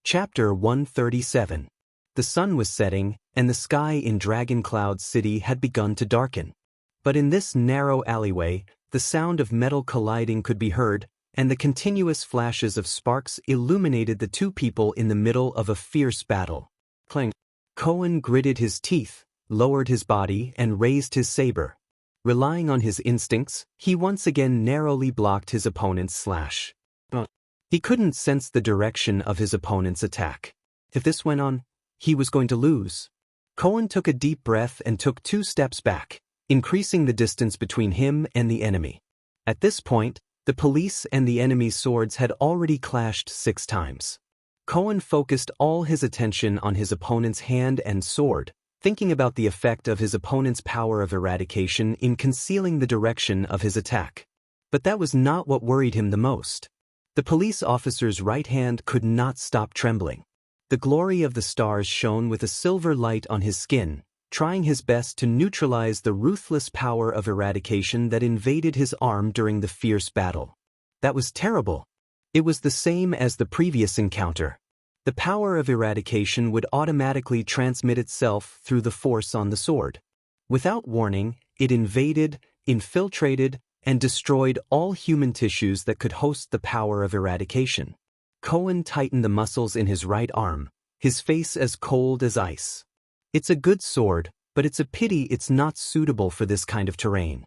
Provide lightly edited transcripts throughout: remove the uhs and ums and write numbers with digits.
Chapter 137. The sun was setting, and the sky in Dragon Cloud City had begun to darken. But in this narrow alleyway, the sound of metal colliding could be heard, and the continuous flashes of sparks illuminated the two people in the middle of a fierce battle. Clang. Cohen gritted his teeth, lowered his body, and raised his saber. Relying on his instincts, he once again narrowly blocked his opponent's slash. But he couldn't sense the direction of his opponent's attack. If this went on, he was going to lose. Cohen took a deep breath and took 2 steps back, increasing the distance between him and the enemy. At this point, the police and the enemy's swords had already clashed 6 times. Cohen focused all his attention on his opponent's hand and sword, thinking about the effect of his opponent's power of eradication in concealing the direction of his attack. But that was not what worried him the most. The police officer's right hand could not stop trembling. The glory of the stars shone with a silver light on his skin, trying his best to neutralize the ruthless power of eradication that invaded his arm during the fierce battle. That was terrible. It was the same as the previous encounter. The power of eradication would automatically transmit itself through the force on the sword. Without warning, it invaded, infiltrated, and destroyed all human tissues that could host the power of eradication. Cohen tightened the muscles in his right arm, his face as cold as ice. It's a good sword, but it's a pity it's not suitable for this kind of terrain.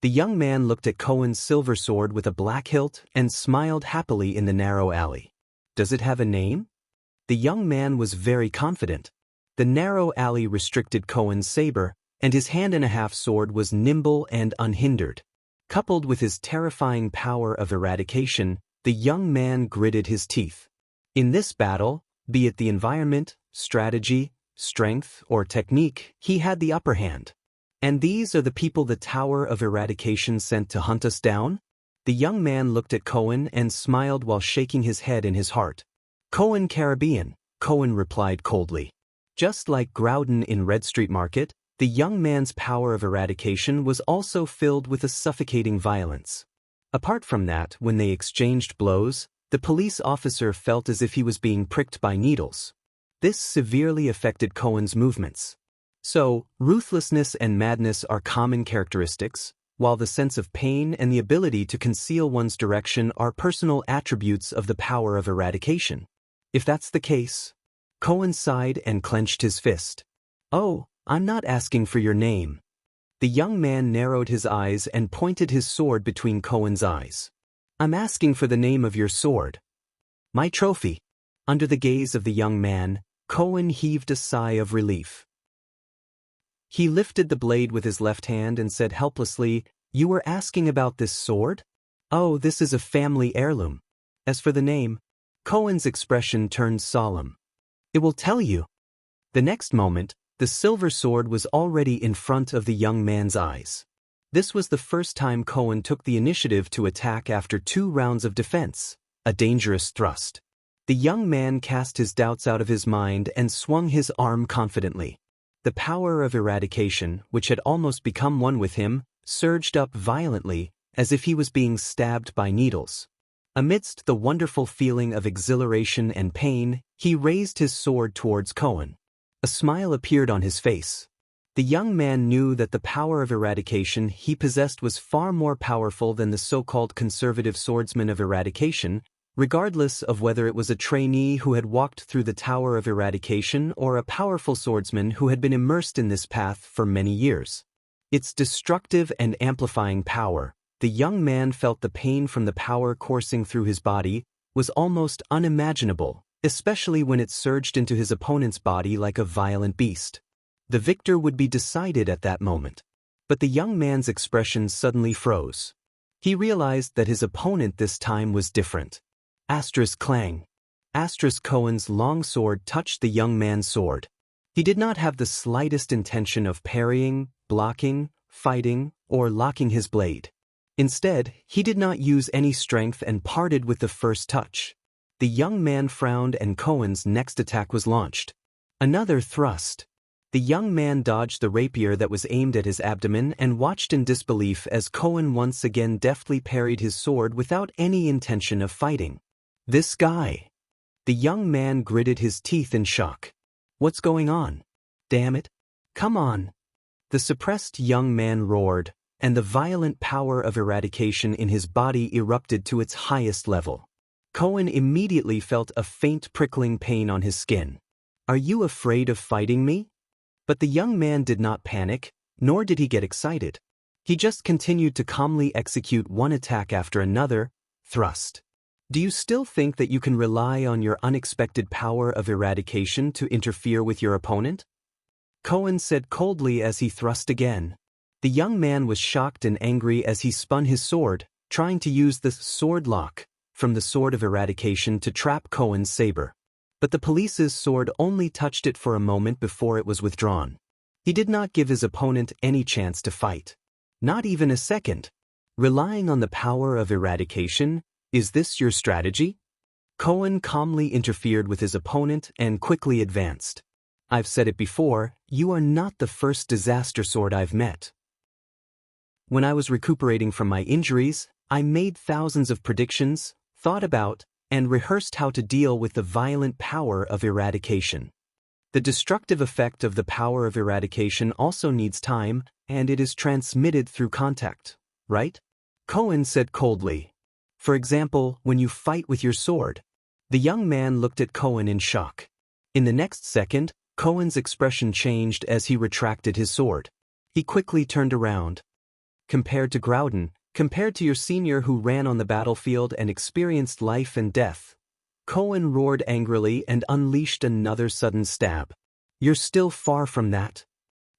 The young man looked at Cohen's silver sword with a black hilt and smiled happily in the narrow alley. Does it have a name? The young man was very confident. The narrow alley restricted Cohen's saber, and his hand-and-a-half sword was nimble and unhindered. Coupled with his terrifying power of eradication, the young man gritted his teeth. In this battle, be it the environment, strategy, strength, or technique, he had the upper hand. And these are the people the Tower of Eradication sent to hunt us down? The young man looked at Cohen and smiled while shaking his head in his heart. Cohen Caribbean, Cohen replied coldly. Just like Groudon in Red Street Market, the young man's power of eradication was also filled with a suffocating violence. Apart from that, when they exchanged blows, the police officer felt as if he was being pricked by needles. This severely affected Cohen's movements. So, ruthlessness and madness are common characteristics, while the sense of pain and the ability to conceal one's direction are personal attributes of the power of eradication. If that's the case, Cohen sighed and clenched his fist. Oh, I'm not asking for your name. The young man narrowed his eyes and pointed his sword between Cohen's eyes. I'm asking for the name of your sword. My trophy. Under the gaze of the young man, Cohen heaved a sigh of relief. He lifted the blade with his left hand and said helplessly, "You were asking about this sword? Oh, this is a family heirloom. As for the name," Cohen's expression turned solemn. "It will tell you." The next moment, the silver sword was already in front of the young man's eyes. This was the first time Cohen took the initiative to attack after 2 rounds of defense, a dangerous thrust. The young man cast his doubts out of his mind and swung his arm confidently. The power of eradication, which had almost become one with him, surged up violently, as if he was being stabbed by needles. Amidst the wonderful feeling of exhilaration and pain, he raised his sword towards Cohen. A smile appeared on his face. The young man knew that the power of eradication he possessed was far more powerful than the so-called conservative swordsman of eradication, regardless of whether it was a trainee who had walked through the Tower of Eradication or a powerful swordsman who had been immersed in this path for many years. Its destructive and amplifying power, the young man felt the pain from the power coursing through his body, was almost unimaginable, especially when it surged into his opponent's body like a violent beast. The victor would be decided at that moment. But the young man's expression suddenly froze. He realized that his opponent this time was different. Asterisk clang. Asterisk Cohen's long sword touched the young man's sword. He did not have the slightest intention of parrying, blocking, fighting, or locking his blade. Instead, he did not use any strength and parted with the first touch. The young man frowned and Cohen's next attack was launched. Another thrust. The young man dodged the rapier that was aimed at his abdomen and watched in disbelief as Cohen once again deftly parried his sword without any intention of fighting. This guy. The young man gritted his teeth in shock. What's going on? Damn it. Come on. The suppressed young man roared, and the violent power of eradication in his body erupted to its highest level. Cohen immediately felt a faint prickling pain on his skin. Are you afraid of fighting me? But the young man did not panic, nor did he get excited. He just continued to calmly execute one attack after another. Thrust. Do you still think that you can rely on your unexpected power of eradication to interfere with your opponent? Cohen said coldly as he thrust again. The young man was shocked and angry as he spun his sword, trying to use the sword lock from the sword of eradication to trap Cohen's saber. But the police's sword only touched it for a moment before it was withdrawn. He did not give his opponent any chance to fight. Not even a second. Relying on the power of eradication, is this your strategy? Cohen calmly interfered with his opponent and quickly advanced. I've said it before, you are not the first disaster sword I've met. When I was recuperating from my injuries, I made thousands of predictions, thought about, and rehearsed how to deal with the violent power of eradication. The destructive effect of the power of eradication also needs time, and it is transmitted through contact, right? Cohen said coldly. For example, when you fight with your sword. The young man looked at Cohen in shock. In the next second, Cohen's expression changed as he retracted his sword. He quickly turned around. Compared to Groudon, compared to your senior who ran on the battlefield and experienced life and death. Cohen roared angrily and unleashed another sudden stab. You're still far from that.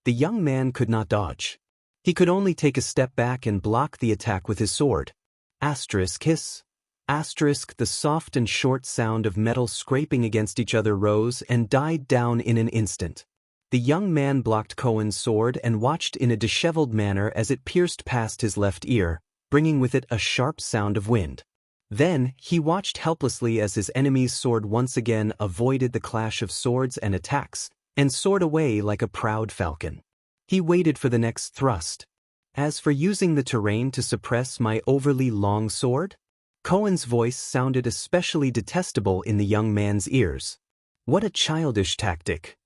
The young man could not dodge. He could only take a step back and block the attack with his sword. Asterisk hiss. Asterisk the soft and short sound of metal scraping against each other rose and died down in an instant. The young man blocked Cohen's sword and watched in a disheveled manner as it pierced past his left ear, bringing with it a sharp sound of wind. Then, he watched helplessly as his enemy's sword once again avoided the clash of swords and attacks, and soared away like a proud falcon. He waited for the next thrust. As for using the terrain to suppress my overly long sword? Cohen's voice sounded especially detestable in the young man's ears. What a childish tactic.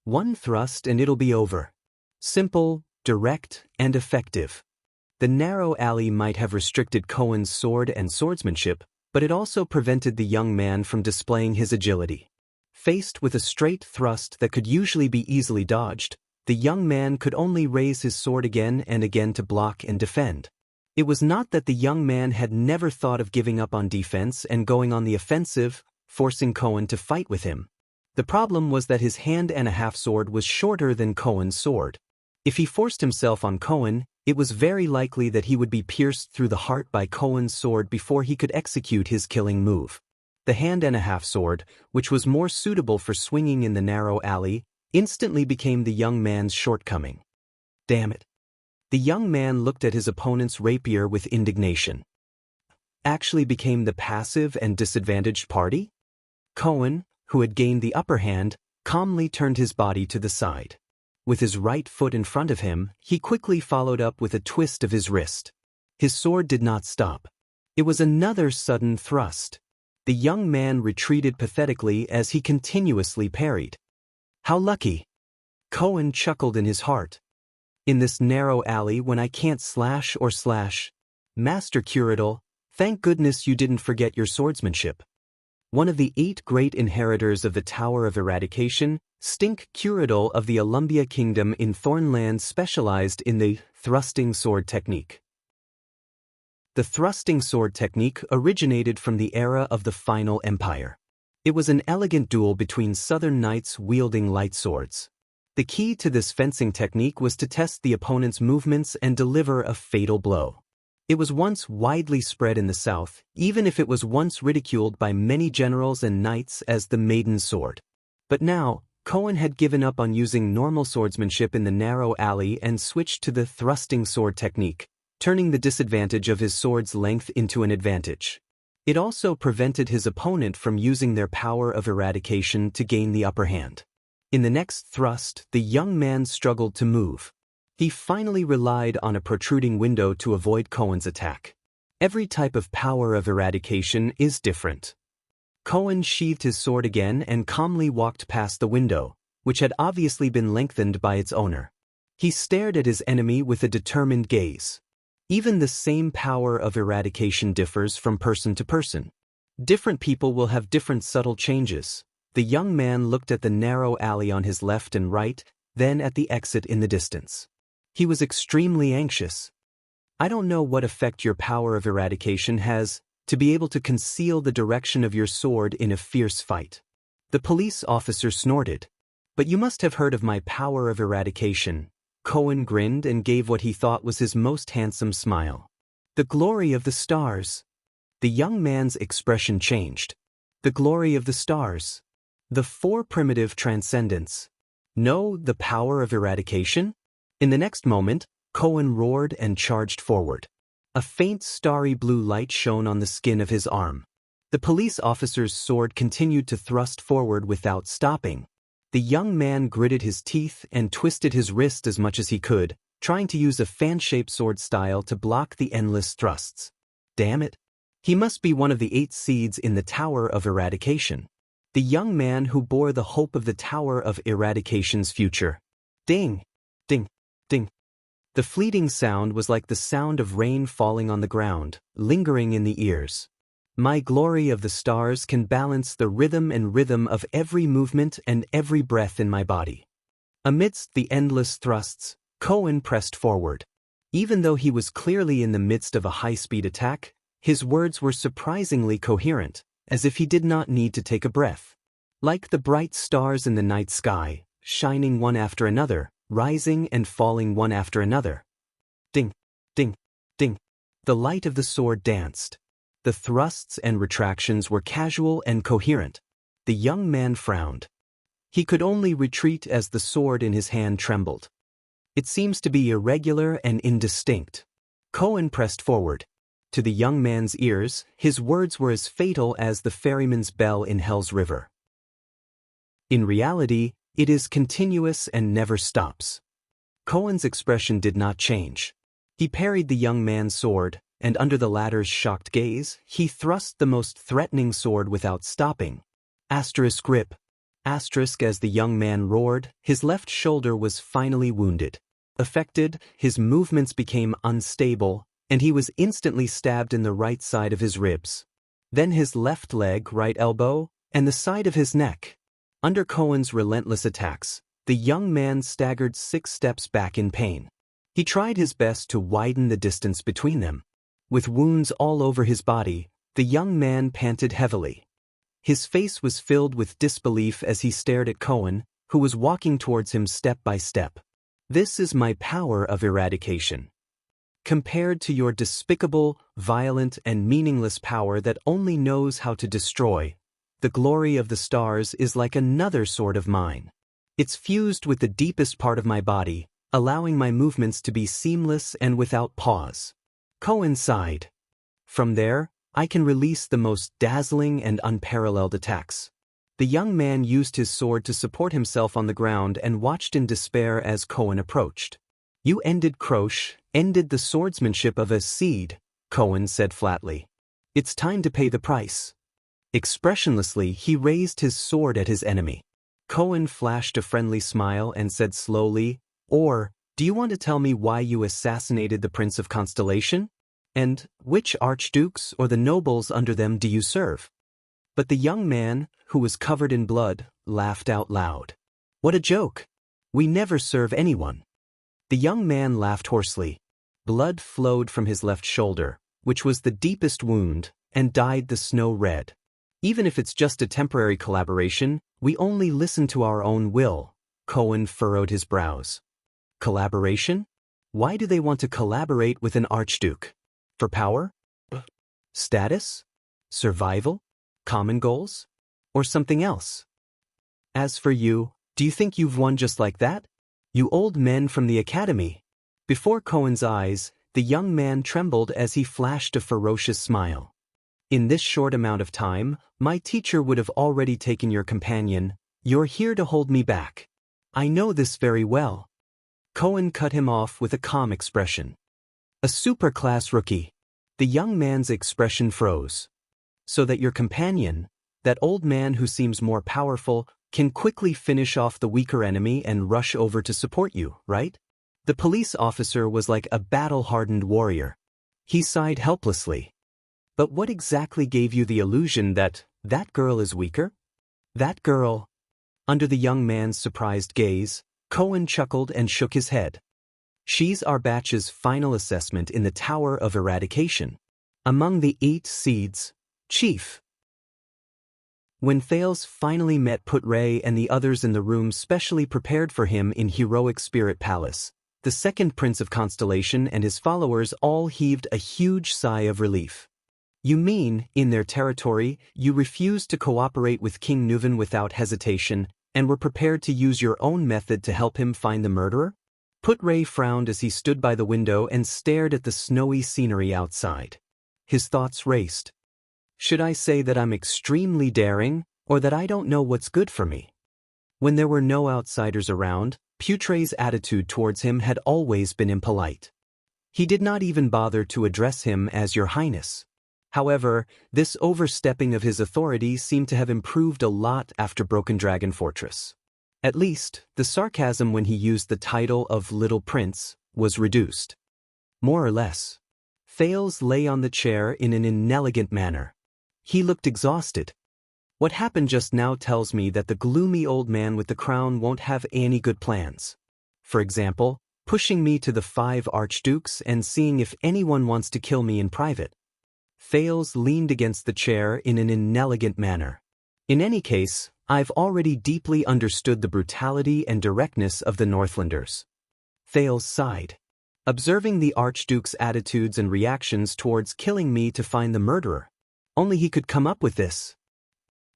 One thrust and it'll be over. Simple, direct, and effective. The narrow alley might have restricted Cohen's sword and swordsmanship, but it also prevented the young man from displaying his agility. Faced with a straight thrust that could usually be easily dodged, the young man could only raise his sword again and again to block and defend. It was not that the young man had never thought of giving up on defense and going on the offensive, forcing Cohen to fight with him. The problem was that his hand-and-a-half sword was shorter than Cohen's sword. If he forced himself on Cohen, it was very likely that he would be pierced through the heart by Cohen's sword before he could execute his killing move. The hand-and-a-half sword, which was more suitable for swinging in the narrow alley, instantly became the young man's shortcoming. Damn it. The young man looked at his opponent's rapier with indignation. Actually became the passive and disadvantaged party? Cohen, who had gained the upper hand, calmly turned his body to the side. With his right foot in front of him, he quickly followed up with a twist of his wrist. His sword did not stop. It was another sudden thrust. The young man retreated pathetically as he continuously parried. How lucky! Cohen chuckled in his heart. In this narrow alley when I can't slash or slash. Master Curatle, thank goodness you didn't forget your swordsmanship. One of the 8 great inheritors of the Tower of Eradication, Stink Curatle of the Alumbia Kingdom in Thornland specialized in the thrusting sword technique. The thrusting sword technique originated from the era of the Final Empire. It was an elegant duel between southern knights wielding light swords. The key to this fencing technique was to test the opponent's movements and deliver a fatal blow. It was once widely spread in the south, even if it was once ridiculed by many generals and knights as the maiden sword. But now, Cohen had given up on using normal swordsmanship in the narrow alley and switched to the thrusting sword technique, turning the disadvantage of his sword's length into an advantage. It also prevented his opponent from using their power of eradication to gain the upper hand. In the next thrust, the young man struggled to move. He finally relied on a protruding window to avoid Cohen's attack. Every type of power of eradication is different. Cohen sheathed his sword again and calmly walked past the window, which had obviously been lengthened by its owner. He stared at his enemy with a determined gaze. Even the same power of eradication differs from person to person. Different people will have different subtle changes. The young man looked at the narrow alley on his left and right, then at the exit in the distance. He was extremely anxious. I don't know what effect your power of eradication has, to be able to conceal the direction of your sword in a fierce fight. The police officer snorted. But you must have heard of my power of eradication. Cohen grinned and gave what he thought was his most handsome smile. The glory of the stars. The young man's expression changed. The glory of the stars. The four primitive transcendents. No, the power of eradication? In the next moment, Cohen roared and charged forward. A faint starry blue light shone on the skin of his arm. The police officer's sword continued to thrust forward without stopping. The young man gritted his teeth and twisted his wrist as much as he could, trying to use a fan-shaped sword style to block the endless thrusts. Damn it. He must be one of the 8 seeds in the Tower of Eradication. The young man who bore the hope of the Tower of Eradication's future. Ding! Ding! Ding! The fleeting sound was like the sound of rain falling on the ground, lingering in the ears. My glory of the stars can balance the rhythm of every movement and every breath in my body. Amidst the endless thrusts, Cohen pressed forward. Even though he was clearly in the midst of a high-speed attack, his words were surprisingly coherent, as if he did not need to take a breath. Like the bright stars in the night sky, shining one after another, rising and falling one after another. Ding, ding, ding. The light of the sword danced. The thrusts and retractions were casual and coherent. The young man frowned. He could only retreat as the sword in his hand trembled. It seems to be irregular and indistinct. Cohen pressed forward. To the young man's ears, his words were as fatal as the ferryman's bell in Hell's River. In reality, it is continuous and never stops. Cohen's expression did not change. He parried the young man's sword, and under the latter's shocked gaze, he thrust the most threatening sword without stopping. Asterisk grip. Asterisk as the young man roared, his left shoulder was finally wounded. Affected, his movements became unstable, and he was instantly stabbed in the right side of his ribs. Then his left leg, right elbow, and the side of his neck. Under Cohen's relentless attacks, the young man staggered 6 steps back in pain. He tried his best to widen the distance between them. With wounds all over his body, the young man panted heavily. His face was filled with disbelief as he stared at Cohen, who was walking towards him step by step. This is my power of eradication. Compared to your despicable, violent, and meaningless power that only knows how to destroy, the glory of the stars is like another sword of mine. It's fused with the deepest part of my body, allowing my movements to be seamless and without pause. Cohen sighed. From there, I can release the most dazzling and unparalleled attacks. The young man used his sword to support himself on the ground and watched in despair as Cohen approached. You ended the swordsmanship of a seed, Cohen said flatly. It's time to pay the price. Expressionlessly, he raised his sword at his enemy. Cohen flashed a friendly smile and said slowly, Or, do you want to tell me why you assassinated the Prince of Constellation? And which archdukes or the nobles under them do you serve? But the young man, who was covered in blood, laughed out loud. What a joke! We never serve anyone. The young man laughed hoarsely. Blood flowed from his left shoulder, which was the deepest wound, and dyed the snow red. Even if it's just a temporary collaboration, we only listen to our own will. Cohen furrowed his brows. Collaboration? Why do they want to collaborate with an archduke? For power? Status? Survival? Common goals? Or something else? As for you, do you think you've won just like that? You old men from the academy. Before Cohen's eyes, the young man trembled as he flashed a ferocious smile. In this short amount of time, my teacher would have already taken your companion. You're here to hold me back. I know this very well. Cohen cut him off with a calm expression. A superclass rookie. The young man's expression froze. So that your companion, that old man who seems more powerful can quickly finish off the weaker enemy and rush over to support you, right? The police officer was like a battle-hardened warrior. He sighed helplessly. But what exactly gave you the illusion that girl is weaker? That girl? Under the young man's surprised gaze, Cohen chuckled and shook his head. She's our batch's final assessment in the Tower of Eradication. Among the 8 seeds, Chief. When Thales finally met Put-Ray and the others in the room specially prepared for him in Heroic Spirit Palace, the second Prince of Constellation and his followers all heaved a huge sigh of relief. You mean, in their territory, you refused to cooperate with King Nuven without hesitation, and were prepared to use your own method to help him find the murderer? Put-Ray frowned as he stood by the window and stared at the snowy scenery outside. His thoughts raced. Should I say that I'm extremely daring, or that I don't know what's good for me? When there were no outsiders around, Put-Ray's attitude towards him had always been impolite. He did not even bother to address him as Your Highness. However, this overstepping of his authority seemed to have improved a lot after Broken Dragon Fortress. At least, the sarcasm when he used the title of Little Prince was reduced. More or less. Thales lay on the chair in an inelegant manner. He looked exhausted. What happened just now tells me that the gloomy old man with the crown won't have any good plans. For example, pushing me to the 5 archdukes and seeing if anyone wants to kill me in private. Thales leaned against the chair in an inelegant manner. In any case, I've already deeply understood the brutality and directness of the Northlanders. Thales sighed. Observing the Archduke's attitudes and reactions towards killing me to find the murderer. Only he could come up with this.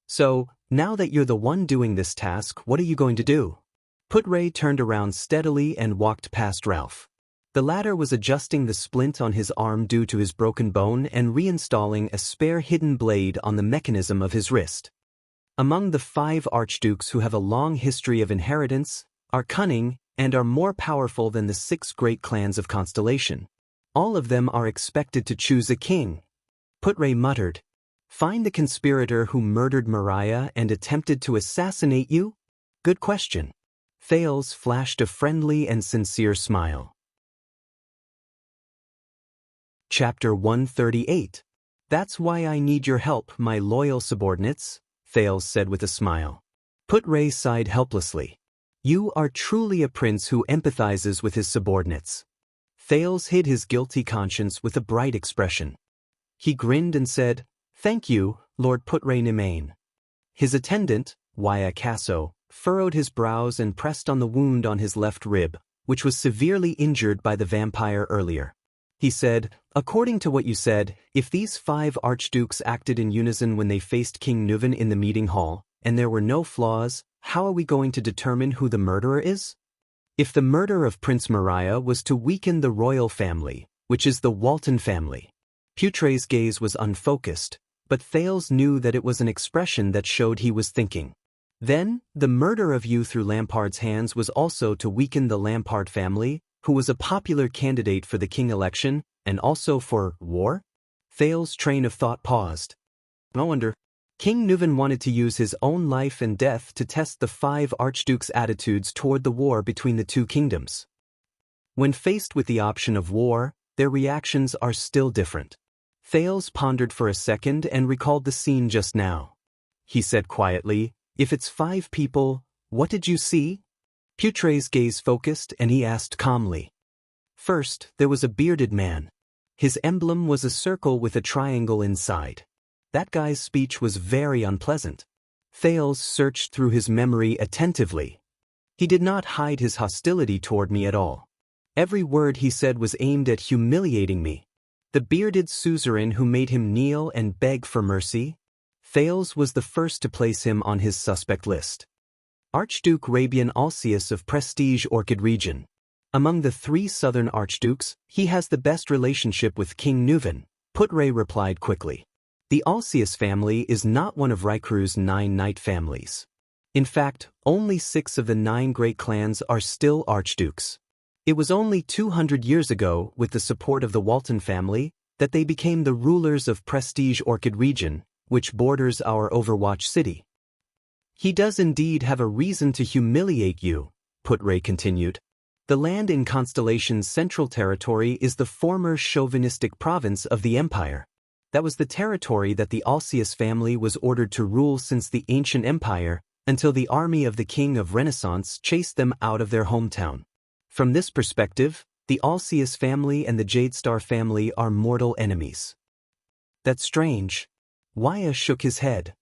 So, now that you're the one doing this task, what are you going to do? Put-Ray turned around steadily and walked past Ralph. The latter was adjusting the splint on his arm due to his broken bone and reinstalling a spare hidden blade on the mechanism of his wrist. Among the 5 archdukes who have a long history of inheritance, are cunning, and are more powerful than the 6 great clans of Constellation. All of them are expected to choose a king. Put-Ray muttered, Find the conspirator who murdered Mariah and attempted to assassinate you? Good question. Thales flashed a friendly and sincere smile. Chapter 138. That's why I need your help, my loyal subordinates, Thales said with a smile. Put-Ray sighed helplessly. You are truly a prince who empathizes with his subordinates. Thales hid his guilty conscience with a bright expression. He grinned and said, Thank you, Lord Put-Ray Nemain. His attendant, Waya Casso, furrowed his brows and pressed on the wound on his left rib, which was severely injured by the vampire earlier. He said, According to what you said, if these 5 archdukes acted in unison when they faced King Nuven in the meeting hall, and there were no flaws, how are we going to determine who the murderer is? If the murder of Prince Mariah was to weaken the royal family, which is the Walton family. Put-Ray's gaze was unfocused, but Thales knew that it was an expression that showed he was thinking. Then, the murder of you through Lampard's hands was also to weaken the Lampard family, who was a popular candidate for the king election, and also for war? Thales' train of thought paused. No wonder. King Nuven wanted to use his own life and death to test the 5 archdukes' attitudes toward the war between the 2 kingdoms. When faced with the option of war, their reactions are still different. Thales pondered for a second and recalled the scene just now. He said quietly, If it's 5 people, what did you see? Put-Ray's gaze focused and he asked calmly. First, there was a bearded man. His emblem was a circle with a triangle inside. That guy's speech was very unpleasant. Thales searched through his memory attentively. He did not hide his hostility toward me at all. Every word he said was aimed at humiliating me. The bearded suzerain who made him kneel and beg for mercy? Thales was the first to place him on his suspect list. Archduke Rabian Alcius of Prestige Orchid region. Among the 3 southern archdukes, he has the best relationship with King Nuven, Put-Ray replied quickly. The Alcius family is not one of Raikru's 9 knight families. In fact, only 6 of the 9 great clans are still archdukes. It was only 200 years ago, with the support of the Walton family, that they became the rulers of Prestige Orchid region, which borders our Overwatch city. He does indeed have a reason to humiliate you, Putray continued. The land in Constellation's central territory is the former chauvinistic province of the Empire. That was the territory that the Alcius family was ordered to rule since the ancient empire, until the army of the King of Renaissance chased them out of their hometown. From this perspective, the Alcius family and the Jadestar family are mortal enemies. That's strange. Waya shook his head.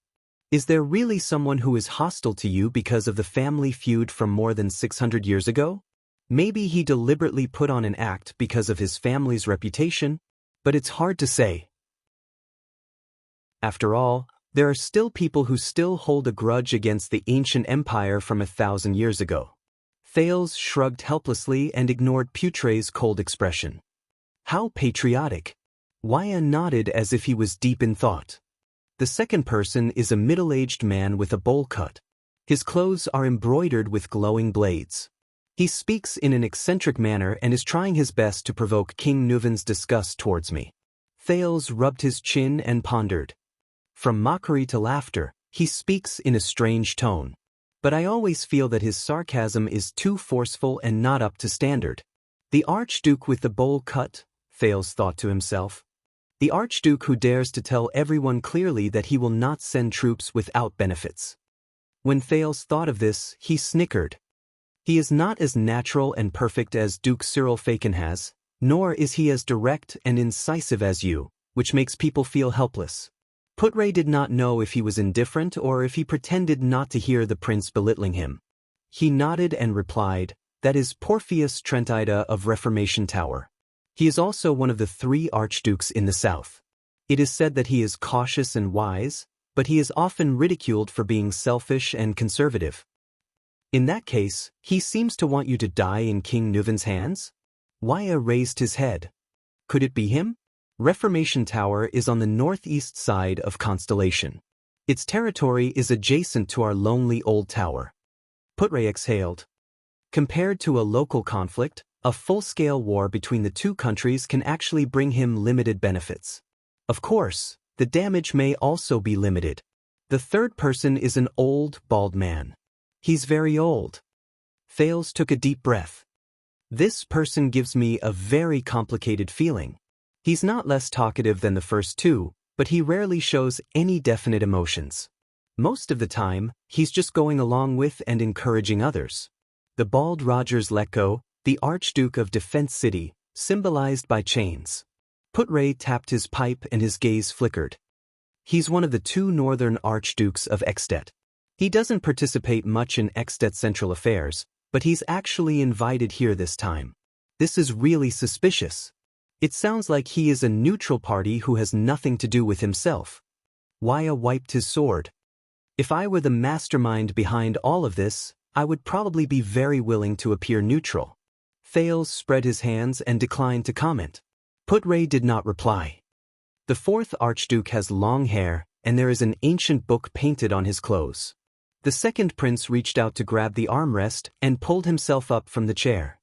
Is there really someone who is hostile to you because of the family feud from more than 600 years ago? Maybe he deliberately put on an act because of his family's reputation, but it's hard to say. After all, there are still people who still hold a grudge against the ancient empire from 1,000 years ago. Thales shrugged helplessly and ignored Putray's cold expression. How patriotic. Waya nodded as if he was deep in thought. The second person is a middle-aged man with a bowl cut. His clothes are embroidered with glowing blades. He speaks in an eccentric manner and is trying his best to provoke King Nuven's disgust towards me. Thales rubbed his chin and pondered. From mockery to laughter, he speaks in a strange tone. But I always feel that his sarcasm is too forceful and not up to standard. The Archduke with the bowl cut, Thales thought to himself. The Archduke who dares to tell everyone clearly that he will not send troops without benefits. When Thales thought of this, he snickered. He is not as natural and perfect as Duke Cyril Falkenhas, nor is he as direct and incisive as you, which makes people feel helpless. Putray did not know if he was indifferent or if he pretended not to hear the prince belittling him. He nodded and replied, "That is Porphyus Trentida of Reformation Tower. He is also one of the 3 archdukes in the south. It is said that he is cautious and wise, but he is often ridiculed for being selfish and conservative. In that case, he seems to want you to die in King Nuven's hands?" Waya raised his head. Could it be him? Reformation Tower is on the northeast side of Constellation. Its territory is adjacent to our lonely old tower. Putray exhaled. Compared to a local conflict, a full-scale war between the 2 countries can actually bring him limited benefits. Of course, the damage may also be limited. The third person is an old, bald man. He's very old. Thales took a deep breath. This person gives me a very complicated feeling. He's not less talkative than the first 2, but he rarely shows any definite emotions. Most of the time, he's just going along with and encouraging others. The bald Rogers let go, the Archduke of Defense City, symbolized by chains. Putray tapped his pipe and his gaze flickered. He's one of the 2 northern archdukes of Ekstedt. He doesn't participate much in Ekstedt's central affairs, but he's actually invited here this time. This is really suspicious. It sounds like he is a neutral party who has nothing to do with himself. Waya wiped his sword. If I were the mastermind behind all of this, I would probably be very willing to appear neutral. Thales spread his hands and declined to comment. Putray did not reply. The 4th Archduke has long hair, and there is an ancient book painted on his clothes. The second prince reached out to grab the armrest and pulled himself up from the chair.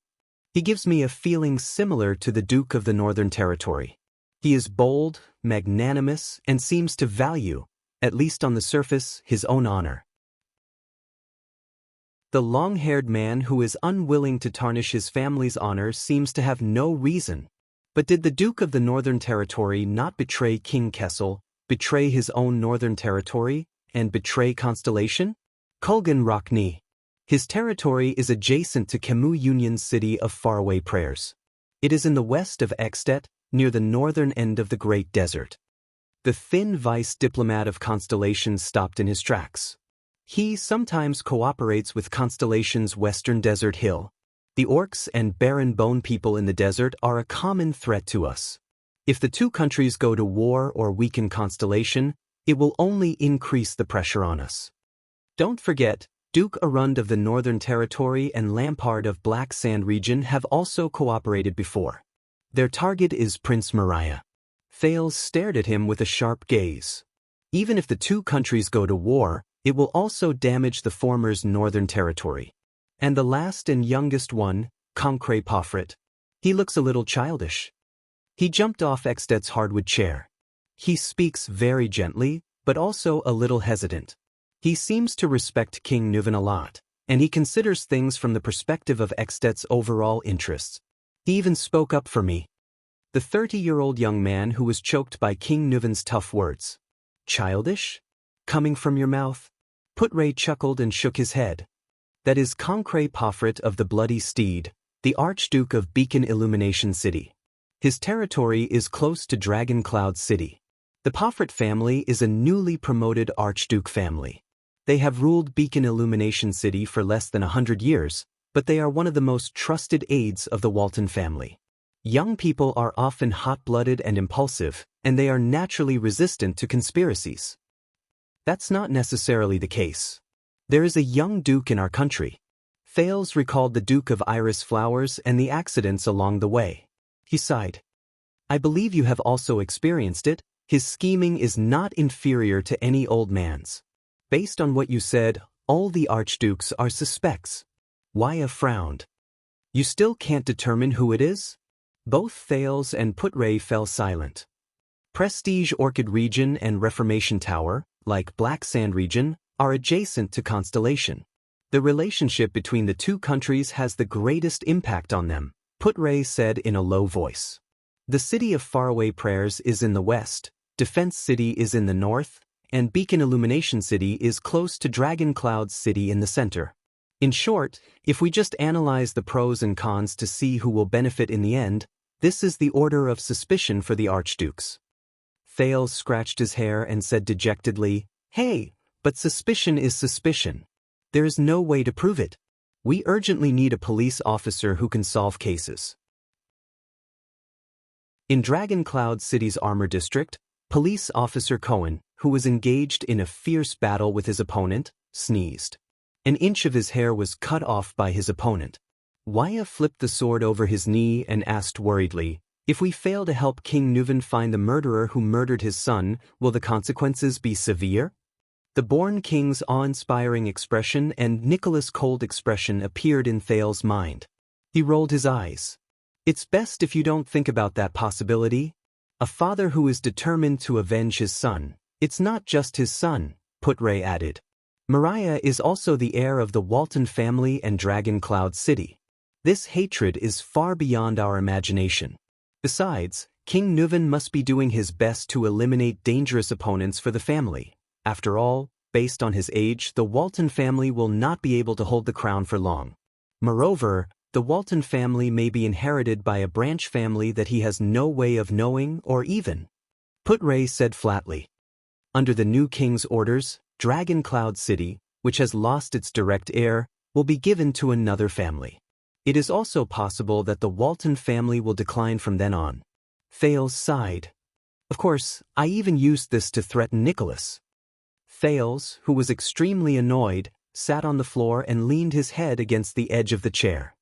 He gives me a feeling similar to the Duke of the Northern Territory. He is bold, magnanimous, and seems to value, at least on the surface, his own honor. The long-haired man who is unwilling to tarnish his family's honor seems to have no reason. But did the Duke of the Northern Territory not betray King Kessel, betray his own Northern Territory, and betray Constellation? Kulgan Rockney. His territory is adjacent to Camus Union's city of faraway prayers. It is in the west of Ekstedt, near the northern end of the Great Desert. The thin vice diplomat of Constellation stopped in his tracks. He sometimes cooperates with Constellation's western desert hill. The orcs and barren bone people in the desert are a common threat to us. If the 2 countries go to war or weaken Constellation, it will only increase the pressure on us. Don't forget, Duke Arund of the Northern Territory and Lampard of Black Sand region have also cooperated before. Their target is Prince Mariah. Thales stared at him with a sharp gaze. Even if the 2 countries go to war, it will also damage the former's northern territory. And the last and youngest one, Concret Pofrit. He looks a little childish. He jumped off Ekstedt's hardwood chair. He speaks very gently, but also a little hesitant. He seems to respect King Nuven a lot, and he considers things from the perspective of Extet's overall interests. He even spoke up for me. The 30-year-old young man who was choked by King Nuven's tough words. Childish? Coming from your mouth? Putre chuckled and shook his head. That is Concret Pofrit of the Bloody Steed, the Archduke of Beacon Illumination City. His territory is close to Dragon Cloud City. The Pofrit family is a newly promoted Archduke family. They have ruled Beacon Illumination City for less than 100 years, but they are one of the most trusted aides of the Walton family. Young people are often hot-blooded and impulsive, and they are naturally resistant to conspiracies. That's not necessarily the case. There is a young duke in our country. Thales recalled the Duke of Iris Flowers and the accidents along the way. He sighed. I believe you have also experienced it. His scheming is not inferior to any old man's. Based on what you said, all the archdukes are suspects. Waya frowned. You still can't determine who it is? Both Thales and Putre fell silent. Prestige Orchid Region and Reformation Tower, like Black Sand Region, are adjacent to Constellation. The relationship between the two countries has the greatest impact on them, Putre said in a low voice. The city of Faraway Prayers is in the west, Defense City is in the north, and Beacon Illumination City is close to Dragon Cloud City in the center. In short, if we just analyze the pros and cons to see who will benefit in the end, this is the order of suspicion for the archdukes. Thales scratched his hair and said dejectedly, Hey, but suspicion is suspicion. There is no way to prove it. We urgently need a police officer who can solve cases. In Dragon Cloud City's Armor District, Police Officer Cohen, who was engaged in a fierce battle with his opponent, sneezed. An inch of his hair was cut off by his opponent. Waya flipped the sword over his knee and asked worriedly, If we fail to help King Nuven find the murderer who murdered his son, will the consequences be severe? The Born King's awe-inspiring expression and Nicholas' cold expression appeared in Thales' mind. He rolled his eyes. It's best if you don't think about that possibility. A father who is determined to avenge his son. It's not just his son, Putre added. Mariah is also the heir of the Walton family and Dragon Cloud City. This hatred is far beyond our imagination. Besides, King Nuven must be doing his best to eliminate dangerous opponents for the family. After all, based on his age, the Walton family will not be able to hold the crown for long. Moreover, the Walton family may be inherited by a branch family that he has no way of knowing or even. Putre said flatly. Under the new king's orders, Dragon Cloud City, which has lost its direct heir, will be given to another family. It is also possible that the Walton family will decline from then on. Thales sighed. Of course, I even used this to threaten Nicholas. Thales, who was extremely annoyed, sat on the floor and leaned his head against the edge of the chair.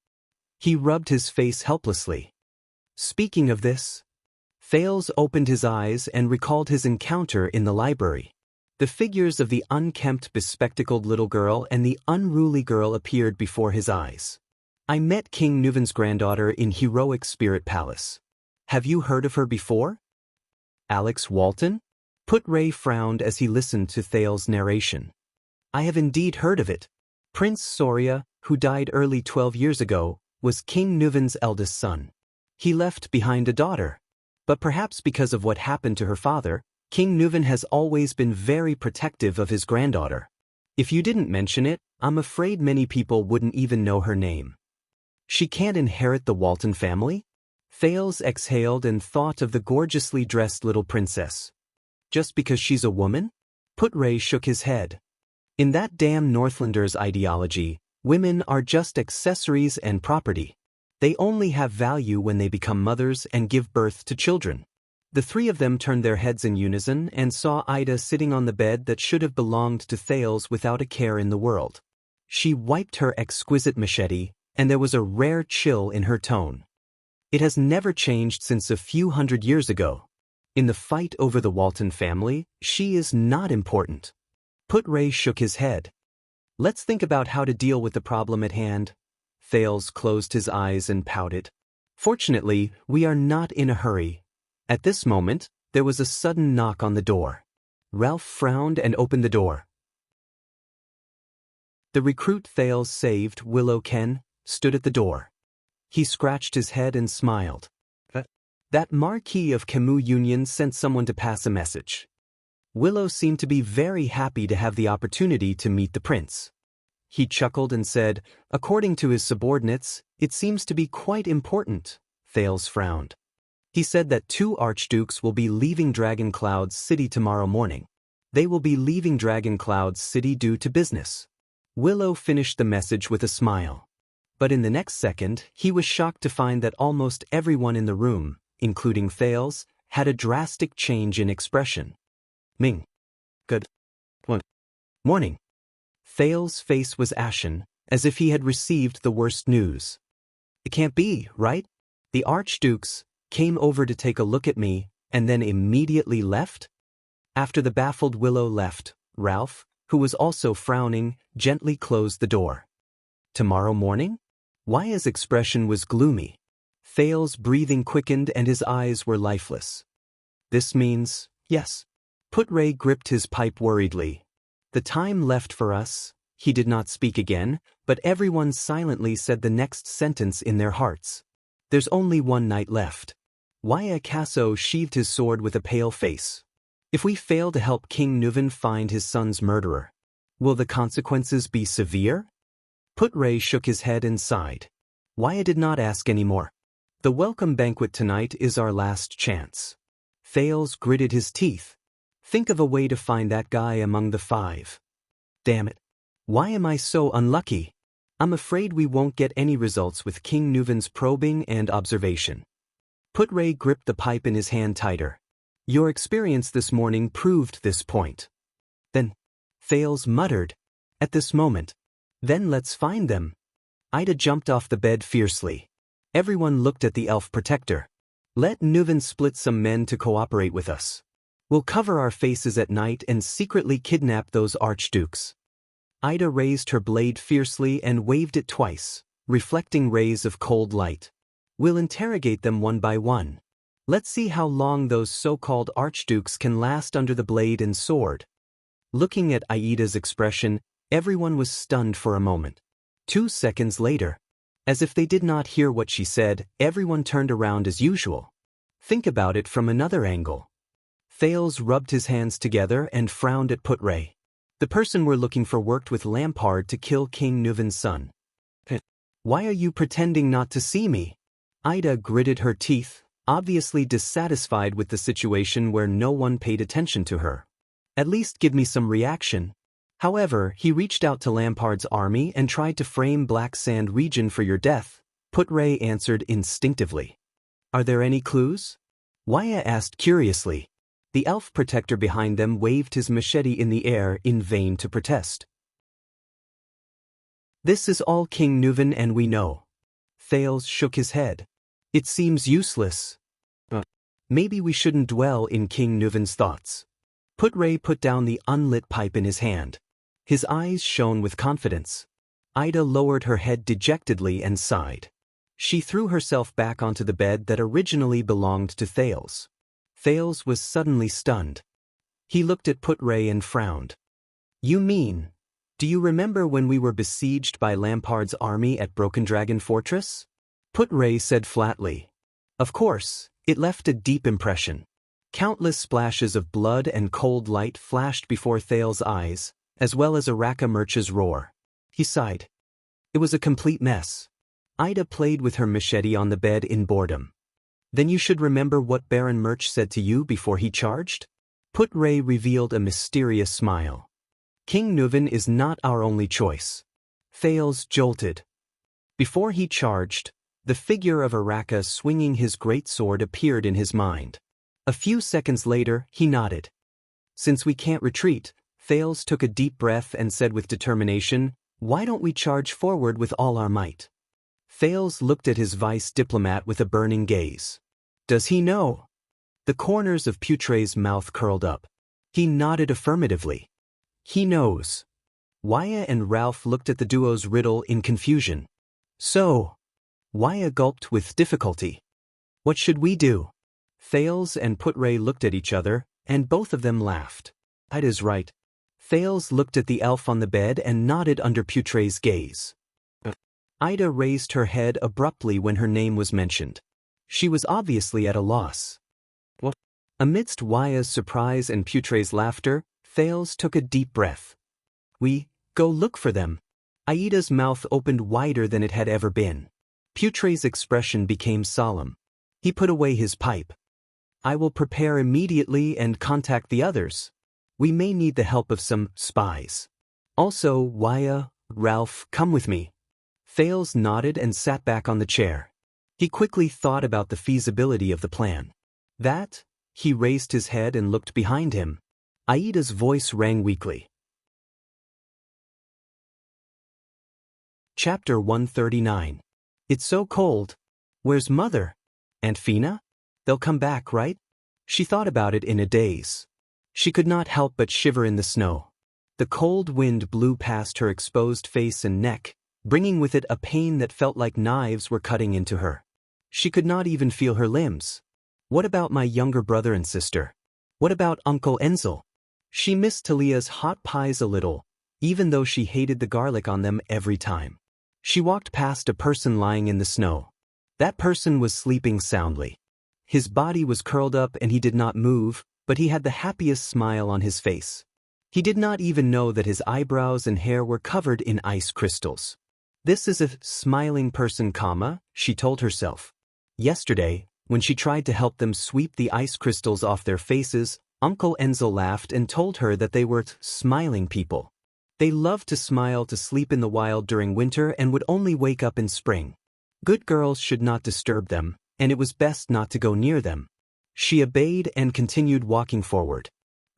He rubbed his face helplessly. Speaking of this, Thales opened his eyes and recalled his encounter in the library. The figures of the unkempt, bespectacled little girl and the unruly girl appeared before his eyes. I met King Nuven's granddaughter in Heroic Spirit Palace. Have you heard of her before? Alex Walton? Putre frowned as he listened to Thales' narration. I have indeed heard of it. Prince Soria, who died early 12 years ago, was King Nuven's eldest son. He left behind a daughter. But perhaps because of what happened to her father, King Nuven has always been very protective of his granddaughter. If you didn't mention it, I'm afraid many people wouldn't even know her name. She can't inherit the Walton family? Thales exhaled and thought of the gorgeously dressed little princess. Just because she's a woman? Putre shook his head. In that damn Northlanders' ideology, women are just accessories and property. They only have value when they become mothers and give birth to children. The three of them turned their heads in unison and saw Ida sitting on the bed that should have belonged to Thales without a care in the world. She wiped her exquisite machete, and there was a rare chill in her tone. It has never changed since a few hundred years ago. In the fight over the Walton family, she is not important. Putre shook his head. Let's think about how to deal with the problem at hand. Thales closed his eyes and pouted. Fortunately, we are not in a hurry. At this moment, there was a sudden knock on the door. Ralph frowned and opened the door. The recruit Thales saved, Willow Ken, stood at the door. He scratched his head and smiled. That Marquis of Camus Union sent someone to pass a message. Willow seemed to be very happy to have the opportunity to meet the prince. He chuckled and said, according to his subordinates, it seems to be quite important. Thales frowned. He said that 2 archdukes will be leaving Dragon Cloud's city tomorrow morning. They will be leaving Dragon Cloud's city due to business. Willow finished the message with a smile. But in the next second, he was shocked to find that almost everyone in the room, including Thales, had a drastic change in expression. Ming. Good morning. Thales' face was ashen, as if he had received the worst news. It can't be, right? The archdukes came over to take a look at me, and then immediately left? After the baffled Willow left, Ralph, who was also frowning, gently closed the door. Tomorrow morning? Waya's expression was gloomy. Thales' breathing quickened and his eyes were lifeless. This means, yes. Putray gripped his pipe worriedly. The time left for us. He did not speak again, but everyone silently said the next sentence in their hearts. There's only one night left. Waya Casso sheathed his sword with a pale face. If we fail to help King Nuven find his son's murderer, will the consequences be severe? Putray shook his head and sighed. Waya did not ask any more. The welcome banquet tonight is our last chance. Thales gritted his teeth. Think of a way to find that guy among the 5. Damn it. Why am I so unlucky? I'm afraid we won't get any results with King Nuven's probing and observation. Putray gripped the pipe in his hand tighter. Your experience this morning proved this point. Then, Thales muttered. At this moment. Then let's find them. Ida jumped off the bed fiercely. Everyone looked at the elf protector. Let Nuven split some men to cooperate with us. We'll cover our faces at night and secretly kidnap those archdukes. Ida raised her blade fiercely and waved it twice, reflecting rays of cold light. We'll interrogate them one by one. Let's see how long those so-called archdukes can last under the blade and sword. Looking at Aida's expression, everyone was stunned for a moment. 2 seconds later, as if they did not hear what she said, everyone turned around as usual. Think about it from another angle. Thales rubbed his hands together and frowned at Putray. The person we're looking for worked with Lampard to kill King Nuven's son. Why are you pretending not to see me? Ida gritted her teeth, obviously dissatisfied with the situation where no one paid attention to her. At least give me some reaction. However, he reached out to Lampard's army and tried to frame Black Sand region for your death, Putray answered instinctively. Are there any clues? Waya asked curiously. The elf protector behind them waved his machete in the air in vain to protest. This is all King Nuven and we know. Thales shook his head. It seems useless. Maybe we shouldn't dwell in King Nuven's thoughts. Putray put down the unlit pipe in his hand. His eyes shone with confidence. Ida lowered her head dejectedly and sighed. She threw herself back onto the bed that originally belonged to Thales. Thales was suddenly stunned. He looked at Putray and frowned. You mean, do you remember when we were besieged by Lampard's army at Broken Dragon Fortress? Putray said flatly. Of course, it left a deep impression. Countless splashes of blood and cold light flashed before Thales' eyes, as well as Araka Murch's roar. He sighed. It was a complete mess. Ida played with her machete on the bed in boredom. Then you should remember what Baron Murch said to you before he charged? Putray revealed a mysterious smile. King Nuven is not our only choice. Thales jolted. Before he charged, the figure of Araka swinging his great sword appeared in his mind. A few seconds later, he nodded. Since we can't retreat, Thales took a deep breath and said with determination, why don't we charge forward with all our might? Thales looked at his vice diplomat with a burning gaze. Does he know? The corners of Putray's mouth curled up. He nodded affirmatively. He knows. Waya and Ralph looked at the duo's riddle in confusion. So, Waya gulped with difficulty. What should we do? Thales and Putray looked at each other, and both of them laughed. Ida's right. Thales looked at the elf on the bed and nodded under Putre's gaze. Ida raised her head abruptly when her name was mentioned. She was obviously at a loss. What? Amidst Waya's surprise and Putre's laughter, Thales took a deep breath. We go look for them. Aida's mouth opened wider than it had ever been. Putre's expression became solemn. He put away his pipe. I will prepare immediately and contact the others. We may need the help of some spies. Also, Waya, Ralph, come with me. Thales nodded and sat back on the chair. He quickly thought about the feasibility of the plan. He raised his head and looked behind him. Aida's voice rang weakly. Chapter 139. It's so cold. Where's Mother? Aunt Fina? They'll come back, right? She thought about it in a daze. She could not help but shiver in the snow. The cold wind blew past her exposed face and neck, bringing with it a pain that felt like knives were cutting into her. She could not even feel her limbs. What about my younger brother and sister? What about Uncle Enzel? She missed Talia's hot pies a little, even though she hated the garlic on them every time. She walked past a person lying in the snow. That person was sleeping soundly. His body was curled up and he did not move, but he had the happiest smile on his face. He did not even know that his eyebrows and hair were covered in ice crystals. This is a smiling person, she told herself. Yesterday, when she tried to help them sweep the ice crystals off their faces, Uncle Enzel laughed and told her that they were smiling people. They loved to smile to sleep in the wild during winter and would only wake up in spring. Good girls should not disturb them, and it was best not to go near them. She obeyed and continued walking forward.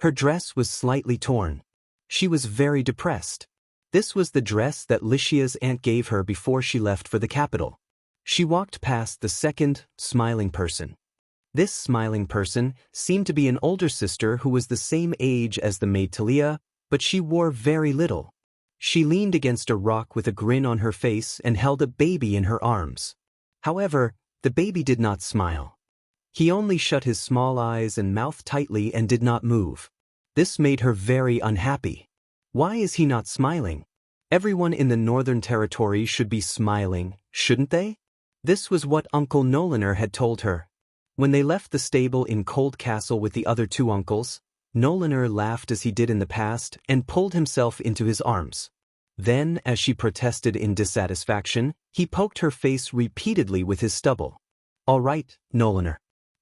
Her dress was slightly torn. She was very depressed. This was the dress that Lycia's aunt gave her before she left for the capital. She walked past the second, smiling person. This smiling person seemed to be an older sister who was the same age as the maid Talia, but she wore very little. She leaned against a rock with a grin on her face and held a baby in her arms. However, the baby did not smile. He only shut his small eyes and mouth tightly and did not move. This made her very unhappy. Why is he not smiling? Everyone in the Northern Territory should be smiling, shouldn't they? This was what Uncle Nolaner had told her. When they left the stable in Cold Castle with the other two uncles, Nolaner laughed as he did in the past and pulled himself into his arms. Then, as she protested in dissatisfaction, he poked her face repeatedly with his stubble. All right, Nolaner.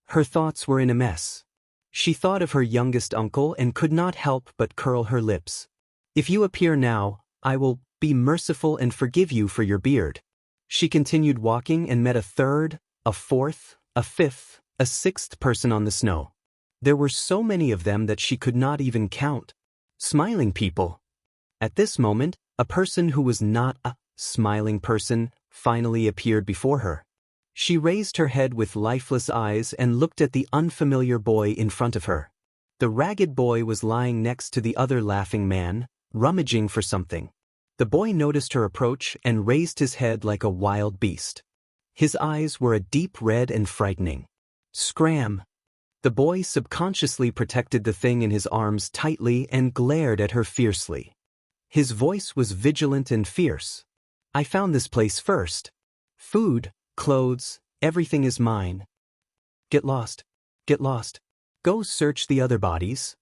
Her thoughts were in a mess. She thought of her youngest uncle and could not help but curl her lips. If you appear now, I will be merciful and forgive you for your beard. She continued walking and met a third, a fourth, a fifth, a sixth person on the snow. There were so many of them that she could not even count. Smiling people. At this moment, a person who was not a smiling person finally appeared before her. She raised her head with lifeless eyes and looked at the unfamiliar boy in front of her. The ragged boy was lying next to the other laughing man, rummaging for something. The boy noticed her approach and raised his head like a wild beast. His eyes were a deep red and frightening. Scram! The boy subconsciously protected the thing in his arms tightly and glared at her fiercely. His voice was vigilant and fierce. I found this place first. Food, clothes, everything is mine. Get lost. Get lost. Go search the other bodies.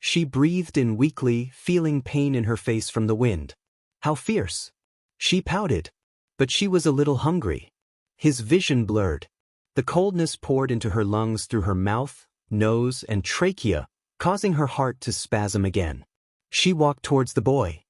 She breathed in weakly, feeling pain in her face from the wind. How fierce. She pouted. But she was a little hungry. His vision blurred. The coldness poured into her lungs through her mouth, nose, and trachea, causing her heart to spasm again. She walked towards the boy.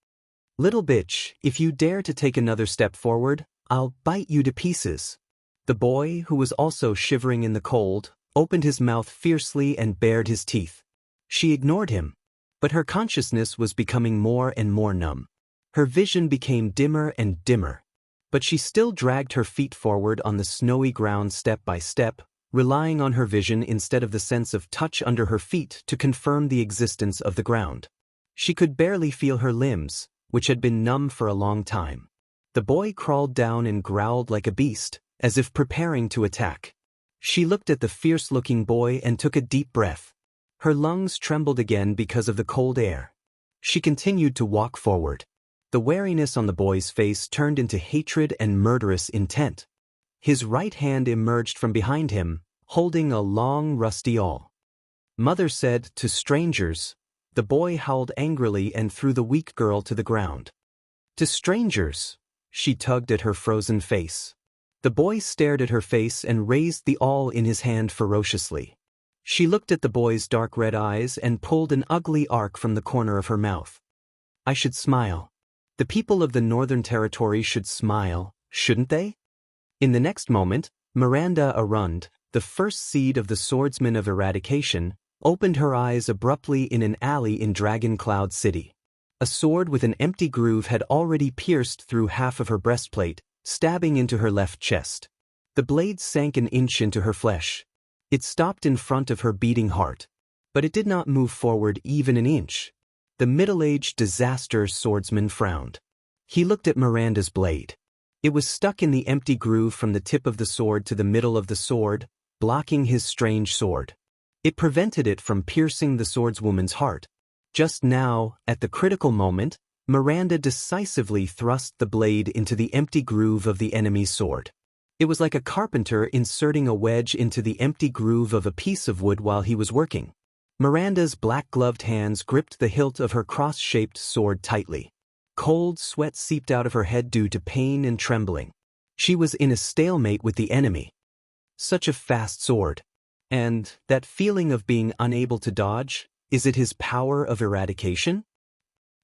Little bitch, if you dare to take another step forward, I'll bite you to pieces. The boy, who was also shivering in the cold, opened his mouth fiercely and bared his teeth. She ignored him, but her consciousness was becoming more and more numb. Her vision became dimmer and dimmer. But she still dragged her feet forward on the snowy ground step by step, relying on her vision instead of the sense of touch under her feet to confirm the existence of the ground. She could barely feel her limbs, which had been numb for a long time. The boy crawled down and growled like a beast, as if preparing to attack. She looked at the fierce-looking boy and took a deep breath. Her lungs trembled again because of the cold air. She continued to walk forward. The wariness on the boy's face turned into hatred and murderous intent. His right hand emerged from behind him, holding a long, rusty awl. Mother said, "To strangers." The boy howled angrily and threw the weak girl to the ground. "To strangers." She tugged at her frozen face. The boy stared at her face and raised the awl in his hand ferociously. She looked at the boy's dark red eyes and pulled an ugly arc from the corner of her mouth. "I should smile. The people of the Northern Territory should smile, shouldn't they?" In the next moment, Miranda Arund, the first seed of the swordsman of eradication, opened her eyes abruptly in an alley in Dragon Cloud City. A sword with an empty groove had already pierced through half of her breastplate, stabbing into her left chest. The blade sank an inch into her flesh. It stopped in front of her beating heart. But it did not move forward even an inch. The middle-aged disaster swordsman frowned. He looked at Miranda's blade. It was stuck in the empty groove from the tip of the sword to the middle of the sword, blocking his strange sword. It prevented it from piercing the swordswoman's heart. Just now, at the critical moment, Miranda decisively thrust the blade into the empty groove of the enemy's sword. It was like a carpenter inserting a wedge into the empty groove of a piece of wood while he was working. Miranda's black-gloved hands gripped the hilt of her cross-shaped sword tightly. Cold sweat seeped out of her head due to pain and trembling. She was in a stalemate with the enemy. Such a fast sword. And that feeling of being unable to dodge, is it his power of eradication?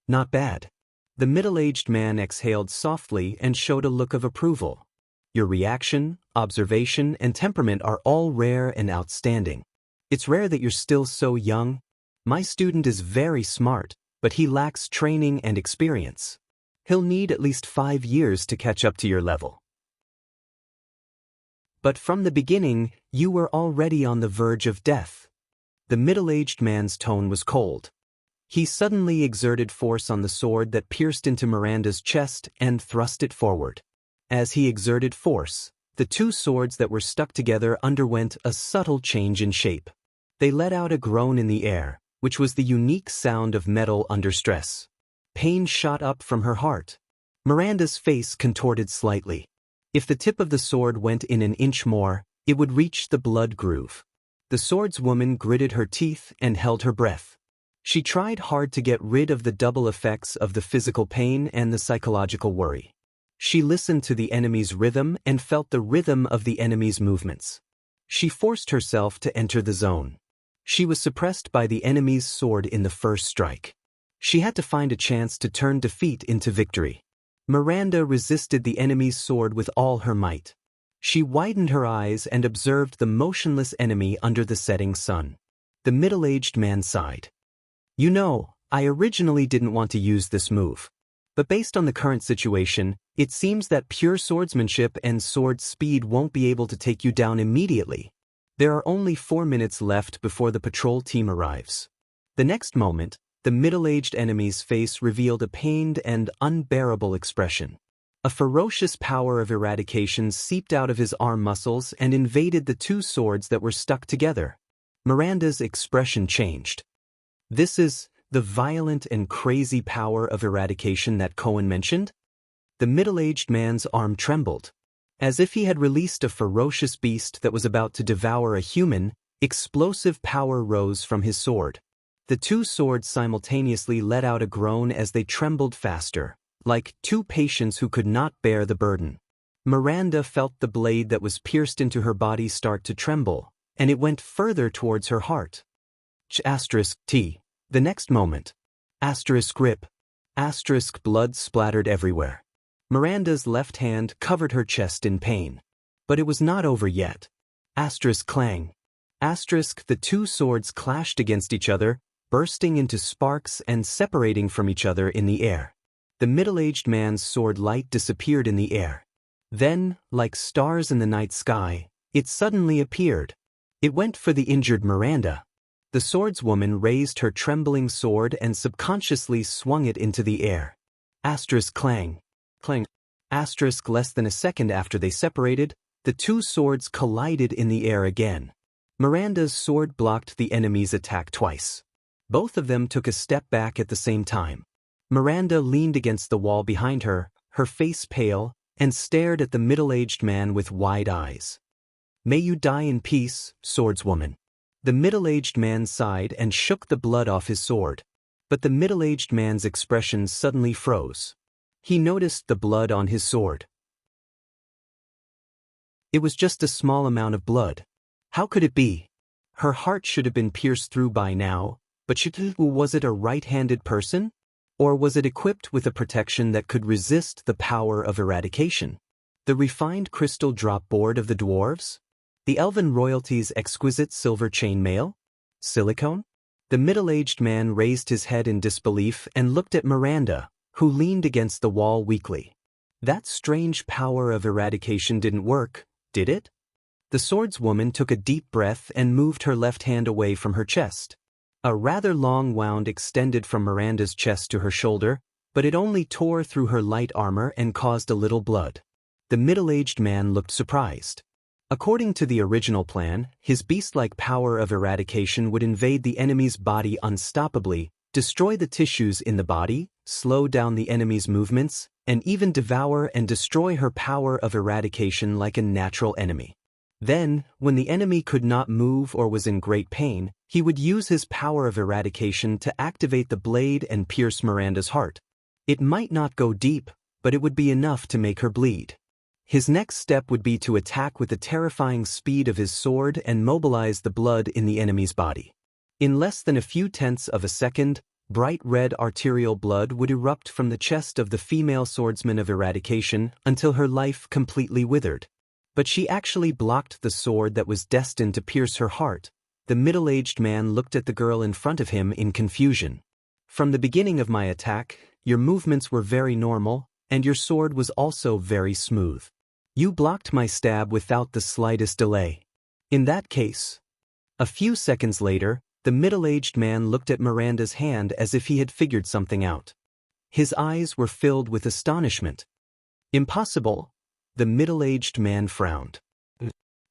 Not bad. The middle-aged man exhaled softly and showed a look of approval. Your reaction, observation, and temperament are all rare and outstanding. It's rare that you're still so young. My student is very smart, but he lacks training and experience. He'll need at least 5 years to catch up to your level. But from the beginning, you were already on the verge of death. The middle-aged man's tone was cold. He suddenly exerted force on the sword that pierced into Miranda's chest and thrust it forward. As he exerted force, the two swords that were stuck together underwent a subtle change in shape. They let out a groan in the air, which was the unique sound of metal under stress. Pain shot up from her heart. Miranda's face contorted slightly. If the tip of the sword went in an inch more, it would reach the blood groove. The swordswoman gritted her teeth and held her breath. She tried hard to get rid of the double effects of the physical pain and the psychological worry. She listened to the enemy's rhythm and felt the rhythm of the enemy's movements. She forced herself to enter the zone. She was suppressed by the enemy's sword in the first strike. She had to find a chance to turn defeat into victory. Miranda resisted the enemy's sword with all her might. She widened her eyes and observed the motionless enemy under the setting sun. The middle-aged man sighed. "You know, I originally didn't want to use this move. But based on the current situation, it seems that pure swordsmanship and sword speed won't be able to take you down immediately. There are only 4 minutes left before the patrol team arrives." The next moment, the middle-aged enemy's face revealed a pained and unbearable expression. A ferocious power of eradication seeped out of his arm muscles and invaded the two swords that were stuck together. Miranda's expression changed. "This is the violent and crazy power of eradication that Cohen mentioned?" The middle-aged man's arm trembled. As if he had released a ferocious beast that was about to devour a human, explosive power rose from his sword. The two swords simultaneously let out a groan as they trembled faster, like two patients who could not bear the burden. Miranda felt the blade that was pierced into her body start to tremble, and it went further towards her heart. T. The next moment. Grip. Blood splattered everywhere. Miranda's left hand covered her chest in pain. But it was not over yet. Clang. The two swords clashed against each other, bursting into sparks and separating from each other in the air. The middle-aged man's sword light disappeared in the air. Then, like stars in the night sky, it suddenly appeared. It went for the injured Miranda. The swordswoman raised her trembling sword and subconsciously swung it into the air. Clang. Less than a second after they separated, the two swords collided in the air again. Miranda's sword blocked the enemy's attack twice. Both of them took a step back at the same time. Miranda leaned against the wall behind her, her face pale, and stared at the middle-aged man with wide eyes. "May you die in peace, swordswoman." The middle-aged man sighed and shook the blood off his sword. But the middle-aged man's expression suddenly froze. He noticed the blood on his sword. It was just a small amount of blood. How could it be? Her heart should have been pierced through by now, but was it a right-handed person? Or was it equipped with a protection that could resist the power of eradication? The refined crystal drop board of the dwarves? The elven royalty's exquisite silver chainmail? Silicone? The middle-aged man raised his head in disbelief and looked at Miranda, who leaned against the wall weakly. That strange power of eradication didn't work, did it? The swordswoman took a deep breath and moved her left hand away from her chest. A rather long wound extended from Miranda's chest to her shoulder, but it only tore through her light armor and caused a little blood. The middle-aged man looked surprised. According to the original plan, his beast-like power of eradication would invade the enemy's body unstoppably, destroy the tissues in the body, slow down the enemy's movements, and even devour and destroy her power of eradication like a natural enemy. Then, when the enemy could not move or was in great pain, he would use his power of eradication to activate the blade and pierce Miranda's heart. It might not go deep, but it would be enough to make her bleed. His next step would be to attack with the terrifying speed of his sword and mobilize the blood in the enemy's body. In less than a few tenths of a second, bright red arterial blood would erupt from the chest of the female swordsman of eradication until her life completely withered. But she actually blocked the sword that was destined to pierce her heart. The middle-aged man looked at the girl in front of him in confusion. "From the beginning of my attack, your movements were very normal, and your sword was also very smooth. You blocked my stab without the slightest delay. In that case..." A few seconds later, the middle-aged man looked at Miranda's hand as if he had figured something out. His eyes were filled with astonishment. "Impossible." The middle-aged man frowned.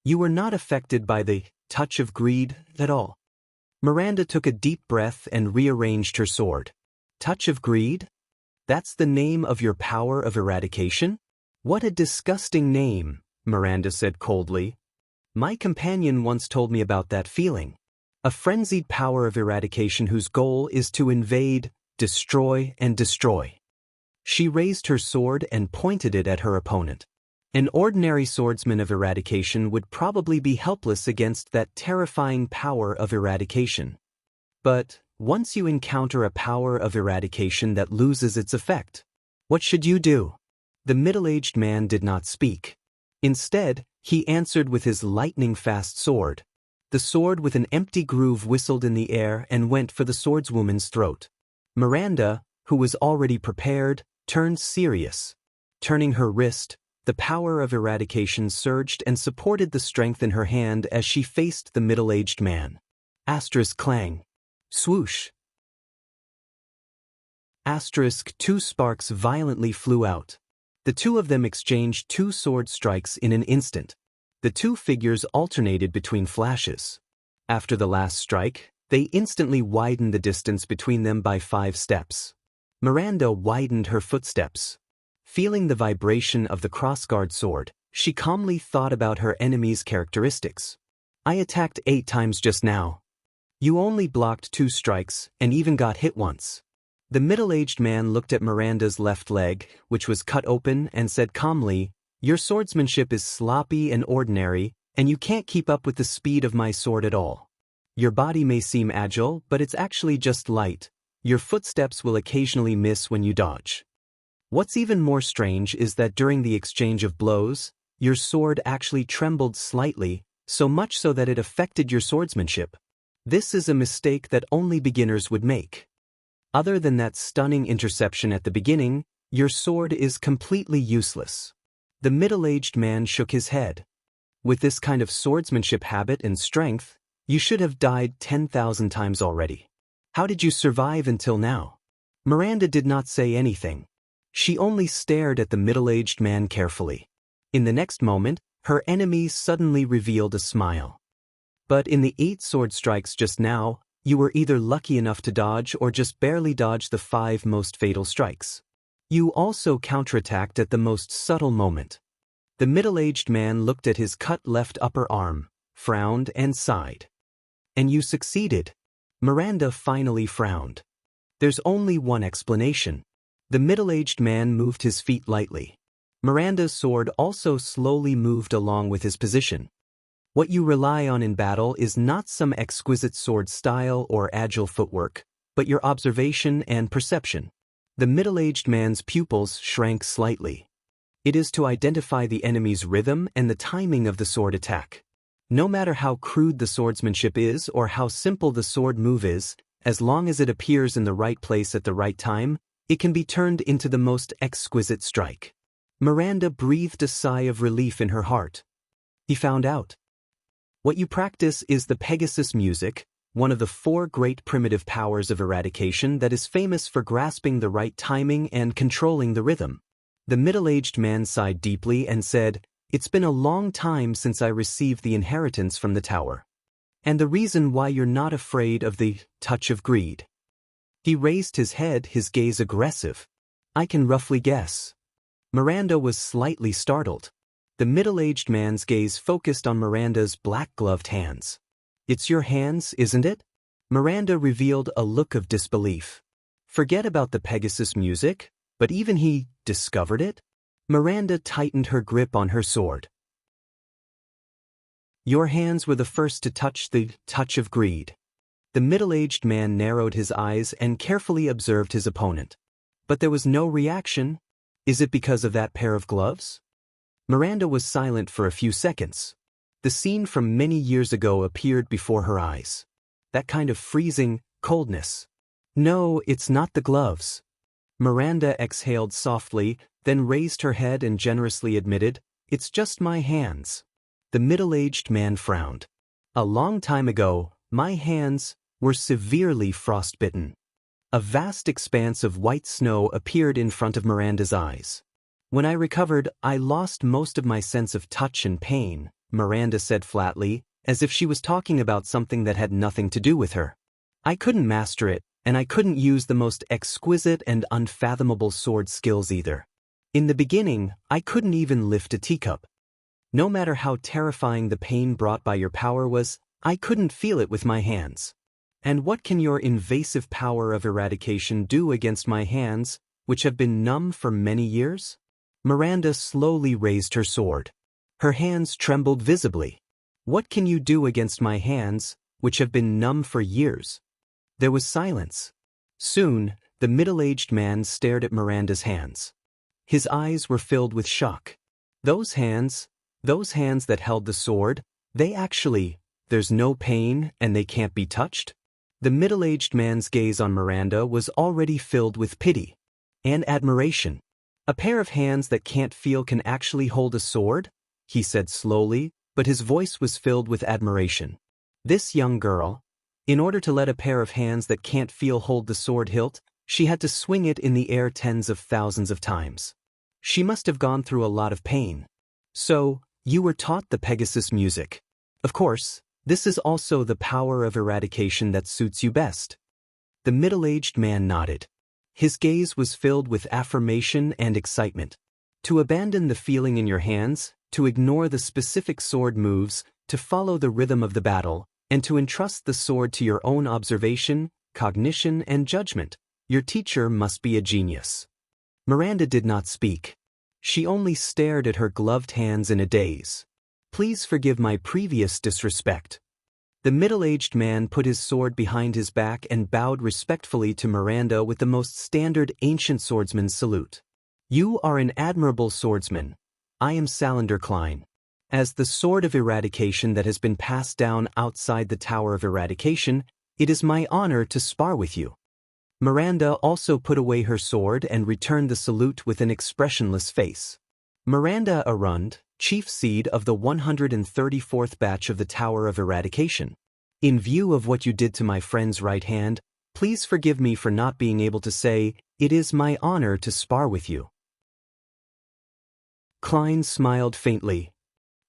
"You were not affected by the touch of greed at all." Miranda took a deep breath and rearranged her sword. "Touch of greed? That's the name of your power of eradication?" "What a disgusting name," Miranda said coldly. "My companion once told me about that feeling. A frenzied power of eradication whose goal is to invade, destroy, and destroy." She raised her sword and pointed it at her opponent. An ordinary swordsman of eradication would probably be helpless against that terrifying power of eradication. But once you encounter a power of eradication that loses its effect, what should you do? The middle-aged man did not speak. Instead, he answered with his lightning-fast sword. The sword with an empty groove whistled in the air and went for the swordswoman's throat. Miranda, who was already prepared, turned serious. Turning her wrist, the power of eradication surged and supported the strength in her hand as she faced the middle-aged man. Asterisk clang. Swoosh. Asterisk 2 sparks violently flew out. The two of them exchanged 2 sword strikes in an instant. The 2 figures alternated between flashes. After the last strike, they instantly widened the distance between them by 5 steps. Miranda widened her footsteps. Feeling the vibration of the crossguard sword, she calmly thought about her enemy's characteristics. "I attacked 8 times just now. You only blocked 2 strikes and even got hit once." The middle-aged man looked at Miranda's left leg, which was cut open, and said calmly, "Your swordsmanship is sloppy and ordinary, and you can't keep up with the speed of my sword at all. Your body may seem agile, but it's actually just light. Your footsteps will occasionally miss when you dodge. What's even more strange is that during the exchange of blows, your sword actually trembled slightly, so much so that it affected your swordsmanship. This is a mistake that only beginners would make. Other than that stunning interception at the beginning, your sword is completely useless." The middle-aged man shook his head. "With this kind of swordsmanship habit and strength, you should have died 10,000 times already. How did you survive until now?" Miranda did not say anything. She only stared at the middle-aged man carefully. In the next moment, her enemy suddenly revealed a smile. But in the 8 sword strikes just now, you were either lucky enough to dodge or just barely dodge the 5 most fatal strikes. You also counterattacked at the most subtle moment. The middle-aged man looked at his cut left upper arm, frowned and sighed. And you succeeded. Miranda finally frowned. There's only one explanation. The middle-aged man moved his feet lightly. Miranda's sword also slowly moved along with his position. What you rely on in battle is not some exquisite sword style or agile footwork, but your observation and perception. The middle-aged man's pupils shrank slightly. It is to identify the enemy's rhythm and the timing of the sword attack. No matter how crude the swordsmanship is or how simple the sword move is, as long as it appears in the right place at the right time, it can be turned into the most exquisite strike. Miranda breathed a sigh of relief in her heart. He found out. What you practice is the Pegasus music, one of the 4 great primitive powers of eradication that is famous for grasping the right timing and controlling the rhythm. The middle-aged man sighed deeply and said, "It's been a long time since I received the inheritance from the tower. And the reason why you're not afraid of the touch of greed." He raised his head, his gaze aggressive. "I can roughly guess." Miranda was slightly startled. The middle-aged man's gaze focused on Miranda's black-gloved hands. "It's your hands, isn't it?" Miranda revealed a look of disbelief. Forget about the Pegasus music, but even he discovered it? Miranda tightened her grip on her sword. "Your hands were the first to touch the touch of greed." The middle-aged man narrowed his eyes and carefully observed his opponent. But there was no reaction. Is it because of that pair of gloves? Miranda was silent for a few seconds. The scene from many years ago appeared before her eyes. That kind of freezing coldness. "No, it's not the gloves." Miranda exhaled softly, then raised her head and generously admitted, "It's just my hands." The middle-aged man frowned. "A long time ago, my hands were severely frostbitten." A vast expanse of white snow appeared in front of Miranda's eyes. "When I recovered, I lost most of my sense of touch and pain," Miranda said flatly, as if she was talking about something that had nothing to do with her. "I couldn't master it, and I couldn't use the most exquisite and unfathomable sword skills either. In the beginning, I couldn't even lift a teacup. No matter how terrifying the pain brought by your power was, I couldn't feel it with my hands. And what can your invasive power of eradication do against my hands, which have been numb for many years?" Miranda slowly raised her sword. Her hands trembled visibly. "What can you do against my hands, which have been numb for years?" There was silence. Soon, the middle-aged man stared at Miranda's hands. His eyes were filled with shock. Those hands that held the sword, there's no pain and they can't be touched? The middle-aged man's gaze on Miranda was already filled with pity and admiration. "A pair of hands that can't feel can actually hold a sword?" he said slowly, but his voice was filled with admiration. This young girl, in order to let a pair of hands that can't feel hold the sword hilt, she had to swing it in the air tens of thousands of times. She must have gone through a lot of pain. "So, you were taught the Pegasus music. Of course, this is also the power of eradication that suits you best." The middle-aged man nodded. His gaze was filled with affirmation and excitement. To abandon the feeling in your hands, to ignore the specific sword moves, to follow the rhythm of the battle, and to entrust the sword to your own observation, cognition, and judgment, your teacher must be a genius. Miranda did not speak. She only stared at her gloved hands in a daze. "Please forgive my previous disrespect." The middle-aged man put his sword behind his back and bowed respectfully to Miranda with the most standard ancient swordsman's salute. "You are an admirable swordsman. I am Salander Klein. As the sword of eradication that has been passed down outside the Tower of Eradication, it is my honor to spar with you." Miranda also put away her sword and returned the salute with an expressionless face. "Miranda Arund, chief seed of the 134th batch of the Tower of Eradication. In view of what you did to my friend's right hand, please forgive me for not being able to say, it is my honor to spar with you." Klein smiled faintly.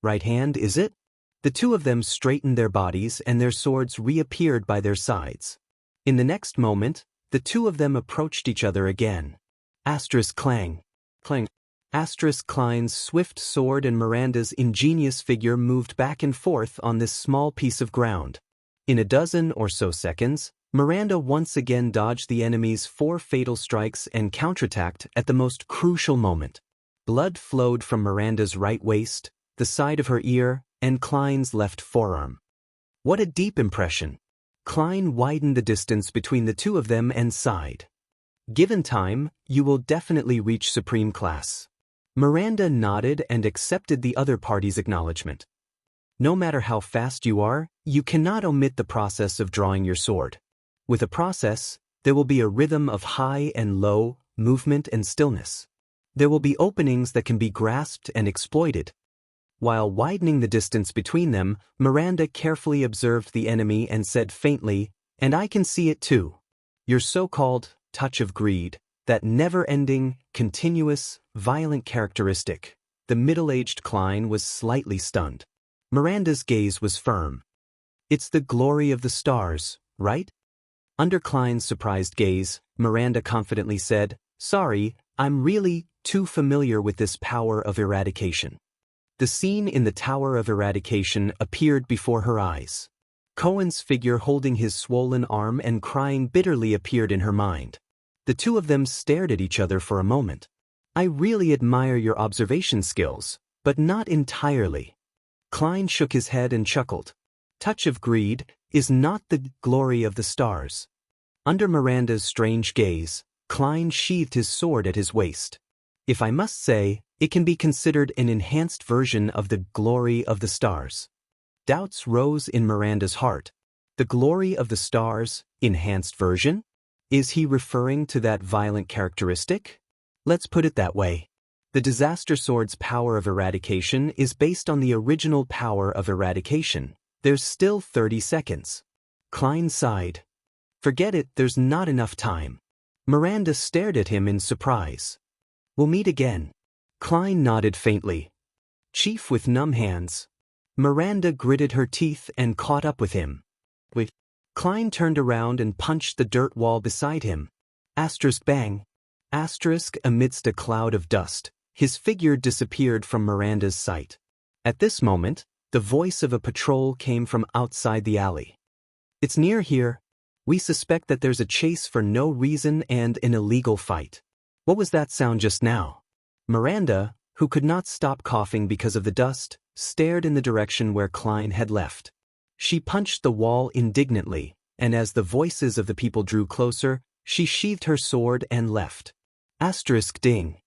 "Right hand, is it?" The two of them straightened their bodies and their swords reappeared by their sides. In the next moment, the two of them approached each other again. Asterisk clang. Clang. Asterisk Klein's swift sword and Miranda's ingenious figure moved back and forth on this small piece of ground. In a dozen or so seconds, Miranda once again dodged the enemy's 4 fatal strikes and counterattacked at the most crucial moment. Blood flowed from Miranda's right waist, the side of her ear, and Klein's left forearm. What a deep impression! Klein widened the distance between the two of them and sighed. Given time, you will definitely reach supreme class. Miranda nodded and accepted the other party's acknowledgement. No matter how fast you are, you cannot omit the process of drawing your sword. With a process, there will be a rhythm of high and low, movement and stillness. There will be openings that can be grasped and exploited. While widening the distance between them, Miranda carefully observed the enemy and said faintly, "And I can see it too. Your so-called touch of greed, that never-ending, continuous, violent characteristic." The middle-aged Klein was slightly stunned. Miranda's gaze was firm. "It's the glory of the stars, right?" Under Klein's surprised gaze, Miranda confidently said, "Sorry, I'm really too familiar with this power of eradication." The scene in the Tower of Eradication appeared before her eyes. Cohen's figure holding his swollen arm and crying bitterly appeared in her mind. The two of them stared at each other for a moment. "I really admire your observation skills, but not entirely." Klein shook his head and chuckled. "Touch of greed is not the glory of the stars." Under Miranda's strange gaze, Klein sheathed his sword at his waist. "If I must say, it can be considered an enhanced version of the glory of the stars." Doubts rose in Miranda's heart. The glory of the stars, enhanced version? Is he referring to that violent characteristic? Let's put it that way. The disaster sword's power of eradication is based on the original power of eradication. There's still 30 seconds. Klein sighed. "Forget it, there's not enough time." Miranda stared at him in surprise. "We'll meet again." Klein nodded faintly. "Chief with numb hands." Miranda gritted her teeth and caught up with him. Wait. Klein turned around and punched the dirt wall beside him. Asterisk bang. Asterisk amidst a cloud of dust, his figure disappeared from Miranda's sight. At this moment, the voice of a patrol came from outside the alley. "It's near here. We suspect that there's a chase for no reason and an illegal fight." What was that sound just now? Miranda, who could not stop coughing because of the dust, stared in the direction where Klein had left. She punched the wall indignantly, and as the voices of the people drew closer, she sheathed her sword and left. Asterisk ding.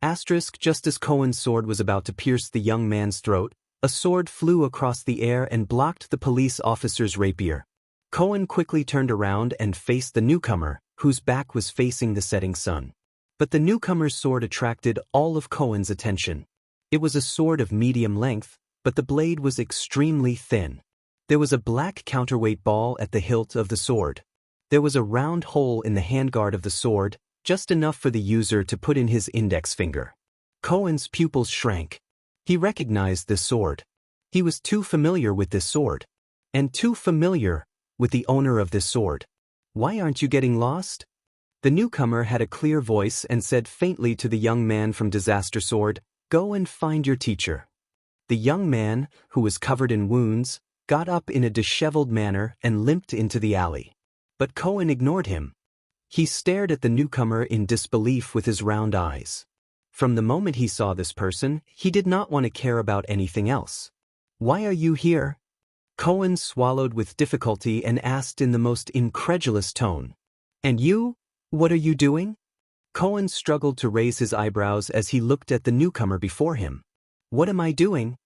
Asterisk just as Cohen's sword was about to pierce the young man's throat, a sword flew across the air and blocked the police officer's rapier. Cohen quickly turned around and faced the newcomer, whose back was facing the setting sun. But the newcomer's sword attracted all of Cohen's attention. It was a sword of medium length, but the blade was extremely thin. There was a black counterweight ball at the hilt of the sword. There was a round hole in the handguard of the sword, just enough for the user to put in his index finger. Cohen's pupils shrank. He recognized this sword. He was too familiar with this sword. And too familiar with the owner of this sword. "Why aren't you getting lost?" The newcomer had a clear voice and said faintly to the young man from Disaster Sword, "Go and find your teacher." The young man, who was covered in wounds, got up in a disheveled manner and limped into the alley. But Cohen ignored him. He stared at the newcomer in disbelief with his round eyes. From the moment he saw this person, he did not want to care about anything else. "Why are you here?" Cohen swallowed with difficulty and asked in the most incredulous tone. "And you? What are you doing?" Cohen struggled to raise his eyebrows as he looked at the newcomer before him. "What am I doing?"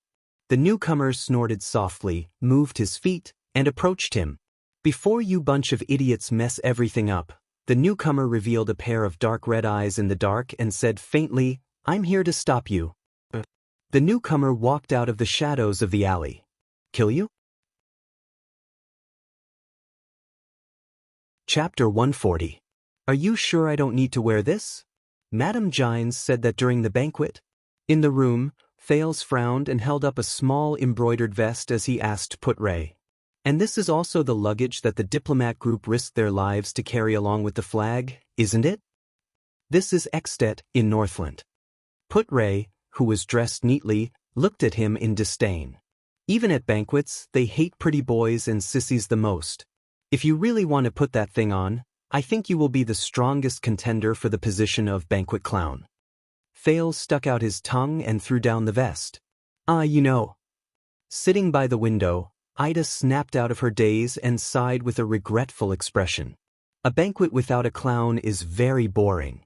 The newcomer snorted softly, moved his feet, and approached him. "Before you bunch of idiots mess everything up," the newcomer revealed a pair of dark red eyes in the dark and said faintly, "I'm here to stop you." The newcomer walked out of the shadows of the alley. "Kill you?" Chapter 140. "Are you sure I don't need to wear this?" Madame Gines said that during the banquet. In the room, Thales frowned and held up a small embroidered vest as he asked Put-Ray. And this is also the luggage that the diplomat group risked their lives to carry along with the flag, isn't it? This is Extet in Northland. Put-Ray, who was dressed neatly, looked at him in disdain. Even at banquets, they hate pretty boys and sissies the most. If you really want to put that thing on, I think you will be the strongest contender for the position of banquet clown. Thales stuck out his tongue and threw down the vest. You know. Sitting by the window, Ida snapped out of her daze and sighed with a regretful expression. A banquet without a clown is very boring.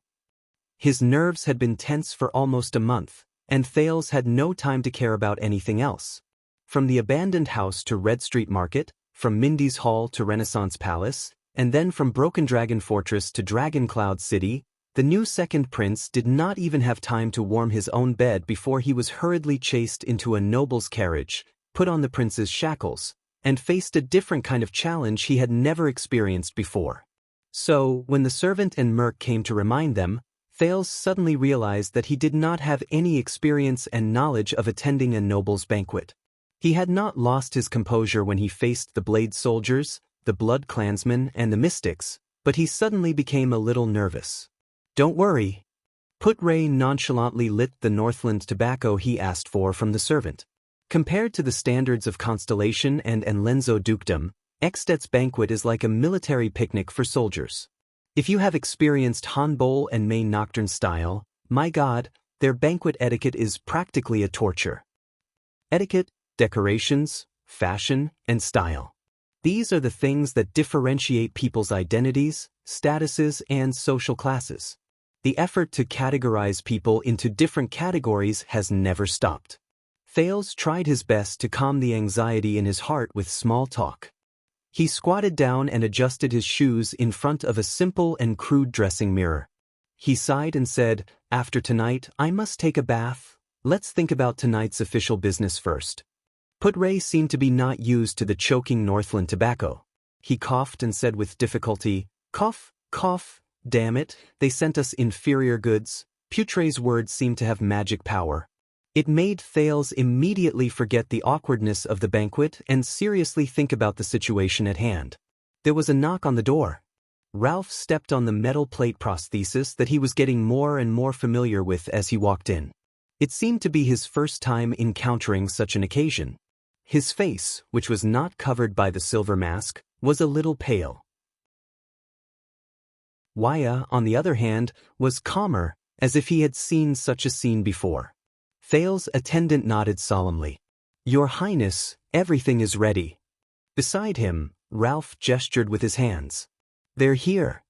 His nerves had been tense for almost a month, and Thales had no time to care about anything else. From the abandoned house to Red Street Market, from Mindy's Hall to Renaissance Palace, and then from Broken Dragon Fortress to Dragon Cloud City, the new second prince did not even have time to warm his own bed before he was hurriedly chased into a noble's carriage, put on the prince's shackles, and faced a different kind of challenge he had never experienced before. So, when the servant and Merc came to remind them, Thales suddenly realized that he did not have any experience and knowledge of attending a noble's banquet. He had not lost his composure when he faced the Blade Soldiers, the Blood Clansmen, and the Mystics, but he suddenly became a little nervous. Don't worry. Put-Ray nonchalantly lit the Northland tobacco he asked for from the servant. Compared to the standards of Constellation and Enlenzo Dukedom, Extet's banquet is like a military picnic for soldiers. If you have experienced Hanbol and May Nocturne style, my god, their banquet etiquette is practically a torture. Etiquette, decorations, fashion, and style. These are the things that differentiate people's identities, statuses, and social classes. The effort to categorize people into different categories has never stopped. Thales tried his best to calm the anxiety in his heart with small talk. He squatted down and adjusted his shoes in front of a simple and crude dressing mirror. He sighed and said, "After tonight, I must take a bath. Let's think about tonight's official business first." Put-Ray seemed to be not used to the choking Northland tobacco. He coughed and said with difficulty, "Cough, cough, damn it, they sent us inferior goods." Put-Ray's words seemed to have magic power. It made Thales immediately forget the awkwardness of the banquet and seriously think about the situation at hand. There was a knock on the door. Ralph stepped on the metal plate prosthesis that he was getting more and more familiar with as he walked in. It seemed to be his first time encountering such an occasion. His face, which was not covered by the silver mask, was a little pale. Waya, on the other hand, was calmer, as if he had seen such a scene before. Thales' attendant nodded solemnly. "Your Highness, everything is ready." Beside him, Ralph gestured with his hands. "They're here."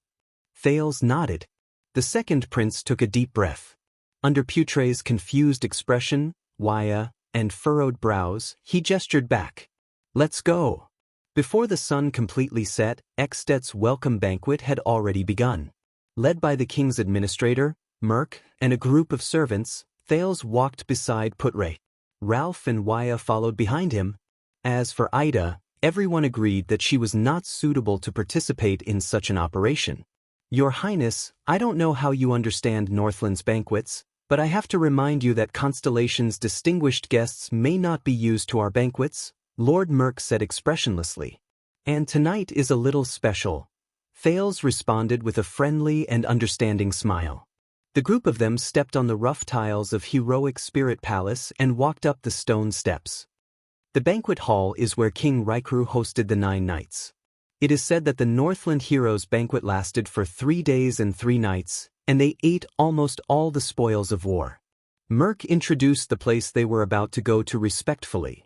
Thales nodded. The second prince took a deep breath. Under Put-Ray's confused expression, Waya, and furrowed brows, he gestured back. "Let's go." Before the sun completely set, Extet's welcome banquet had already begun. Led by the king's administrator, Merc, and a group of servants, Thales walked beside Put-Ray. Ralph and Waya followed behind him. As for Ida, everyone agreed that she was not suitable to participate in such an operation. "Your Highness, I don't know how you understand Northland's banquets, but I have to remind you that Constellation's distinguished guests may not be used to our banquets," Lord Merc said expressionlessly. "And tonight is a little special." Thales responded with a friendly and understanding smile. The group of them stepped on the rough tiles of Heroic Spirit Palace and walked up the stone steps. The banquet hall is where King Rykru hosted the 9 nights. It is said that the Northland Heroes' banquet lasted for 3 days and 3 nights, and they ate almost all the spoils of war. Merc introduced the place they were about to go to respectfully.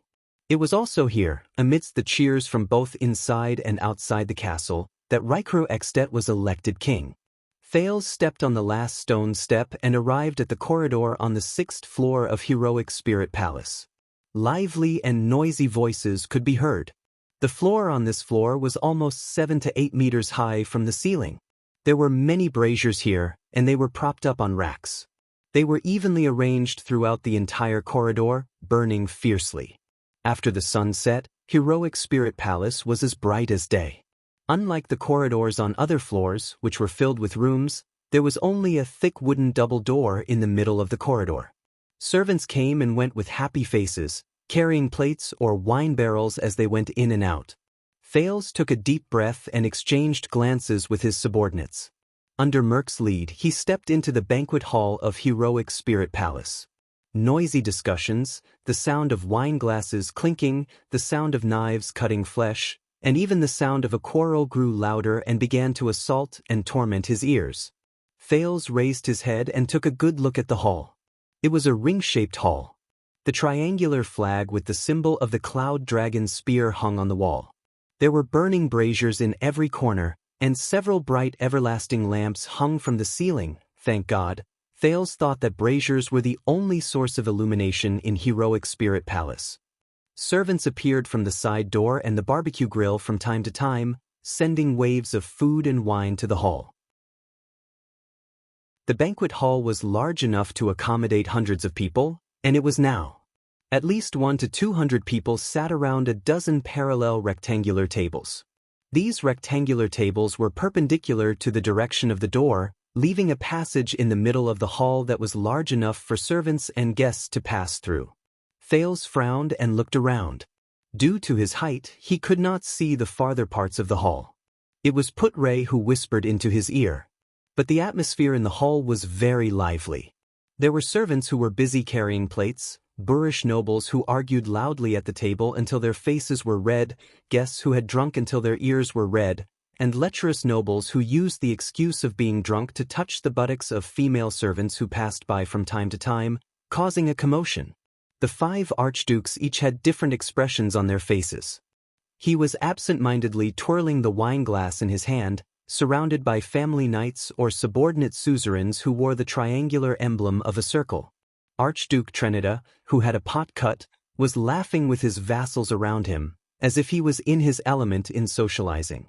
It was also here, amidst the cheers from both inside and outside the castle, that Rykru Extet was elected king. Thales stepped on the last stone step and arrived at the corridor on the 6th floor of Heroic Spirit Palace. Lively and noisy voices could be heard. The floor on this floor was almost 7 to 8 meters high from the ceiling. There were many braziers here, and they were propped up on racks. They were evenly arranged throughout the entire corridor, burning fiercely. After the sun set, Heroic Spirit Palace was as bright as day. Unlike the corridors on other floors, which were filled with rooms, there was only a thick wooden double door in the middle of the corridor. Servants came and went with happy faces, carrying plates or wine barrels as they went in and out. Thales took a deep breath and exchanged glances with his subordinates. Under Merk's lead, he stepped into the banquet hall of Heroic Spirit Palace. Noisy discussions, the sound of wine glasses clinking, the sound of knives cutting flesh, and even the sound of a quarrel grew louder and began to assault and torment his ears. Thales raised his head and took a good look at the hall. It was a ring-shaped hall. The triangular flag with the symbol of the cloud dragon's spear hung on the wall. There were burning braziers in every corner, and several bright everlasting lamps hung from the ceiling. Thank God, Thales thought that braziers were the only source of illumination in Heroic Spirit Palace. Servants appeared from the side door and the barbecue grill from time to time, sending waves of food and wine to the hall. The banquet hall was large enough to accommodate hundreds of people, and it was now. At least 100 to 200 people sat around a dozen parallel rectangular tables. These rectangular tables were perpendicular to the direction of the door, leaving a passage in the middle of the hall that was large enough for servants and guests to pass through. Thales frowned and looked around. Due to his height, he could not see the farther parts of the hall. It was Put-Ray who whispered into his ear. But the atmosphere in the hall was very lively. There were servants who were busy carrying plates, boorish nobles who argued loudly at the table until their faces were red, guests who had drunk until their ears were red, and lecherous nobles who used the excuse of being drunk to touch the buttocks of female servants who passed by from time to time, causing a commotion. The 5 archdukes each had different expressions on their faces. He was absent-mindedly twirling the wine glass in his hand, surrounded by family knights or subordinate suzerains who wore the triangular emblem of a circle. Archduke Trinita, who had a pot cut, was laughing with his vassals around him, as if he was in his element in socializing.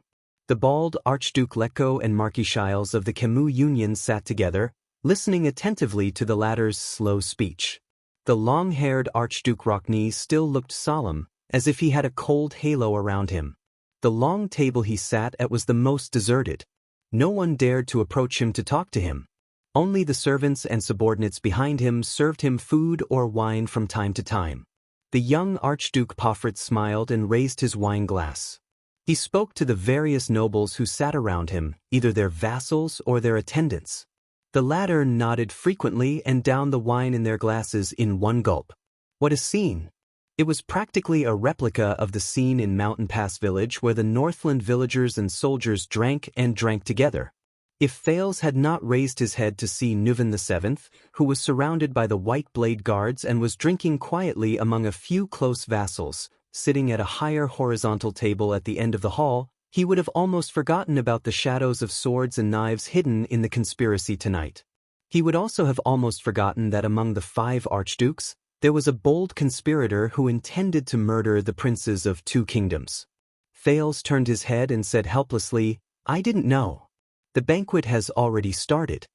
The bald Archduke Lecco and Marquis Shiles of the Camus Union sat together, listening attentively to the latter's slow speech. The long-haired Archduke Rockney still looked solemn, as if he had a cold halo around him. The long table he sat at was the most deserted. No one dared to approach him to talk to him. Only the servants and subordinates behind him served him food or wine from time to time. The young Archduke Pomfret smiled and raised his wine glass. He spoke to the various nobles who sat around him, either their vassals or their attendants. The latter nodded frequently and downed the wine in their glasses in one gulp. What a scene! It was practically a replica of the scene in Mountain Pass Village where the Northland villagers and soldiers drank and drank together. If Thales had not raised his head to see Nuvan VII, who was surrounded by the White Blade Guards and was drinking quietly among a few close vassals, sitting at a higher horizontal table at the end of the hall, he would have almost forgotten about the shadows of swords and knives hidden in the conspiracy tonight. He would also have almost forgotten that among the 5 archdukes, there was a bold conspirator who intended to murder the princes of 2 kingdoms. Thales turned his head and said helplessly, "I didn't know. The banquet has already started."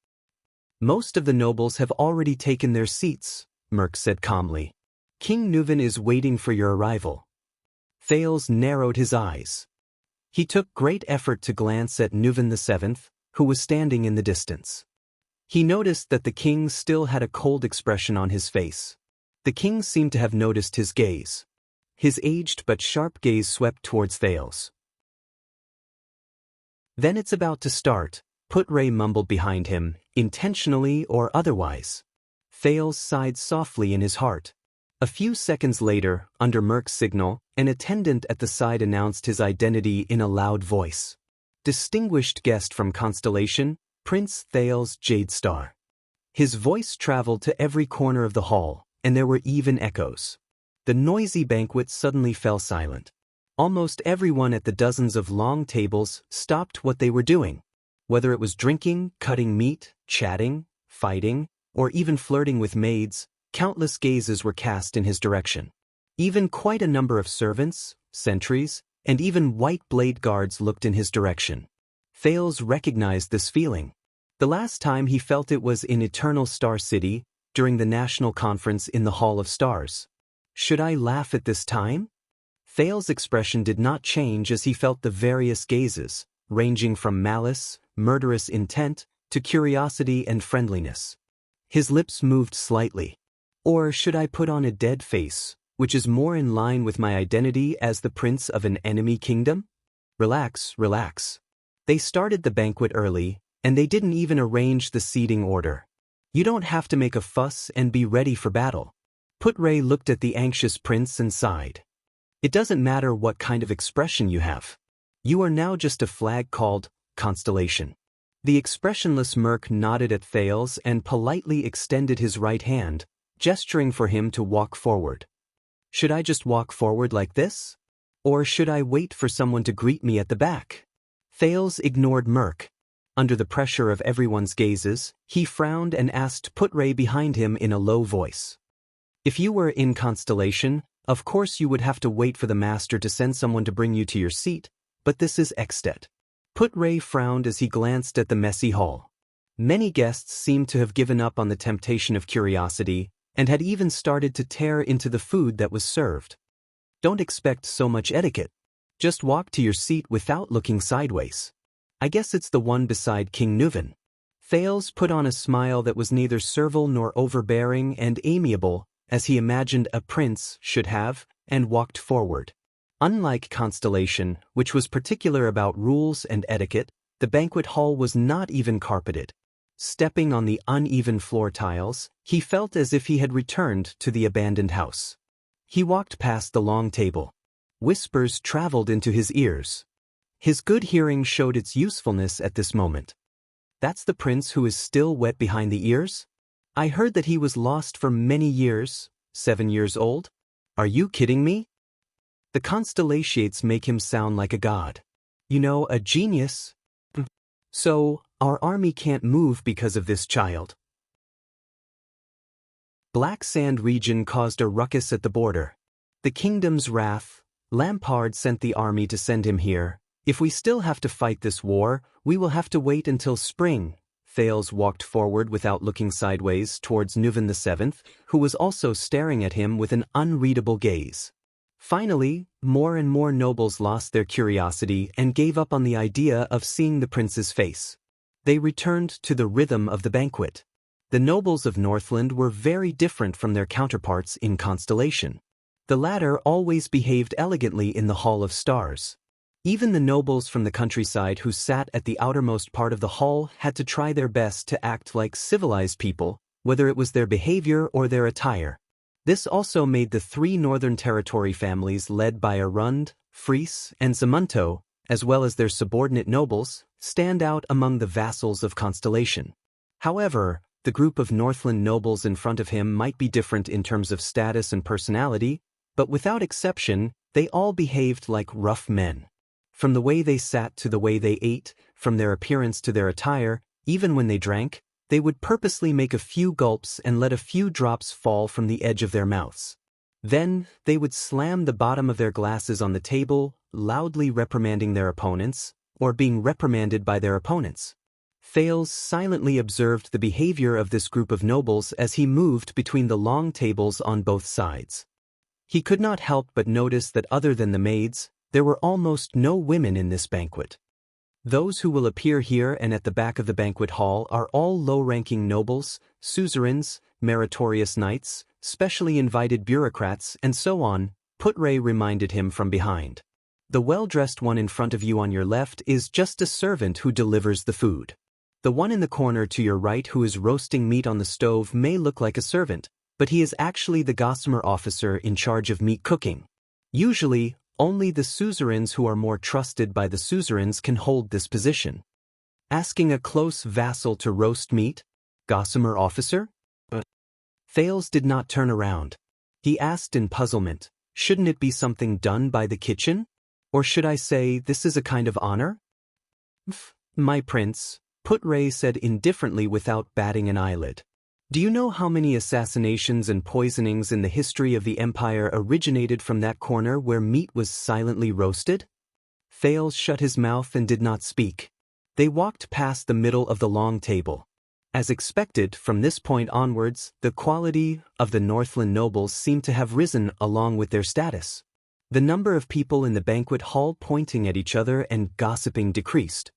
"Most of the nobles have already taken their seats," Merk said calmly. "King Nuvan is waiting for your arrival." Thales narrowed his eyes. He took great effort to glance at Nuvan VII, who was standing in the distance. He noticed that the king still had a cold expression on his face. The king seemed to have noticed his gaze. His aged but sharp gaze swept towards Thales. "Then it's about to start," Put-Ray mumbled behind him, intentionally or otherwise. Thales sighed softly in his heart. A few seconds later, under Merk's signal, an attendant at the side announced his identity in a loud voice. "Distinguished guest from Constellation, Prince Thales Jadestar." His voice traveled to every corner of the hall, and there were even echoes. The noisy banquet suddenly fell silent. Almost everyone at the dozens of long tables stopped what they were doing. Whether it was drinking, cutting meat, chatting, fighting, or even flirting with maids, countless gazes were cast in his direction. Even quite a number of servants, sentries, and even White Blade Guards looked in his direction. Thales recognized this feeling. The last time he felt it was in Eternal Star City, during the national conference in the Hall of Stars. Should I laugh at this time? Thales' expression did not change as he felt the various gazes, ranging from malice, murderous intent, to curiosity and friendliness. His lips moved slightly. Or should I put on a dead face, which is more in line with my identity as the prince of an enemy kingdom? Relax, relax. They started the banquet early, and they didn't even arrange the seating order. You don't have to make a fuss and be ready for battle. Putray looked at the anxious prince and sighed. It doesn't matter what kind of expression you have. You are now just a flag called Constellation. The expressionless merc nodded at Thales and politely extended his right hand, gesturing for him to walk forward. Should I just walk forward like this? Or should I wait for someone to greet me at the back? Thales ignored Merc. Under the pressure of everyone's gazes, he frowned and asked Putray behind him in a low voice. If you were in Constellation, of course you would have to wait for the master to send someone to bring you to your seat, but this is Extet. Putray frowned as he glanced at the messy hall. Many guests seemed to have given up on the temptation of curiosity and had even started to tear into the food that was served. Don't expect so much etiquette. Just walk to your seat without looking sideways. I guess it's the one beside King Nuven. Thales put on a smile that was neither servile nor overbearing and amiable, as he imagined a prince should have, and walked forward. Unlike Constellation, which was particular about rules and etiquette, the banquet hall was not even carpeted. Stepping on the uneven floor tiles, he felt as if he had returned to the abandoned house. He walked past the long table. Whispers traveled into his ears. His good hearing showed its usefulness at this moment. That's the prince who is still wet behind the ears? I heard that he was lost for many years, 7 years old. Are you kidding me? The constellations make him sound like a god. You know, a genius. So, our army can't move because of this child. Black Sand region caused a ruckus at the border. The kingdom's wrath. Lampard sent the army to send him here. If we still have to fight this war, we will have to wait until spring. Thales walked forward without looking sideways towards Nuven VII, who was also staring at him with an unreadable gaze. Finally, more and more nobles lost their curiosity and gave up on the idea of seeing the prince's face. They returned to the rhythm of the banquet. The nobles of Northland were very different from their counterparts in Constellation. The latter always behaved elegantly in the Hall of Stars. Even the nobles from the countryside who sat at the outermost part of the hall had to try their best to act like civilized people, whether it was their behavior or their attire. This also made the 3 Northern Territory families led by Arund, Fries, and Zamunto, as well as their subordinate nobles, stand out among the vassals of Constellation. However, the group of Northland nobles in front of him might be different in terms of status and personality, but without exception, they all behaved like rough men. From the way they sat to the way they ate, from their appearance to their attire, even when they drank, they would purposely make a few gulps and let a few drops fall from the edge of their mouths. Then, they would slam the bottom of their glasses on the table, loudly reprimanding their opponents, or being reprimanded by their opponents. Thales silently observed the behavior of this group of nobles as he moved between the long tables on both sides. He could not help but notice that other than the maids, there were almost no women in this banquet. Those who will appear here and at the back of the banquet hall are all low-ranking nobles, suzerains, meritorious knights, specially invited bureaucrats, and so on, Putray reminded him from behind. The well-dressed one in front of you on your left is just a servant who delivers the food. The one in the corner to your right who is roasting meat on the stove may look like a servant, but he is actually the gossamer officer in charge of meat cooking. Usually, only the suzerains who are more trusted by the suzerains can hold this position. Asking a close vassal to roast meat? Gossamer officer? Thales did not turn around. He asked in puzzlement, shouldn't it be something done by the kitchen? Or should I say this is a kind of honor? My prince, Putray said indifferently without batting an eyelid. Do you know how many assassinations and poisonings in the history of the Empire originated from that corner where meat was silently roasted? Thales shut his mouth and did not speak. They walked past the middle of the long table. As expected, from this point onwards, the quality of the Northland nobles seemed to have risen along with their status. The number of people in the banquet hall pointing at each other and gossiping decreased.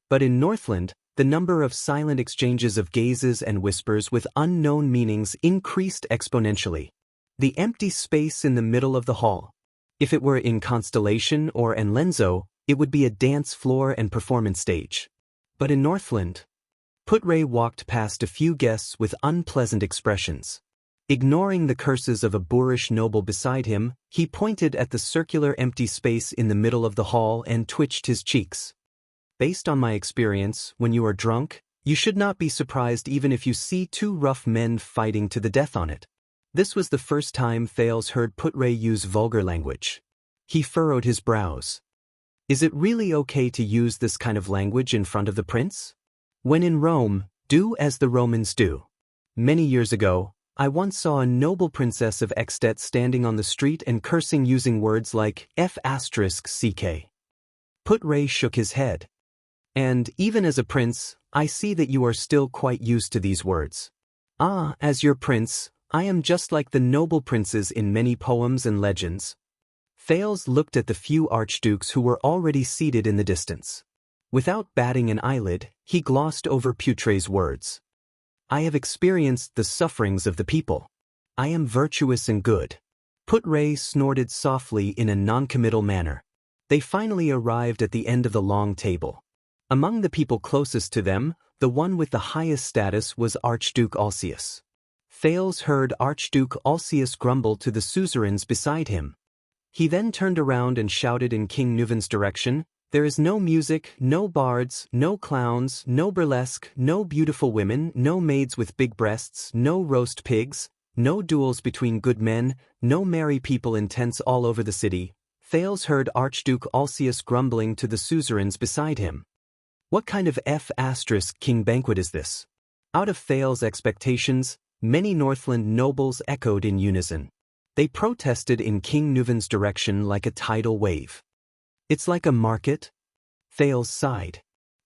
But in Northland, The number of silent exchanges of gazes and whispers with unknown meanings increased exponentially. The empty space in the middle of the hall. If it were in Constellation or Enlenzo, it would be a dance floor and performance stage. But in Northland, Putray walked past a few guests with unpleasant expressions. Ignoring the curses of a boorish noble beside him, he pointed at the circular empty space in the middle of the hall and twitched his cheeks. Based on my experience, when you are drunk, you should not be surprised even if you see two rough men fighting to the death on it. This was the first time Thales heard Putray use vulgar language. He furrowed his brows. Is it really okay to use this kind of language in front of the prince? When in Rome, do as the Romans do. Many years ago, I once saw a noble princess of Extet standing on the street and cursing using words like F***ck. Putray shook his head. And, even as a prince, I see that you are still quite used to these words. Ah, as your prince, I am just like the noble princes in many poems and legends. Thales looked at the few archdukes who were already seated in the distance. Without batting an eyelid, he glossed over Putray's words. I have experienced the sufferings of the people. I am virtuous and good. Putray snorted softly in a noncommittal manner. They finally arrived at the end of the long table. Among the people closest to them, the one with the highest status was Archduke Alcius. Thales heard Archduke Alcius grumble to the suzerains beside him. He then turned around and shouted in King Nuvan's direction, "There is no music, no bards, no clowns, no burlesque, no beautiful women, no maids with big breasts, no roast pigs, no duels between good men, no merry people in tents all over the city." Thales heard Archduke Alcius grumbling to the suzerains beside him. What kind of King banquet is this? Out of Thales' expectations, many Northland nobles echoed in unison. They protested in King Nuvan's direction like a tidal wave. It's like a market? Thales sighed.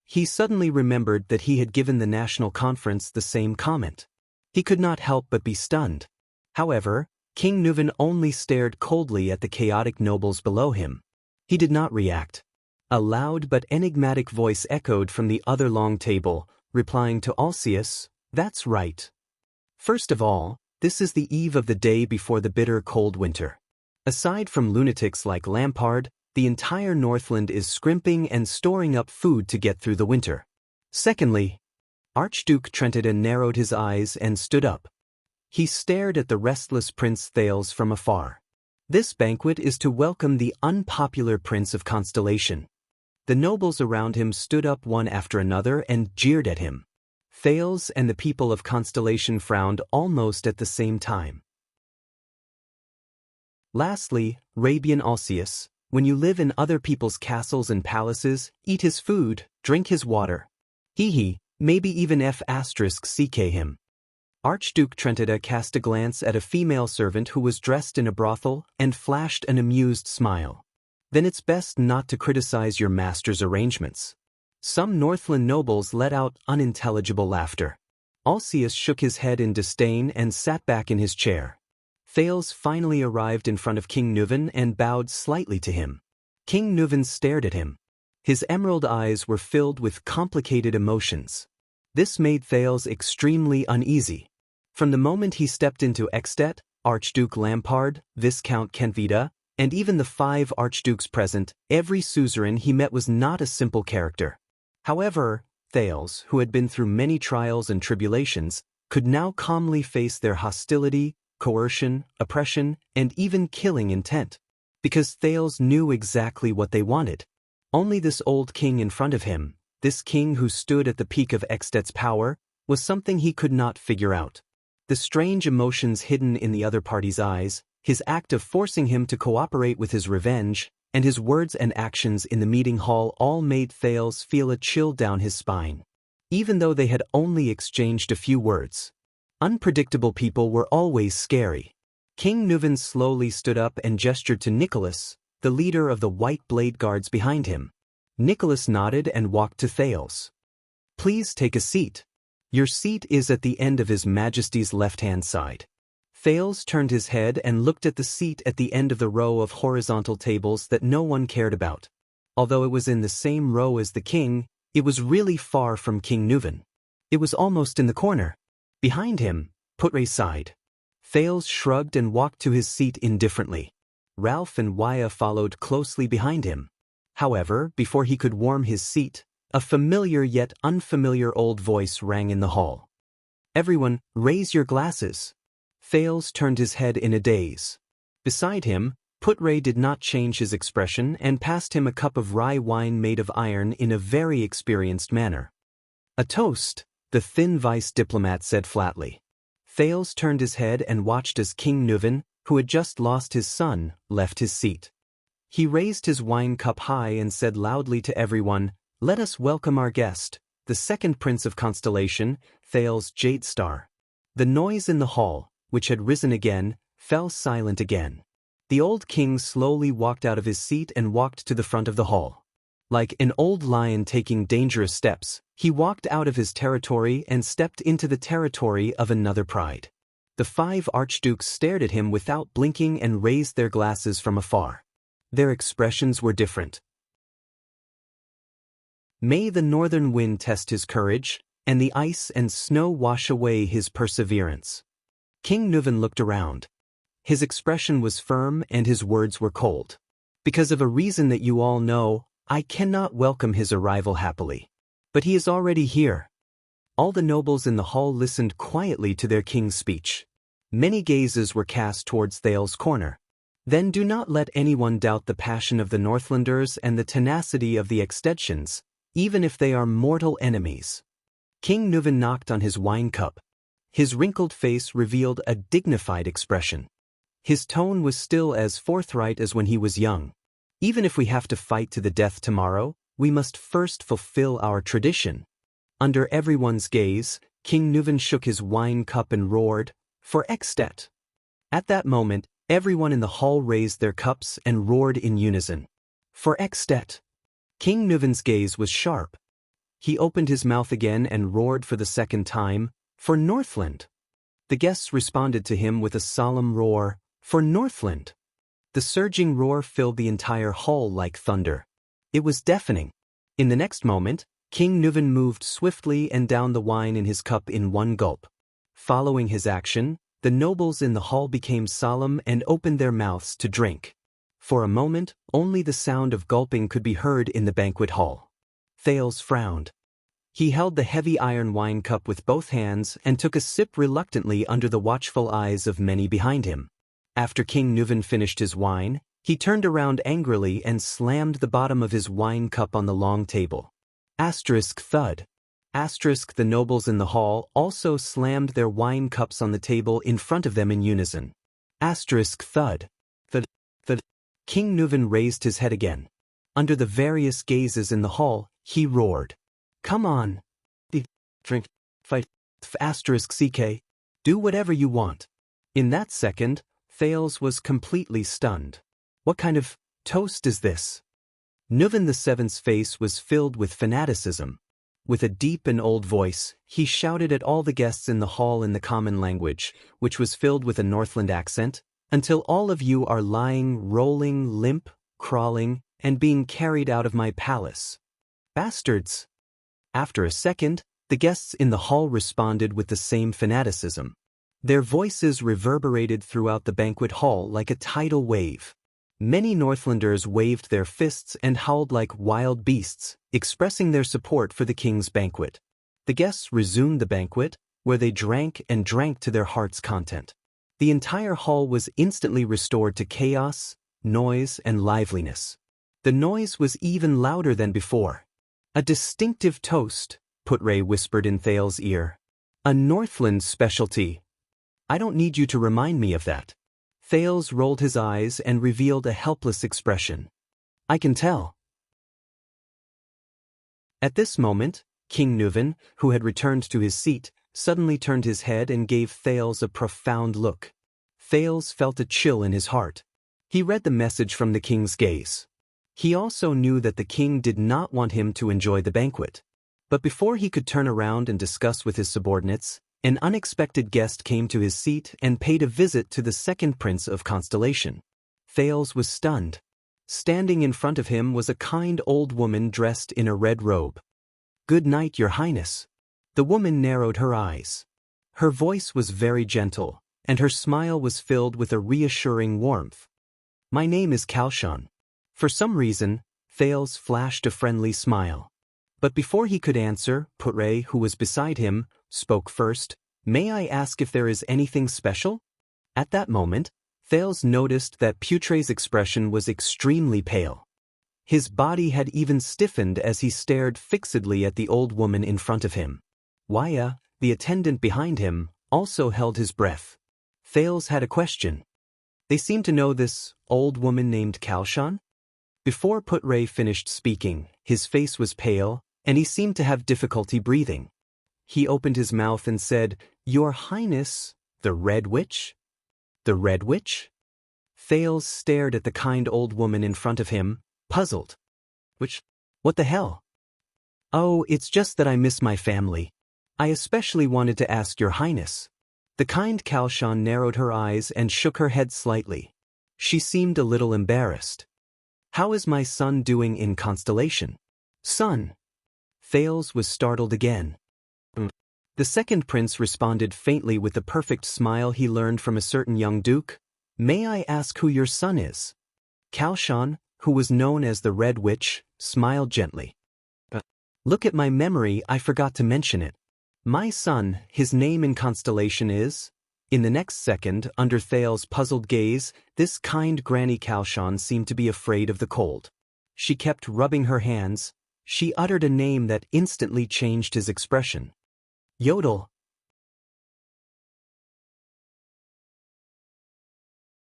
He suddenly remembered that he had given the national conference the same comment. He could not help but be stunned. However, King Nuvan only stared coldly at the chaotic nobles below him. He did not react. A loud but enigmatic voice echoed from the other long table, replying to Alcius, "That's right. First of all, this is the eve of the day before the bitter cold winter. Aside from lunatics like Lampard, the entire Northland is scrimping and storing up food to get through the winter. Secondly," Archduke Trentida narrowed his eyes and stood up. He stared at the restless Prince Thales from afar. "This banquet is to welcome the unpopular Prince of Constellation." The nobles around him stood up one after another and jeered at him. Thales and the people of Constellation frowned almost at the same time. Lastly, Rabian Alcius, when you live in other people's castles and palaces, eat his food, drink his water. Maybe even F***ck him. Archduke Trentida cast a glance at a female servant who was dressed in a brothel and flashed an amused smile. Then it's best not to criticize your master's arrangements. Some Northland nobles let out unintelligible laughter. Alcius shook his head in disdain and sat back in his chair. Thales finally arrived in front of King Nuvan and bowed slightly to him. King Nuvan stared at him. His emerald eyes were filled with complicated emotions. This made Thales extremely uneasy. From the moment he stepped into Extet, Archduke Lampard, Viscount Kentvita, and even the 5 archdukes present, every suzerain he met was not a simple character. However, Thales, who had been through many trials and tribulations, could now calmly face their hostility, coercion, oppression, and even killing intent. Because Thales knew exactly what they wanted. Only this old king in front of him, this king who stood at the peak of Extet's power, was something he could not figure out. The strange emotions hidden in the other party's eyes, his act of forcing him to cooperate with his revenge, and his words and actions in the meeting hall all made Thales feel a chill down his spine. Even though they had only exchanged a few words. Unpredictable people were always scary. King Nuvan slowly stood up and gestured to Nicholas, the leader of the White Blade Guards behind him. Nicholas nodded and walked to Thales. "Please take a seat. Your seat is at the end of His Majesty's left-hand side." Thales turned his head and looked at the seat at the end of the row of horizontal tables that no one cared about. Although it was in the same row as the king, It was really far from King Nuvan. It was almost in the corner. Behind him, Putre sighed. Thales shrugged and walked to his seat indifferently. Ralph and Waya followed closely behind him. However, before he could warm his seat, a familiar yet unfamiliar old voice rang in the hall. "Everyone, raise your glasses." Thales turned his head in a daze. Beside him, Putre did not change his expression and passed him a cup of rye wine made of iron in a very experienced manner. "A toast," the thin vice diplomat said flatly. Thales turned his head and watched as King Nuvan, who had just lost his son, left his seat. He raised his wine cup high and said loudly to everyone, "Let us welcome our guest, the second prince of Constellation, Thales Jadestar." The noise in the hall, which had risen again, fell silent again. The old king slowly walked out of his seat and walked to the front of the hall. Like an old lion taking dangerous steps, he walked out of his territory and stepped into the territory of another pride. The 5 archdukes stared at him without blinking and raised their glasses from afar. Their expressions were different. May the northern wind test his courage, and the ice and snow wash away his perseverance. King Nuvan looked around. His expression was firm and his words were cold. "Because of a reason that you all know, I cannot welcome his arrival happily. But he is already here." All the nobles in the hall listened quietly to their king's speech. Many gazes were cast towards Thales' corner. Then do not let anyone doubt the passion of the Northlanders and the tenacity of the Extensions, even if they are mortal enemies. King Nuvan knocked on his wine cup. His wrinkled face revealed a dignified expression. His tone was still as forthright as when he was young. "Even if we have to fight to the death tomorrow, we must first fulfill our tradition." Under everyone's gaze, King Nuvan shook his wine cup and roared, "For Extet." At that moment, everyone in the hall raised their cups and roared in unison. "For Extet." King Nuvan's gaze was sharp. He opened his mouth again and roared for the second time, "For Northland." The guests responded to him with a solemn roar, "For Northland." The surging roar filled the entire hall like thunder. It was deafening. In the next moment, King Nuvan moved swiftly and down the wine in his cup in one gulp. Following his action, the nobles in the hall became solemn and opened their mouths to drink. For a moment, only the sound of gulping could be heard in the banquet hall. Thales frowned. He held the heavy iron wine cup with both hands and took a sip reluctantly under the watchful eyes of many behind him. After King Nuvan finished his wine, he turned around angrily and slammed the bottom of his wine cup on the long table. Thud. The nobles in the hall also slammed their wine cups on the table in front of them in unison. Thud. Thud. King Nuvan raised his head again. Under the various gazes in the hall, he roared, "Come on. Drink. Fight. CK. Do whatever you want." In that second, Thales was completely stunned. What kind of toast is this? Nuvan VII's face was filled with fanaticism. With a deep and old voice, he shouted at all the guests in the hall in the common language, which was filled with a Northland accent, "Until all of you are lying, rolling, limp, crawling, and being carried out of my palace. Bastards!" After a second, the guests in the hall responded with the same fanaticism. Their voices reverberated throughout the banquet hall like a tidal wave. Many Northlanders waved their fists and howled like wild beasts, expressing their support for the king's banquet. The guests resumed the banquet, where they drank and drank to their heart's content. The entire hall was instantly restored to chaos, noise, and liveliness. The noise was even louder than before. "A distinctive toast," Putre whispered in Thales' ear. "A Northland specialty. I don't need you to remind me of that." Thales rolled his eyes and revealed a helpless expression. "I can tell." At this moment, King Nuvan, who had returned to his seat, suddenly turned his head and gave Thales a profound look. Thales felt a chill in his heart. He read the message from the king's gaze. He also knew that the king did not want him to enjoy the banquet. But before he could turn around and discuss with his subordinates, an unexpected guest came to his seat and paid a visit to the second prince of Constellation. Thales was stunned. Standing in front of him was a kind old woman dressed in a red robe. "Good night, Your Highness." The woman narrowed her eyes. Her voice was very gentle, and her smile was filled with a reassuring warmth. "My name is Kalshan." For some reason, Thales flashed a friendly smile. But before he could answer, Putre, who was beside him, spoke first. "May I ask if there is anything special?" At that moment, Thales noticed that Putre's expression was extremely pale. His body had even stiffened as he stared fixedly at the old woman in front of him. Waya, the attendant behind him, also held his breath. Thales had a question. They seemed to know this old woman named Kalshan? Before Putre finished speaking, his face was pale, and he seemed to have difficulty breathing. He opened his mouth and said, "Your Highness, the Red Witch?" "The Red Witch?" Thales stared at the kind old woman in front of him, puzzled. What the hell? "Oh, it's just that I miss my family. I especially wanted to ask Your Highness." The kind Kalshan narrowed her eyes and shook her head slightly. She seemed a little embarrassed. "How is my son doing in Constellation?" "Son?" Thales was startled again. The second prince responded faintly with the perfect smile he learned from a certain young duke. "May I ask who your son is?" Kalshan, who was known as the Red Witch, smiled gently. "Look at my memory, I forgot to mention it. My son, his name in Constellation is—" In the next second, under Thales' puzzled gaze, this kind Granny Kalshan seemed to be afraid of the cold. She kept rubbing her hands. She uttered a name that instantly changed his expression. "Yodel."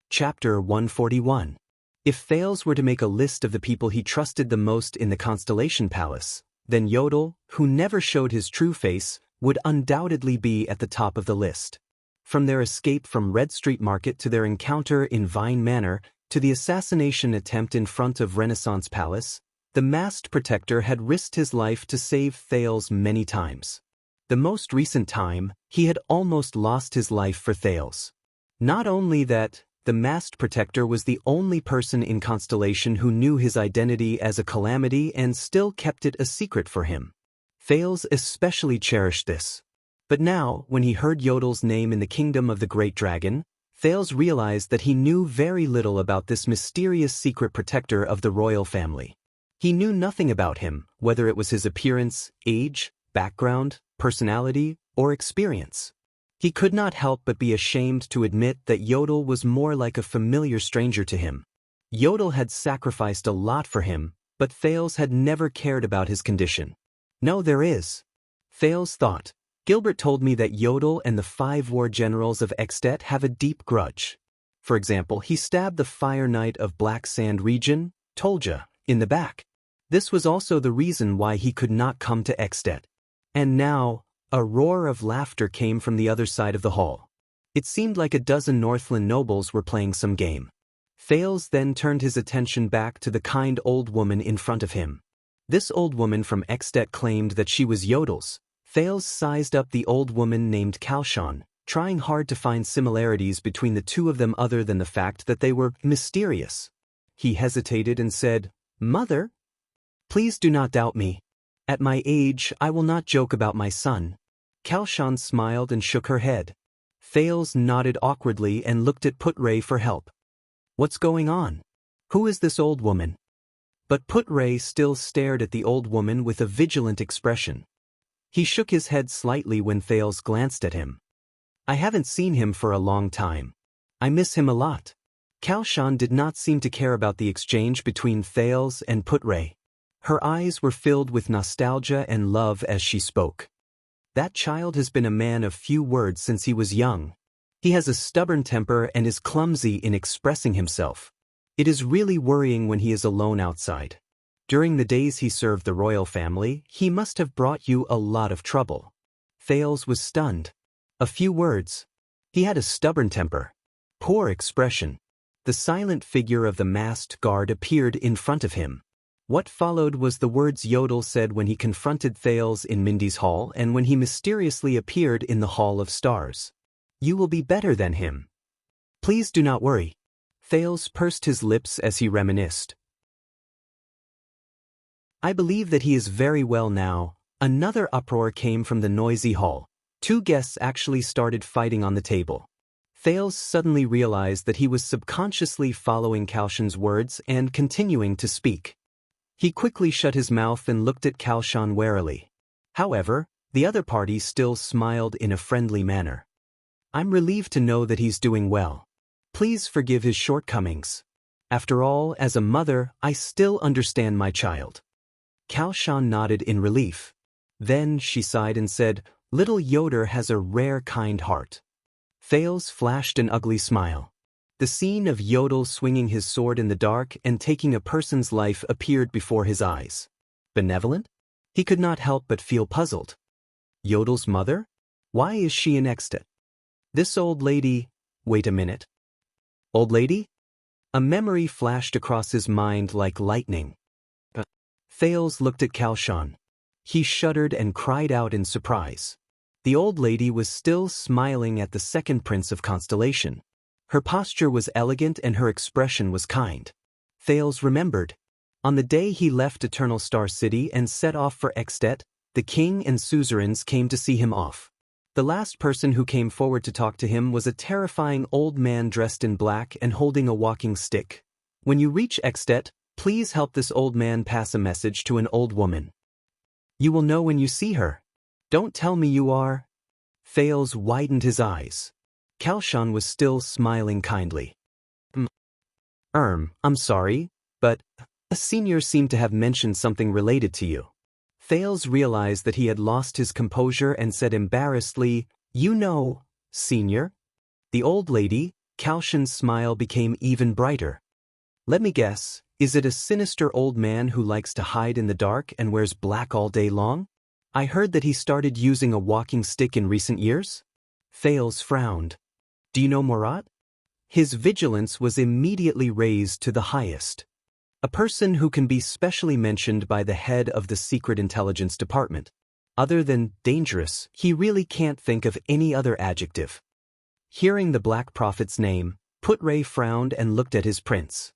Chapter 141. If Thales were to make a list of the people he trusted the most in the Constellation Palace, then Yodel, who never showed his true face, would undoubtedly be at the top of the list. From their escape from Red Street Market to their encounter in Vine Manor, to the assassination attempt in front of Renaissance Palace, the masked protector had risked his life to save Thales many times. The most recent time, he had almost lost his life for Thales. Not only that, the masked protector was the only person in Constellation who knew his identity as a calamity and still kept it a secret for him. Thales especially cherished this. But now, when he heard Yodel's name in the kingdom of the Great Dragon, Thales realized that he knew very little about this mysterious secret protector of the royal family. He knew nothing about him, whether it was his appearance, age, background, personality, or experience. He could not help but be ashamed to admit that Yodel was more like a familiar stranger to him. Yodel had sacrificed a lot for him, but Thales had never cared about his condition. "No, there is," Thales thought. "Gilbert told me that Yodel and the 5 war generals of Extet have a deep grudge. For example, he stabbed the Fire Knight of Black Sand region, Tolja, in the back. This was also the reason why he could not come to Extet." And now, a roar of laughter came from the other side of the hall. It seemed like a dozen Northland nobles were playing some game. Thales then turned his attention back to the kind old woman in front of him. This old woman from Extet claimed that she was Yodel's. Thales sized up the old woman named Kalshan, trying hard to find similarities between the two of them other than the fact that they were mysterious. He hesitated and said, "Mother? Please do not doubt me. At my age, I will not joke about my son." Kalshan smiled and shook her head. Thales nodded awkwardly and looked at Putre for help. "What's going on? Who is this old woman?" But Putre still stared at the old woman with a vigilant expression. He shook his head slightly when Thales glanced at him. "I haven't seen him for a long time. I miss him a lot." Kalshan did not seem to care about the exchange between Thales and Putre. Her eyes were filled with nostalgia and love as she spoke. "That child has been a man of few words since he was young. He has a stubborn temper and is clumsy in expressing himself. It is really worrying when he is alone outside. During the days he served the royal family, he must have brought you a lot of trouble." Thales was stunned. A few words. He had a stubborn temper. Poor expression. The silent figure of the masked guard appeared in front of him. What followed was the words Yodel said when he confronted Thales in Mindy's Hall and when he mysteriously appeared in the Hall of Stars. "You will be better than him. Please do not worry." Thales pursed his lips as he reminisced. "I believe that he is very well now, Another uproar came from the noisy hall. Two guests actually started fighting on the table. Thales suddenly realized that he was subconsciously following Kalshan's words and continuing to speak. He quickly shut his mouth and looked at Kalshan warily. However, the other party still smiled in a friendly manner. I'm relieved to know that he's doing well. Please forgive his shortcomings. After all, as a mother, I still understand my child. Kalshan nodded in relief. Then she sighed and said, Little Yoder has a rare kind heart. Thales flashed an ugly smile. The scene of Yodel swinging his sword in the dark and taking a person's life appeared before his eyes. Benevolent? He could not help but feel puzzled. Yodel's mother? Why is she in Extet? This old lady… Wait a minute. Old lady? A memory flashed across his mind like lightning. Thales looked at Kalshan. He shuddered and cried out in surprise. The old lady was still smiling at the second prince of Constellation. Her posture was elegant and her expression was kind. Thales remembered. On the day he left Eternal Star City and set off for Extet, the king and suzerains came to see him off. The last person who came forward to talk to him was a terrifying old man dressed in black and holding a walking stick. When you reach Extet, please help this old man pass a message to an old woman. You will know when you see her. Don't tell me you are… Thales widened his eyes. Kalshan was still smiling kindly. I'm sorry, but a senior seemed to have mentioned something related to you. Thales realized that he had lost his composure and said embarrassedly, You know, senior? The old lady, Kalshan's smile became even brighter. Let me guess, is it a sinister old man who likes to hide in the dark and wears black all day long? I heard that he started using a walking stick in recent years? Thales frowned. Do you know Murat? His vigilance was immediately raised to the highest. A person who can be specially mentioned by the head of the Secret Intelligence Department. Other than dangerous, he really can't think of any other adjective. Hearing the Black Prophet's name, Putre frowned and looked at his prince.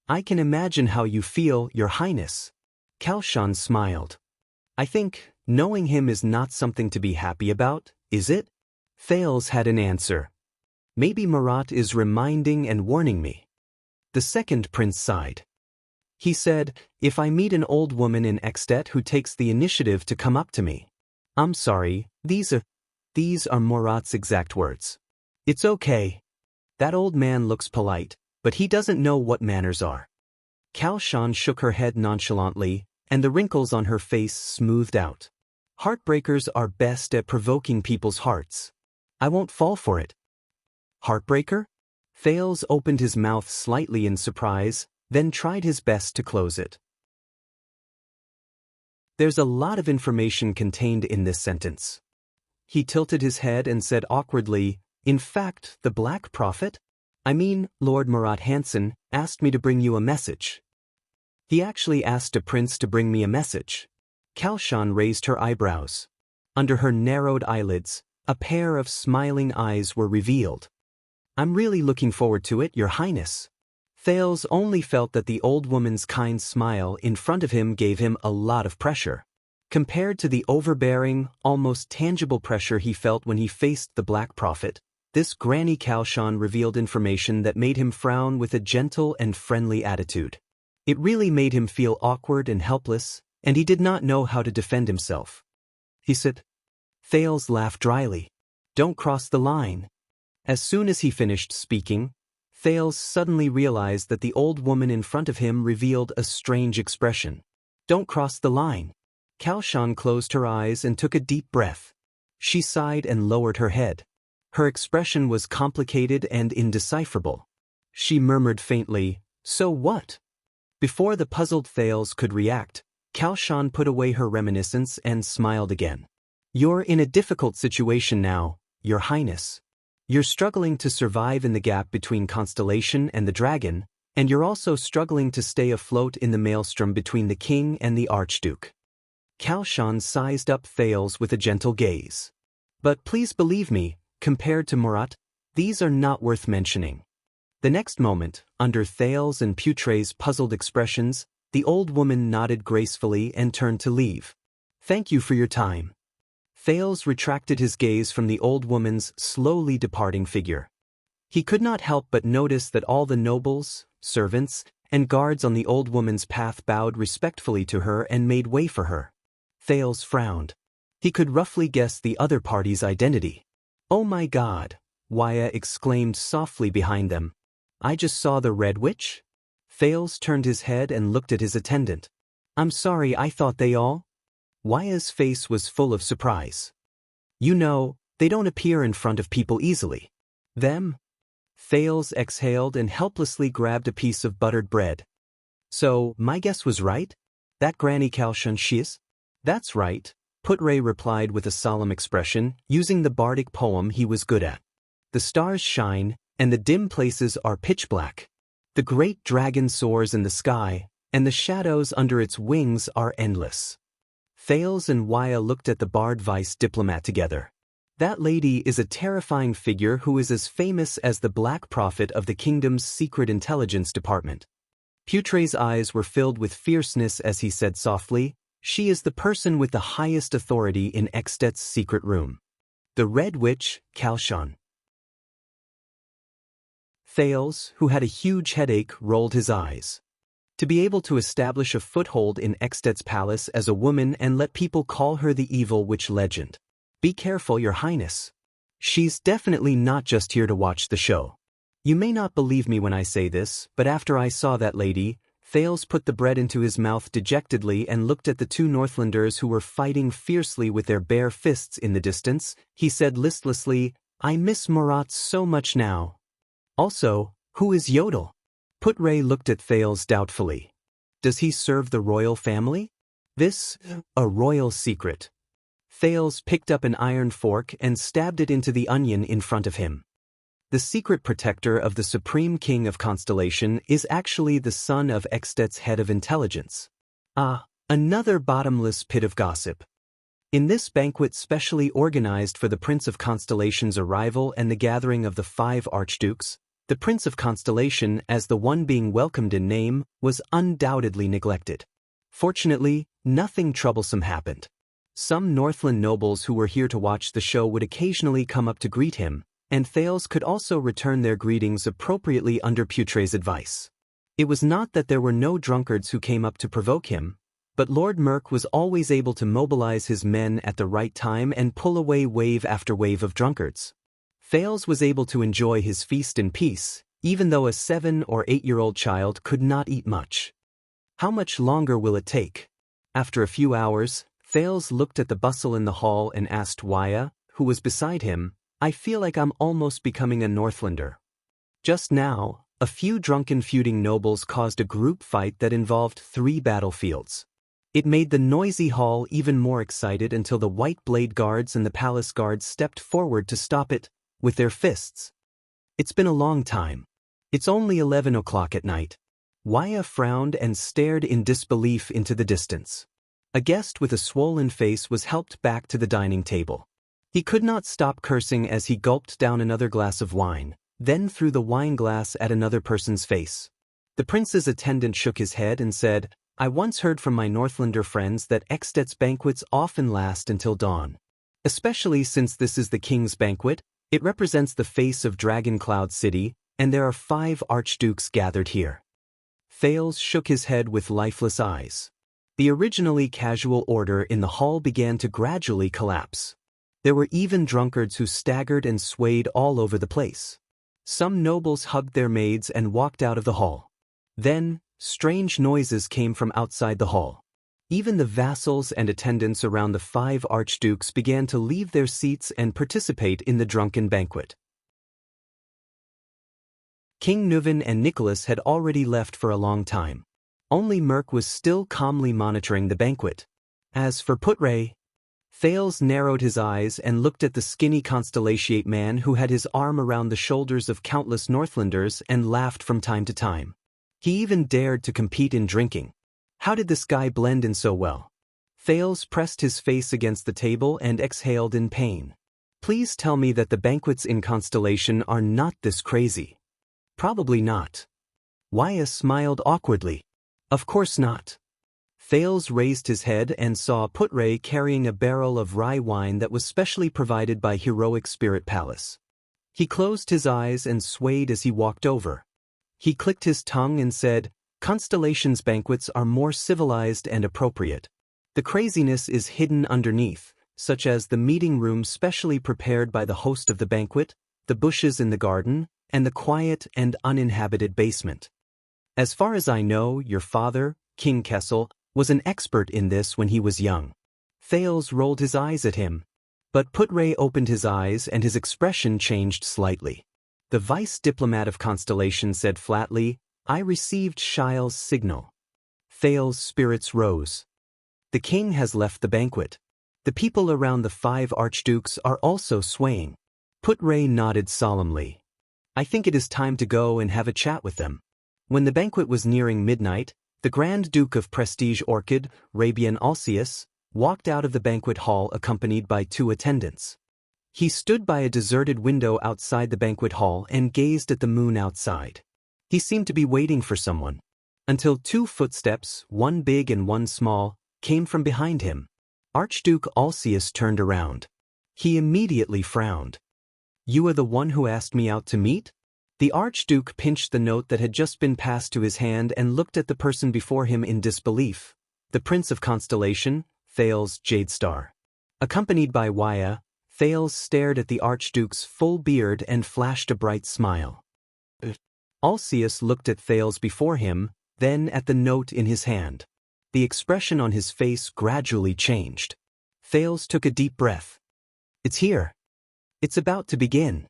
I can imagine how you feel, Your Highness. Kalshan smiled. I think knowing him is not something to be happy about, is it? Thales had an answer. Maybe Murat is reminding and warning me. The second prince sighed. He said, If I meet an old woman in Extet who takes the initiative to come up to me. I'm sorry, these are Murat's exact words. It's okay. That old man looks polite, but he doesn't know what manners are. Kalshan shook her head nonchalantly, and the wrinkles on her face smoothed out. Heartbreakers are best at provoking people's hearts. I won't fall for it. Heartbreaker? Thales opened his mouth slightly in surprise, then tried his best to close it. There's a lot of information contained in this sentence. He tilted his head and said awkwardly, In fact, the Black Prophet? I mean, Lord Murat Hansen asked me to bring you a message. He actually asked a prince to bring me a message. Kalshan raised her eyebrows. Under her narrowed eyelids, a pair of smiling eyes were revealed. I'm really looking forward to it, Your Highness. Thales only felt that the old woman's kind smile in front of him gave him a lot of pressure. Compared to the overbearing, almost tangible pressure he felt when he faced the Black Prophet, this Granny Kalshan revealed information that made him frown with a gentle and friendly attitude. It really made him feel awkward and helpless, and he did not know how to defend himself. He said. Thales laughed dryly. Don't cross the line. As soon as he finished speaking, Thales suddenly realized that the old woman in front of him revealed a strange expression. Don't cross the line. Kalshan closed her eyes and took a deep breath. She sighed and lowered her head. Her expression was complicated and indecipherable. She murmured faintly, So what? Before the puzzled Thales could react, Kalshan put away her reminiscence and smiled again. You're in a difficult situation now, Your Highness. You're struggling to survive in the gap between Constellation and the Dragon, and you're also struggling to stay afloat in the maelstrom between the King and the Archduke. Kalshan sized up Thales with a gentle gaze. But please believe me, compared to Murat, these are not worth mentioning. The next moment, under Thales and Putre's puzzled expressions, the old woman nodded gracefully and turned to leave. Thank you for your time. Thales retracted his gaze from the old woman's slowly departing figure. He could not help but notice that all the nobles, servants, and guards on the old woman's path bowed respectfully to her and made way for her. Thales frowned. He could roughly guess the other party's identity. "Oh my God," Waya exclaimed softly behind them. "I just saw the Red Witch?" Thales turned his head and looked at his attendant. "I'm sorry, I thought they all?" Waya's face was full of surprise. "You know, they don't appear in front of people easily." "Them?" Thales exhaled and helplessly grabbed a piece of buttered bread. "So, my guess was right? That Granny Kalshan she's?" "That's right," Putre replied with a solemn expression, using the bardic poem he was good at. "The stars shine, and the dim places are pitch black. The great dragon soars in the sky, and the shadows under its wings are endless." Thales and Waya looked at the barred vice diplomat together. "That lady is a terrifying figure who is as famous as the Black Prophet of the kingdom's secret intelligence department." Putre's eyes were filled with fierceness as he said softly, "She is the person with the highest authority in Extet's secret room. The Red Witch, Kalshan." Thales, who had a huge headache, rolled his eyes. To be able to establish a foothold in Extet's palace as a woman and let people call her the evil witch legend. "Be careful, Your Highness. She's definitely not just here to watch the show. You may not believe me when I say this, but after I saw that lady," Thales put the bread into his mouth dejectedly and looked at the two Northlanders who were fighting fiercely with their bare fists in the distance. He said listlessly, "I miss Murat so much now. Also, who is Yodel?" Putre looked at Thales doubtfully. "Does he serve the royal family?" "This, a royal secret." Thales picked up an iron fork and stabbed it into the onion in front of him. "The secret protector of the Supreme King of Constellation is actually the son of Extet's head of intelligence." "Ah, another bottomless pit of gossip." In this banquet specially organized for the Prince of Constellation's arrival and the gathering of the 5 archdukes, the Prince of Constellation, as the one being welcomed in name, was undoubtedly neglected. Fortunately, nothing troublesome happened. Some Northland nobles who were here to watch the show would occasionally come up to greet him, and Thales could also return their greetings appropriately under Putre's advice. It was not that there were no drunkards who came up to provoke him, but Lord Merk was always able to mobilize his men at the right time and pull away wave after wave of drunkards. Thales was able to enjoy his feast in peace, even though a 7- or 8-year-old child could not eat much. How much longer will it take? After a few hours, Thales looked at the bustle in the hall and asked Waya, who was beside him, "I feel like I'm almost becoming a Northlander." Just now, a few drunken feuding nobles caused a group fight that involved 3 battlefields. It made the noisy hall even more excited until the White Blade Guards and the Palace Guards stepped forward to stop it with their fists. "It's been a long time. It's only 11 o'clock at night." Waya frowned and stared in disbelief into the distance. A guest with a swollen face was helped back to the dining table. He could not stop cursing as he gulped down another glass of wine, then threw the wine glass at another person's face. The prince's attendant shook his head and said, "I once heard from my Northlander friends that Extet's banquets often last until dawn. Especially since this is the king's banquet. It represents the face of Dragon Cloud City, and there are 5 archdukes gathered here." Thales shook his head with lifeless eyes. The originally casual order in the hall began to gradually collapse. There were even drunkards who staggered and swayed all over the place. Some nobles hugged their maids and walked out of the hall. Then, strange noises came from outside the hall. Even the vassals and attendants around the 5 archdukes began to leave their seats and participate in the drunken banquet. King Nuvan and Nicholas had already left for a long time. Only Merk was still calmly monitoring the banquet. As for Putre, Thales narrowed his eyes and looked at the skinny constellatiate man who had his arm around the shoulders of countless Northlanders and laughed from time to time. He even dared to compete in drinking. How did this guy blend in so well? Thales pressed his face against the table and exhaled in pain. "Please tell me that the banquets in Constellation are not this crazy." "Probably not." Waya smiled awkwardly. "Of course not." Thales raised his head and saw Putre carrying a barrel of rye wine that was specially provided by Heroic Spirit Palace. He closed his eyes and swayed as he walked over. He clicked his tongue and said, "Constellation's banquets are more civilized and appropriate. The craziness is hidden underneath, such as the meeting room specially prepared by the host of the banquet, the bushes in the garden, and the quiet and uninhabited basement. As far as I know, your father, King Kessel, was an expert in this when he was young." Thales rolled his eyes at him. But Putre opened his eyes and his expression changed slightly. The vice diplomat of Constellation said flatly, "I received Shile's signal." Thales' spirits rose. The king has left the banquet. The people around the 5 archdukes are also swaying. Putre nodded solemnly. "I think it is time to go and have a chat with them." When the banquet was nearing midnight, the Grand Duke of Prestige Orchid, Rabian Alcius, walked out of the banquet hall accompanied by 2 attendants. He stood by a deserted window outside the banquet hall and gazed at the moon outside. He seemed to be waiting for someone. Until 2 footsteps, one big and one small, came from behind him. Archduke Alcius turned around. He immediately frowned. "You are the one who asked me out to meet?" The Archduke pinched the note that had just been passed to his hand and looked at the person before him in disbelief. The Prince of Constellation, Thales Jadestar. Accompanied by Waya, Thales stared at the Archduke's full beard and flashed a bright smile. Alcius looked at Thales before him, then at the note in his hand. The expression on his face gradually changed. Thales took a deep breath. "It's here. It's about to begin."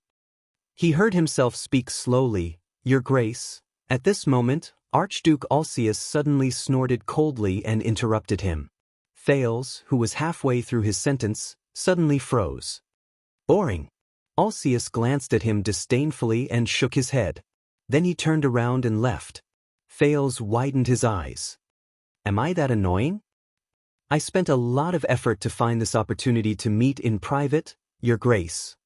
He heard himself speak slowly, "Your Grace." At this moment, Archduke Alcius suddenly snorted coldly and interrupted him. Thales, who was halfway through his sentence, suddenly froze. "Boring." Alcius glanced at him disdainfully and shook his head. Then he turned around and left. Thales widened his eyes. "Am I that annoying? I spent a lot of effort to find this opportunity to meet in private, Your Grace."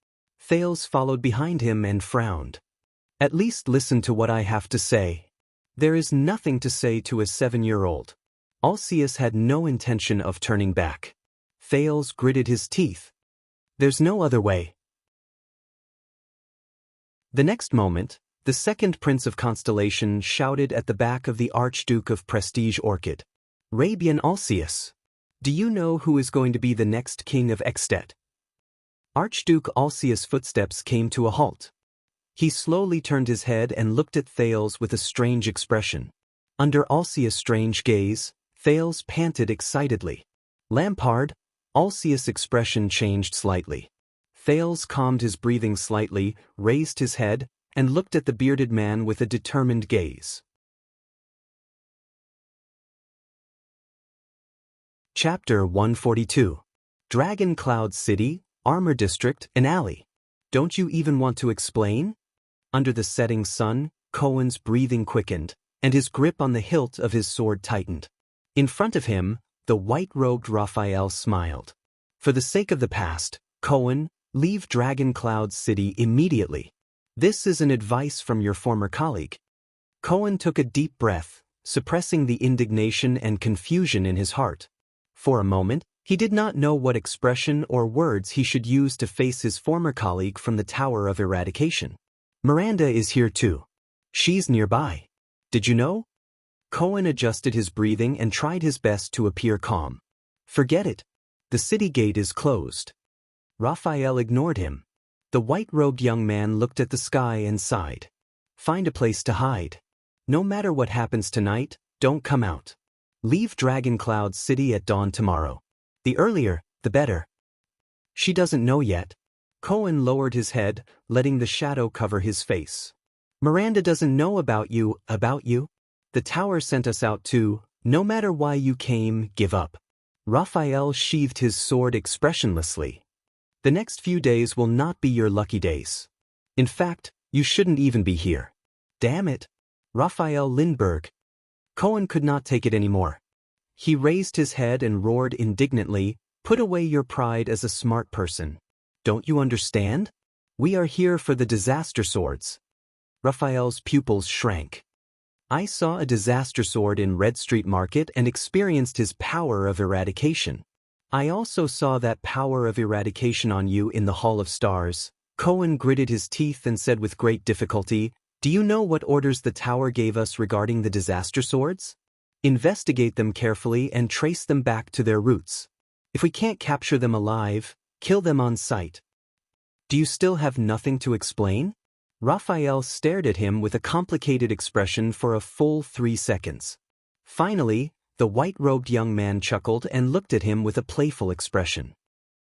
Thales followed behind him and frowned. "At least listen to what I have to say." There is nothing to say to a 7-year-old. Alcius had no intention of turning back. Thales gritted his teeth. "There's no other way." The next moment, the second Prince of Constellation shouted at the back of the Archduke of Prestige Orchid. "Rabian Alcius, do you know who is going to be the next king of Extet?" Archduke Alcius' footsteps came to a halt. He slowly turned his head and looked at Thales with a strange expression. Under Alcius' strange gaze, Thales panted excitedly. "Lampard?" Alcius' expression changed slightly. Thales calmed his breathing slightly, raised his head, and looked at the bearded man with a determined gaze. Chapter 142. Dragon Cloud City, Armor District, and Alley. Don't you even want to explain? Under the setting sun, Cohen's breathing quickened, and his grip on the hilt of his sword tightened. In front of him, the white-robed Raphael smiled. "For the sake of the past, Cohen, leave Dragon Cloud City immediately. This is an advice from your former colleague." Cohen took a deep breath, suppressing the indignation and confusion in his heart. For a moment, he did not know what expression or words he should use to face his former colleague from the Tower of Eradication. "Miranda is here too. She's nearby. Did you know?" Cohen adjusted his breathing and tried his best to appear calm. "Forget it. The city gate is closed." Raphael ignored him. The white-robed young man looked at the sky and sighed. "Find a place to hide. No matter what happens tonight, don't come out. Leave Dragon Cloud City at dawn tomorrow. The earlier, the better." "She doesn't know yet." Cohen lowered his head, letting the shadow cover his face. "Miranda doesn't know about you. The tower sent us out too. No matter why you came, give up." Raphael sheathed his sword expressionlessly. "The next few days will not be your lucky days. In fact, you shouldn't even be here." "Damn it. Raphael Lindbergh." Cohen could not take it anymore. He raised his head and roared indignantly, "Put away your pride as a smart person. Don't you understand? We are here for the disaster swords." Raphael's pupils shrank. I saw a disaster sword in Red Street Market and experienced his power of eradication. I also saw that power of eradication on you in the Hall of Stars. Cohen gritted his teeth and said with great difficulty, "Do you know what orders the tower gave us regarding the disaster swords? Investigate them carefully and trace them back to their roots. If we can't capture them alive, kill them on sight." "Do you still have nothing to explain?" Raphael stared at him with a complicated expression for a full 3 seconds. Finally, the white-robed young man chuckled and looked at him with a playful expression.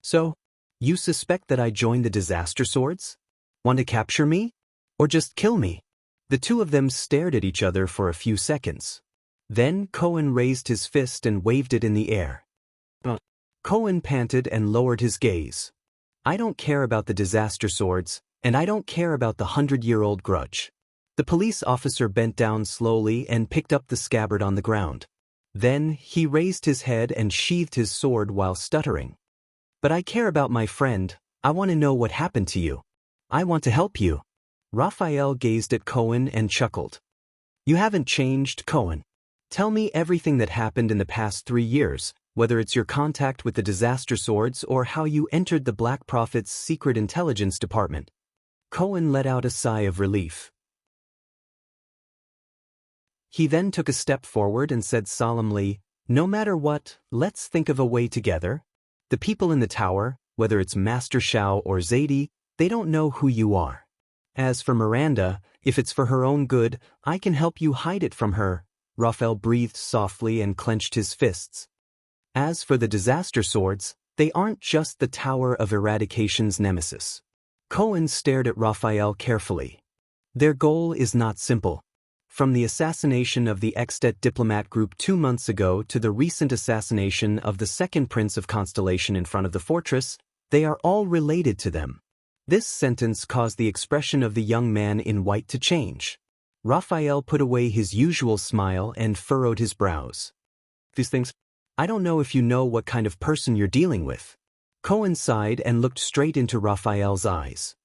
"So, you suspect that I joined the disaster swords? Want to capture me? Or just kill me?" The two of them stared at each other for a few seconds. Then Cohen raised his fist and waved it in the air. Cohen panted and lowered his gaze. "I don't care about the disaster swords, and I don't care about the 100-year-old grudge." The police officer bent down slowly and picked up the scabbard on the ground. Then he raised his head and sheathed his sword while stuttering. "But I care about my friend. I want to know what happened to you. I want to help you." Raphael gazed at Cohen and chuckled. "You haven't changed, Cohen. Tell me everything that happened in the past 3 years, whether it's your contact with the disaster swords or how you entered the Black Prophet's secret intelligence department." Cohen let out a sigh of relief. He then took a step forward and said solemnly, "No matter what, let's think of a way together. The people in the tower, whether it's Master Shao or Zadie, they don't know who you are. As for Miranda, if it's for her own good, I can help you hide it from her." Raphael breathed softly and clenched his fists. "As for the disaster swords, they aren't just the Tower of Eradication's nemesis." Cohen stared at Raphael carefully. "Their goal is not simple. From the assassination of the Extet diplomat group 2 months ago to the recent assassination of the second Prince of Constellation in front of the fortress, they are all related to them." This sentence caused the expression of the young man in white to change. Raphael put away his usual smile and furrowed his brows. "These things, I don't know if you know what kind of person you're dealing with." Cohen sighed and looked straight into Raphael's eyes.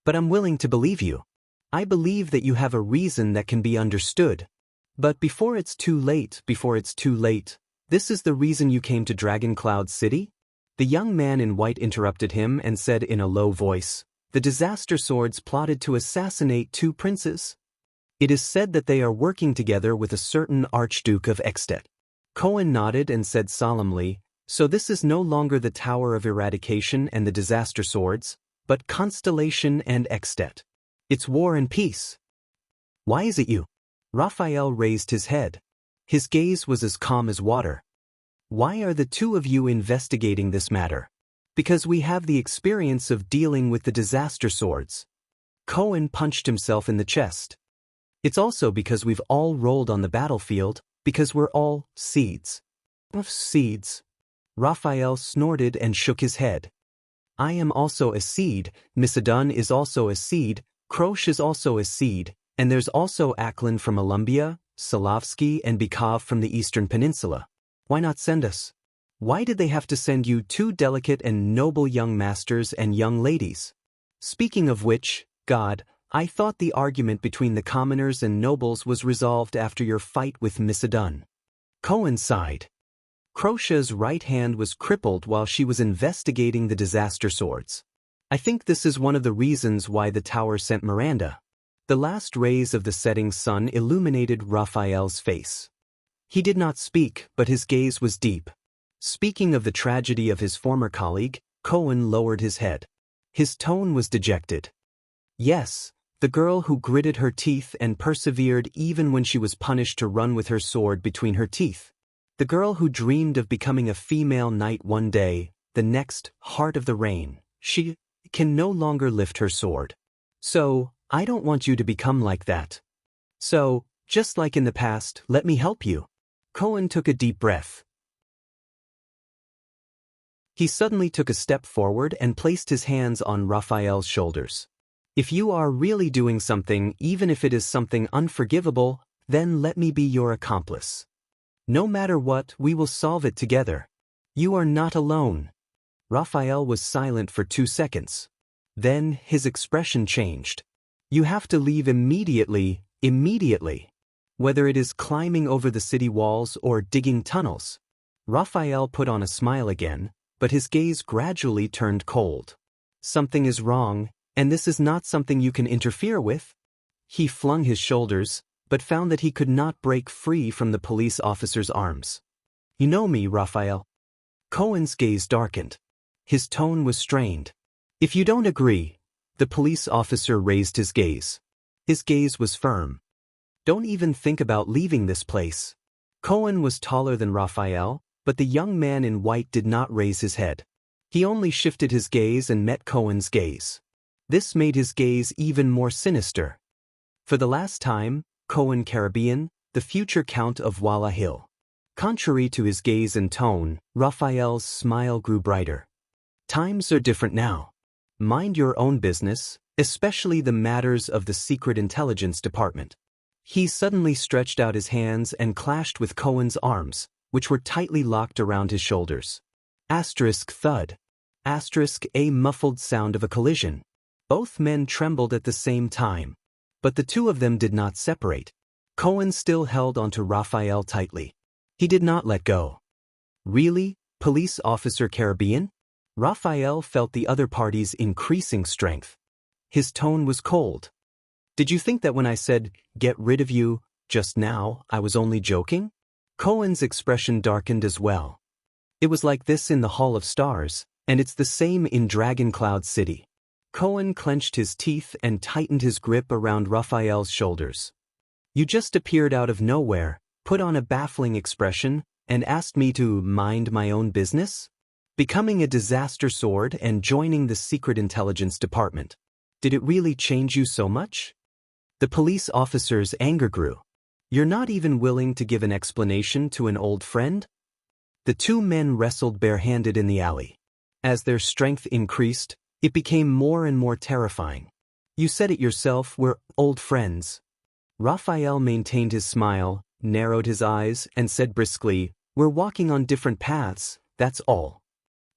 "But I'm willing to believe you. I believe that you have a reason that can be understood. But before it's too late, this is the reason you came to Dragon Cloud City?" The young man in white interrupted him and said in a low voice, "The disaster swords plotted to assassinate 2 princes. It is said that they are working together with a certain Archduke of Extet." Cohen nodded and said solemnly, "So this is no longer the Tower of Eradication and the disaster swords, but Constellation and Extet. It's war and peace." "Why is it you?" Raphael raised his head. His gaze was as calm as water. "Why are the two of you investigating this matter?" "Because we have the experience of dealing with the disaster swords." Cohen punched himself in the chest. "It's also because we've all rolled on the battlefield, because we're all seeds." "Seeds?" Raphael snorted and shook his head. "I am also a seed, Missadun is also a seed, Krosh is also a seed, and there's also Aklin from Alumbia, Solovsky and Bykov from the Eastern Peninsula. Why not send us? Why did they have to send you 2 delicate and noble young masters and young ladies? Speaking of which, God, I thought the argument between the commoners and nobles was resolved after your fight with Missadun." Cohen sighed. Krosha's right hand was crippled while she was investigating the disaster swords. "I think this is one of the reasons why the tower sent Miranda." The last rays of the setting sun illuminated Raphael's face. He did not speak, but his gaze was deep. Speaking of the tragedy of his former colleague, Cohen lowered his head. His tone was dejected. "Yes, the girl who gritted her teeth and persevered even when she was punished to run with her sword between her teeth. The girl who dreamed of becoming a female knight one day, the next, heart of the rain, she can no longer lift her sword. So, I don't want you to become like that. So, just like in the past, let me help you." Cohen took a deep breath. He suddenly took a step forward and placed his hands on Raphael's shoulders. "If you are really doing something, even if it is something unforgivable, then let me be your accomplice. No matter what, we will solve it together. You are not alone." Raphael was silent for 2 seconds. Then his expression changed. "You have to leave immediately, immediately." Whether it is climbing over the city walls or digging tunnels. Raphael put on a smile again, but his gaze gradually turned cold. Something is wrong, and this is not something you can interfere with. He flung his shoulders, but found that he could not break free from the police officer's arms. You know me, Raphael. Cohen's gaze darkened. His tone was strained. If you don't agree, the police officer raised his gaze. His gaze was firm. Don't even think about leaving this place. Cohen was taller than Raphael, but the young man in white did not raise his head. He only shifted his gaze and met Cohen's gaze. This made his gaze even more sinister. For the last time, Cohen Caribbean, the future Count of Walla Hill. Contrary to his gaze and tone, Raphael's smile grew brighter. Times are different now. Mind your own business, especially the matters of the Secret Intelligence Department. He suddenly stretched out his hands and clashed with Cohen's arms, which were tightly locked around his shoulders. Asterisk thud. Asterisk a muffled sound of a collision. Both men trembled at the same time. But the two of them did not separate. Cohen still held onto Raphael tightly. He did not let go. Really, Police Officer Caribbean? Raphael felt the other party's increasing strength. His tone was cold. Did you think that when I said, "Get rid of you," just now, I was only joking? Cohen's expression darkened as well. It was like this in the Hall of Stars, and it's the same in Dragon Cloud City. Cohen clenched his teeth and tightened his grip around Raphael's shoulders. You just appeared out of nowhere, put on a baffling expression, and asked me to mind my own business? Becoming a disaster sword and joining the Secret Intelligence Department. Did it really change you so much? The police officer's anger grew. You're not even willing to give an explanation to an old friend? The two men wrestled barehanded in the alley. As their strength increased, it became more and more terrifying. You said it yourself, we're old friends. Raphael maintained his smile, narrowed his eyes, and said briskly, we're walking on different paths, that's all.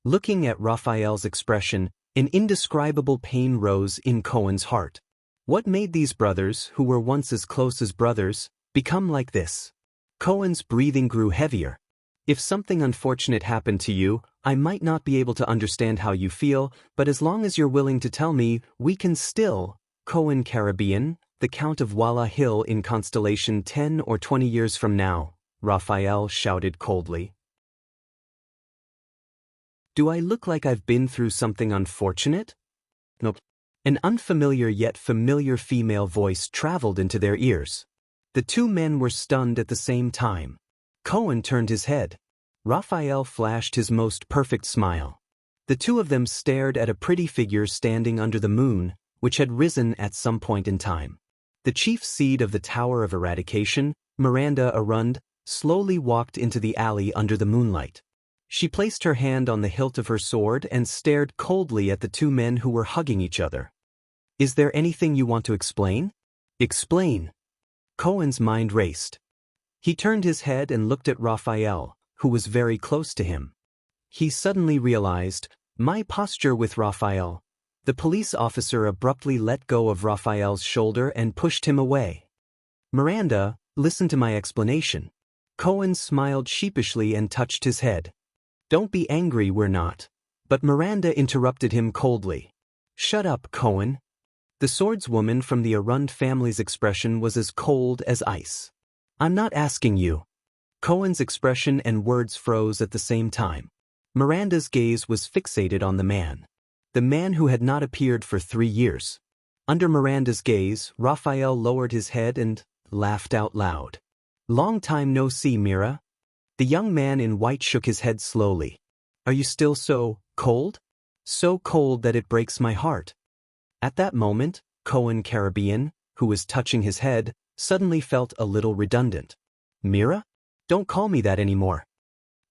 Looking at Raphael's expression, an indescribable pain rose in Cohen's heart. What made these brothers, who were once as close as brothers, become like this? Cohen's breathing grew heavier. If something unfortunate happened to you, I might not be able to understand how you feel, but as long as you're willing to tell me, we can still. Cohen Caribbean, the Count of Walla Hill in Constellation 10 or 20 years from now, Raphael shouted coldly. Do I look like I've been through something unfortunate? Nope. An unfamiliar yet familiar female voice traveled into their ears. The two men were stunned at the same time. Cohen turned his head. Raphael flashed his most perfect smile. The two of them stared at a pretty figure standing under the moon, which had risen at some point in time. The chief seed of the Tower of Eradication, Miranda Arund, slowly walked into the alley under the moonlight. She placed her hand on the hilt of her sword and stared coldly at the two men who were hugging each other. Is there anything you want to explain? Explain. Cohen's mind raced. He turned his head and looked at Raphael, who was very close to him. He suddenly realized, my posture with Raphael. The police officer abruptly let go of Raphael's shoulder and pushed him away. Miranda, listen to my explanation. Cohen smiled sheepishly and touched his head. Don't be angry, we're not. But Miranda interrupted him coldly. Shut up, Cohen. The swordswoman from the Arund family's expression was as cold as ice. I'm not asking you. Cohen's expression and words froze at the same time. Miranda's gaze was fixated on the man who had not appeared for 3 years. Under Miranda's gaze, Raphael lowered his head and laughed out loud. Long time no see, Mira. The young man in white shook his head slowly. Are you still so cold? So cold that it breaks my heart. At that moment, Cohen Caribbean, who was touching his head, suddenly felt a little redundant. Mira? Don't call me that anymore.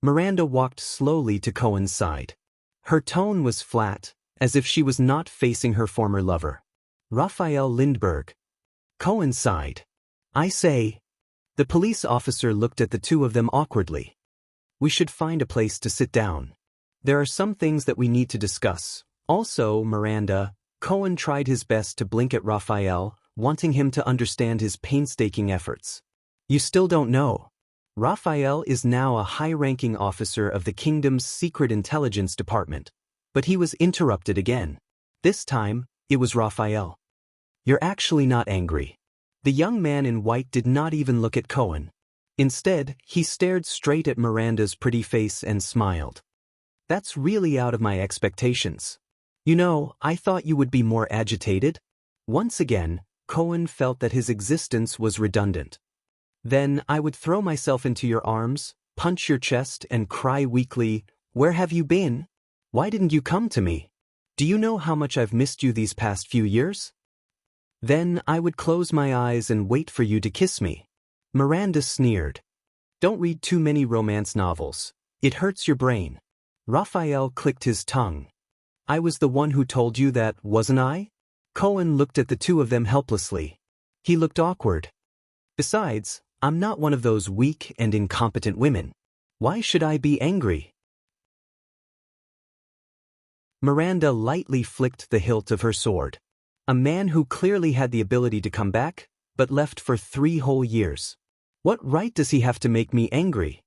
Miranda walked slowly to Cohen's side. Her tone was flat, as if she was not facing her former lover. Raphael Lindbergh. Cohen sighed. I say. The police officer looked at the two of them awkwardly. We should find a place to sit down. There are some things that we need to discuss. Also, Miranda. Cohen tried his best to blink at Raphael, wanting him to understand his painstaking efforts. You still don't know. Raphael is now a high-ranking officer of the kingdom's secret intelligence department. But he was interrupted again. This time, it was Raphael. You're actually not angry. The young man in white did not even look at Cohen. Instead, he stared straight at Miranda's pretty face and smiled. That's really out of my expectations. You know, I thought you would be more agitated. Once again, Cohen felt that his existence was redundant. Then I would throw myself into your arms, punch your chest, and cry weakly, "Where have you been? Why didn't you come to me? Do you know how much I've missed you these past few years?" Then I would close my eyes and wait for you to kiss me. Miranda sneered. Don't read too many romance novels. It hurts your brain. Raphael clicked his tongue. I was the one who told you that, wasn't I? Cohen looked at the two of them helplessly. He looked awkward. Besides, I'm not one of those weak and incompetent women. Why should I be angry? Miranda lightly flicked the hilt of her sword. A man who clearly had the ability to come back, but left for 3 whole years. What right does he have to make me angry?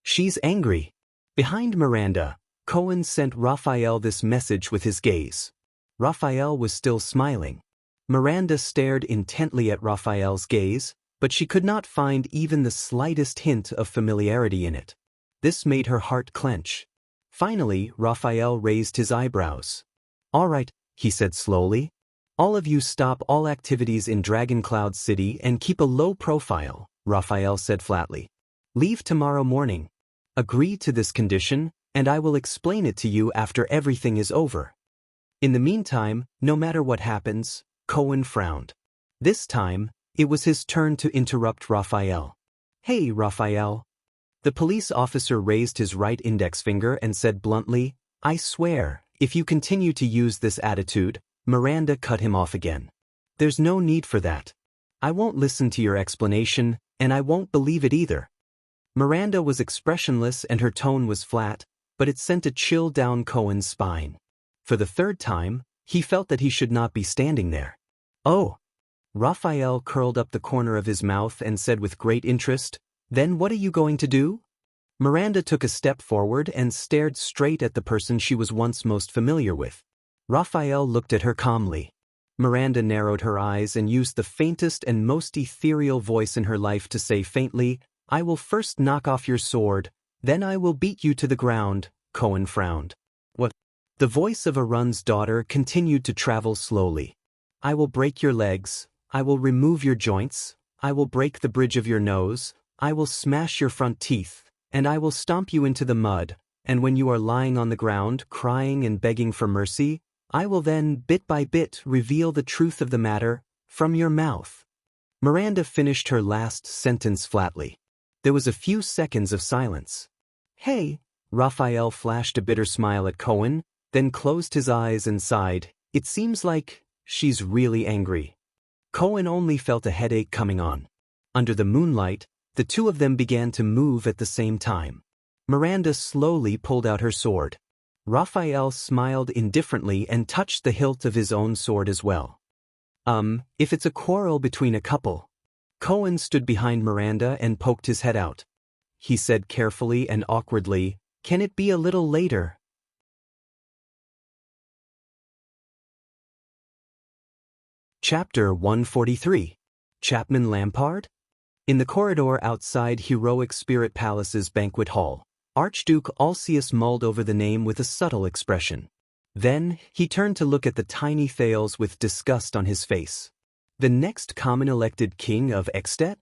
She's angry. Behind Miranda, Cohen sent Raphael this message with his gaze. Raphael was still smiling. Miranda stared intently at Raphael's gaze, but she could not find even the slightest hint of familiarity in it. This made her heart clench. Finally, Raphael raised his eyebrows. All right, he said slowly. All of you stop all activities in Dragon Cloud City and keep a low profile, Raphael said flatly. Leave tomorrow morning. Agree to this condition, and I will explain it to you after everything is over. In the meantime, no matter what happens, Cohen frowned. This time, it was his turn to interrupt Raphael. Hey, Raphael. The police officer raised his right index finger and said bluntly, I swear, if you continue to use this attitude. Miranda cut him off again. There's no need for that. I won't listen to your explanation, and I won't believe it either. Miranda was expressionless and her tone was flat, but it sent a chill down Cohen's spine. For the 3rd time, he felt that he should not be standing there. Oh. Raphael curled up the corner of his mouth and said with great interest, Then what are you going to do? Miranda took a step forward and stared straight at the person she was once most familiar with. Raphael looked at her calmly. Miranda narrowed her eyes and used the faintest and most ethereal voice in her life to say faintly, I will first knock off your sword, then I will beat you to the ground. Cohen frowned. What? The voice of Arun's daughter continued to travel slowly. I will break your legs, I will remove your joints, I will break the bridge of your nose, I will smash your front teeth, and I will stomp you into the mud, and when you are lying on the ground, crying and begging for mercy, I will then, bit by bit, reveal the truth of the matter, from your mouth. Miranda finished her last sentence flatly. There was a few seconds of silence. Hey, Raphael flashed a bitter smile at Cohen, then closed his eyes and sighed. It seems like she's really angry. Cohen only felt a headache coming on. Under the moonlight, the two of them began to move at the same time. Miranda slowly pulled out her sword. Raphael smiled indifferently and touched the hilt of his own sword as well. If it's a quarrel between a couple. Cohen stood behind Miranda and poked his head out. He said carefully and awkwardly, Can it be a little later? Chapter 143. Chapman Lampard? In the corridor outside Heroic Spirit Palace's banquet hall, Archduke Alcius mulled over the name with a subtle expression. Then, he turned to look at the tiny Thales with disgust on his face. The next common elected king of Ekstedt?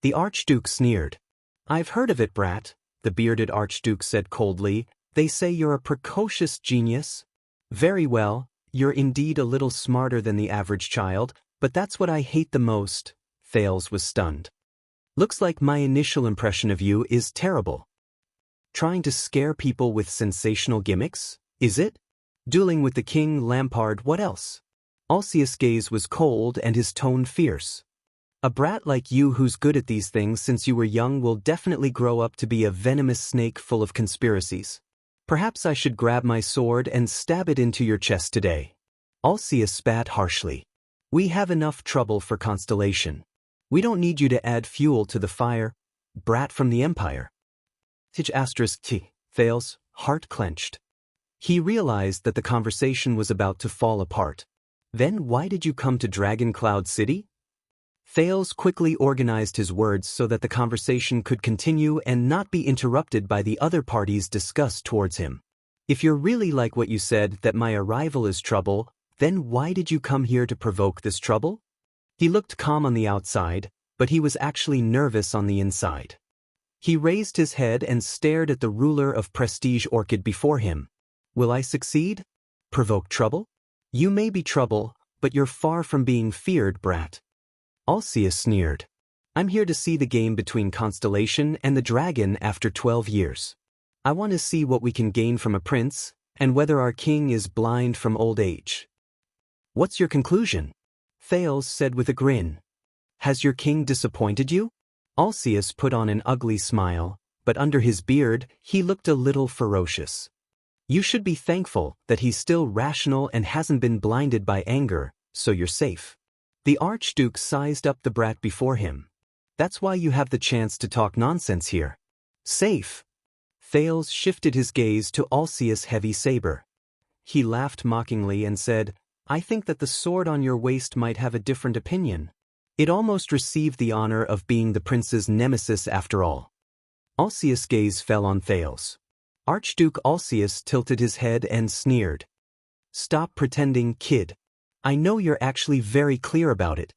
The Archduke sneered. I've heard of it, brat, the bearded Archduke said coldly. They say you're a precocious genius. Very well, you're indeed a little smarter than the average child, but that's what I hate the most. Thales was stunned. Looks like my initial impression of you is terrible. Trying to scare people with sensational gimmicks, is it? Dueling with the king, Lampard, what else? Alcius' gaze was cold and his tone fierce. A brat like you who's good at these things since you were young will definitely grow up to be a venomous snake full of conspiracies. Perhaps I should grab my sword and stab it into your chest today. Alcius spat harshly. We have enough trouble for Constellation. We don't need you to add fuel to the fire, brat from the Empire. T. Thales, heart clenched. He realized that the conversation was about to fall apart. Then why did you come to Dragon Cloud City? Thales quickly organized his words so that the conversation could continue and not be interrupted by the other party's disgust towards him. If you're really like what you said, that my arrival is trouble, then why did you come here to provoke this trouble? He looked calm on the outside, but he was actually nervous on the inside. He raised his head and stared at the ruler of Prestige Orchid before him. Will I succeed? Provoke trouble? You may be trouble, but you're far from being feared, brat. Alceus sneered. I'm here to see the game between Constellation and the dragon after 12 years. I want to see what we can gain from a prince, and whether our king is blind from old age. What's your conclusion? Thales said with a grin. Has your king disappointed you? Alceus put on an ugly smile, but under his beard, he looked a little ferocious. You should be thankful that he's still rational and hasn't been blinded by anger, so you're safe. The Archduke sized up the brat before him. That's why you have the chance to talk nonsense here. Safe. Thales shifted his gaze to Alceus' heavy saber. He laughed mockingly and said, I think that the sword on your waist might have a different opinion. It almost received the honor of being the prince's nemesis after all. Alceus' gaze fell on Thales. Archduke Alceus tilted his head and sneered. Stop pretending, kid. I know you're actually very clear about it.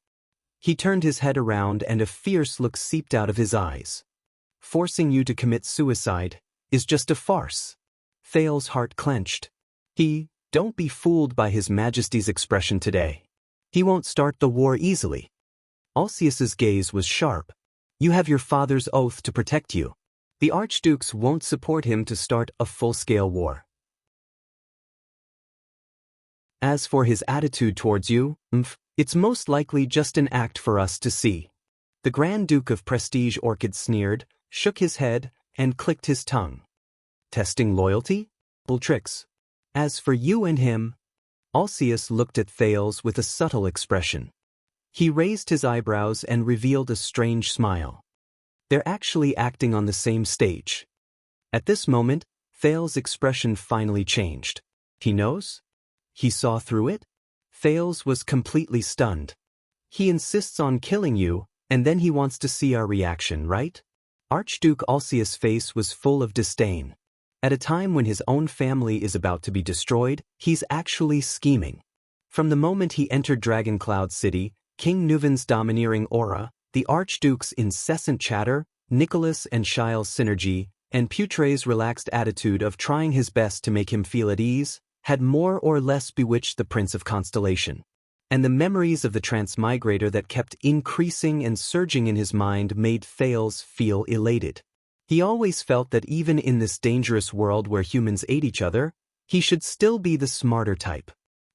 He turned his head around and a fierce look seeped out of his eyes. Forcing you to commit suicide is just a farce. Thales' heart clenched. Don't be fooled by His Majesty's expression today. He won't start the war easily. Alceus's gaze was sharp. You have your father's oath to protect you. The archdukes won't support him to start a full-scale war. As for his attitude towards you, it's most likely just an act for us to see. The Grand Duke of Prestige Orchid sneered, shook his head, and clicked his tongue. Testing loyalty? Bull tricks. As for you and him, Alceus looked at Thales with a subtle expression. He raised his eyebrows and revealed a strange smile. They're actually acting on the same stage. At this moment, Thales' expression finally changed. He knows? He saw through it? Thales was completely stunned. He insists on killing you, and then he wants to see our reaction, right? Archduke Alceus' face was full of disdain. At a time when his own family is about to be destroyed, he's actually scheming. From the moment he entered Dragon Cloud City, King Nuven's domineering aura, the Archduke's incessant chatter, Nicholas and Shile's synergy, and Putre's relaxed attitude of trying his best to make him feel at ease, had more or less bewitched the Prince of Constellation. And the memories of the transmigrator that kept increasing and surging in his mind made Thales feel elated. He always felt that even in this dangerous world where humans ate each other, he should still be the smarter type.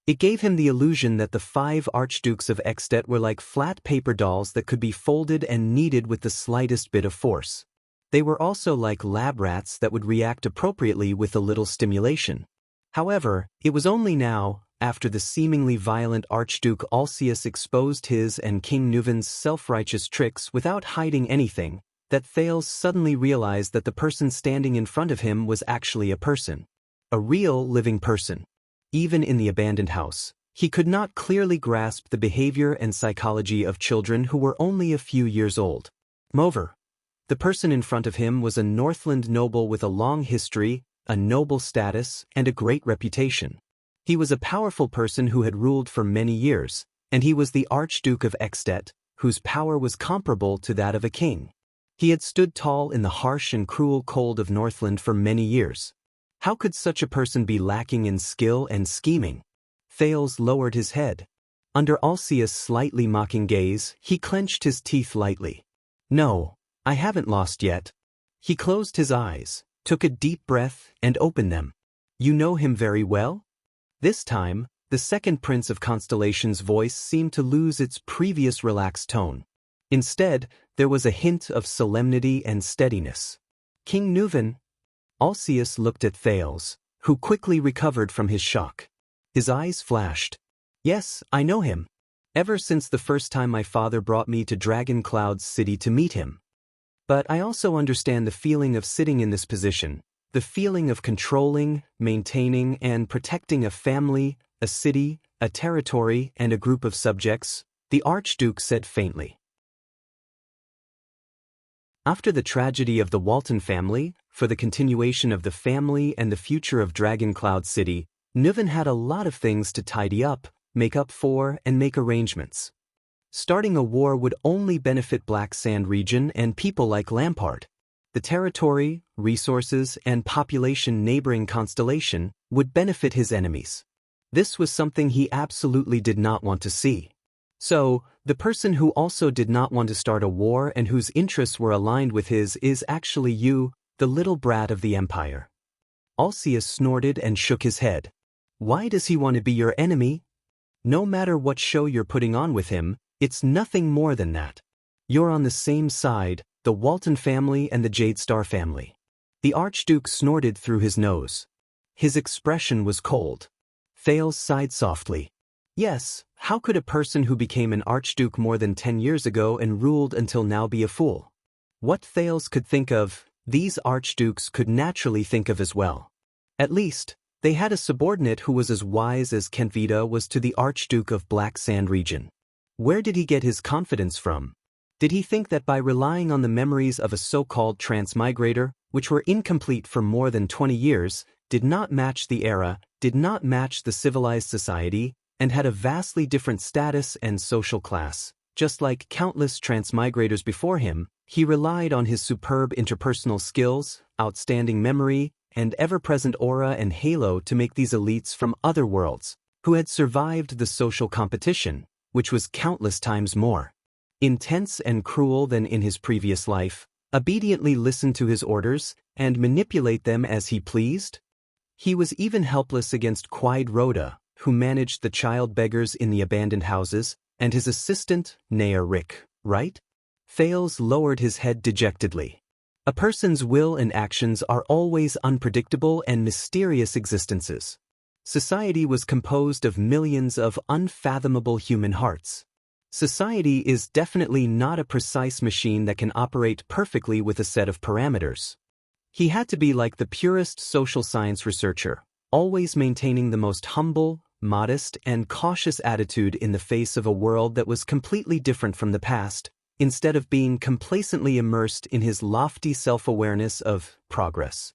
It gave him the illusion that the 5 archdukes of Extet were like flat paper dolls that could be folded and kneaded with the slightest bit of force. They were also like lab rats that would react appropriately with a little stimulation. However, it was only now, after the seemingly violent Archduke Alceus exposed his and King Nuven's self-righteous tricks without hiding anything, that Thales suddenly realized that the person standing in front of him was actually a person. A real, living person. Even in the abandoned house, he could not clearly grasp the behavior and psychology of children who were only a few years old. Moreover, the person in front of him was a Northland noble with a long history, a noble status, and a great reputation. He was a powerful person who had ruled for many years, and he was the Archduke of Extet, whose power was comparable to that of a king. He had stood tall in the harsh and cruel cold of Northland for many years. How could such a person be lacking in skill and scheming? Thales lowered his head. Under Alceus' slightly mocking gaze, he clenched his teeth lightly. No, I haven't lost yet. He closed his eyes, took a deep breath, and opened them. You know him very well? This time, the second Prince of Constellation's voice seemed to lose its previous relaxed tone. Instead, there was a hint of solemnity and steadiness. King Nuven. Alceus looked at Thales, who quickly recovered from his shock. His eyes flashed. Yes, I know him. Ever since the first time my father brought me to Dragon Cloud's city to meet him. But I also understand the feeling of sitting in this position, the feeling of controlling, maintaining, and protecting a family, a city, a territory, and a group of subjects, the Archduke said faintly. After the tragedy of the Walton family, for the continuation of the family and the future of Dragon Cloud City, Nuven had a lot of things to tidy up, make up for, and make arrangements. Starting a war would only benefit Black Sand region and people like Lampard. The territory, resources, and population neighboring Constellation would benefit his enemies. This was something he absolutely did not want to see. So, the person who also did not want to start a war and whose interests were aligned with his is actually you, the little brat of the Empire. Alcius snorted and shook his head. Why does he want to be your enemy? No matter what show you're putting on with him, it's nothing more than that. You're on the same side, the Walton family and the Jadestar family. The Archduke snorted through his nose. His expression was cold. Thales sighed softly. Yes, how could a person who became an Archduke more than 10 years ago and ruled until now be a fool? What Thales could think of, these Archdukes could naturally think of as well. At least, they had a subordinate who was as wise as Kentvita was to the Archduke of Black Sand region. Where did he get his confidence from? Did he think that by relying on the memories of a so-called transmigrator, which were incomplete for more than 20 years, did not match the era, did not match the civilized society, and had a vastly different status and social class? Just like countless transmigrators before him, he relied on his superb interpersonal skills, outstanding memory, and ever-present aura and halo to make these elites from other worlds, who had survived the social competition, which was countless times more intense and cruel than in his previous life, obediently listen to his orders and manipulate them as he pleased? He was even helpless against Quide Rhoda, who managed the child beggars in the abandoned houses, and his assistant, Nair Rick, right? Thales lowered his head dejectedly. A person's will and actions are always unpredictable and mysterious existences. Society was composed of millions of unfathomable human hearts. Society is definitely not a precise machine that can operate perfectly with a set of parameters. He had to be like the purest social science researcher, always maintaining the most humble, modest, and cautious attitude in the face of a world that was completely different from the past, instead of being complacently immersed in his lofty self-awareness of progress.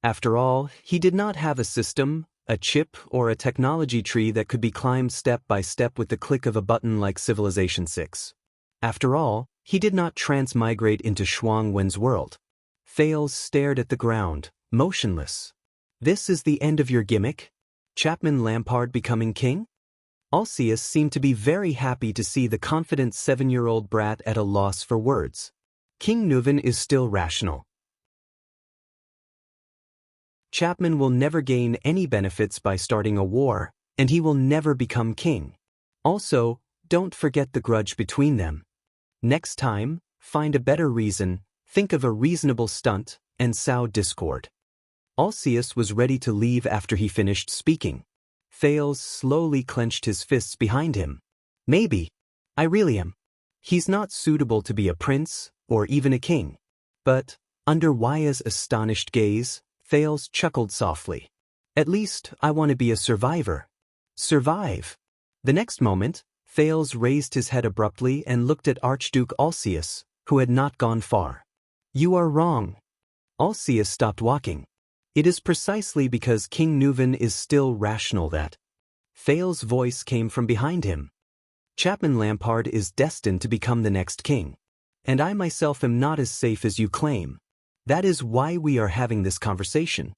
After all, he did not have a system, a chip, or a technology tree that could be climbed step by step with the click of a button like Civilization 6. After all, he did not transmigrate into Shuang Wen's world. Thales stared at the ground, motionless. This is the end of your gimmick? Chapman Lampard becoming king? Alcius seemed to be very happy to see the confident 7-year-old brat at a loss for words. King Nuven is still rational. Chapman will never gain any benefits by starting a war, and he will never become king. Also, don't forget the grudge between them. Next time, find a better reason, think of a reasonable stunt, and sow discord. Alcius was ready to leave after he finished speaking. Thales slowly clenched his fists behind him. Maybe. I really am. He's not suitable to be a prince, or even a king. But, under Waya's astonished gaze, Thales chuckled softly. At least, I want to be a survivor. Survive. The next moment, Thales raised his head abruptly and looked at Archduke Alcius, who had not gone far. You are wrong. Alcius stopped walking. It is precisely because King Nuven is still rational that. Thales' voice came from behind him. Chapman Lampard is destined to become the next king. And I myself am not as safe as you claim. That is why we are having this conversation.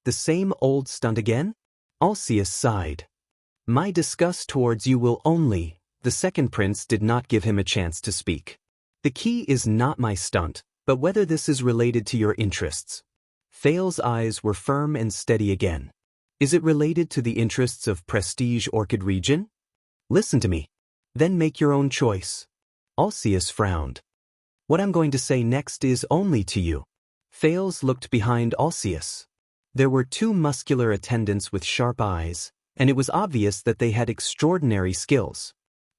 The same old stunt again? Alcius sighed. My disgust towards you will only. The second prince did not give him a chance to speak. The key is not my stunt, but whether this is related to your interests. Thales' eyes were firm and steady again. Is it related to the interests of Prestige Orchid region? Listen to me. Then make your own choice. Alcius frowned. What I'm going to say next is only to you. Thales looked behind Alcius. There were 2 muscular attendants with sharp eyes, and it was obvious that they had extraordinary skills.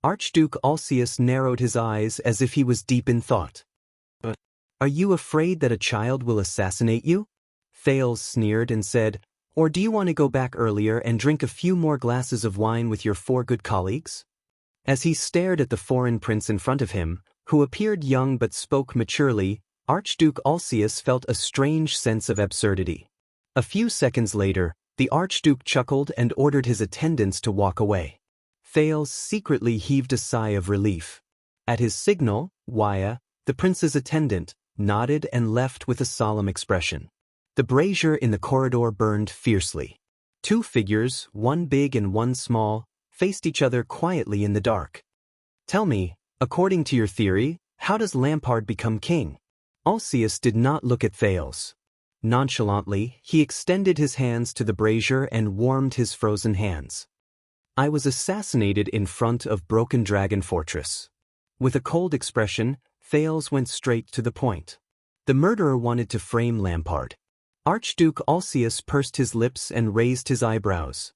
Archduke Alsius narrowed his eyes as if he was deep in thought. "But are you afraid that a child will assassinate you?" Thales sneered and said, "Or do you want to go back earlier and drink a few more glasses of wine with your 4 good colleagues?" As he stared at the foreign prince in front of him, who appeared young but spoke maturely, Archduke Alsius felt a strange sense of absurdity. A few seconds later, the Archduke chuckled and ordered his attendants to walk away. Thales secretly heaved a sigh of relief. At his signal, Waya, the prince's attendant, nodded and left with a solemn expression. The brazier in the corridor burned fiercely. 2 figures, one big and one small, faced each other quietly in the dark. "Tell me, according to your theory, how does Lampard become king?" Alsius did not look at Thales. Nonchalantly, he extended his hands to the brazier and warmed his frozen hands. "I was assassinated in front of Broken Dragon Fortress." With a cold expression, Thales went straight to the point. The murderer wanted to frame Lampard. Archduke Alsius pursed his lips and raised his eyebrows.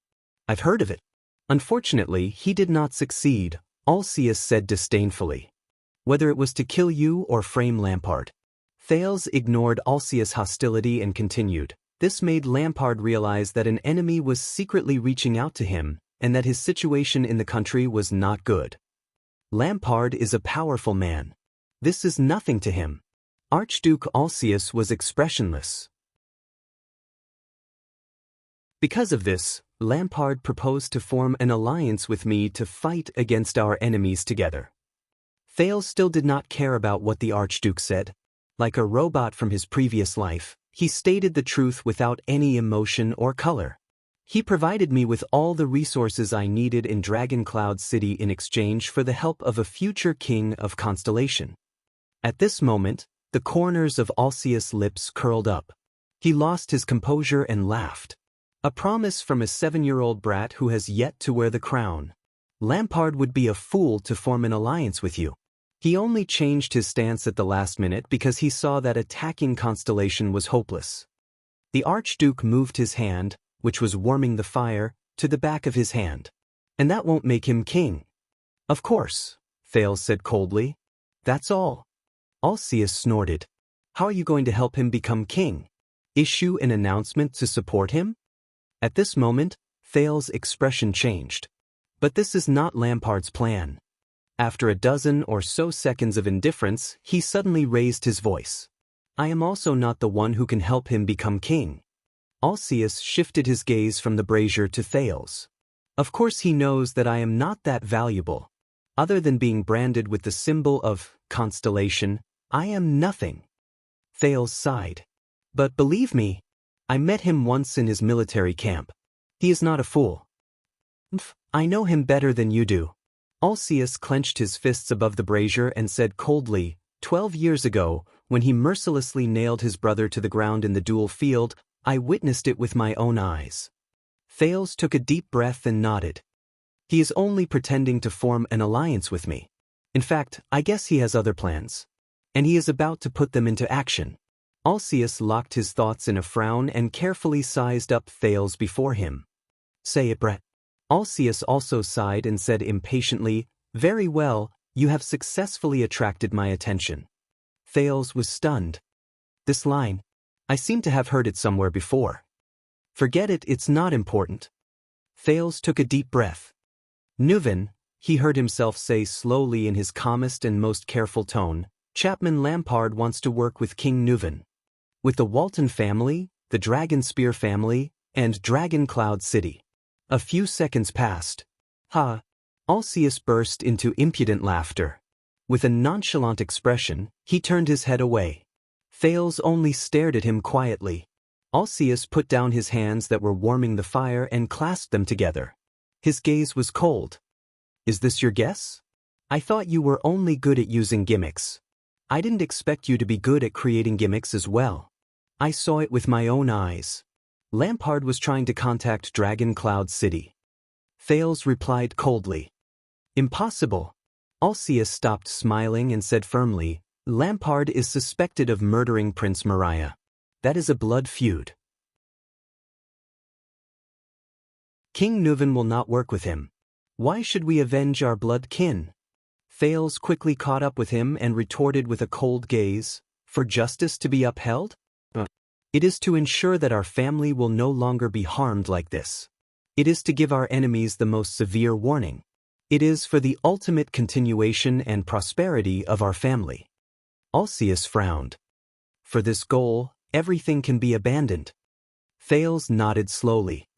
"I've heard of it." "Unfortunately, he did not succeed," Alsius said disdainfully. "Whether it was to kill you or frame Lampard." Thales ignored Alsius' hostility and continued. This made Lampard realize that an enemy was secretly reaching out to him, and that his situation in the country was not good. Lampard is a powerful man. This is nothing to him. Archduke Alsius was expressionless. Because of this, Lampard proposed to form an alliance with me to fight against our enemies together. Thales still did not care about what the Archduke said. Like a robot from his previous life, he stated the truth without any emotion or color. He provided me with all the resources I needed in Dragon Cloud City in exchange for the help of a future king of Constellation. At this moment, the corners of Alsius' lips curled up. He lost his composure and laughed. "A promise from a 7-year-old brat who has yet to wear the crown. Lampard would be a fool to form an alliance with you. He only changed his stance at the last minute because he saw that attacking Constellation was hopeless." The Archduke moved his hand, which was warming the fire, to the back of his hand. "And that won't make him king." "Of course," Thales said coldly. "That's all." Alsius snorted. "How are you going to help him become king? Issue an announcement to support him?" At this moment, Thales' expression changed. But this is not Lampard's plan. After a dozen or so seconds of indifference, he suddenly raised his voice. "I am also not the one who can help him become king." Alsius shifted his gaze from the brazier to Thales. "Of course he knows that I am not that valuable. Other than being branded with the symbol of Constellation, I am nothing." Thales sighed. "But believe me, I met him once in his military camp. He is not a fool. I know him better than you do." Alsius clenched his fists above the brazier and said coldly, 12 years ago, when he mercilessly nailed his brother to the ground in the duel field, I witnessed it with my own eyes." Thales took a deep breath and nodded. "He is only pretending to form an alliance with me. In fact, I guess he has other plans. And he is about to put them into action." Alsius locked his thoughts in a frown and carefully sized up Thales before him. "Say it, Brett." Alsius also sighed and said impatiently, "Very well, you have successfully attracted my attention." Thales was stunned. This line, I seem to have heard it somewhere before. "Forget it, it's not important." Thales took a deep breath. "Nuven," he heard himself say slowly in his calmest and most careful tone, "Chapman Lampard wants to work with King Nuven. With the Walton family, the Dragon Spear family, and Dragon Cloud City." A few seconds passed. "Ha!" Alsius burst into impudent laughter. With a nonchalant expression, he turned his head away. Thales only stared at him quietly. Alsius put down his hands that were warming the fire and clasped them together. His gaze was cold. "Is this your guess? I thought you were only good at using gimmicks. I didn't expect you to be good at creating gimmicks as well. I saw it with my own eyes. Lampard was trying to contact Dragon Cloud City." Thales replied coldly. "Impossible." Alsius stopped smiling and said firmly, "Lampard is suspected of murdering Prince Mariah. That is a blood feud. King Nuven will not work with him. Why should we avenge our blood kin? Thales quickly caught up with him and retorted with a cold gaze, for justice to be upheld? It is to ensure that our family will no longer be harmed like this. It is to give our enemies the most severe warning. It is for the ultimate continuation and prosperity of our family. Alcaeus frowned. For this goal, everything can be abandoned. Thales nodded slowly.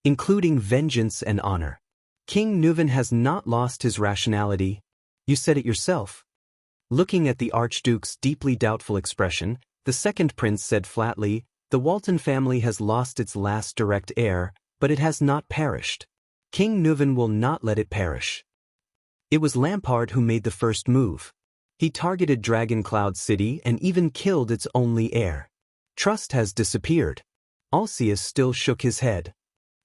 Including vengeance and honor. King Nuvan has not lost his rationality. You said it yourself. Looking at the Archduke's deeply doubtful expression, the second prince said flatly, the Walton family has lost its last direct heir, but it has not perished. King Nuvan will not let it perish. It was Lampard who made the first move. He targeted Dragon Cloud City and even killed its only heir. Trust has disappeared. Alcaeus still shook his head.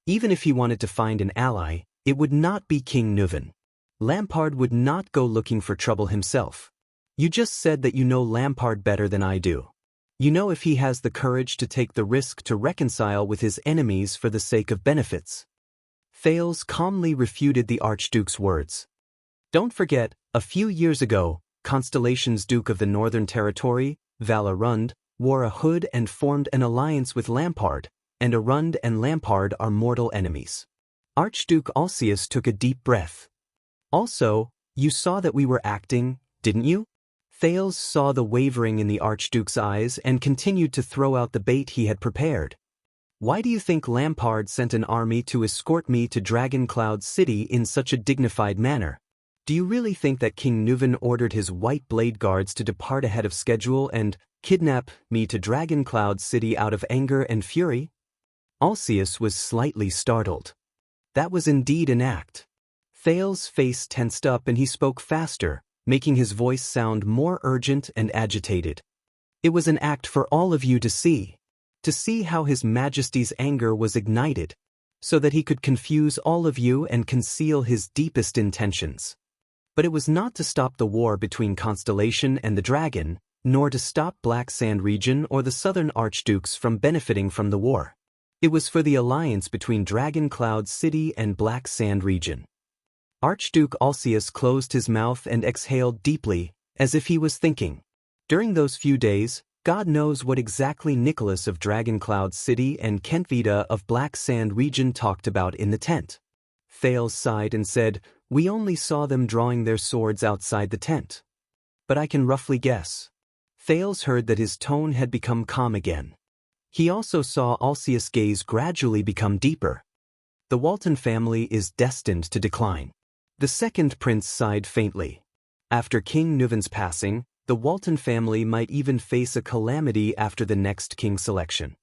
Even if he wanted to find an ally, it would not be King Nuvan. Lampard would not go looking for trouble himself. You just said that you know Lampard better than I do. You know if he has the courage to take the risk to reconcile with his enemies for the sake of benefits. Thales calmly refuted the Archduke's words. Don't forget, a few years ago, Constellation's Duke of the Northern Territory, Valarund, wore a hood and formed an alliance with Lampard, and Arund and Lampard are mortal enemies. Archduke Alcaeus took a deep breath. Also, you saw that we were acting, didn't you? Thales saw the wavering in the Archduke's eyes and continued to throw out the bait he had prepared. Why do you think Lampard sent an army to escort me to Dragon Cloud City in such a dignified manner? Do you really think that King Nuvan ordered his White Blade Guards to depart ahead of schedule and kidnap me to Dragon Cloud City out of anger and fury? Alcaeus was slightly startled. That was indeed an act. Thales' face tensed up and he spoke faster, making his voice sound more urgent and agitated. It was an act for all of you to see how His Majesty's anger was ignited, so that he could confuse all of you and conceal his deepest intentions. But it was not to stop the war between Constellation and the Dragon, nor to stop Black Sand Region or the Southern Archdukes from benefiting from the war. It was for the alliance between Dragon Cloud City and Black Sand Region. Archduke Alcaeus closed his mouth and exhaled deeply, as if he was thinking. During those few days, God knows what exactly Nicholas of Dragon Cloud City and Kentvita of Black Sand Region talked about in the tent. Thales sighed and said, we only saw them drawing their swords outside the tent. But I can roughly guess. Thales heard that his tone had become calm again. He also saw Alcaeus' gaze gradually become deeper. The Walton family is destined to decline. The second prince sighed faintly. After King Nuvan's passing, the Walton family might even face a calamity after the next king selection.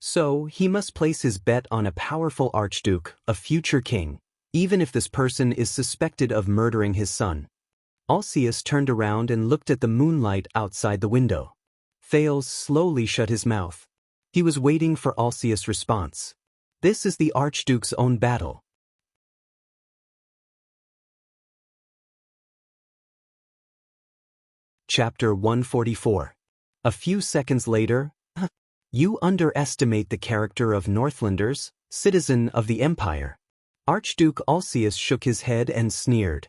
So, he must place his bet on a powerful archduke, a future king, even if this person is suspected of murdering his son. Alcaeus turned around and looked at the moonlight outside the window. Thales slowly shut his mouth. He was waiting for Alcaeus' response. This is the Archduke's own battle. Chapter 144. A few seconds later, you underestimate the character of Northlanders, citizen of the Empire. Archduke Alcaeus shook his head and sneered.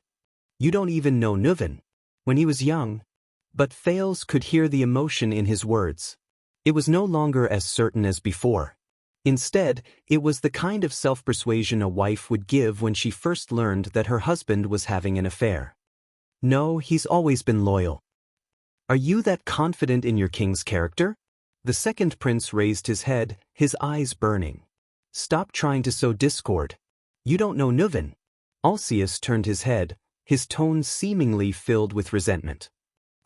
You don't even know Nuvan. When he was young. But Thales could hear the emotion in his words. It was no longer as certain as before. Instead, it was the kind of self-persuasion a wife would give when she first learned that her husband was having an affair. No, he's always been loyal. Are you that confident in your king's character? The second prince raised his head, his eyes burning. Stop trying to sow discord. You don't know Nuvan. Alcaeus turned his head, his tone seemingly filled with resentment.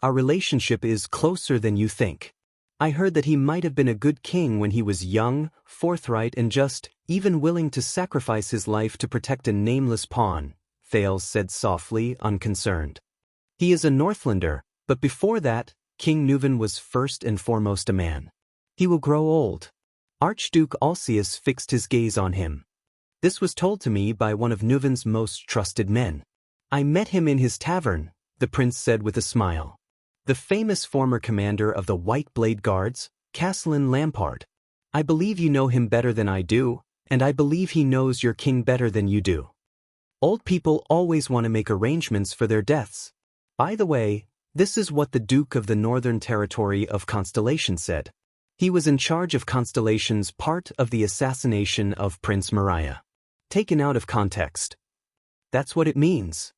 Our relationship is closer than you think. I heard that he might have been a good king when he was young, forthright and just, even willing to sacrifice his life to protect a nameless pawn, Thales said softly, unconcerned. He is a Northlander, but before that, King Nuvan was first and foremost a man. He will grow old. Archduke Alcaeus fixed his gaze on him. This was told to me by one of Nuvan's most trusted men. I met him in his tavern, the prince said with a smile. The famous former commander of the White Blade Guards, Castellan Lampard. I believe you know him better than I do, and I believe he knows your king better than you do. Old people always want to make arrangements for their deaths. By the way, this is what the Duke of the Northern Territory of Constellation said. He was in charge of Constellation's part of the assassination of Prince Moriah. Taken out of context. That's what it means.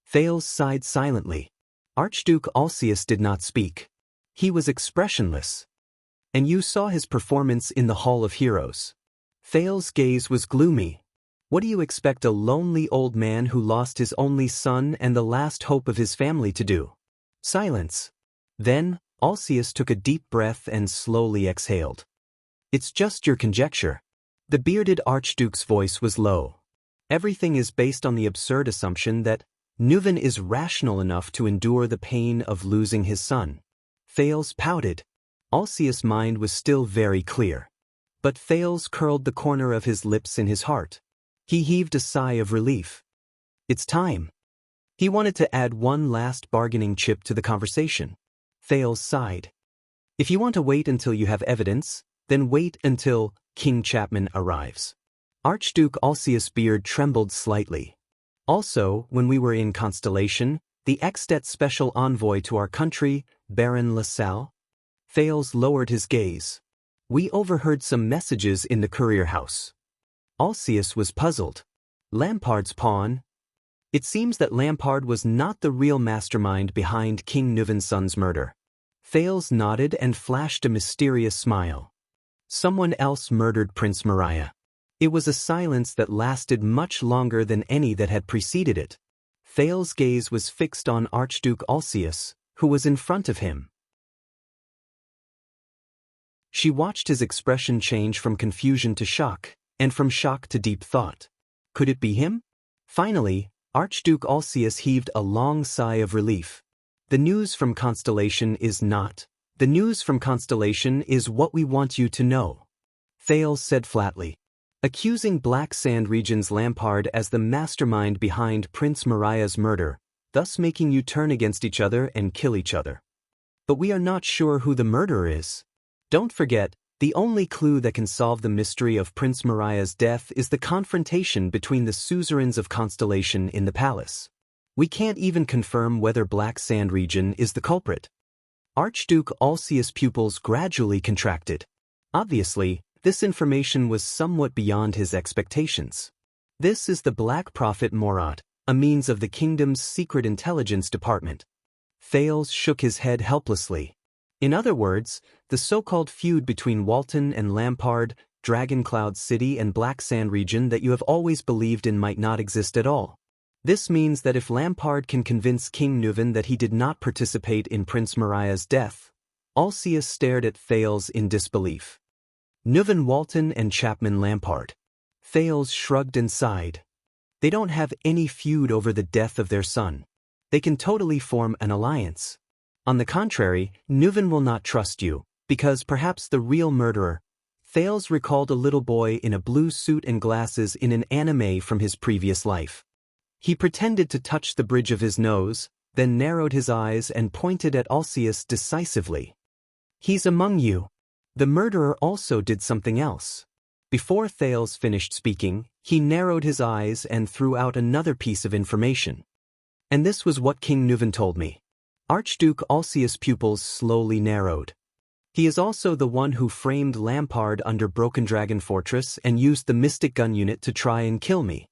Thales sighed silently. Archduke Alcius did not speak. He was expressionless. And you saw his performance in the Hall of Heroes. Thales' gaze was gloomy. What do you expect a lonely old man who lost his only son and the last hope of his family to do? Silence. Then, Alcius took a deep breath and slowly exhaled. It's just your conjecture. The bearded archduke's voice was low. Everything is based on the absurd assumption that Nuven is rational enough to endure the pain of losing his son. Thales pouted. Alcius' mind was still very clear. But Thales curled the corner of his lips in his heart. He heaved a sigh of relief. It's time. He wanted to add one last bargaining chip to the conversation. Thales sighed. If you want to wait until you have evidence, then wait until King Chapman arrives. Archduke Alcius' beard trembled slightly. Also, when we were in Constellation, the Extet special envoy to our country, Baron LaSalle? Thales lowered his gaze. We overheard some messages in the courier house. Alcius was puzzled. Lampard's pawn? It seems that Lampard was not the real mastermind behind King Nuven's son's murder. Thales nodded and flashed a mysterious smile. Someone else murdered Prince Moriah. It was a silence that lasted much longer than any that had preceded it. Thales' gaze was fixed on Archduke Alcius, who was in front of him. She watched his expression change from confusion to shock, and from shock to deep thought. Could it be him? Finally, Archduke Alcius heaved a long sigh of relief. The news from Constellation is not. The news from Constellation is what we want you to know. Thales said flatly. Accusing Black Sand Region's Lampard as the mastermind behind Prince Moriah's murder, thus making you turn against each other and kill each other. But we are not sure who the murderer is. Don't forget, the only clue that can solve the mystery of Prince Moriah's death is the confrontation between the suzerains of Constellation in the palace. We can't even confirm whether Black Sand Region is the culprit. Archduke Alcius' pupils gradually contracted. Obviously, this information was somewhat beyond his expectations. This is the Black Prophet Morat, a means of the kingdom's secret intelligence department. Thales shook his head helplessly. In other words, the so-called feud between Walton and Lampard, Dragoncloud City and Black Sand Region that you have always believed in might not exist at all. This means that if Lampard can convince King Nuven that he did not participate in Prince Moriah's death, Alcius stared at Thales in disbelief. Nuven Walton and Chapman Lampard. Thales shrugged and sighed. They don't have any feud over the death of their son. They can totally form an alliance. On the contrary, Nuven will not trust you, because perhaps the real murderer. Thales recalled a little boy in a blue suit and glasses in an anime from his previous life. He pretended to touch the bridge of his nose, then narrowed his eyes and pointed at Alcius decisively. He's among you. The murderer also did something else. Before Thales finished speaking, he narrowed his eyes and threw out another piece of information. And this was what King Nuven told me. Archduke Alcius' pupils slowly narrowed. He is also the one who framed Lampard under Broken Dragon Fortress and used the Mystic Gun unit to try and kill me.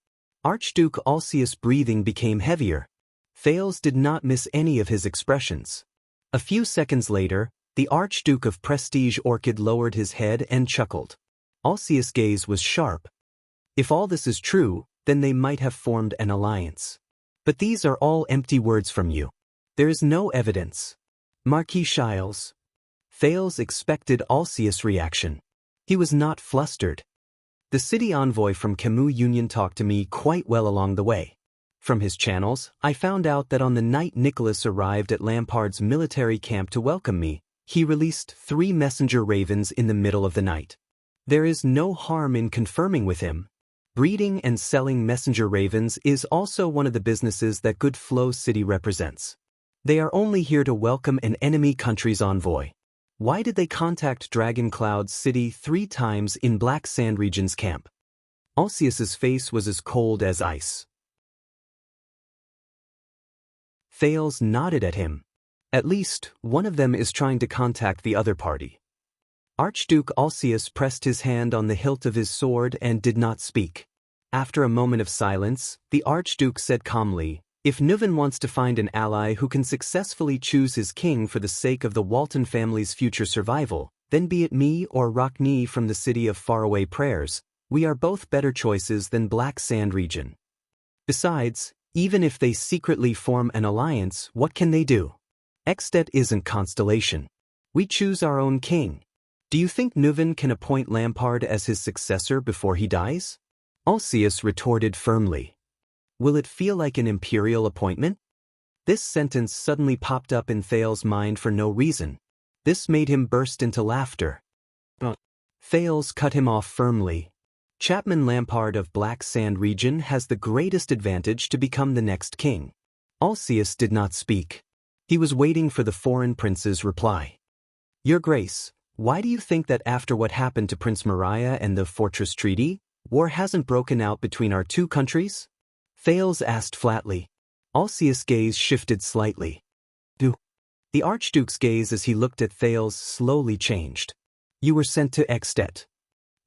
Archduke Alcius' breathing became heavier. Thales did not miss any of his expressions. A few seconds later, the Archduke of Prestige Orchid lowered his head and chuckled. Alcius' gaze was sharp. If all this is true, then they might have formed an alliance. But these are all empty words from you. There is no evidence. Marquis Shiles. Thales expected Alcius' reaction. He was not flustered. The city envoy from Camus Union talked to me quite well along the way. From his channels, I found out that on the night Nicholas arrived at Lampard's military camp to welcome me, he released 3 messenger ravens in the middle of the night. There is no harm in confirming with him. Breeding and selling messenger ravens is also one of the businesses that Good Flow City represents. They are only here to welcome an enemy country's envoy. Why did they contact Dragoncloud City 3 times in Black Sand Region's camp? Alceus's face was as cold as ice. Thales nodded at him. At least, one of them is trying to contact the other party. Archduke Alceus pressed his hand on the hilt of his sword and did not speak. After a moment of silence, the Archduke said calmly, "If Nuven wants to find an ally who can successfully choose his king for the sake of the Walton family's future survival, then be it me or Rockney from the city of faraway prayers, we are both better choices than Black Sand region. Besides, even if they secretly form an alliance, what can they do? Ekstedt isn't Constellation. We choose our own king. Do you think Nuven can appoint Lampard as his successor before he dies?" Alceus retorted firmly. "Will it feel like an imperial appointment?" This sentence suddenly popped up in Thales' mind for no reason. This made him burst into laughter. Thales cut him off firmly. "Chapman Lampard of Black Sand region has the greatest advantage to become the next king." Alceus did not speak. He was waiting for the foreign prince's reply. "Your Grace, why do you think that after what happened to Prince Maria and the Fortress Treaty, war hasn't broken out between our two countries?" Thales asked flatly. Alceus' gaze shifted slightly. The Archduke's gaze as he looked at Thales slowly changed. "You were sent to Ekstedt.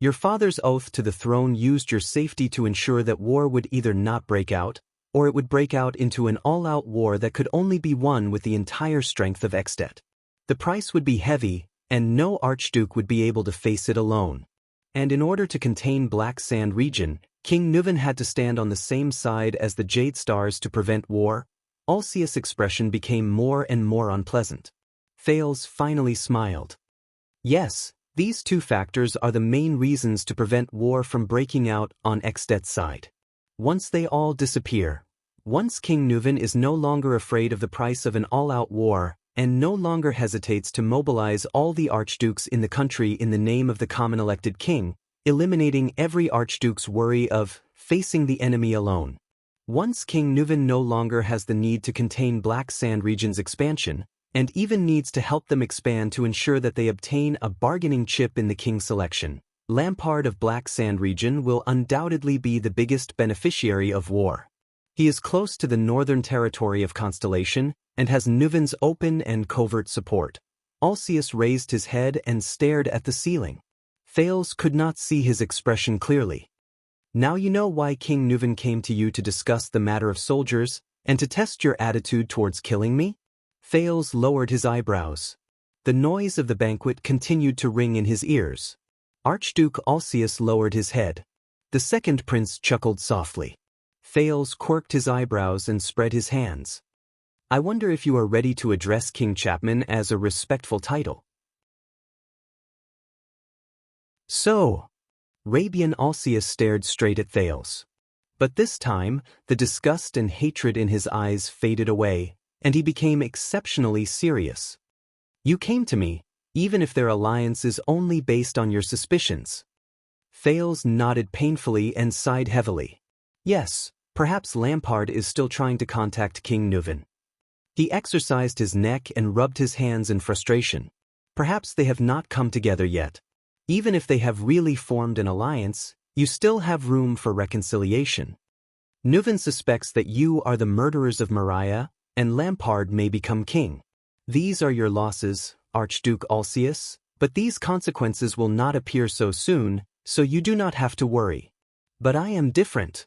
Your father's oath to the throne used your safety to ensure that war would either not break out, or it would break out into an all-out war that could only be won with the entire strength of Ekstedt. The price would be heavy, and no Archduke would be able to face it alone. And in order to contain Black Sand region, King Nuven had to stand on the same side as the Jade Stars to prevent war." Alceus' expression became more and more unpleasant. Thales finally smiled. "Yes, these two factors are the main reasons to prevent war from breaking out on Ekstedt's side. Once they all disappear, once King Nuven is no longer afraid of the price of an all-out war, and no longer hesitates to mobilize all the archdukes in the country in the name of the common elected king, eliminating every archduke's worry of facing the enemy alone. Once King Nuven no longer has the need to contain Black Sand region's expansion, and even needs to help them expand to ensure that they obtain a bargaining chip in the king's selection, Lampard of Black Sand region will undoubtedly be the biggest beneficiary of war. He is close to the northern territory of Constellation, and has Nuven's open and covert support." Alceus raised his head and stared at the ceiling. Thales could not see his expression clearly. "Now you know why King Nuven came to you to discuss the matter of soldiers, and to test your attitude towards killing me?" Thales lowered his eyebrows. The noise of the banquet continued to ring in his ears. Archduke Alceus lowered his head. The second prince chuckled softly. Thales quirked his eyebrows and spread his hands. "I wonder if you are ready to address King Chapman as a respectful title." "So," Rabian Alceus stared straight at Thales. But this time, the disgust and hatred in his eyes faded away, and he became exceptionally serious. "You came to me, even if their alliance is only based on your suspicions." Thales nodded painfully and sighed heavily. "Yes, perhaps Lampard is still trying to contact King Nuven." He exercised his neck and rubbed his hands in frustration. "Perhaps they have not come together yet. Even if they have really formed an alliance, you still have room for reconciliation. Nuven suspects that you are the murderers of Maria, and Lampard may become king. These are your losses, Archduke Alceus, but these consequences will not appear so soon, so you do not have to worry. But I am different."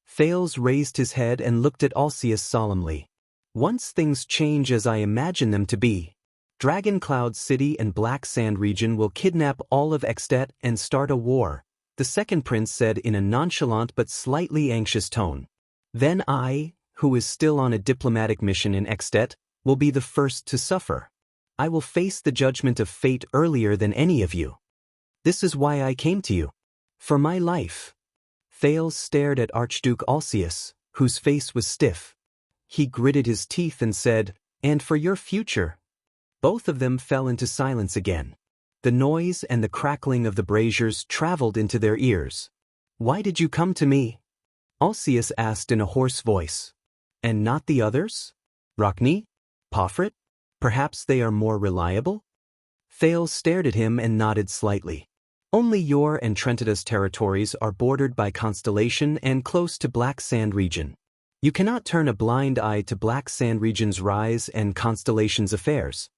Thales raised his head and looked at Alceus solemnly. "Once things change as I imagine them to be, Dragon Cloud City and Black Sand region will kidnap all of Ekstedt and start a war," the second prince said in a nonchalant but slightly anxious tone. "Then I, who is still on a diplomatic mission in Ekstedt, will be the first to suffer. I will face the judgment of fate earlier than any of you. This is why I came to you. For my life." Thales stared at Archduke Alceus, whose face was stiff. He gritted his teeth and said, "And for your future." Both of them fell into silence again. The noise and the crackling of the braziers traveled into their ears. "Why did you come to me?" Alceus asked in a hoarse voice. "And not the others? Rockney? Pofrit? Perhaps they are more reliable?" Thales stared at him and nodded slightly. Only your and Trentida's territories are bordered by Constellation and close to Black Sand region. You cannot turn a blind eye to Black Sand region's rise and Constellation's affairs.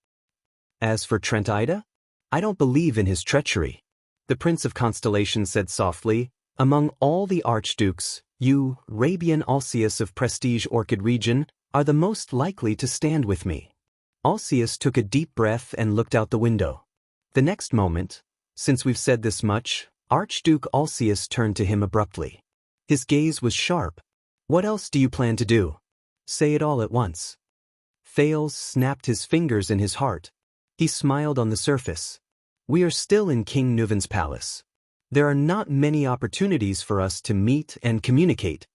As for Trentida, I don't believe in his treachery. The Prince of Constellation said softly, among all the archdukes, you, Rabian Alceus of Prestige Orchid region, are the most likely to stand with me. Alceus took a deep breath and looked out the window. The next moment, since we've said this much, Archduke Alceus turned to him abruptly. His gaze was sharp. What else do you plan to do? Say it all at once. Thales snapped his fingers in his heart. He smiled on the surface. We are still in King Nuven's palace. There are not many opportunities for us to meet and communicate.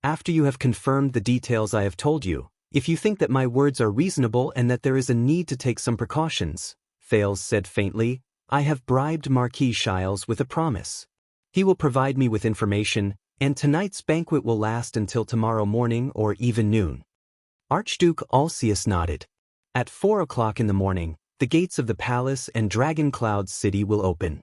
After you have confirmed the details I have told you, if you think that my words are reasonable and that there is a need to take some precautions, Thales said faintly, I have bribed Marquis Shiles with a promise. He will provide me with information, and tonight's banquet will last until tomorrow morning or even noon. Archduke Alceus nodded. At 4 o'clock in the morning, the gates of the palace and Dragon Cloud City will open.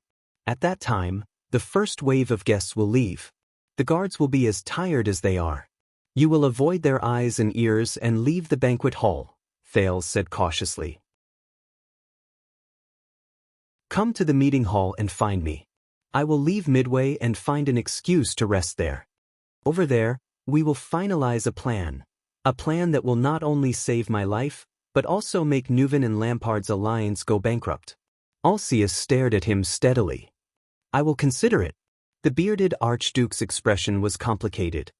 At that time, the first wave of guests will leave. The guards will be as tired as they are. You will avoid their eyes and ears and leave the banquet hall, Thales said cautiously. Come to the meeting hall and find me. I will leave midway and find an excuse to rest there. Over there, we will finalize a plan that will not only save my life, but also make Nuven and Lampard's alliance go bankrupt. Alceus stared at him steadily. I will consider it. The bearded archduke's expression was complicated.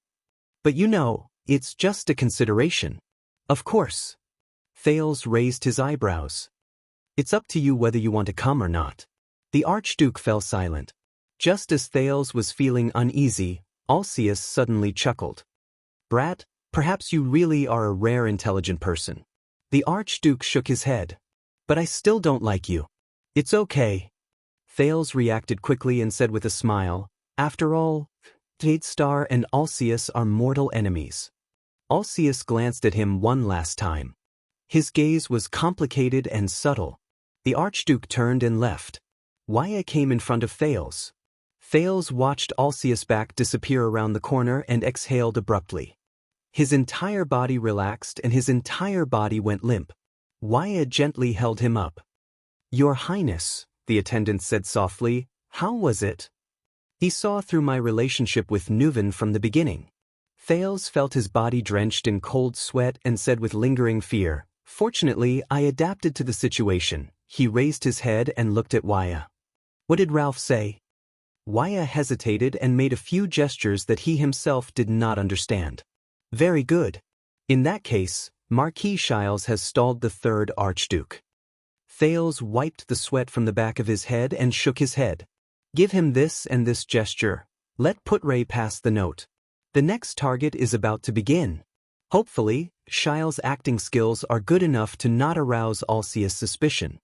But you know, it's just a consideration. Of course. Thales raised his eyebrows. It's up to you whether you want to come or not. The archduke fell silent. Just as Thales was feeling uneasy, Alceus suddenly chuckled. Brat, perhaps you really are a rare intelligent person. The archduke shook his head. But I still don't like you. It's okay. Thales reacted quickly and said with a smile, after all, Jadestar and Alceus are mortal enemies. Alceus glanced at him one last time. His gaze was complicated and subtle. The archduke turned and left. Waya came in front of Thales. Thales watched Alceus' back disappear around the corner and exhaled abruptly. His entire body relaxed and his entire body went limp. Waya gently held him up. Your Highness, the attendant said softly, how was it? He saw through my relationship with Nuven from the beginning. Thales felt his body drenched in cold sweat and said with lingering fear, fortunately, I adapted to the situation. He raised his head and looked at Waya. What did Ralph say? Waya hesitated and made a few gestures that he himself did not understand. Very good. In that case, Marquis Shiles has stalled the third archduke. Thales wiped the sweat from the back of his head and shook his head. Give him this and this gesture. Let Putray pass the note. The next target is about to begin. Hopefully, Shiles' acting skills are good enough to not arouse Alceus' suspicion.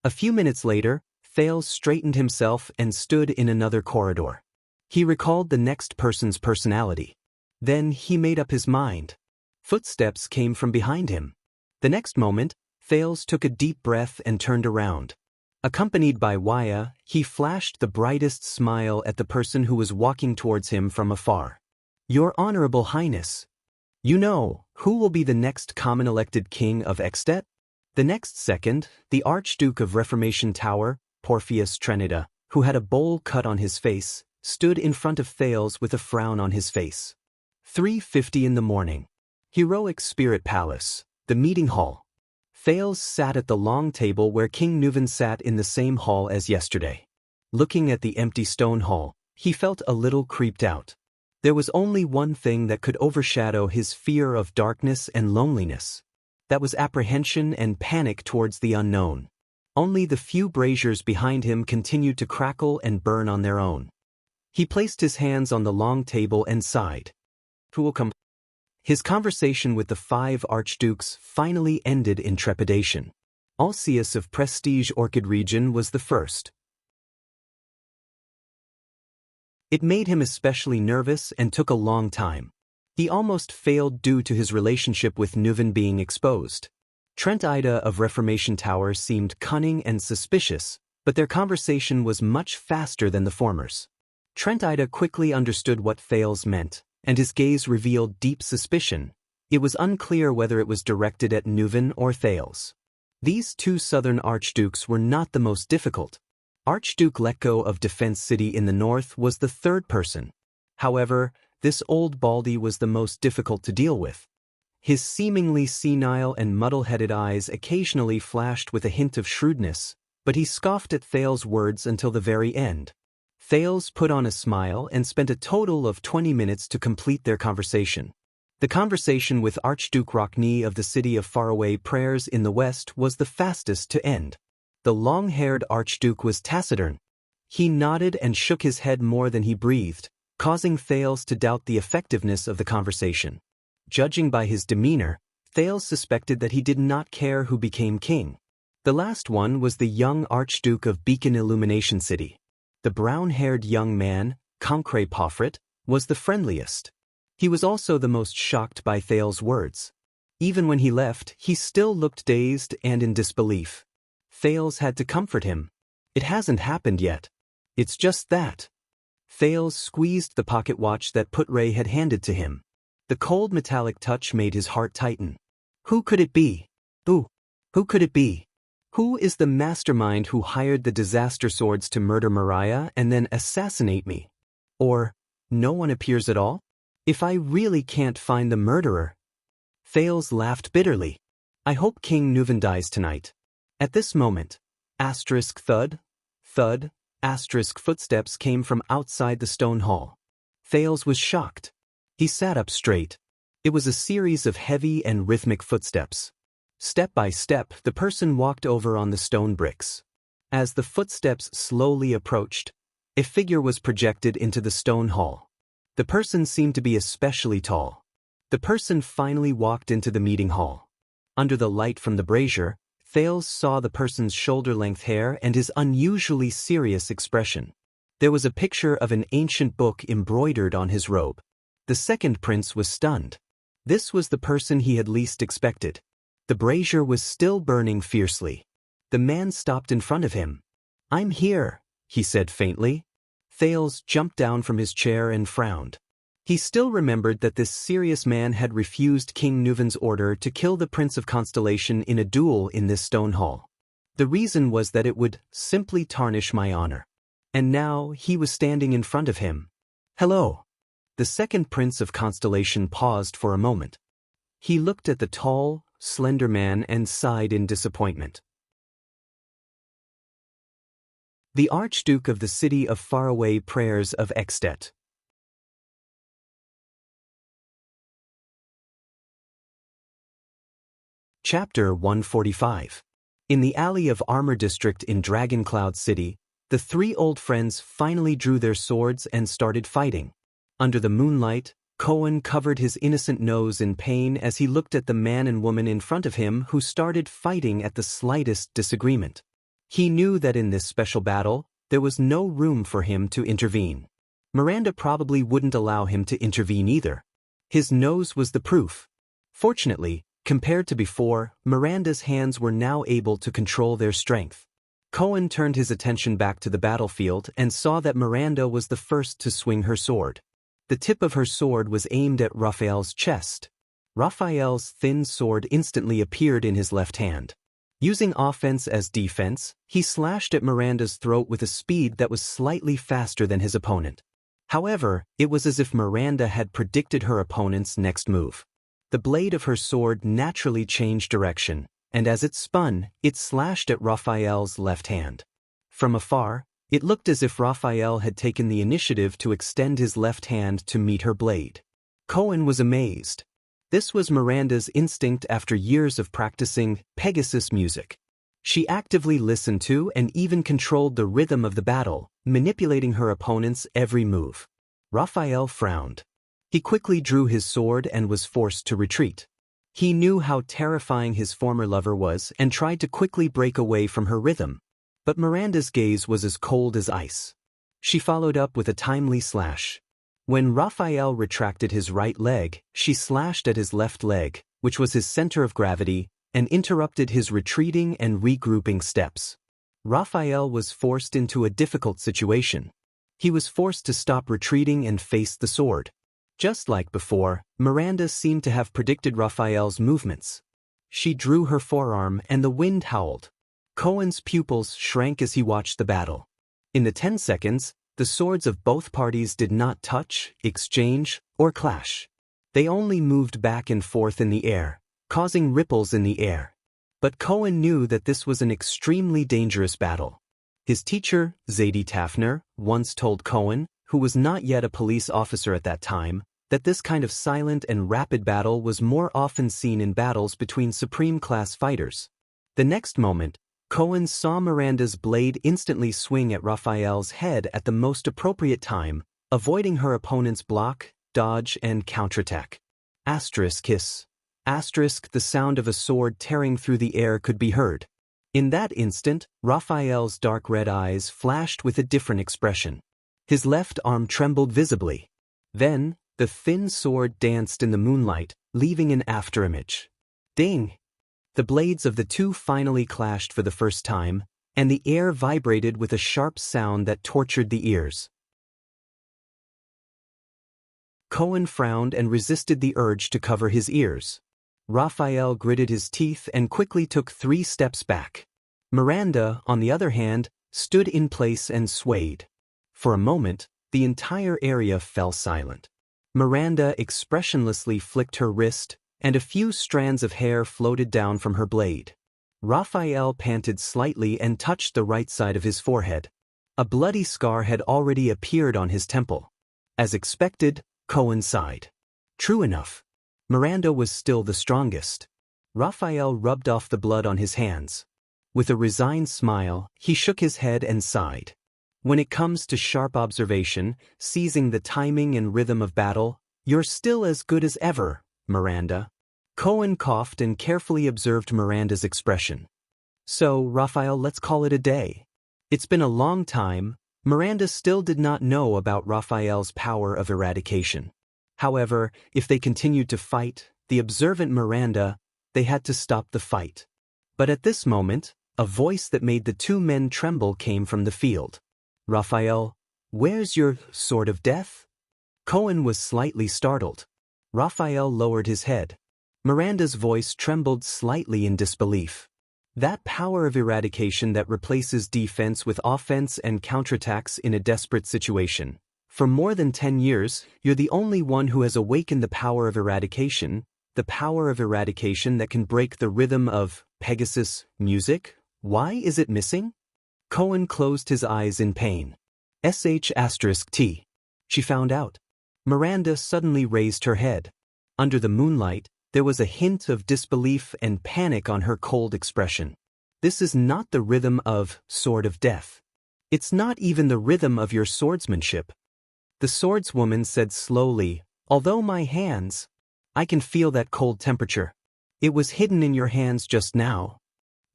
A few minutes later, Thales straightened himself and stood in another corridor. He recalled the next person's personality. Then he made up his mind. Footsteps came from behind him. The next moment, Thales took a deep breath and turned around. Accompanied by Waya, he flashed the brightest smile at the person who was walking towards him from afar. Your Honorable Highness. You know, who will be the next common elected king of Extet? The next second, the Archduke of Reformation Tower, Porphyus Trenida, who had a bowl cut on his face, stood in front of Thales with a frown on his face. 3:50 in the morning. Heroic Spirit Palace, the meeting hall. Thales sat at the long table where King Nuven sat in the same hall as yesterday. Looking at the empty stone hall, he felt a little creeped out. There was only one thing that could overshadow his fear of darkness and loneliness. That was apprehension and panic towards the unknown. Only the few braziers behind him continued to crackle and burn on their own. He placed his hands on the long table and sighed. Who will come? His conversation with the 5 archdukes finally ended in trepidation. Alceus of Prestige Orchid region was the first. It made him especially nervous and took a long time. He almost failed due to his relationship with Nuven being exposed. Trentida of Reformation Tower seemed cunning and suspicious, but their conversation was much faster than the former's. Trent Ida quickly understood what Thales meant, and his gaze revealed deep suspicion. It was unclear whether it was directed at Nuven or Thales. These two southern archdukes were not the most difficult. Archduke Letko of Defense City in the north was the third person. However, this old baldy was the most difficult to deal with. His seemingly senile and muddle-headed eyes occasionally flashed with a hint of shrewdness, but he scoffed at Thales' words until the very end. Thales put on a smile and spent a total of 20 minutes to complete their conversation. The conversation with Archduke Rockney of the City of Faraway Prayers in the west was the fastest to end. The long-haired Archduke was taciturn. He nodded and shook his head more than he breathed, causing Thales to doubt the effectiveness of the conversation. Judging by his demeanor, Thales suspected that he did not care who became king. The last one was the young Archduke of Beacon Illumination City. The brown-haired young man, Concre Poffret, was the friendliest. He was also the most shocked by Thales' words. Even when he left, he still looked dazed and in disbelief. Thales had to comfort him. "It hasn't happened yet. It's just that." Thales squeezed the pocket watch that Putre had handed to him. The cold metallic touch made his heart tighten. Who could it be? Who could it be? Who is the mastermind who hired the disaster swords to murder Mariah and then assassinate me? Or, no one appears at all? If I really can't find the murderer. Thales laughed bitterly. I hope King Nuven dies tonight. At this moment, thud, footsteps came from outside the stone hall. Thales was shocked. He sat up straight. It was a series of heavy and rhythmic footsteps. Step by step, the person walked over on the stone bricks. As the footsteps slowly approached, a figure was projected into the stone hall. The person seemed to be especially tall. The person finally walked into the meeting hall. Under the light from the brazier, Thales saw the person's shoulder-length hair and his unusually serious expression. There was a picture of an ancient book embroidered on his robe. The second prince was stunned. This was the person he had least expected. The brazier was still burning fiercely. The man stopped in front of him. I'm here, he said faintly. Thales jumped down from his chair and frowned. He still remembered that this serious man had refused King Nuven's order to kill the Prince of Constellation in a duel in this stone hall. The reason was that it would simply tarnish my honor. And now he was standing in front of him. Hello. The second Prince of Constellation paused for a moment. He looked at the tall, slender man and sighed in disappointment. The Archduke of the City of Faraway Prayers of Extet. Chapter 145. In the alley of Armor District in Dragoncloud City, the three old friends finally drew their swords and started fighting. Under the moonlight, Cohen covered his innocent nose in pain as he looked at the man and woman in front of him who started fighting at the slightest disagreement. He knew that in this special battle, there was no room for him to intervene. Miranda probably wouldn't allow him to intervene either. His nose was the proof. Fortunately, compared to before, Miranda's hands were now able to control their strength. Cohen turned his attention back to the battlefield and saw that Miranda was the first to swing her sword. The tip of her sword was aimed at Raphael's chest. Raphael's thin sword instantly appeared in his left hand. Using offense as defense, he slashed at Miranda's throat with a speed that was slightly faster than his opponent. However, it was as if Miranda had predicted her opponent's next move. The blade of her sword naturally changed direction, and as it spun, it slashed at Raphael's left hand. From afar, it looked as if Raphael had taken the initiative to extend his left hand to meet her blade. Cohen was amazed. This was Miranda's instinct after years of practicing Pegasus music. She actively listened to and even controlled the rhythm of the battle, manipulating her opponent's every move. Raphael frowned. He quickly drew his sword and was forced to retreat. He knew how terrifying his former lover was and tried to quickly break away from her rhythm. But Miranda's gaze was as cold as ice. She followed up with a timely slash. When Raphael retracted his right leg, she slashed at his left leg, which was his center of gravity, and interrupted his retreating and regrouping steps. Raphael was forced into a difficult situation. He was forced to stop retreating and face the sword. Just like before, Miranda seemed to have predicted Raphael's movements. She drew her forearm and the wind howled. Cohen's pupils shrank as he watched the battle. In the 10 seconds, the swords of both parties did not touch, exchange, or clash. They only moved back and forth in the air, causing ripples in the air. But Cohen knew that this was an extremely dangerous battle. His teacher, Zadie Tafner, once told Cohen, who was not yet a police officer at that time, that this kind of silent and rapid battle was more often seen in battles between supreme-class fighters. The next moment, Cohen saw Miranda's blade instantly swing at Raphael's head at the most appropriate time, avoiding her opponent's block, dodge, and counterattack. Kiss. The sound of a sword tearing through the air could be heard. In that instant, Raphael's dark red eyes flashed with a different expression. His left arm trembled visibly. Then, the thin sword danced in the moonlight, leaving an afterimage. Ding! The blades of the two finally clashed for the first time, and the air vibrated with a sharp sound that tortured the ears. Cohen frowned and resisted the urge to cover his ears. Raphael gritted his teeth and quickly took 3 steps back. Miranda, on the other hand, stood in place and swayed. For a moment, the entire area fell silent. Miranda expressionlessly flicked her wrist, and a few strands of hair floated down from her blade. Raphael panted slightly and touched the right side of his forehead. A bloody scar had already appeared on his temple. As expected, Cohen sighed. True enough. Miranda was still the strongest. Raphael rubbed off the blood on his hands. With a resigned smile, he shook his head and sighed. When it comes to sharp observation, seizing the timing and rhythm of battle, you're still as good as ever, Miranda. Cohen coughed and carefully observed Miranda's expression. So, Raphael, let's call it a day. It's been a long time. Miranda still did not know about Raphael's power of eradication. However, if they continued to fight, the observant Miranda, they had to stop the fight. But at this moment, a voice that made the two men tremble came from the field. Raphael, where's your sword of death? Cohen was slightly startled. Raphael lowered his head. Miranda's voice trembled slightly in disbelief. That power of eradication that replaces defense with offense and counterattacks in a desperate situation. For more than 10 years, you're the only one who has awakened the power of eradication that can break the rhythm of Pegasus music. Why is it missing? Cohen closed his eyes in pain. *T. She found out. Miranda suddenly raised her head. Under the moonlight, there was a hint of disbelief and panic on her cold expression. This is not the rhythm of Sword of Death. It's not even the rhythm of your swordsmanship. The swordswoman said slowly, although my hands, I can feel that cold temperature. It was hidden in your hands just now.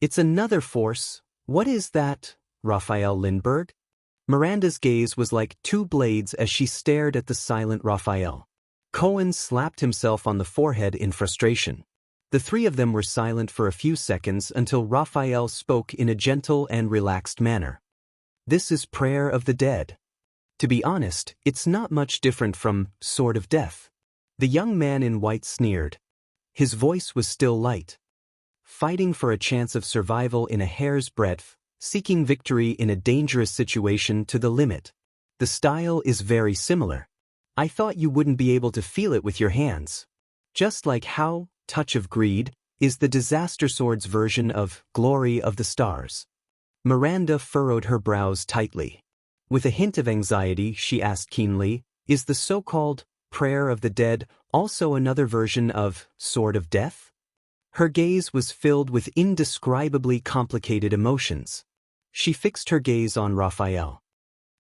It's another force. What is that, Raphael Lindbergh? Miranda's gaze was like two blades as she stared at the silent Raphael. Cohen slapped himself on the forehead in frustration. The three of them were silent for a few seconds until Raphael spoke in a gentle and relaxed manner. This is Prayer of the Dead. To be honest, it's not much different from Sword of Death. The young man in white sneered. His voice was still light. Fighting for a chance of survival in a hair's breadth, seeking victory in a dangerous situation to the limit. The style is very similar. I thought you wouldn't be able to feel it with your hands. Just like how Touch of Greed is the Disaster Sword's version of Glory of the Stars. Miranda furrowed her brows tightly. With a hint of anxiety, she asked keenly, is the so-called Prayer of the Dead also another version of Sword of Death? Her gaze was filled with indescribably complicated emotions. She fixed her gaze on Raphael.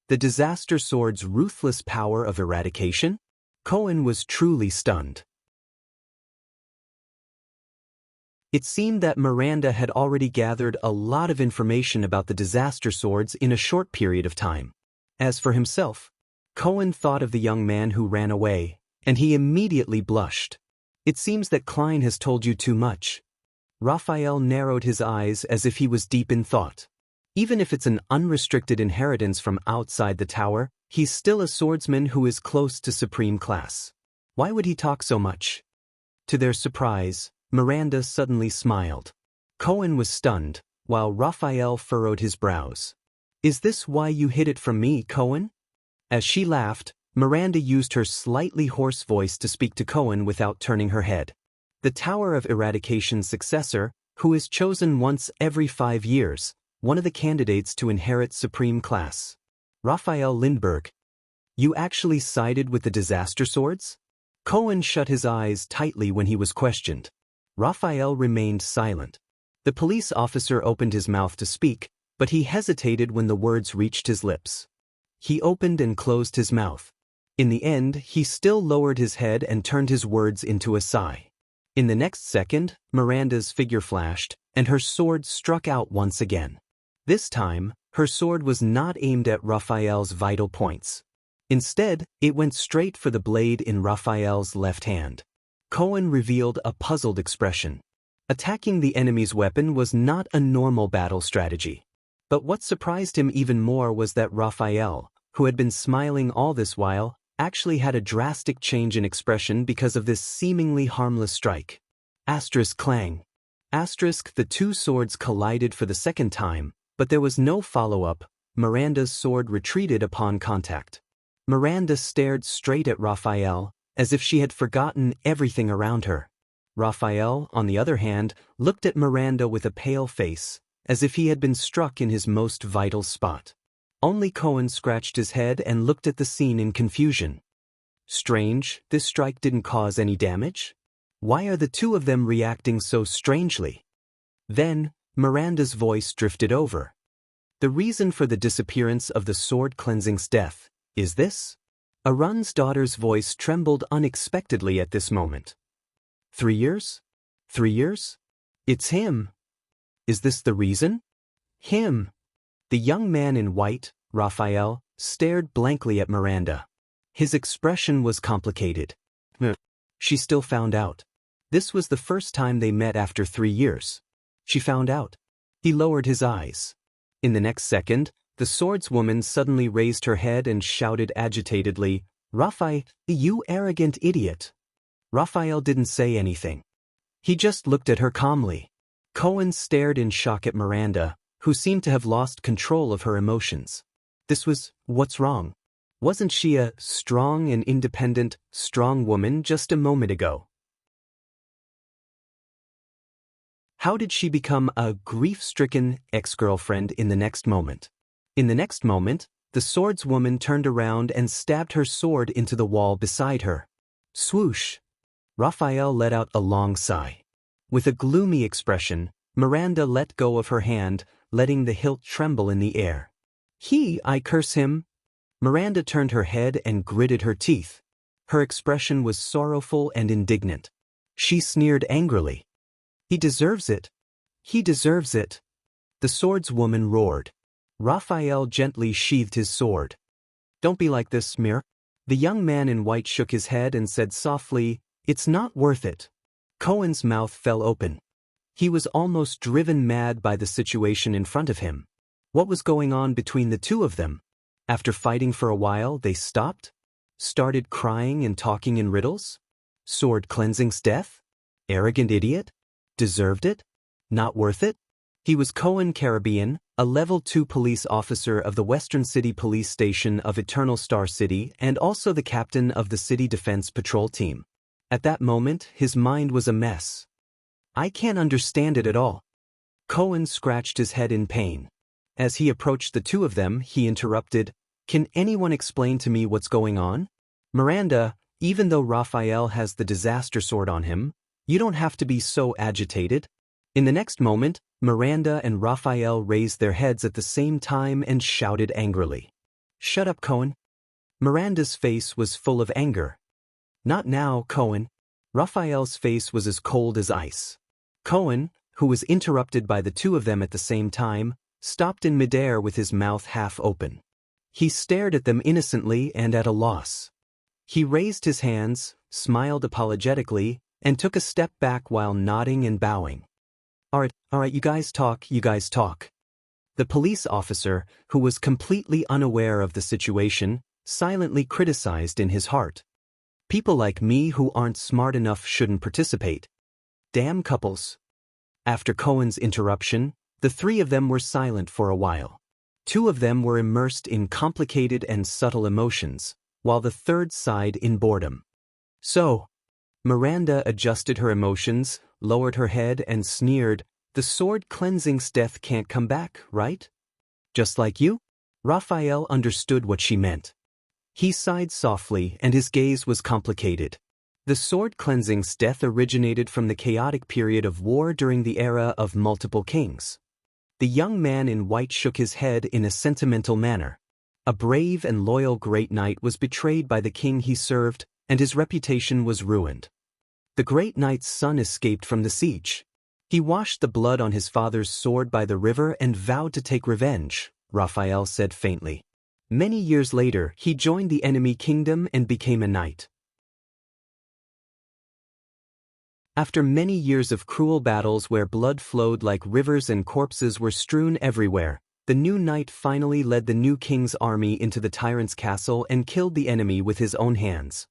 The Disaster Sword's ruthless power of eradication? Cohen was truly stunned. It seemed that Miranda had already gathered a lot of information about the Disaster Swords in a short period of time. As for himself, Cohen thought of the young man who ran away, and he immediately blushed. It seems that Klein has told you too much. Raphael narrowed his eyes as if he was deep in thought. Even if it's an unrestricted inheritance from outside the tower, he's still a swordsman who is close to supreme class. Why would he talk so much? To their surprise, Miranda suddenly smiled. Cohen was stunned, while Raphael furrowed his brows. Is this why you hid it from me, Cohen? As she laughed, Miranda used her slightly hoarse voice to speak to Cohen without turning her head. The Tower of Eradication's successor, who is chosen once every 5 years, one of the candidates to inherit supreme class. Raphael Lindbergh. You actually sided with the disaster swords? Cohen shut his eyes tightly when he was questioned. Raphael remained silent. The police officer opened his mouth to speak, but he hesitated when the words reached his lips. He opened and closed his mouth. In the end, he still lowered his head and turned his words into a sigh. In the next second, Miranda's figure flashed, and her sword struck out once again. This time, her sword was not aimed at Raphael's vital points. Instead, it went straight for the blade in Raphael's left hand. Cohen revealed a puzzled expression. Attacking the enemy's weapon was not a normal battle strategy. But what surprised him even more was that Raphael, who had been smiling all this while, actually had a drastic change in expression because of this seemingly harmless strike. Asterisk clang. Asterisk, the two swords collided for the second time, but there was no follow-up. Miranda's sword retreated upon contact. Miranda stared straight at Raphael, as if she had forgotten everything around her. Raphael, on the other hand, looked at Miranda with a pale face, as if he had been struck in his most vital spot. Only Cohen scratched his head and looked at the scene in confusion. Strange, this strike didn't cause any damage? Why are the two of them reacting so strangely? Then, Miranda's voice drifted over. The reason for the disappearance of the sword cleansing's death is this? Arun's daughter's voice trembled unexpectedly at this moment. 3 years? 3 years? It's him. Is this the reason? Him. The young man in white, Raphael, stared blankly at Miranda. His expression was complicated. She still found out. This was the first time they met after 3 years. She found out. He lowered his eyes. In the next second, the swordswoman suddenly raised her head and shouted agitatedly, Raphael, you arrogant idiot. Raphael didn't say anything. He just looked at her calmly. Cohen stared in shock at Miranda, who seemed to have lost control of her emotions. This was, what's wrong? Wasn't she a strong and independent, strong woman just a moment ago? How did she become a grief-stricken ex-girlfriend in the next moment? In the next moment, the swordswoman turned around and stabbed her sword into the wall beside her. Swoosh! Raphael let out a long sigh. With a gloomy expression, Miranda let go of her hand, letting the hilt tremble in the air. I curse him. Miranda turned her head and gritted her teeth. Her expression was sorrowful and indignant. She sneered angrily. He deserves it. He deserves it. The swordswoman roared. Raphael gently sheathed his sword. Don't be like this, Mir. The young man in white shook his head and said softly, It's not worth it. Cohen's mouth fell open. He was almost driven mad by the situation in front of him. What was going on between the two of them? After fighting for a while, they stopped? Started crying and talking in riddles? Sword cleansing's death? Arrogant idiot? Deserved it? Not worth it? He was Cohen Caribbean, a Level 2 police officer of the Western City Police Station of Eternal Star City and also the captain of the City Defense Patrol Team. At that moment, his mind was a mess. I can't understand it at all. Cohen scratched his head in pain. As he approached the two of them, he interrupted, Can anyone explain to me what's going on? Miranda, even though Raphael has the disaster sword on him, you don't have to be so agitated. In the next moment, Miranda and Raphael raised their heads at the same time and shouted angrily. Shut up, Cohen. Miranda's face was full of anger. Not now, Cohen. Raphael's face was as cold as ice. Cohen, who was interrupted by the two of them at the same time, stopped in midair with his mouth half open. He stared at them innocently and at a loss. He raised his hands, smiled apologetically, and took a step back while nodding and bowing. All right, you guys talk. The police officer, who was completely unaware of the situation, silently criticized in his heart. People like me who aren't smart enough shouldn't participate. Damn couples. After Cohen's interruption, the three of them were silent for a while. Two of them were immersed in complicated and subtle emotions, while the third sighed in boredom. So, Miranda adjusted her emotions, lowered her head and sneered, "The sword cleansing's death can't come back, right? Just like you?" Raphael understood what she meant. He sighed softly and his gaze was complicated. The sword cleansing's death originated from the chaotic period of war during the era of multiple kings. The young man in white shook his head in a sentimental manner. A brave and loyal great knight was betrayed by the king he served, and his reputation was ruined. The great knight's son escaped from the siege. He washed the blood on his father's sword by the river and vowed to take revenge, Raphael said faintly. Many years later, he joined the enemy kingdom and became a knight. After many years of cruel battles where blood flowed like rivers and corpses were strewn everywhere, the new knight finally led the new king's army into the tyrant's castle and killed the enemy with his own hands.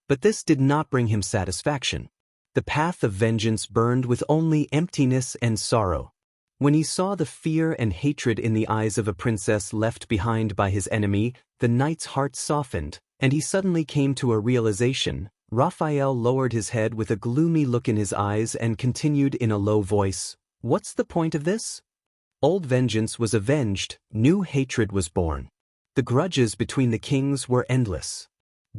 But this did not bring him satisfaction. The path of vengeance burned with only emptiness and sorrow. When he saw the fear and hatred in the eyes of a princess left behind by his enemy, the knight's heart softened, and he suddenly came to a realization. Raphael lowered his head with a gloomy look in his eyes and continued in a low voice, "What's the point of this? Old vengeance was avenged, new hatred was born. The grudges between the kings were endless.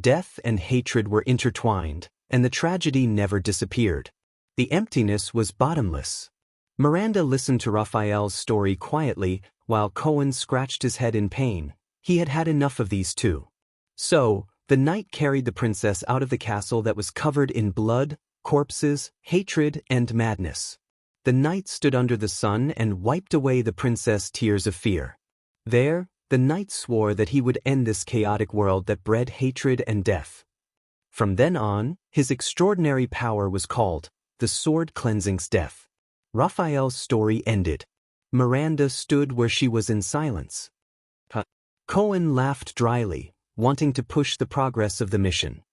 Death and hatred were intertwined, and the tragedy never disappeared. The emptiness was bottomless." Miranda listened to Raphael's story quietly, while Cohen scratched his head in pain. He had had enough of these two. So, the knight carried the princess out of the castle that was covered in blood, corpses, hatred, and madness. The knight stood under the sun and wiped away the princess' tears of fear. There, the knight swore that he would end this chaotic world that bred hatred and death. From then on, his extraordinary power was called the sword cleansing's death. Raphael's story ended. Miranda stood where she was in silence. Cohen laughed dryly, wanting to push the progress of the mission.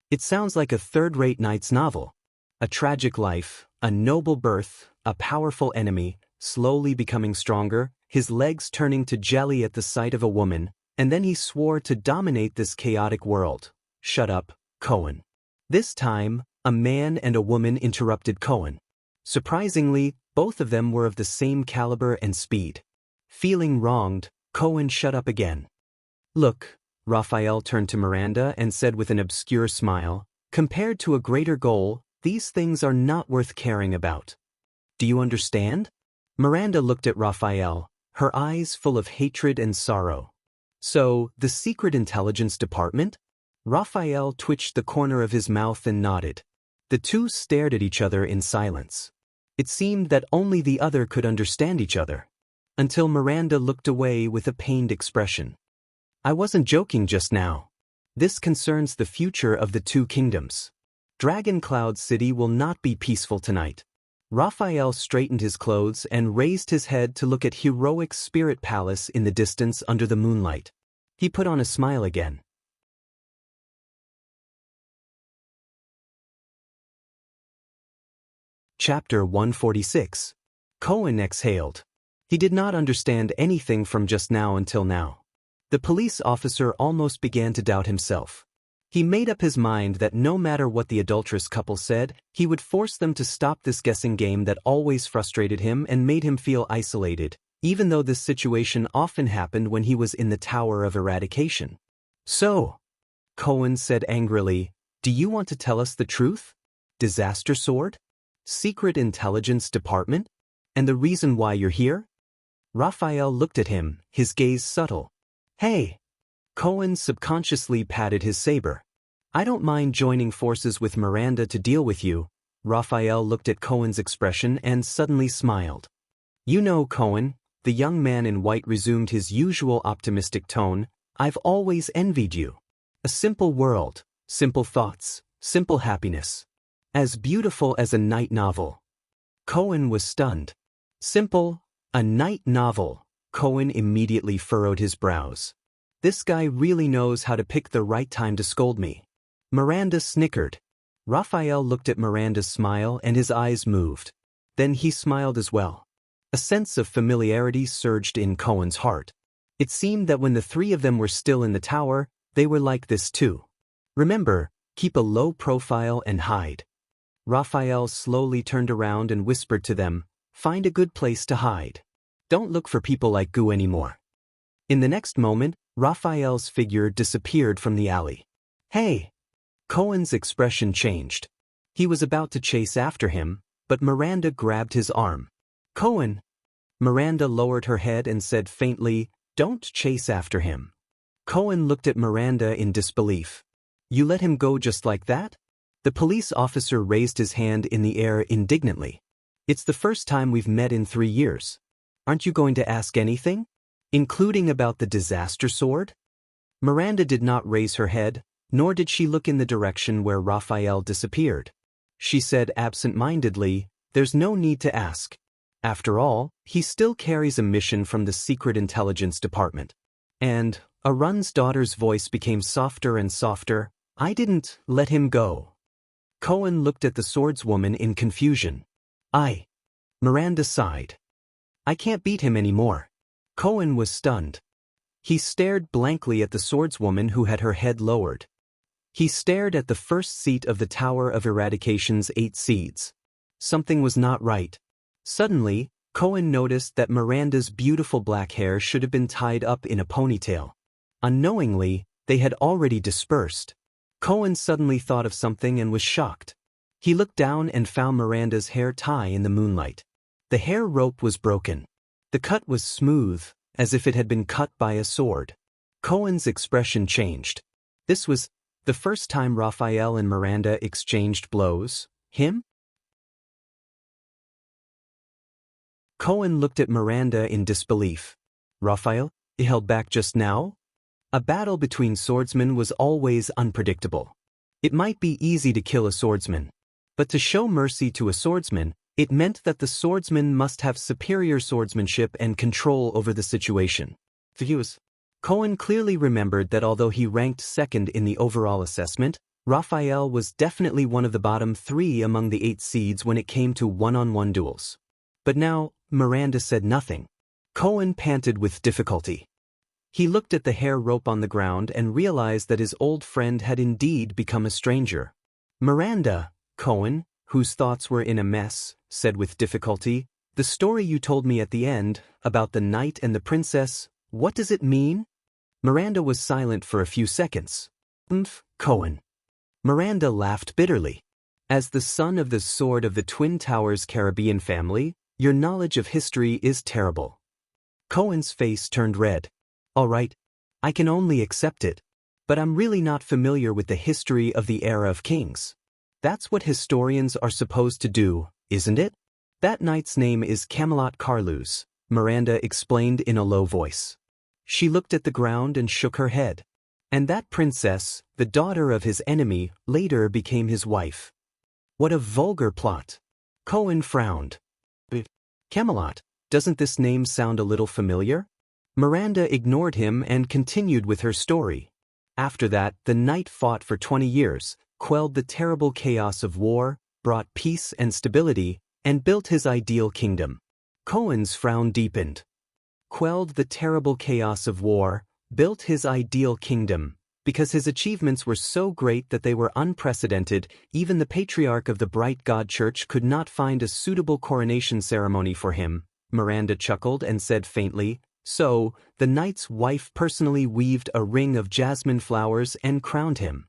"It sounds like a third-rate knight's novel. A tragic life, a noble birth, a powerful enemy, slowly becoming stronger, his legs turning to jelly at the sight of a woman, and then he swore to dominate this chaotic world." "Shut up, Cohen." This time, a man and a woman interrupted Cohen. Surprisingly, both of them were of the same caliber and speed. Feeling wronged, Cohen shut up again. "Look," Raphael turned to Miranda and said with an obscure smile, "compared to a greater goal, these things are not worth caring about. Do you understand?" Miranda looked at Raphael, her eyes full of hatred and sorrow. "So, the Secret Intelligence Department?" Raphael twitched the corner of his mouth and nodded. The two stared at each other in silence. It seemed that only the other could understand each other. Until Miranda looked away with a pained expression. "I wasn't joking just now. This concerns the future of the two kingdoms. Dragon Cloud City will not be peaceful tonight." Raphael straightened his clothes and raised his head to look at heroic Spirit Palace in the distance under the moonlight. He put on a smile again. Chapter 146. Cohen exhaled. He did not understand anything from just now until now. The police officer almost began to doubt himself. He made up his mind that no matter what the adulterous couple said, he would force them to stop this guessing game that always frustrated him and made him feel isolated, even though this situation often happened when he was in the Tower of Eradication. "So," Cohen said angrily, "do you want to tell us the truth? Disaster Sword? Secret Intelligence Department? And the reason why you're here?" Raphael looked at him, his gaze subtle. "Hey!" Cohen subconsciously patted his saber. "I don't mind joining forces with Miranda to deal with you." Raphael looked at Cohen's expression and suddenly smiled. "You know, Cohen," the young man in white resumed his usual optimistic tone, "I've always envied you. A simple world, simple thoughts, simple happiness. As beautiful as a night novel." Cohen was stunned. "Simple, a night novel," Cohen immediately furrowed his brows. This guy really knows how to pick the right time to scold me. Miranda snickered. Raphael looked at Miranda's smile and his eyes moved. Then he smiled as well. A sense of familiarity surged in Cohen's heart. It seemed that when the three of them were still in the tower, they were like this too. Remember, keep a low profile and hide. Raphael slowly turned around and whispered to them, find a good place to hide. Don't look for people like Gu anymore. In the next moment, Raphael's figure disappeared from the alley. Hey! Cohen's expression changed. He was about to chase after him, but Miranda grabbed his arm. Cohen! Miranda lowered her head and said faintly, don't chase after him. Cohen looked at Miranda in disbelief. You let him go just like that? The police officer raised his hand in the air indignantly. It's the first time we've met in 3 years. Aren't you going to ask anything? Including about the disaster sword? Miranda did not raise her head, nor did she look in the direction where Raphael disappeared. She said absent-mindedly, there's no need to ask. After all, he still carries a mission from the Secret Intelligence Department. And Arun's daughter's voice became softer and softer, I didn't let him go. Cohen looked at the swordswoman in confusion. Miranda sighed. I can't beat him anymore. Cohen was stunned. He stared blankly at the swordswoman who had her head lowered. He stared at the first seat of the Tower of Eradication's 8 seeds. Something was not right. Suddenly, Cohen noticed that Miranda's beautiful black hair should have been tied up in a ponytail. Unknowingly, they had already dispersed. Cohen suddenly thought of something and was shocked. He looked down and found Miranda's hair tie in the moonlight. The hair rope was broken. The cut was smooth, as if it had been cut by a sword. Cohen's expression changed. This was the first time Raphael and Miranda exchanged blows. Him? Cohen looked at Miranda in disbelief. Raphael, he held back just now? A battle between swordsmen was always unpredictable. It might be easy to kill a swordsman, but to show mercy to a swordsman, it meant that the swordsman must have superior swordsmanship and control over the situation. Cohen clearly remembered that although he ranked second in the overall assessment, Raphael was definitely one of the bottom 3 among the 8 seeds when it came to one-on-one duels. But now, Miranda said nothing. Cohen panted with difficulty. He looked at the hair rope on the ground and realized that his old friend had indeed become a stranger. Miranda, Cohen, whose thoughts were in a mess, said with difficulty, the story you told me at the end, about the knight and the princess, what does it mean? Miranda was silent for a few seconds. Cohen. Miranda laughed bitterly. As the son of the Sword of the Twin Towers Caribbean family, your knowledge of history is terrible. Cohen's face turned red. All right, I can only accept it. But I'm really not familiar with the history of the era of kings. That's what historians are supposed to do, isn't it? That knight's name is Camelot Carlous, Miranda explained in a low voice. She looked at the ground and shook her head. And that princess, the daughter of his enemy, later became his wife. What a vulgar plot. Cohen frowned. Camelot, doesn't this name sound a little familiar? Miranda ignored him and continued with her story. After that, the knight fought for 20 years, quelled the terrible chaos of war, brought peace and stability, and built his ideal kingdom. Cohen's frown deepened. Quelled the terrible chaos of war, built his ideal kingdom. Because his achievements were so great that they were unprecedented, even the patriarch of the Bright God Church could not find a suitable coronation ceremony for him. Miranda chuckled and said faintly, so, the knight's wife personally weaved a ring of jasmine flowers and crowned him.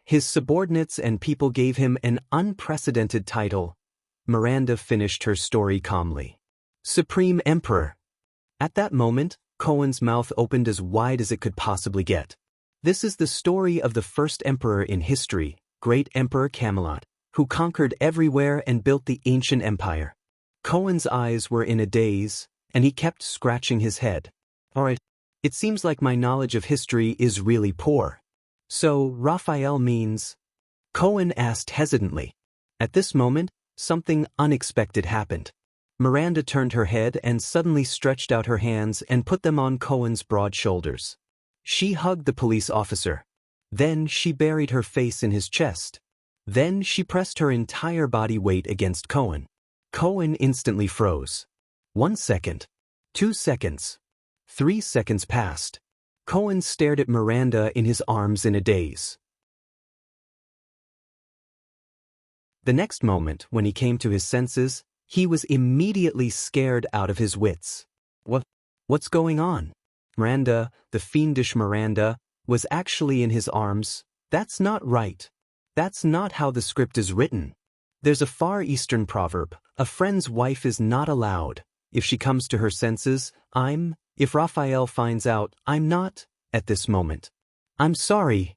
His subordinates and people gave him an unprecedented title. Miranda finished her story calmly. Supreme Emperor. At that moment, Cohen's mouth opened as wide as it could possibly get. This is the story of the first emperor in history, Great Emperor Camelot, who conquered everywhere and built the ancient empire. Cohen's eyes were in a daze, and he kept scratching his head. All right, it seems like my knowledge of history is really poor. So, Raphael means? Cohen asked hesitantly. At this moment, something unexpected happened. Miranda turned her head and suddenly stretched out her hands and put them on Cohen's broad shoulders. She hugged the police officer. Then she buried her face in his chest. Then she pressed her entire body weight against Cohen. Cohen instantly froze. 1 second. 2 seconds. 3 seconds passed. Cohen stared at Miranda in his arms in a daze. The next moment, when he came to his senses, he was immediately scared out of his wits. What's going on? Miranda, the fiendish Miranda, was actually in his arms. That's not right. That's not how the script is written. There's a Far Eastern proverb, a friend's wife is not allowed. If she comes to her senses, if Raphael finds out, I'm not, at this moment. I'm sorry.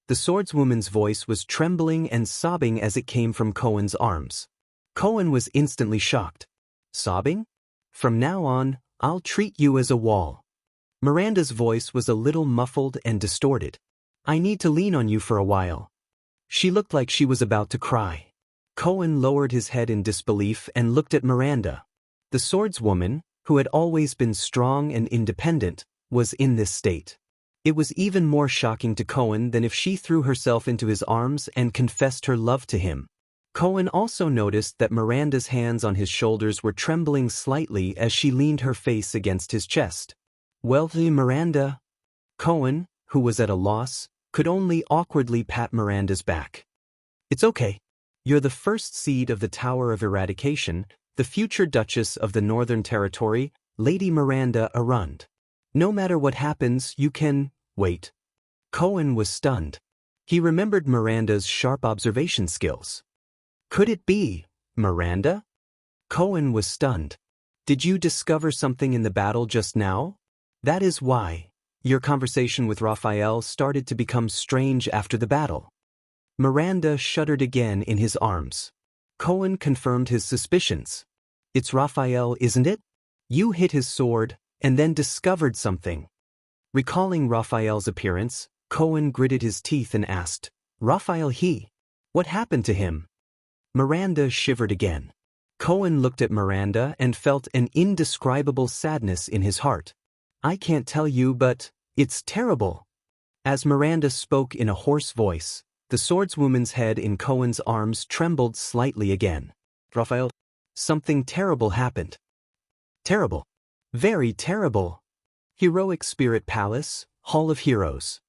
The swordswoman's voice was trembling and sobbing as it came from Cohen's arms. Cohen was instantly shocked. Sobbing? From now on, I'll treat you as a wall. Miranda's voice was a little muffled and distorted. I need to lean on you for a while. She looked like she was about to cry. Cohen lowered his head in disbelief and looked at Miranda. The swordswoman, who had always been strong and independent, was in this state. It was even more shocking to Cohen than if she threw herself into his arms and confessed her love to him. Cohen also noticed that Miranda's hands on his shoulders were trembling slightly as she leaned her face against his chest. Well, Miranda? Cohen, who was at a loss, could only awkwardly pat Miranda's back. It's okay. You're the first seed of the Tower of Eradication, the future Duchess of the Northern Territory, Lady Miranda Arund. No matter what happens, you can wait. Cohen was stunned. He remembered Miranda's sharp observation skills. Could it be Miranda? Cohen was stunned. Did you discover something in the battle just now? That is why. Your conversation with Raphael started to become strange after the battle. Miranda shuddered again in his arms. Cohen confirmed his suspicions. It's Raphael, isn't it? You hit his sword, and then discovered something. Recalling Raphael's appearance, Cohen gritted his teeth and asked, Raphael what happened to him? Miranda shivered again. Cohen looked at Miranda and felt an indescribable sadness in his heart. I can't tell you, but it's terrible. As Miranda spoke in a hoarse voice, the swordswoman's head in Cohen's arms trembled slightly again. Raphael, something terrible happened. Terrible. Very terrible. Heroic Spirit Palace, Hall of Heroes.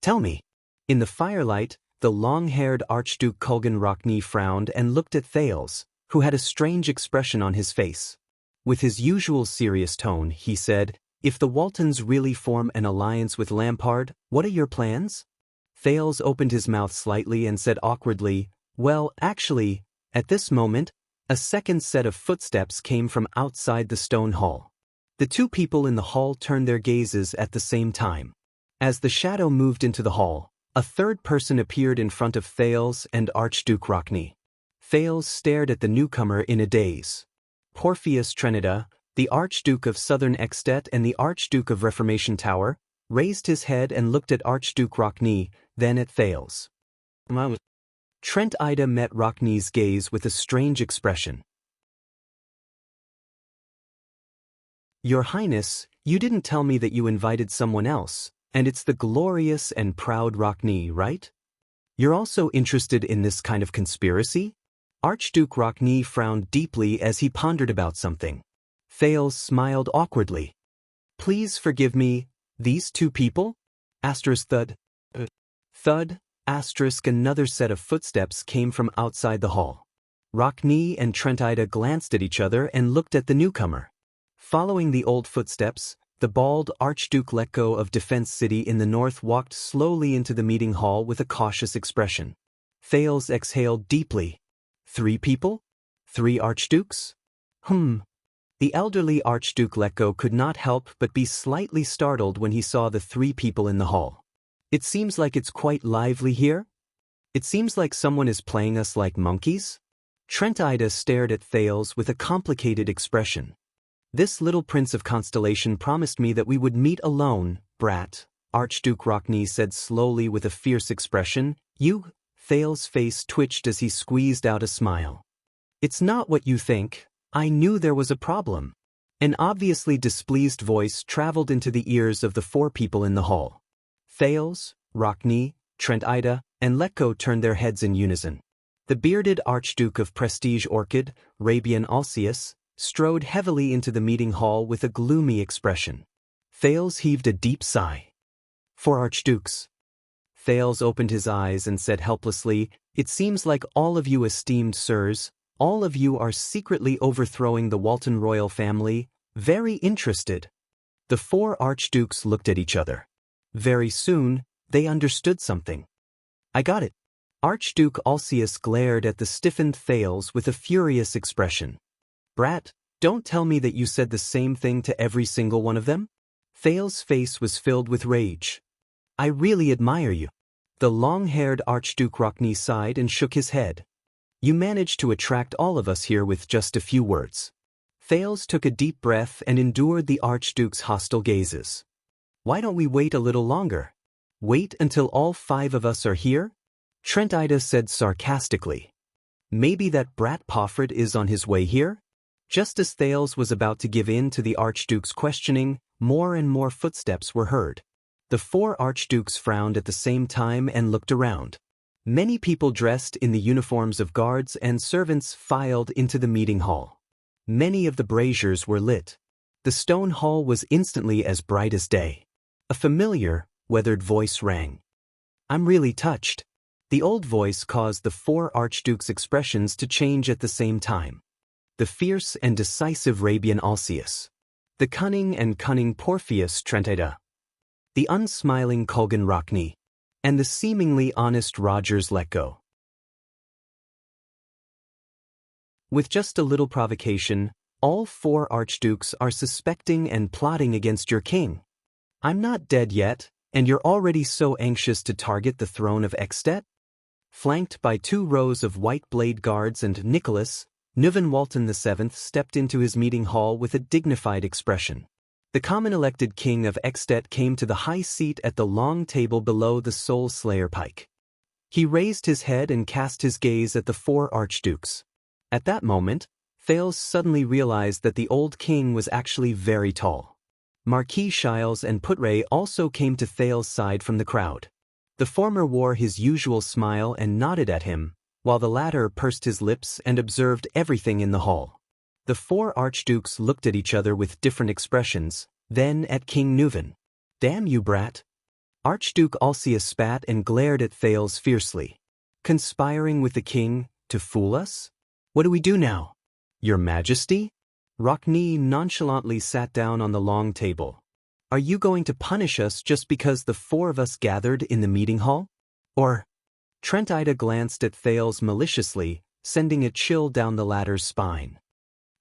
Tell me. In the firelight, the long-haired Archduke Kulgan Rockne frowned and looked at Thales, who had a strange expression on his face. With his usual serious tone, he said, If the Waltons really form an alliance with Lampard, what are your plans? Thales opened his mouth slightly and said awkwardly, Well, actually, at this moment, a second set of footsteps came from outside the stone hall. The two people in the hall turned their gazes at the same time. As the shadow moved into the hall, a third person appeared in front of Thales and Archduke Rockne. Thales stared at the newcomer in a daze. Porphyus Trenida, the Archduke of Southern Extet and the Archduke of Reformation Tower, raised his head and looked at Archduke Rockne, then at Thales. Trent Ida met Rockne's gaze with a strange expression. Your Highness, you didn't tell me that you invited someone else, and it's the glorious and proud Rockne, right? You're also interested in this kind of conspiracy? Archduke Rockne frowned deeply as he pondered about something. Thales smiled awkwardly. Please forgive me, these two people? Thud. Thud, another set of footsteps came from outside the hall. Rockne and Trent Ida glanced at each other and looked at the newcomer. Following the old footsteps, the bald Archduke Letko of Defense City in the north walked slowly into the meeting hall with a cautious expression. Thales exhaled deeply. 3 people? 3 archdukes? The elderly Archduke Letko could not help but be slightly startled when he saw the 3 people in the hall. It seems like it's quite lively here? It seems like someone is playing us like monkeys? Trent Ida stared at Thales with a complicated expression. This little prince of constellation promised me that we would meet alone, brat, Archduke Rockne said slowly with a fierce expression. Thales' face twitched as he squeezed out a smile. It's not what you think. I knew there was a problem. An obviously displeased voice traveled into the ears of the four people in the hall. Thales, Rockne, Trentida, and Letko turned their heads in unison. The bearded Archduke of Prestige Orchid, Rabian Alcius, strode heavily into the meeting hall with a gloomy expression. Thales heaved a deep sigh. "For Archdukes." Thales opened his eyes and said helplessly, "It seems like all of you esteemed sirs, all of you are secretly overthrowing the Walton royal family, very interested." The four archdukes looked at each other. Very soon, they understood something. "I got it." Archduke Alcius glared at the stiffened Thales with a furious expression. "Brat, don't tell me that you said the same thing to every single one of them?" Thales' face was filled with rage. "I really admire you." The long-haired Archduke Rockne sighed and shook his head. "You managed to attract all of us here with just a few words." Thales took a deep breath and endured the Archduke's hostile gazes. "Why don't we wait a little longer? Wait until all five of us are here?" Trentida said sarcastically. "Maybe that brat Poffred is on his way here?" Just as Thales was about to give in to the Archduke's questioning, more and more footsteps were heard. The four archdukes frowned at the same time and looked around. Many people dressed in the uniforms of guards and servants filed into the meeting hall. Many of the braziers were lit. The stone hall was instantly as bright as day. A familiar, weathered voice rang. "I'm really touched." The old voice caused the four archdukes' expressions to change at the same time. The fierce and decisive Rabian Alcius. The cunning and cunning Porpheus Trentida. The unsmiling Kulgan Rockne. And the seemingly honest Rogers Letko. With just a little provocation, all four archdukes are suspecting and plotting against your king. I'm not dead yet, and you're already so anxious to target the throne of Ekstedt? Flanked by 2 rows of white blade guards and Nicholas, Nuvan Walton VII stepped into his meeting hall with a dignified expression. The common elected king of Ekstedt came to the high seat at the long table below the Soul Slayer pike. He raised his head and cast his gaze at the four archdukes. At that moment, Thales suddenly realized that the old king was actually very tall. Marquis Shiles and Putre also came to Thales' side from the crowd. The former wore his usual smile and nodded at him, while the latter pursed his lips and observed everything in the hall. The four archdukes looked at each other with different expressions, then at King Nuvan. "Damn you, brat." Archduke Alcius spat and glared at Thales fiercely. "Conspiring with the king, to fool us? What do we do now?" "Your Majesty?" Rockne nonchalantly sat down on the long table. "Are you going to punish us just because the four of us gathered in the meeting hall? Or—" Trentida glanced at Thales maliciously, sending a chill down the latter's spine.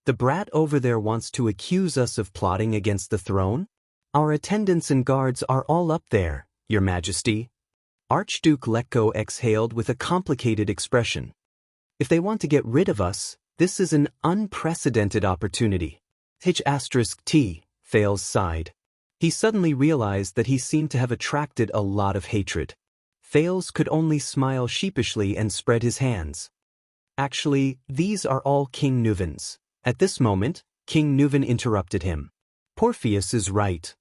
"The brat over there wants to accuse us of plotting against the throne? Our attendants and guards are all up there, Your Majesty." Archduke Letko exhaled with a complicated expression. "If they want to get rid of us, this is an unprecedented opportunity." T, Thales sighed. He suddenly realized that he seemed to have attracted a lot of hatred. Thales could only smile sheepishly and spread his hands. "Actually, these are all King Nuvan's." At this moment, King Nuvan interrupted him. "Porpheus is right."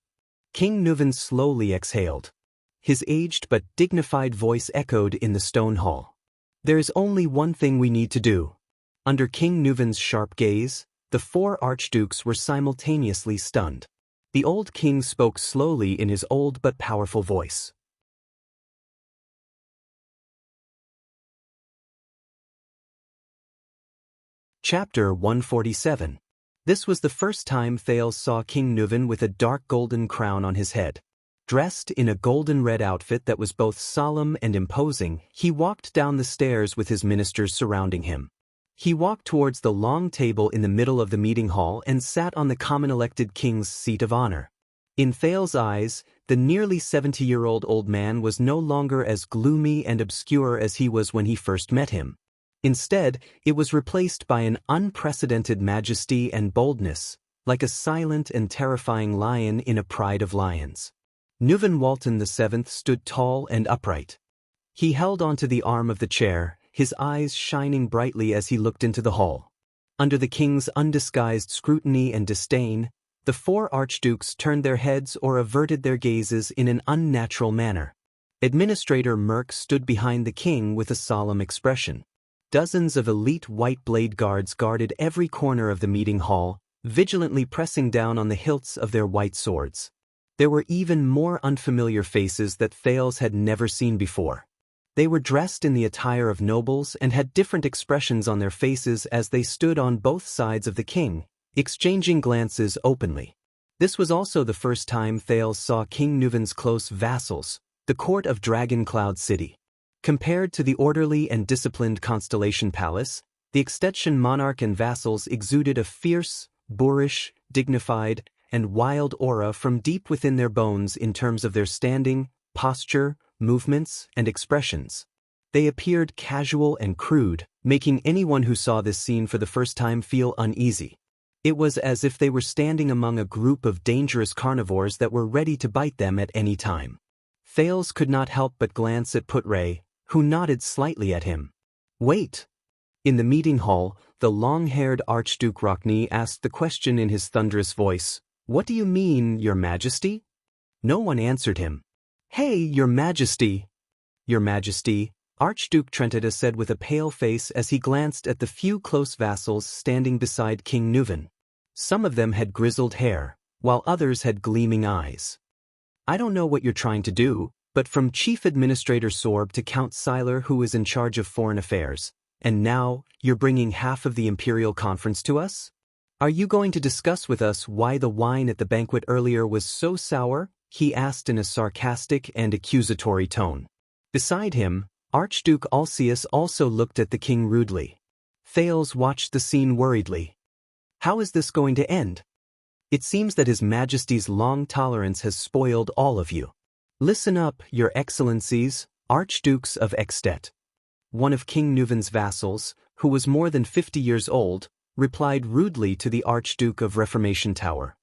King Nuvan slowly exhaled. His aged but dignified voice echoed in the stone hall. "There is only one thing we need to do." Under King Nuvan's sharp gaze, the four archdukes were simultaneously stunned. The old king spoke slowly in his old but powerful voice. Chapter 147. This was the first time Thales saw King Nuvan with a dark golden crown on his head. Dressed in a golden-red outfit that was both solemn and imposing, he walked down the stairs with his ministers surrounding him. He walked towards the long table in the middle of the meeting hall and sat on the common-elected king's seat of honor. In Thales' eyes, the nearly 70-year-old old man was no longer as gloomy and obscure as he was when he first met him. Instead, it was replaced by an unprecedented majesty and boldness, like a silent and terrifying lion in a pride of lions. Nuvan Walton VII stood tall and upright. He held onto the arm of the chair, his eyes shining brightly as he looked into the hall. Under the king's undisguised scrutiny and disdain, the four archdukes turned their heads or averted their gazes in an unnatural manner. Administrator Merk stood behind the king with a solemn expression. Dozens of elite white blade guards guarded every corner of the meeting hall, vigilantly pressing down on the hilts of their white swords. There were even more unfamiliar faces that Thales had never seen before. They were dressed in the attire of nobles and had different expressions on their faces as they stood on both sides of the king, exchanging glances openly. This was also the first time Thales saw King Nuven's close vassals, the court of Dragon Cloud City. Compared to the orderly and disciplined Constellation Palace, the Extension monarch and vassals exuded a fierce, boorish, dignified, and wild aura from deep within their bones in terms of their standing, posture, movements, and expressions. They appeared casual and crude, making anyone who saw this scene for the first time feel uneasy. It was as if they were standing among a group of dangerous carnivores that were ready to bite them at any time. Thales could not help but glance at Putre, who nodded slightly at him. "Wait." In the meeting hall, the long-haired Archduke Rockney asked the question in his thunderous voice, "What do you mean, Your Majesty?" No one answered him. "Hey, Your Majesty!" "Your Majesty," Archduke Trentida said with a pale face as he glanced at the few close vassals standing beside King Nuven. Some of them had grizzled hair, while others had gleaming eyes. "I don't know what you're trying to do, but from Chief Administrator Sorb to Count Seiler, who is in charge of foreign affairs, and now you're bringing half of the Imperial Conference to us? Are you going to discuss with us why the wine at the banquet earlier was so sour?" he asked in a sarcastic and accusatory tone. Beside him, Archduke Alcius also looked at the king rudely. Thales watched the scene worriedly. How is this going to end? It seems that His Majesty's long tolerance has spoiled all of you. "Listen up, Your Excellencies, Archdukes of Extet." One of King Nuven's vassals, who was more than 50 years old, replied rudely to the Archduke of Reformation Tower.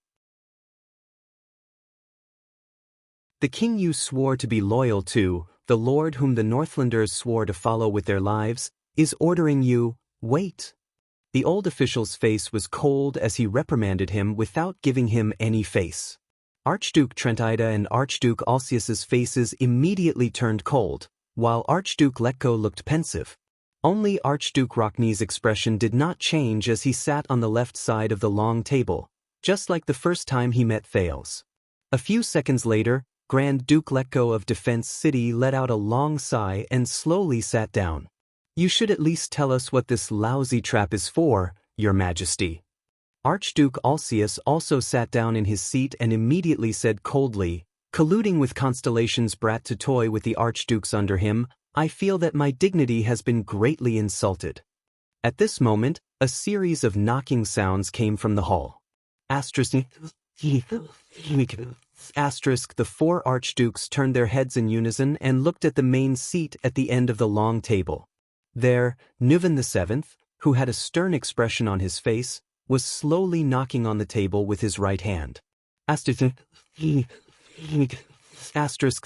"The king you swore to be loyal to, the lord whom the Northlanders swore to follow with their lives, is ordering you, wait." The old official's face was cold as he reprimanded him without giving him any face. Archduke Trentida and Archduke Alcius's faces immediately turned cold, while Archduke Letko looked pensive. Only Archduke Rockney's expression did not change as he sat on the left side of the long table, just like the first time he met Thales. A few seconds later, Grand Duke Letko of Defense City let out a long sigh and slowly sat down. "You should at least tell us what this lousy trap is for, Your Majesty." Archduke Alcius also sat down in his seat and immediately said coldly, "Colluding with Constellation's brat to toy with the archdukes under him, I feel that my dignity has been greatly insulted." At this moment, a series of knocking sounds came from the hall. The four archdukes turned their heads in unison and looked at the main seat at the end of the long table. There, Nuven VII, who had a stern expression on his face, was slowly knocking on the table with his right hand.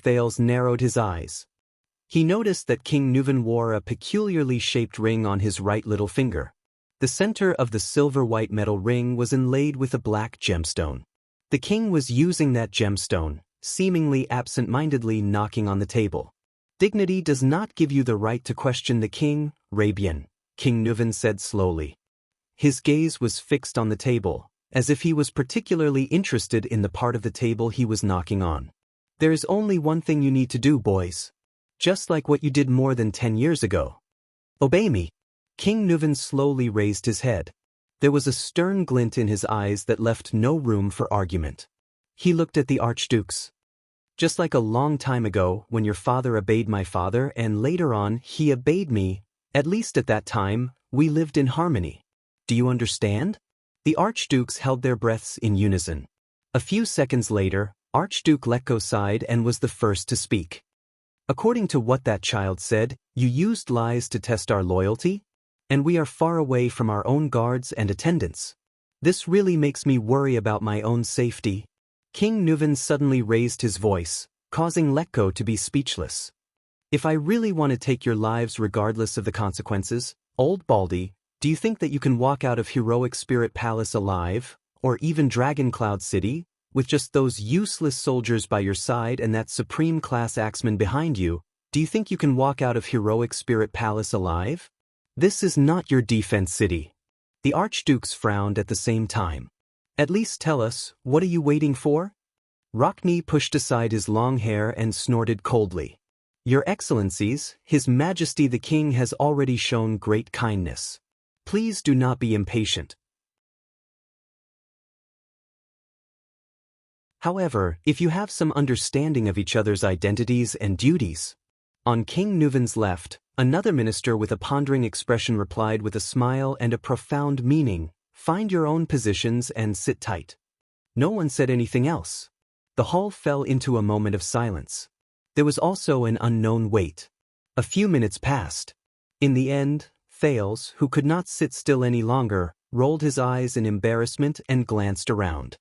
Thales narrowed his eyes. He noticed that King Nuven wore a peculiarly shaped ring on his right little finger. The center of the silver-white metal ring was inlaid with a black gemstone. The king was using that gemstone, seemingly absent-mindedly knocking on the table. "Dignity does not give you the right to question the king, Rabian," King Nuven said slowly. His gaze was fixed on the table, as if he was particularly interested in the part of the table he was knocking on. "There is only one thing you need to do, boys. Just like what you did more than 10 years ago. Obey me." King Nuven slowly raised his head. There was a stern glint in his eyes that left no room for argument. He looked at the archdukes. "Just like a long time ago, when your father obeyed my father and later on he obeyed me, at least at that time, we lived in harmony. Do you understand?" The archdukes held their breaths in unison. A few seconds later, Archduke Letko sighed and was the first to speak. "According to what that child said, you used lies to test our loyalty? And we are far away from our own guards and attendants. This really makes me worry about my own safety." King Nuven suddenly raised his voice, causing Letko to be speechless. "If I really want to take your lives regardless of the consequences, Old Baldy, Do you think that you can walk out of Heroic Spirit Palace alive, or even Dragon Cloud City, with just those useless soldiers by your side and that supreme class axeman behind you? Do you think you can walk out of Heroic Spirit Palace alive? This is not your defense city. The archdukes frowned at the same time. At least tell us, what are you waiting for? Rockne pushed aside his long hair and snorted coldly. Your Excellencies, His Majesty the King has already shown great kindness. Please do not be impatient. However, if you have some understanding of each other's identities and duties. On King Nuven's left, another minister with a pondering expression replied with a smile and a profound meaning, find your own positions and sit tight. No one said anything else. The hall fell into a moment of silence. There was also an unknown wait. A few minutes passed. In the end, Thales, who could not sit still any longer, rolled his eyes in embarrassment and glanced around.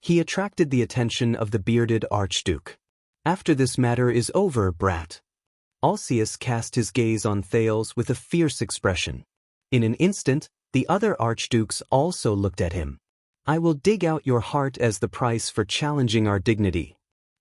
He attracted the attention of the bearded archduke. After this matter is over, brat. Alcius cast his gaze on Thales with a fierce expression. In an instant, the other archdukes also looked at him. I will dig out your heart as the price for challenging our dignity.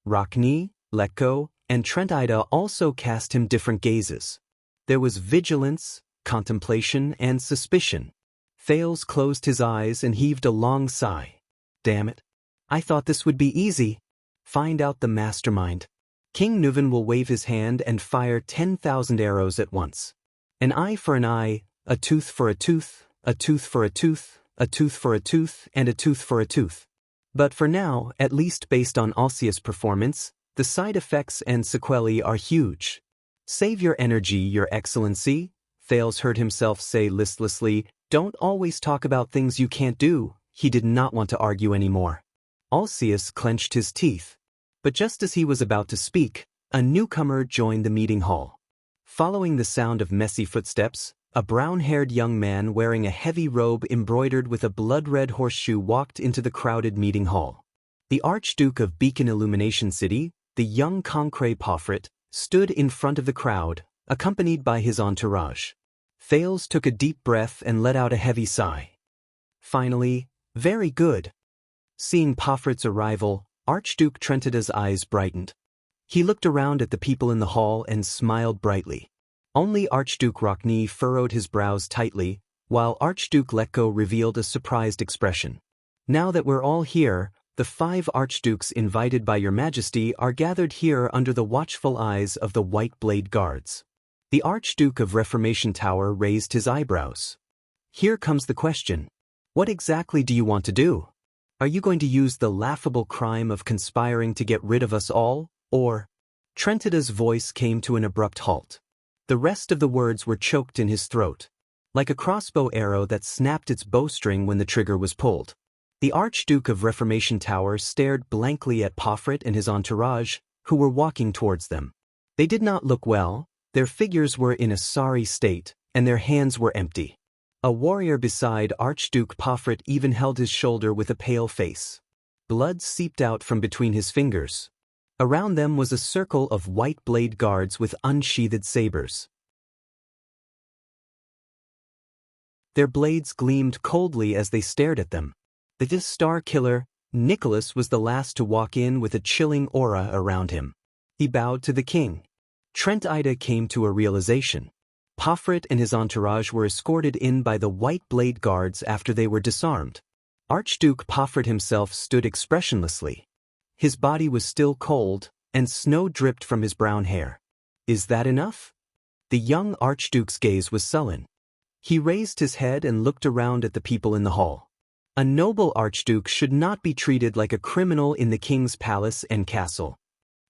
Rockne, Letko, and Trentida also cast him different gazes. There was vigilance, contemplation, and suspicion. Thales closed his eyes and heaved a long sigh. Damn it. I thought this would be easy. Find out the mastermind. King Nuven will wave his hand and fire 10,000 arrows at once. An eye for an eye, a tooth for a tooth, a tooth for a tooth, a tooth for a tooth, and a tooth for a tooth. But for now, at least based on Alcius' performance, the side effects and sequelae are huge. Save your energy, Your Excellency, Thales heard himself say listlessly. Don't always talk about things you can't do. He did not want to argue anymore. Alcius clenched his teeth. But just as he was about to speak, a newcomer joined the meeting hall. Following the sound of messy footsteps, a brown-haired young man wearing a heavy robe embroidered with a blood-red horseshoe walked into the crowded meeting hall. The Archduke of Beacon Illumination City, the young Concret Pofrit, stood in front of the crowd, accompanied by his entourage. Thales took a deep breath and let out a heavy sigh. Finally, very good. Seeing Pofrit's arrival, Archduke Trentida's eyes brightened. He looked around at the people in the hall and smiled brightly. Only Archduke Rockne furrowed his brows tightly, while Archduke Letko revealed a surprised expression. Now that we're all here, the 5 archdukes invited by Your Majesty are gathered here under the watchful eyes of the White Blade Guards. The Archduke of Reformation Tower raised his eyebrows. Here comes the question. What exactly do you want to do? Are you going to use the laughable crime of conspiring to get rid of us all, or? Trentida's voice came to an abrupt halt. The rest of the words were choked in his throat, like a crossbow arrow that snapped its bowstring when the trigger was pulled. The Archduke of Reformation Tower stared blankly at Pofrit and his entourage, who were walking towards them. They did not look well, their figures were in a sorry state, and their hands were empty. A warrior beside Archduke Pofrit even held his shoulder with a pale face. Blood seeped out from between his fingers. Around them was a circle of white blade guards with unsheathed sabers. Their blades gleamed coldly as they stared at them. The star killer, Nicholas, was the last to walk in with a chilling aura around him. He bowed to the king. Trentida came to a realization. Pofrit and his entourage were escorted in by the White Blade Guards after they were disarmed. Archduke Pofrit himself stood expressionlessly. His body was still cold, and snow dripped from his brown hair. Is that enough? The young Archduke's gaze was sullen. He raised his head and looked around at the people in the hall. A noble Archduke should not be treated like a criminal in the king's palace and castle.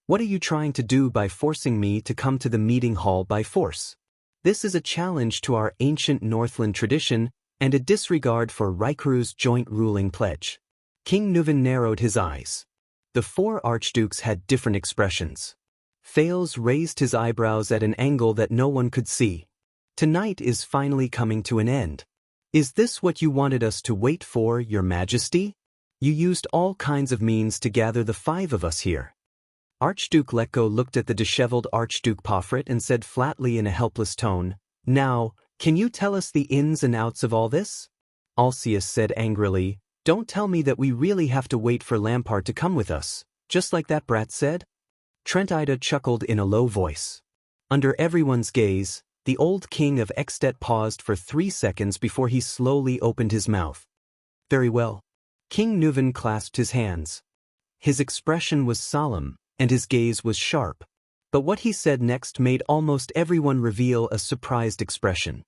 What are you trying to do by forcing me to come to the meeting hall by force? This is a challenge to our ancient Northland tradition and a disregard for Raikuru's joint ruling pledge. King Nuven narrowed his eyes. The 4 archdukes had different expressions. Thales raised his eyebrows at an angle that no one could see. Tonight is finally coming to an end. Is this what you wanted us to wait for, Your Majesty? You used all kinds of means to gather the 5 of us here. Archduke Letko looked at the disheveled Archduke Pofrit and said flatly in a helpless tone, Now, Can you tell us the ins and outs of all this? Alcius said angrily, don't tell me that we really have to wait for Lampard to come with us, just like that brat said? Trentida chuckled in a low voice. Under everyone's gaze, the old king of Extet paused for 3 seconds before he slowly opened his mouth. Very well. King Nuven clasped his hands. His expression was solemn, and his gaze was sharp. But what he said next made almost everyone reveal a surprised expression.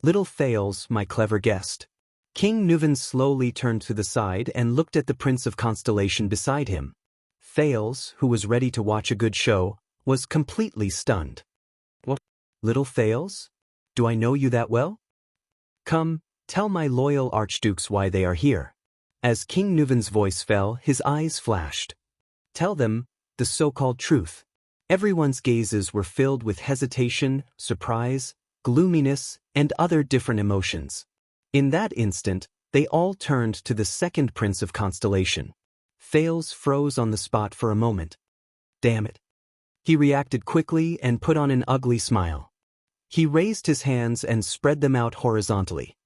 Little Thales, my clever guest. King Nuven slowly turned to the side and looked at the Prince of Constellation beside him. Thales, who was ready to watch a good show, was completely stunned. What? Little Thales? Do I know you that well? Come, tell my loyal archdukes why they are here. As King Nuven's voice fell, his eyes flashed. Tell them the so-called truth. Everyone's gazes were filled with hesitation, surprise, gloominess, and other different emotions. In that instant, they all turned to the second Prince of Constellation. Thales froze on the spot for a moment. Damn it. He reacted quickly and put on an ugly smile. He raised his hands and spread them out horizontally.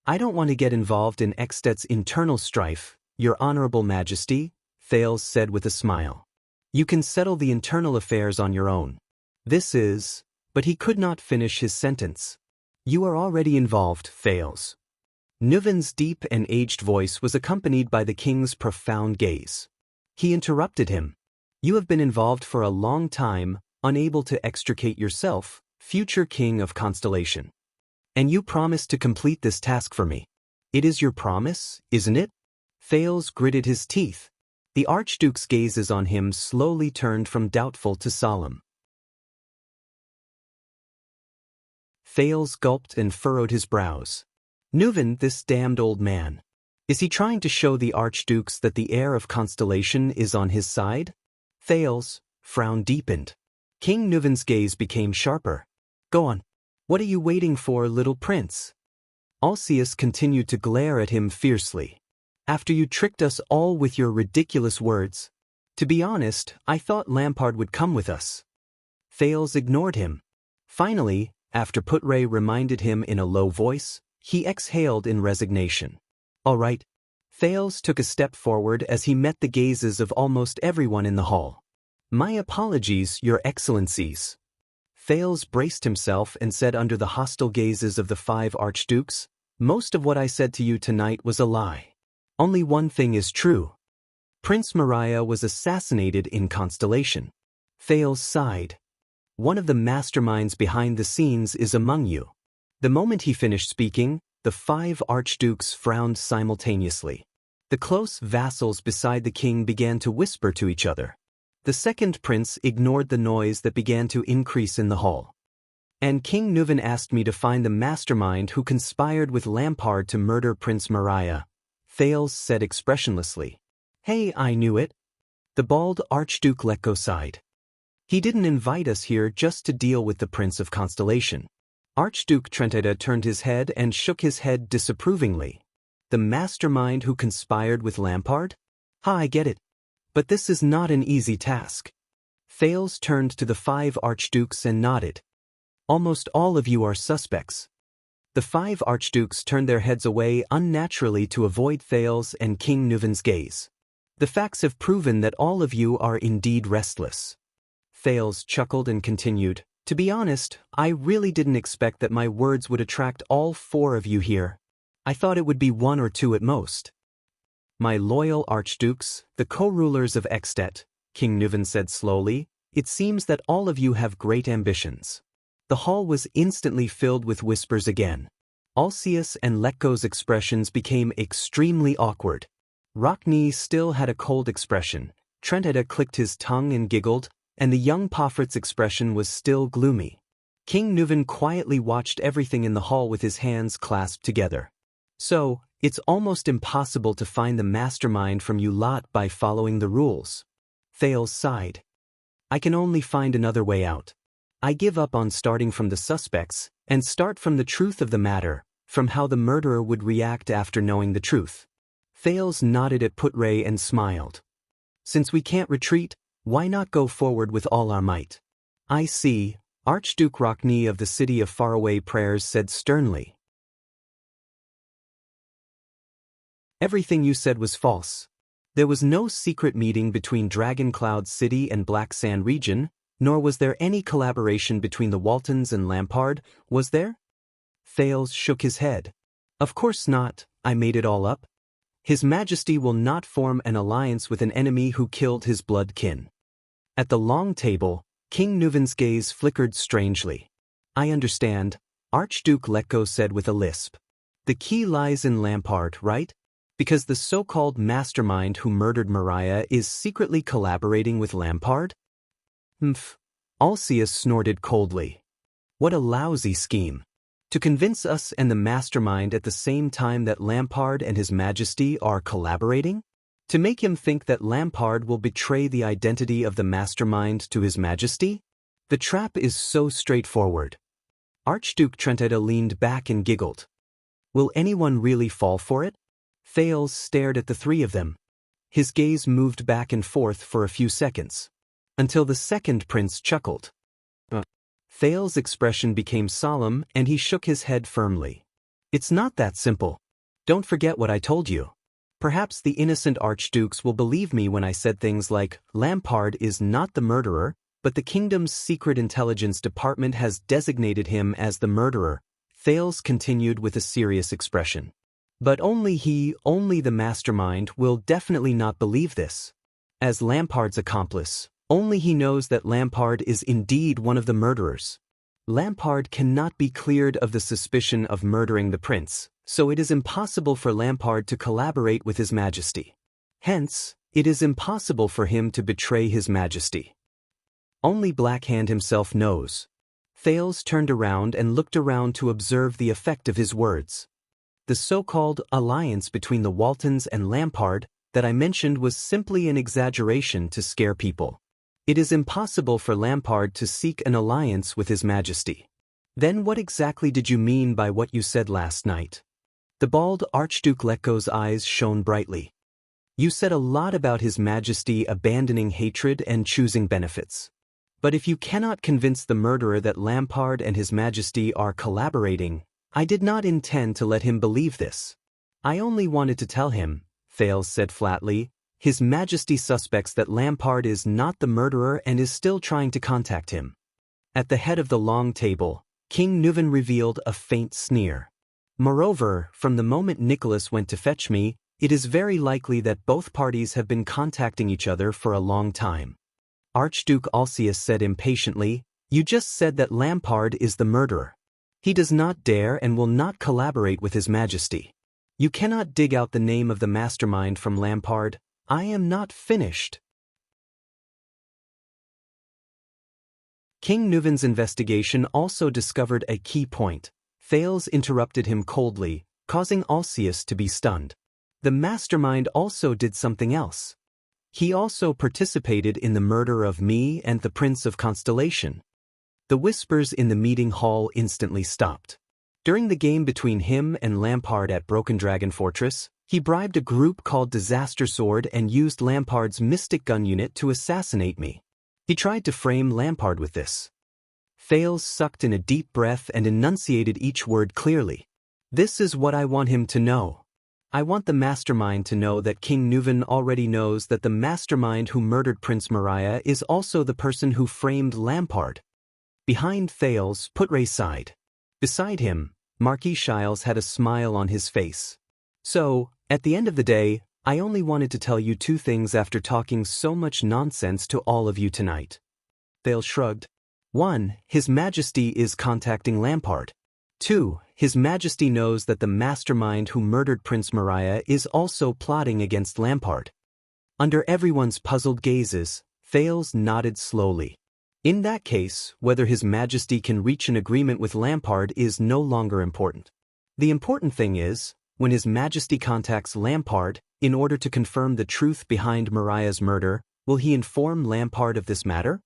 I don't want to get involved in Extet's internal strife, Your Honorable Majesty, Thales said with a smile. You can settle the internal affairs on your own. This is... But he could not finish his sentence. You are already involved, Thales. Nuven's deep and aged voice was accompanied by the king's profound gaze. He interrupted him. You have been involved for a long time, unable to extricate yourself, future king of Constellation. And you promised to complete this task for me. It is your promise, isn't it? Thales gritted his teeth. The Archduke's gazes on him slowly turned from doubtful to solemn. Thales gulped and furrowed his brows. Nuven, this damned old man. Is he trying to show the Archdukes that the heir of Constellation is on his side? Thales' frown deepened. King Nuven's gaze became sharper. Go on. What are you waiting for, little prince? Alcius continued to glare at him fiercely. After you tricked us all with your ridiculous words. To be honest, I thought Lampard would come with us. Thales ignored him. Finally, after Putre reminded him in a low voice, he exhaled in resignation. All right. Thales took a step forward as he met the gazes of almost everyone in the hall. My apologies, Your Excellencies. Thales braced himself and said under the hostile gazes of the 5 archdukes, most of what I said to you tonight was a lie. Only one thing is true. Prince Maria was assassinated in Constellation. Thales sighed. One of the masterminds behind the scenes is among you. The moment he finished speaking, the 5 archdukes frowned simultaneously. The close vassals beside the king began to whisper to each other. The second prince ignored the noise that began to increase in the hall. And King Nuven asked me to find the mastermind who conspired with Lampard to murder Prince Maria, Thales said expressionlessly. Hey, I knew it. The bald Archduke Lekko sighed. He didn't invite us here just to deal with the Prince of Constellation. Archduke Trentida turned his head and shook his head disapprovingly. The mastermind who conspired with Lampard? I get it. But this is not an easy task. Thales turned to the 5 archdukes and nodded. Almost all of you are suspects. The 5 archdukes turned their heads away unnaturally to avoid Thales and King Nuven's gaze. The facts have proven that all of you are indeed restless. Thales chuckled and continued, to be honest, I really didn't expect that my words would attract all 4 of you here. I thought it would be 1 or 2 at most. My loyal archdukes, the co-rulers of Extet, King Nuven said slowly, it seems that all of you have great ambitions. The hall was instantly filled with whispers again. Alcius and Lekko's expressions became extremely awkward. Rockney still had a cold expression, Trentida clicked his tongue and giggled, and the young Poffert's expression was still gloomy. King Nuven quietly watched everything in the hall with his hands clasped together. So, it's almost impossible to find the mastermind from you lot by following the rules. Thales sighed. I can only find another way out. I give up on starting from the suspects, and start from the truth of the matter, from how the murderer would react after knowing the truth. Thales nodded at Putre and smiled. Since we can't retreat, why not go forward with all our might? I see, Archduke Rockney of the City of Faraway Prayers said sternly. Everything you said was false. There was no secret meeting between Dragon Cloud City and Black Sand region, nor was there any collaboration between the Waltons and Lampard, was there? Thales shook his head. Of course not, I made it all up. His Majesty will not form an alliance with an enemy who killed his blood kin. At the long table, King Nuven's gaze flickered strangely. I understand, Archduke Letko said with a lisp. The key lies in Lampard, right? Because the so-called mastermind who murdered Mariah is secretly collaborating with Lampard? Humph. Alcius snorted coldly. What a lousy scheme. To convince us and the mastermind at the same time that Lampard and His Majesty are collaborating? To make him think that Lampard will betray the identity of the mastermind to His Majesty? The trap is so straightforward. Archduke Trentida leaned back and giggled. Will anyone really fall for it? Thales stared at the three of them. His gaze moved back and forth for a few seconds, until the second prince chuckled. Thales' expression became solemn and he shook his head firmly. It's not that simple. Don't forget what I told you. Perhaps the innocent archdukes will believe me when I said things like, Lampard is not the murderer, but the kingdom's secret intelligence department has designated him as the murderer. Thales continued with a serious expression. But only the mastermind will definitely not believe this. As Lampard's accomplice, only he knows that Lampard is indeed one of the murderers. Lampard cannot be cleared of the suspicion of murdering the prince, so it is impossible for Lampard to collaborate with His Majesty. Hence, it is impossible for him to betray His Majesty. Only Blackhand himself knows. Thales turned around and looked around to observe the effect of his words. The so-called alliance between the Waltons and Lampard that I mentioned was simply an exaggeration to scare people. It is impossible for Lampard to seek an alliance with His Majesty. Then what exactly did you mean by what you said last night? The bald Archduke Letko's eyes shone brightly. You said a lot about His Majesty abandoning hatred and choosing benefits. But if you cannot convince the murderer that Lampard and His Majesty are collaborating, I did not intend to let him believe this. I only wanted to tell him, Thales said flatly, His Majesty suspects that Lampard is not the murderer and is still trying to contact him. At the head of the long table, King Nuven revealed a faint sneer. Moreover, from the moment Nicholas went to fetch me, it is very likely that both parties have been contacting each other for a long time. Archduke Alcius said impatiently, You just said that Lampard is the murderer. He does not dare and will not collaborate with His Majesty. You cannot dig out the name of the mastermind from Lampard. I am not finished. King Nuven's investigation also discovered a key point. Thales interrupted him coldly, causing Alcius to be stunned. The mastermind also did something else. He also participated in the murder of me and the Prince of Constellation. The whispers in the meeting hall instantly stopped. During the game between him and Lampard at Broken Dragon Fortress, he bribed a group called Disaster Sword and used Lampard's Mystic Gun unit to assassinate me. He tried to frame Lampard with this. Thales sucked in a deep breath and enunciated each word clearly. This is what I want him to know. I want the mastermind to know that King Nuven already knows that the mastermind who murdered Prince Mariah is also the person who framed Lampard. Behind Thales, Putre sighed. Beside him, Marquis Shiles had a smile on his face. So, at the end of the day, I only wanted to tell you two things after talking so much nonsense to all of you tonight. Thales shrugged. 1. His Majesty is contacting Lampard. 2. His Majesty knows that the mastermind who murdered Prince Mariah is also plotting against Lampard. Under everyone's puzzled gazes, Thales nodded slowly. In that case, whether His Majesty can reach an agreement with Lampard is no longer important. The important thing is, when His Majesty contacts Lampard, in order to confirm the truth behind Mariah's murder, will he inform Lampard of this matter?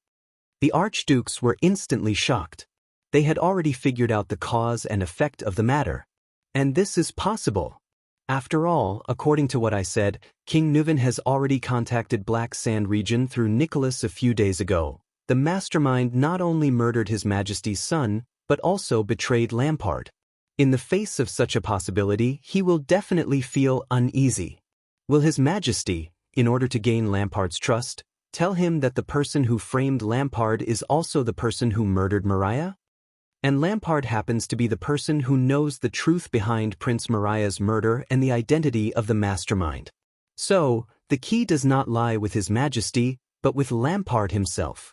The archdukes were instantly shocked. They had already figured out the cause and effect of the matter. And this is possible. After all, according to what I said, King Nuven has already contacted Black Sand region through Nicholas a few days ago. The mastermind not only murdered His Majesty's son, but also betrayed Lampard. In the face of such a possibility, he will definitely feel uneasy. Will His Majesty, in order to gain Lampard's trust, tell him that the person who framed Lampard is also the person who murdered Maria? And Lampard happens to be the person who knows the truth behind Prince Maria's murder and the identity of the mastermind. So, the key does not lie with His Majesty, but with Lampard himself.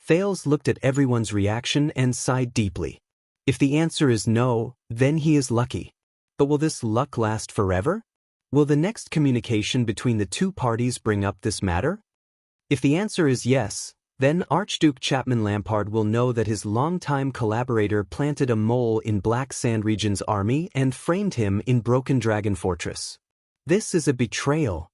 Thales looked at everyone's reaction and sighed deeply. If the answer is no, then he is lucky. But will this luck last forever? Will the next communication between the two parties bring up this matter? If the answer is yes, then Archduke Chapman Lampard will know that his longtime collaborator planted a mole in Black Sand Region's army and framed him in Broken Dragon Fortress. This is a betrayal.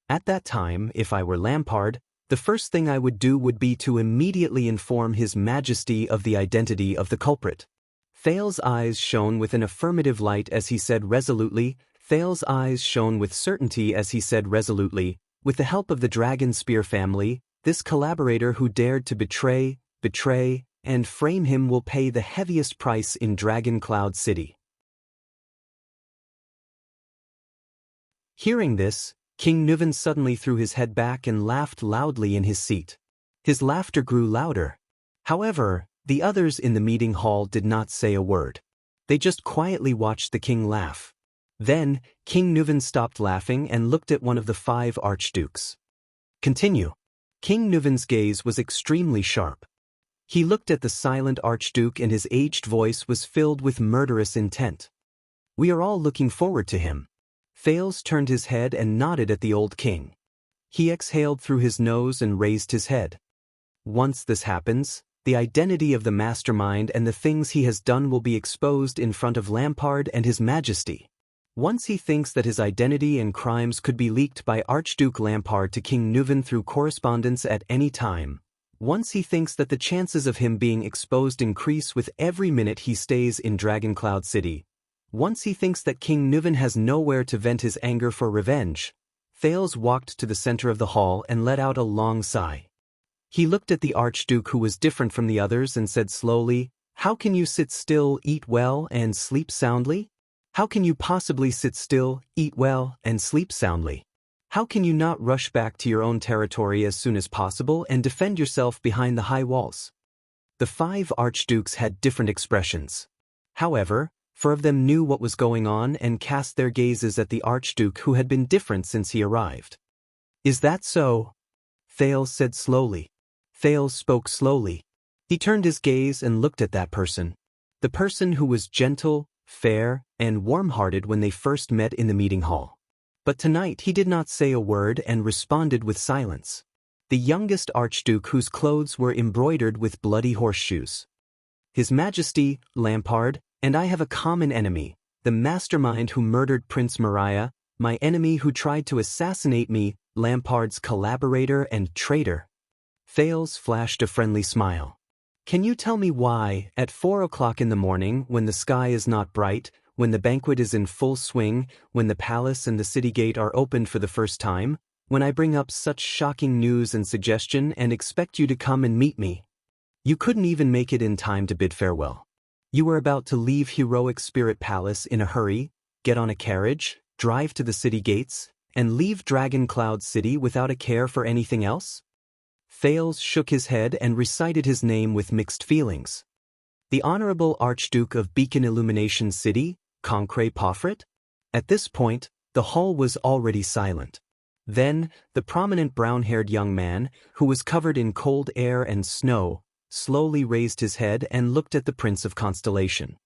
At that time, if I were Lampard, the first thing I would do would be to immediately inform His Majesty of the identity of the culprit. Thales' eyes shone with an affirmative light as he said resolutely, Thales' eyes shone with certainty as he said resolutely, with the help of the Dragon Spear family, this collaborator who dared to betray, and frame him will pay the heaviest price in Dragon Cloud City. Hearing this, King Nuvan suddenly threw his head back and laughed loudly in his seat. His laughter grew louder. However, the others in the meeting hall did not say a word. They just quietly watched the king laugh. Then, King Nuvan stopped laughing and looked at one of the 5 archdukes. Continue. King Nuvan's gaze was extremely sharp. He looked at the silent archduke and his aged voice was filled with murderous intent. We are all looking forward to him. Thales turned his head and nodded at the old king. He exhaled through his nose and raised his head. Once this happens, the identity of the mastermind and the things he has done will be exposed in front of Lampard and His Majesty. Once he thinks that his identity and crimes could be leaked by Archduke Lampard to King Nuvan through correspondence at any time, once he thinks that the chances of him being exposed increase with every minute he stays in Dragon Cloud City, once he thinks that King Nuvan has nowhere to vent his anger for revenge, Thales walked to the center of the hall and let out a long sigh. He looked at the Archduke who was different from the others and said slowly, "How can you sit still, eat well, and sleep soundly? How can you possibly sit still, eat well, and sleep soundly? How can you not rush back to your own territory as soon as possible and defend yourself behind the high walls?" The 5 archdukes had different expressions. However, 4 of them knew what was going on and cast their gazes at the archduke who had been different since he arrived. "Is that so?" Thales said slowly. Thales spoke slowly. He turned his gaze and looked at that person. The person who was gentle, fair, and warm-hearted when they first met in the meeting hall. But tonight he did not say a word and responded with silence. The youngest archduke whose clothes were embroidered with bloody horseshoes. "His Majesty, Lampard, and I have a common enemy, the mastermind who murdered Prince Maria, my enemy who tried to assassinate me, Lampard's collaborator and traitor." Thales flashed a friendly smile. "Can you tell me why, at 4 o'clock in the morning, when the sky is not bright, when the banquet is in full swing, when the palace and the city gate are opened for the first time, when I bring up such shocking news and suggestion and expect you to come and meet me, you couldn't even make it in time to bid farewell? You were about to leave Heroic Spirit Palace in a hurry, get on a carriage, drive to the city gates, and leave Dragon Cloud City without a care for anything else?" Thales shook his head and recited his name with mixed feelings. "The Honorable Archduke of Beacon Illumination City, Concret Pofret?" At this point, the hall was already silent. Then, the prominent brown-haired young man, who was covered in cold air and snow, slowly raised his head and looked at the Prince of Constellation.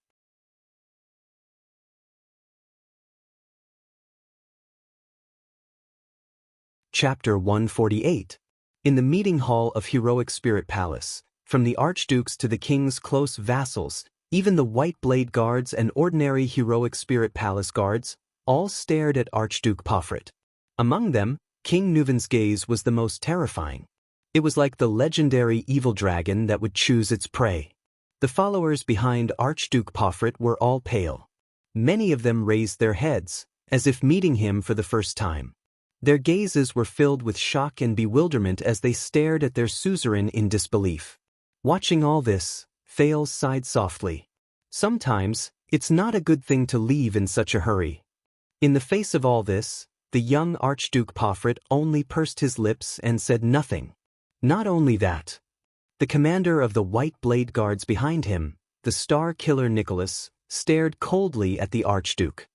Chapter 148. In the meeting hall of Heroic Spirit Palace, from the archdukes to the king's close vassals, even the White Blade Guards and ordinary Heroic Spirit Palace guards, all stared at Archduke Pofret. Among them, King Nuvan's gaze was the most terrifying. It was like the legendary evil dragon that would choose its prey. The followers behind Archduke Pofret were all pale. Many of them raised their heads, as if meeting him for the first time. Their gazes were filled with shock and bewilderment as they stared at their suzerain in disbelief. Watching all this, Thales sighed softly. Sometimes, it's not a good thing to leave in such a hurry. In the face of all this, the young Archduke Pomfret only pursed his lips and said nothing. Not only that. The commander of the White Blade Guards behind him, the Star Killer Nicholas, stared coldly at the Archduke.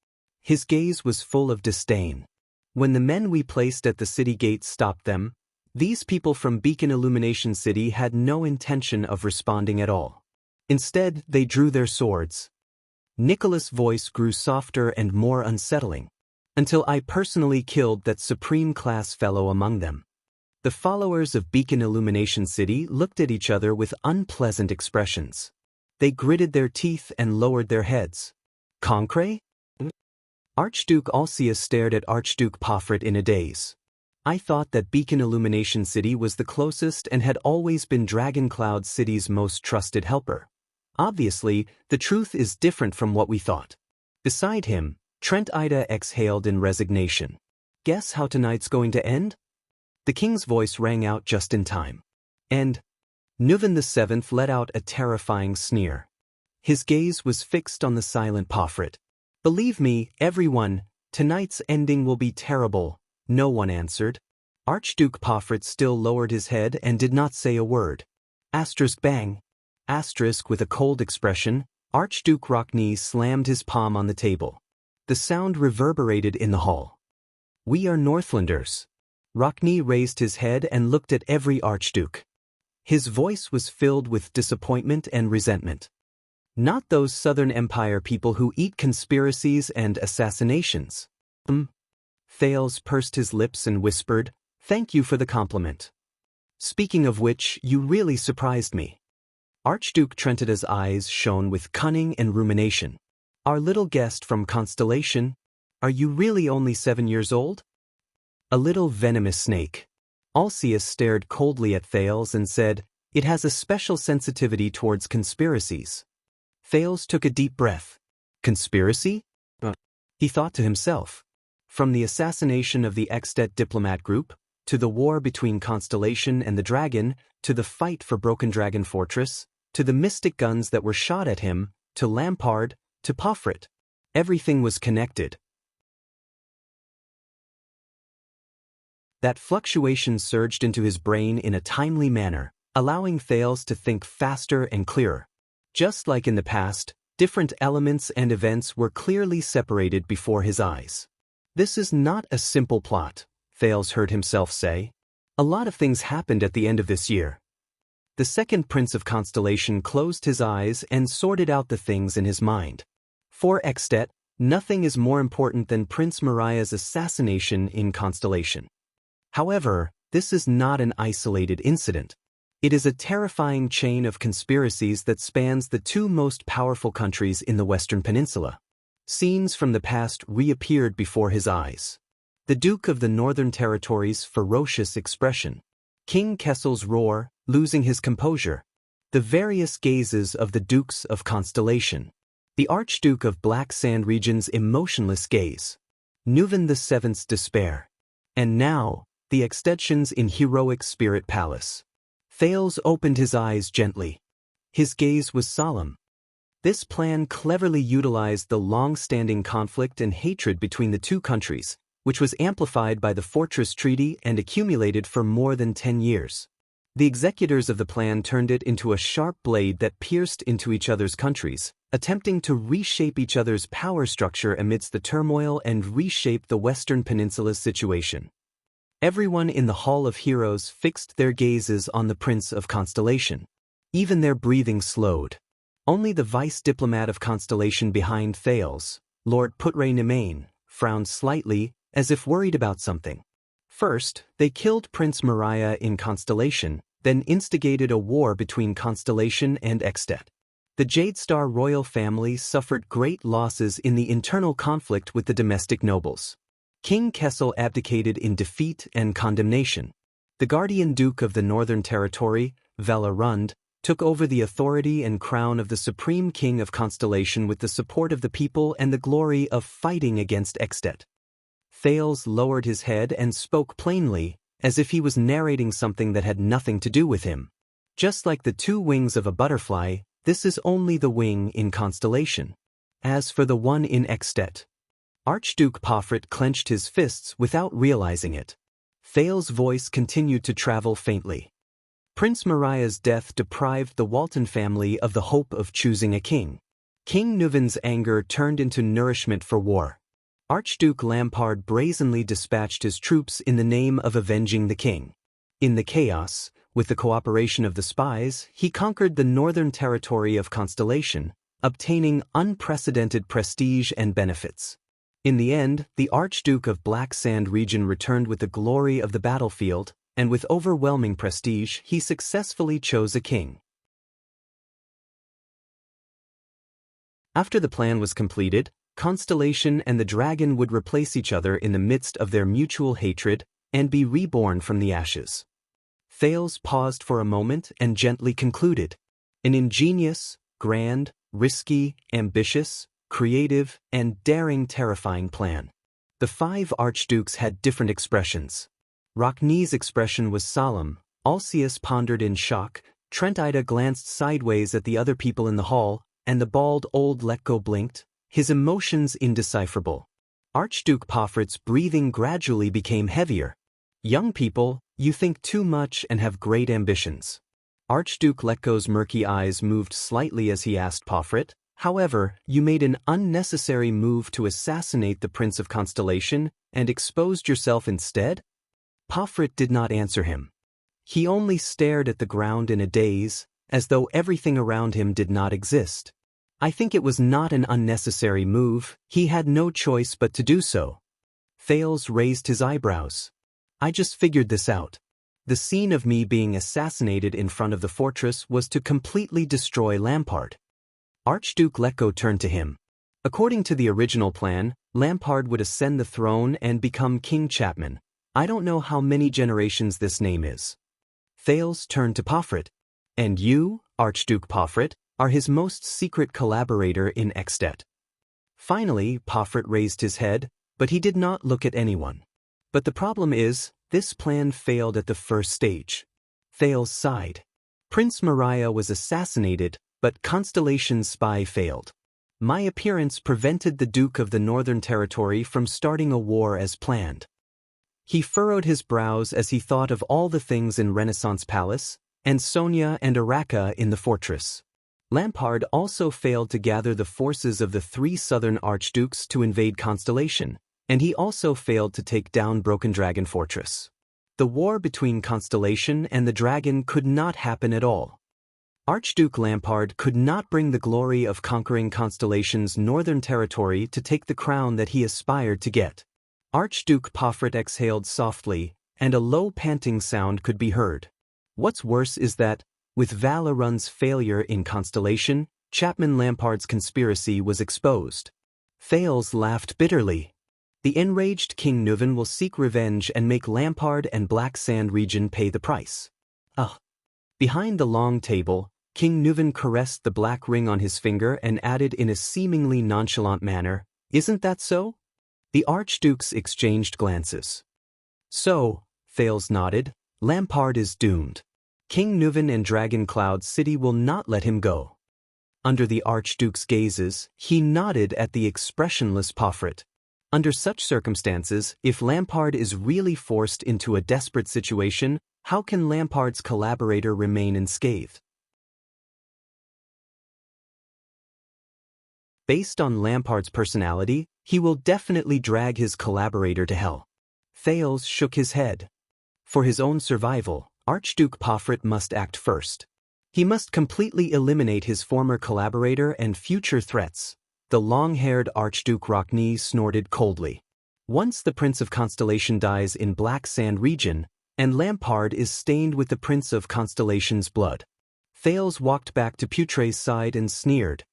His gaze was full of disdain. When the men we placed at the city gates stopped them, these people from Beacon Illumination City had no intention of responding at all. Instead, they drew their swords. Nicholas' voice grew softer and more unsettling, until I personally killed that supreme-class fellow among them. The followers of Beacon Illumination City looked at each other with unpleasant expressions. They gritted their teeth and lowered their heads. Concret? Archduke Alcius stared at Archduke Pomfret in a daze. I thought that Beacon Illumination City was the closest and had always been Dragoncloud City's most trusted helper. Obviously, the truth is different from what we thought. Beside him, Trent Ida exhaled in resignation. Guess how tonight's going to end? The king's voice rang out just in time. And Nuvan VII let out a terrifying sneer. His gaze was fixed on the silent Pomfret. Believe me, everyone, tonight's ending will be terrible, no one answered. Archduke Pomfret still lowered his head and did not say a word. Asterisk bang. Asterisk with a cold expression, Archduke Rockney slammed his palm on the table. The sound reverberated in the hall. We are Northlanders. Rockney raised his head and looked at every archduke. His voice was filled with disappointment and resentment. Not those Southern Empire people who eat conspiracies and assassinations. Thales pursed his lips and whispered, "Thank you for the compliment. Speaking of which, you really surprised me." Archduke Trentida's eyes shone with cunning and rumination. Our little guest from Constellation, are you really only 7 years old? A little venomous snake. Alcius stared coldly at Thales and said, "It has a special sensitivity towards conspiracies." Thales took a deep breath. Conspiracy? He thought to himself. From the assassination of the Extet diplomat group, to the war between Constellation and the Dragon, to the fight for Broken Dragon Fortress, to the mystic guns that were shot at him, to Lampard, to Pomfret. Everything was connected. That fluctuation surged into his brain in a timely manner, allowing Thales to think faster and clearer. Just like in the past, different elements and events were clearly separated before his eyes. This is not a simple plot, Thales heard himself say. A lot of things happened at the end of this year. The second Prince of Constellation closed his eyes and sorted out the things in his mind. For Extet, nothing is more important than Prince Mariah's assassination in Constellation. However, this is not an isolated incident. It is a terrifying chain of conspiracies that spans the two most powerful countries in the Western Peninsula. Scenes from the past reappeared before his eyes. The Duke of the Northern Territories' ferocious expression. King Kessel's roar, losing his composure. The various gazes of the Dukes of Constellation. The Archduke of Black Sand Region's emotionless gaze. Nuvan VII's despair. And now, the extensions in heroic Spirit Palace. Thales opened his eyes gently. His gaze was solemn. This plan cleverly utilized the long-standing conflict and hatred between the two countries, which was amplified by the Fortress Treaty and accumulated for more than 10 years. The executors of the plan turned it into a sharp blade that pierced into each other's countries, attempting to reshape each other's power structure amidst the turmoil and reshape the Western Peninsula's situation. Everyone in the Hall of Heroes fixed their gazes on the Prince of Constellation. Even their breathing slowed. Only the vice diplomat of Constellation behind Thales, Lord Putre Nemain, frowned slightly, as if worried about something. First, they killed Prince Mariah in Constellation, then instigated a war between Constellation and Extet. The Jadestar royal family suffered great losses in the internal conflict with the domestic nobles. King Kessel abdicated in defeat and condemnation. The Guardian Duke of the Northern Territory, Valarund, took over the authority and crown of the Supreme King of Constellation with the support of the people and the glory of fighting against Extet. Thales lowered his head and spoke plainly, as if he was narrating something that had nothing to do with him. Just like the two wings of a butterfly, this is only the wing in constellation. As for the one in extet. Archduke Pomfret clenched his fists without realizing it. Thales' voice continued to travel faintly. Prince Mariah's death deprived the Walton family of the hope of choosing a king. King Nuvan's anger turned into nourishment for war. Archduke Lampard brazenly dispatched his troops in the name of avenging the king. In the chaos, with the cooperation of the spies, he conquered the northern territory of Constellation, obtaining unprecedented prestige and benefits. In the end, the Archduke of Black Sand region returned with the glory of the battlefield, and with overwhelming prestige, he successfully chose a king. After the plan was completed, Constellation and the dragon would replace each other in the midst of their mutual hatred and be reborn from the ashes. Thales paused for a moment and gently concluded. An ingenious, grand, risky, ambitious, creative, and daring terrifying plan. The five archdukes had different expressions. Rockne's expression was solemn, Alcius pondered in shock, Trentida glanced sideways at the other people in the hall, and the bald old Letko blinked, his emotions indecipherable. Archduke Pomfret's breathing gradually became heavier. Young people, you think too much and have great ambitions. Archduke Letko's murky eyes moved slightly as he asked Pomfret, however, you made an unnecessary move to assassinate the Prince of Constellation and exposed yourself instead? Pomfret did not answer him. He only stared at the ground in a daze, as though everything around him did not exist. I think it was not an unnecessary move, he had no choice but to do so. Thales raised his eyebrows. I just figured this out. The scene of me being assassinated in front of the fortress was to completely destroy Lampard. Archduke Letko turned to him. According to the original plan, Lampard would ascend the throne and become King Chapman. I don't know how many generations this name is. Thales turned to Pomfret. And you, Archduke Pomfret, are his most secret collaborator in extet. Finally, Pomfret raised his head, but he did not look at anyone. But the problem is, this plan failed at the first stage. Thales sighed. Prince Mariah was assassinated, but Constellation's spy failed. My appearance prevented the Duke of the Northern Territory from starting a war as planned. He furrowed his brows as he thought of all the things in Renaissance Palace, and Sonia and Araka in the fortress. Lampard also failed to gather the forces of the three southern archdukes to invade Constellation, and he also failed to take down Broken Dragon Fortress. The war between Constellation and the dragon could not happen at all. Archduke Lampard could not bring the glory of conquering Constellation's northern territory to take the crown that he aspired to get. Archduke Pomfret exhaled softly, and a low panting sound could be heard. What's worse is that, with Valerun's failure in Constellation, Chapman Lampard's conspiracy was exposed. Thales laughed bitterly. The enraged King Nuvan will seek revenge and make Lampard and Black Sand region pay the price. Behind the long table, King Nuvan caressed the black ring on his finger and added in a seemingly nonchalant manner, "Isn't that so?" The archdukes exchanged glances. "So," Thales nodded, "Lampard is doomed. King Nuvan and Dragon Cloud City will not let him go." Under the archduke's gazes, he nodded at the expressionless Pomfret. Under such circumstances, if Lampard is really forced into a desperate situation, how can Lampard's collaborator remain unscathed? Based on Lampard's personality, he will definitely drag his collaborator to hell. Thales shook his head. For his own survival, Archduke Pomfret must act first. He must completely eliminate his former collaborator and future threats. The long-haired Archduke Rockne snorted coldly. Once the Prince of Constellation dies in Black Sand region, and Lampard is stained with the Prince of Constellation's blood. Thales walked back to Putre's side and sneered.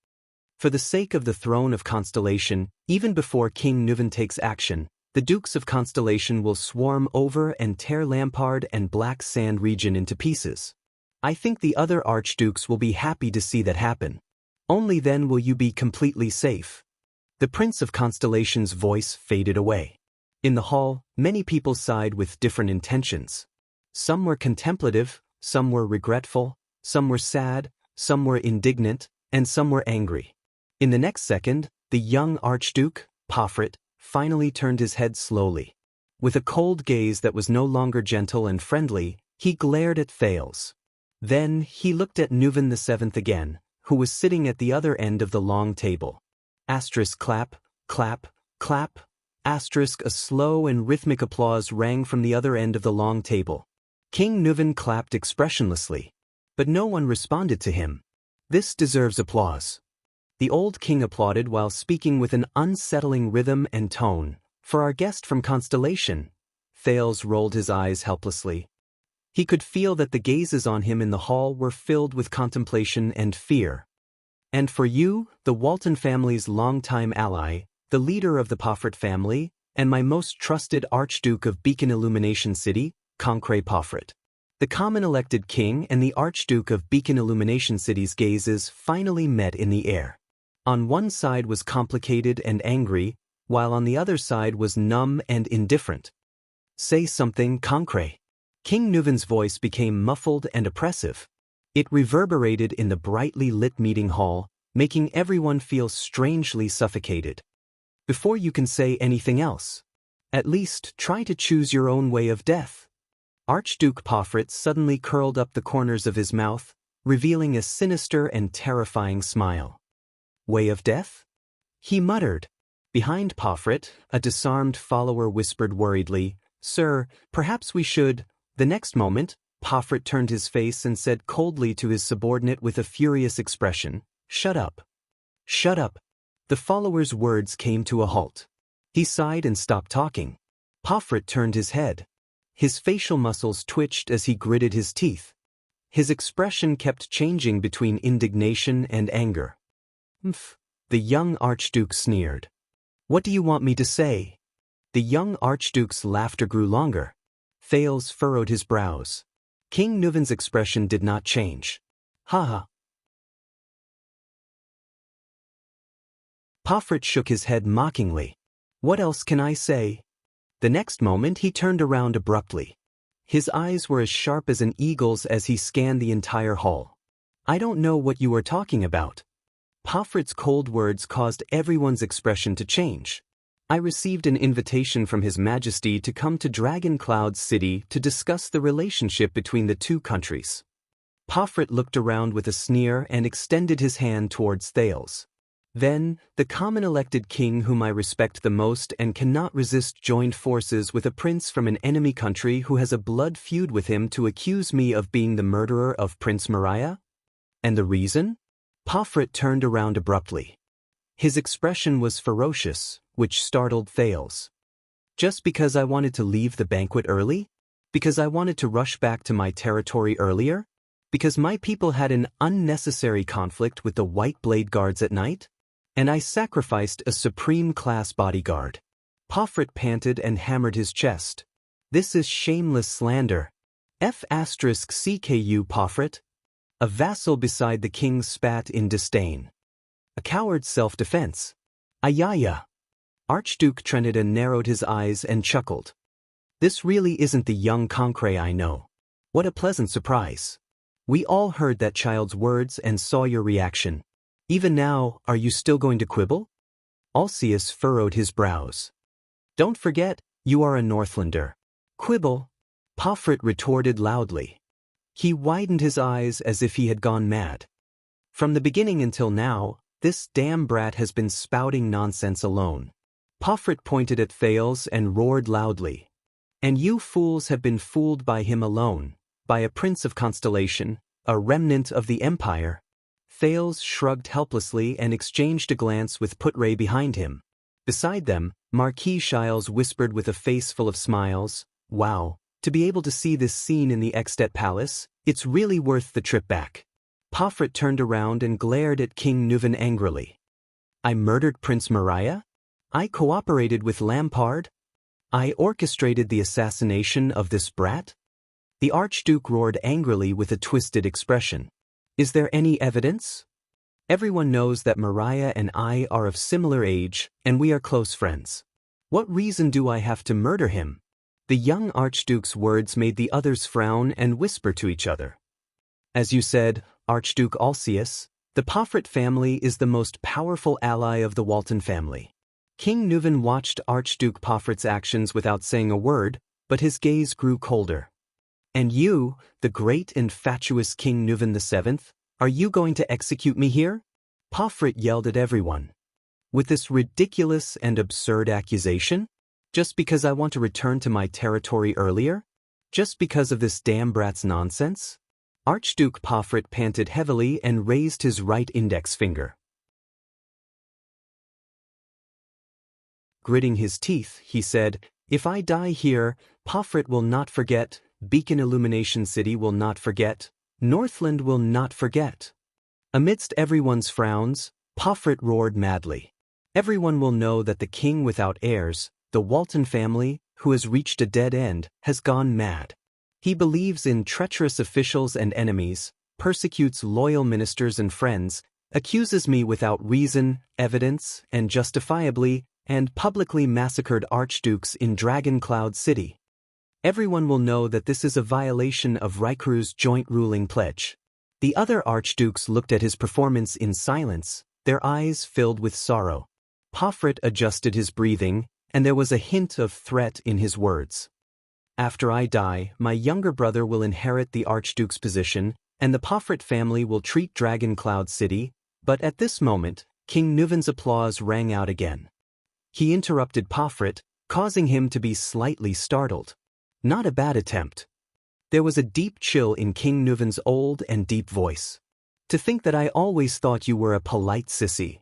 For the sake of the throne of Constellation, even before King Nuvan takes action, the Dukes of Constellation will swarm over and tear Lampard and Black Sand region into pieces. I think the other archdukes will be happy to see that happen. Only then will you be completely safe. The Prince of Constellation's voice faded away. In the hall, many people sighed with different intentions. Some were contemplative, some were regretful, some were sad, some were indignant, and some were angry. In the next second, the young Archduke, Pofrit, finally turned his head slowly. With a cold gaze that was no longer gentle and friendly, he glared at Thales. Then he looked at Nuven VII again, who was sitting at the other end of the long table. Asterisk clap, clap, clap, asterisk. A slow and rhythmic applause rang from the other end of the long table. King Nuven clapped expressionlessly. But no one responded to him. This deserves applause. The old king applauded while speaking with an unsettling rhythm and tone. For our guest from Constellation. Thales rolled his eyes helplessly. He could feel that the gazes on him in the hall were filled with contemplation and fear. And for you, the Walton family's longtime ally, the leader of the Pofrit family, and my most trusted Archduke of Beacon Illumination City, Concret Pofrit. The common elected king and the Archduke of Beacon Illumination City's gazes finally met in the air. On one side was complicated and angry, while on the other side was numb and indifferent. Say something, Concret. King Nuven's voice became muffled and oppressive. It reverberated in the brightly lit meeting hall, making everyone feel strangely suffocated. Before you can say anything else, at least try to choose your own way of death. Archduke Pofrit suddenly curled up the corners of his mouth, revealing a sinister and terrifying smile. Way of death? He muttered. Behind Pofrit, a disarmed follower whispered worriedly, "Sir, perhaps we should." The next moment, Pofrit turned his face and said coldly to his subordinate with a furious expression, "Shut up. Shut up." The follower's words came to a halt. He sighed and stopped talking. Pofrit turned his head. His facial muscles twitched as he gritted his teeth. His expression kept changing between indignation and anger. "Mph," the young Archduke sneered. "What do you want me to say?" The young Archduke's laughter grew longer. Thales furrowed his brows. King Nuven's expression did not change. "Ha ha." Pofrit shook his head mockingly. "What else can I say?" The next moment he turned around abruptly. His eyes were as sharp as an eagle's as he scanned the entire hall. "I don't know what you are talking about." Pofrit's cold words caused everyone's expression to change. "I received an invitation from His Majesty to come to Dragon Cloud City to discuss the relationship between the two countries." Pofrit looked around with a sneer and extended his hand towards Thales. Then, the common elected king whom I respect the most and cannot resist joined forces with a prince from an enemy country who has a blood feud with him to accuse me of being the murderer of Prince Mariah? And the reason? Pofrit turned around abruptly. His expression was ferocious, which startled Thales. "Just because I wanted to leave the banquet early? Because I wanted to rush back to my territory earlier? Because my people had an unnecessary conflict with the White Blade Guards at night? And I sacrificed a supreme-class bodyguard." Pofrit panted and hammered his chest. "This is shameless slander. F***CKU Pofrit." A vassal beside the king spat in disdain. "A coward's self-defense. Ayaya." Archduke Trenida narrowed his eyes and chuckled. "This really isn't the young Concret I know. What a pleasant surprise. We all heard that child's words and saw your reaction. Even now, are you still going to quibble?" Alceus furrowed his brows. "Don't forget, you are a Northlander. Quibble?" Pofrit retorted loudly. He widened his eyes as if he had gone mad. "From the beginning until now, this damn brat has been spouting nonsense alone." Pofrit pointed at Thales and roared loudly. "And you fools have been fooled by him alone, by a prince of Constellation, a remnant of the Empire." Thales shrugged helplessly and exchanged a glance with Putray behind him. Beside them, Marquis Shiles whispered with a face full of smiles, "Wow, to be able to see this scene in the Extet Palace, it's really worth the trip back." Pofrit turned around and glared at King Nuven angrily. "I murdered Prince Mariah? I cooperated with Lampard? I orchestrated the assassination of this brat?" The Archduke roared angrily with a twisted expression. "Is there any evidence? Everyone knows that Mariah and I are of similar age, and we are close friends. What reason do I have to murder him? The young Archduke's words made the others frown and whisper to each other. As you said, Archduke Alcius, the Pomfret family is the most powerful ally of the Walton family. King Nuvan watched Archduke Pomfret's actions without saying a word, but his gaze grew colder. And you, the great and fatuous King Nuvan VII, are you going to execute me here? Pomfret yelled at everyone. With this ridiculous and absurd accusation? Just because I want to return to my territory earlier? Just because of this damn brat's nonsense? Archduke Pomfret panted heavily and raised his right index finger. Gritting his teeth, he said, "If I die here, Pomfret will not forget, Beacon Illumination City will not forget, Northland will not forget." Amidst everyone's frowns, Pomfret roared madly. "Everyone will know that the king without heirs, the Walton family, who has reached a dead end, has gone mad. He believes in treacherous officials and enemies, persecutes loyal ministers and friends, accuses me without reason, evidence, and justifiably, and publicly massacred archdukes in Dragon Cloud City. Everyone will know that this is a violation of Raikuru's joint ruling pledge." The other archdukes looked at his performance in silence, their eyes filled with sorrow. Pomfret adjusted his breathing, and there was a hint of threat in his words. "After I die, my younger brother will inherit the Archduke's position, and the Pomfret family will treat Dragon Cloud City," but at this moment, King Nuvan's applause rang out again. He interrupted Pomfret, causing him to be slightly startled. Not a bad attempt. There was a deep chill in King Nuvan's old and deep voice. "To think that I always thought you were a polite sissy.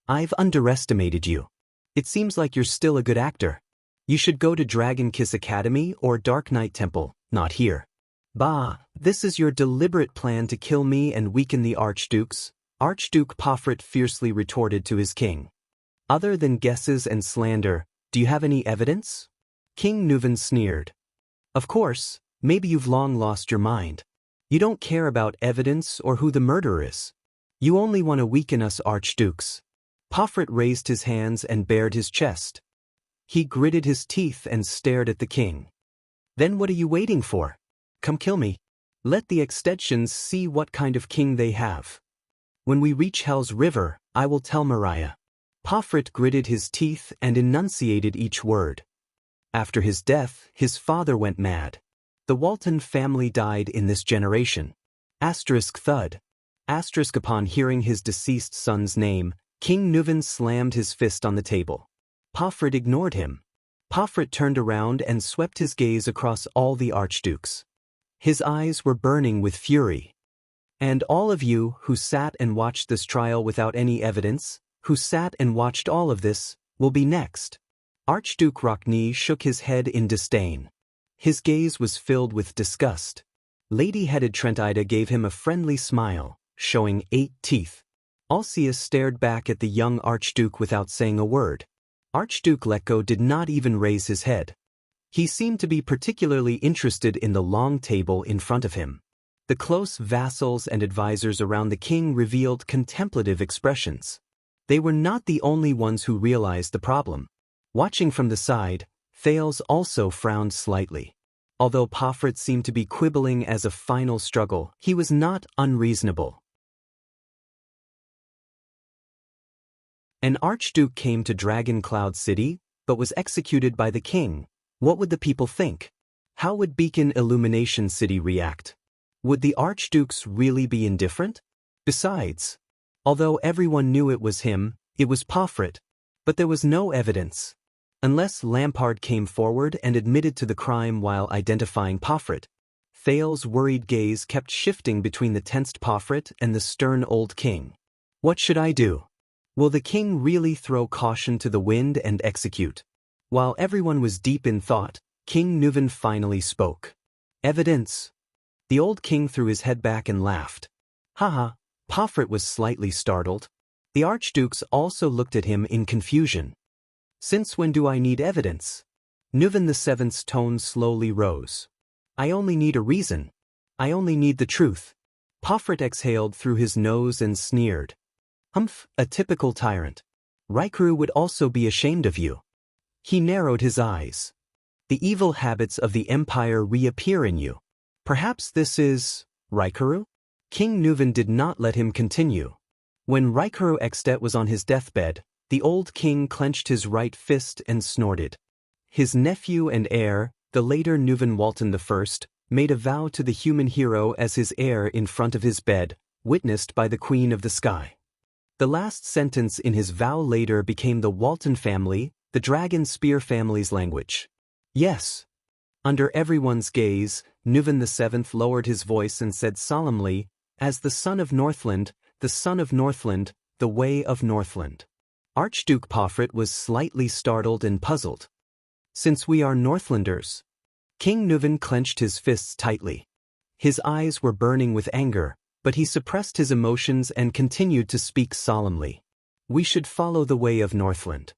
I've underestimated you. It seems like you're still a good actor. You should go to Dragon Kiss Academy or Dark Knight Temple, not here." "Bah, this is your deliberate plan to kill me and weaken the archdukes," Archduke Pomfret fiercely retorted to his king. "Other than guesses and slander, do you have any evidence?" King Nuvan sneered. "Of course, maybe you've long lost your mind. You don't care about evidence or who the murderer is. You only want to weaken us archdukes." Pomfret raised his hands and bared his chest. He gritted his teeth and stared at the king. "Then what are you waiting for? Come kill me. Let the extensions see what kind of king they have. When we reach Hell's River, I will tell Mariah." Pomfret gritted his teeth and enunciated each word. After his death, his father went mad. The Walton family died in this generation. Asterisk thud. Asterisk upon hearing his deceased son's name, King Nuvan slammed his fist on the table. Pomfret ignored him. Pomfret turned around and swept his gaze across all the archdukes. His eyes were burning with fury. "And all of you who sat and watched this trial without any evidence, who sat and watched all of this, will be next." Archduke Rockney shook his head in disdain. His gaze was filled with disgust. Lady-headed Trentida gave him a friendly smile, showing 8 teeth. Alcius stared back at the young Archduke without saying a word. Archduke Letko did not even raise his head. He seemed to be particularly interested in the long table in front of him. The close vassals and advisors around the king revealed contemplative expressions. They were not the only ones who realized the problem. Watching from the side, Thales also frowned slightly. Although Pomfret seemed to be quibbling as a final struggle, he was not unreasonable. An archduke came to Dragon Cloud City, but was executed by the king. What would the people think? How would Beacon Illumination City react? Would the archdukes really be indifferent? Besides, although everyone knew it was him, it was Pomfret, but there was no evidence. Unless Lampard came forward and admitted to the crime while identifying Pomfret. Thales' worried gaze kept shifting between the tensed Pomfret and the stern old king. What should I do? Will the king really throw caution to the wind and execute? While everyone was deep in thought, King Nuvan finally spoke. Evidence. The old king threw his head back and laughed. Haha, Pomfret was slightly startled. The archdukes also looked at him in confusion. Since when do I need evidence? Nuvan VII's tone slowly rose. I only need a reason. I only need the truth. Pomfret exhaled through his nose and sneered. Humph, a typical tyrant. Raikuru would also be ashamed of you. He narrowed his eyes. The evil habits of the Empire reappear in you. Perhaps this is Raikaru? King Nuvan did not let him continue. When Raikaru Extet was on his deathbed, the old king clenched his right fist and snorted. His nephew and heir, the later Nuvan Walton I, made a vow to the human hero as his heir in front of his bed, witnessed by the Queen of the Sky. The last sentence in his vow later became the Walton family, the Dragon Spear family's language. Yes. Under everyone's gaze, Nuvan VII lowered his voice and said solemnly, "As the son of Northland, the son of Northland, the way of Northland." Archduke Pofrit was slightly startled and puzzled. "Since we are Northlanders." King Nuvan clenched his fists tightly. His eyes were burning with anger, but he suppressed his emotions and continued to speak solemnly. "We should follow the way of Northland."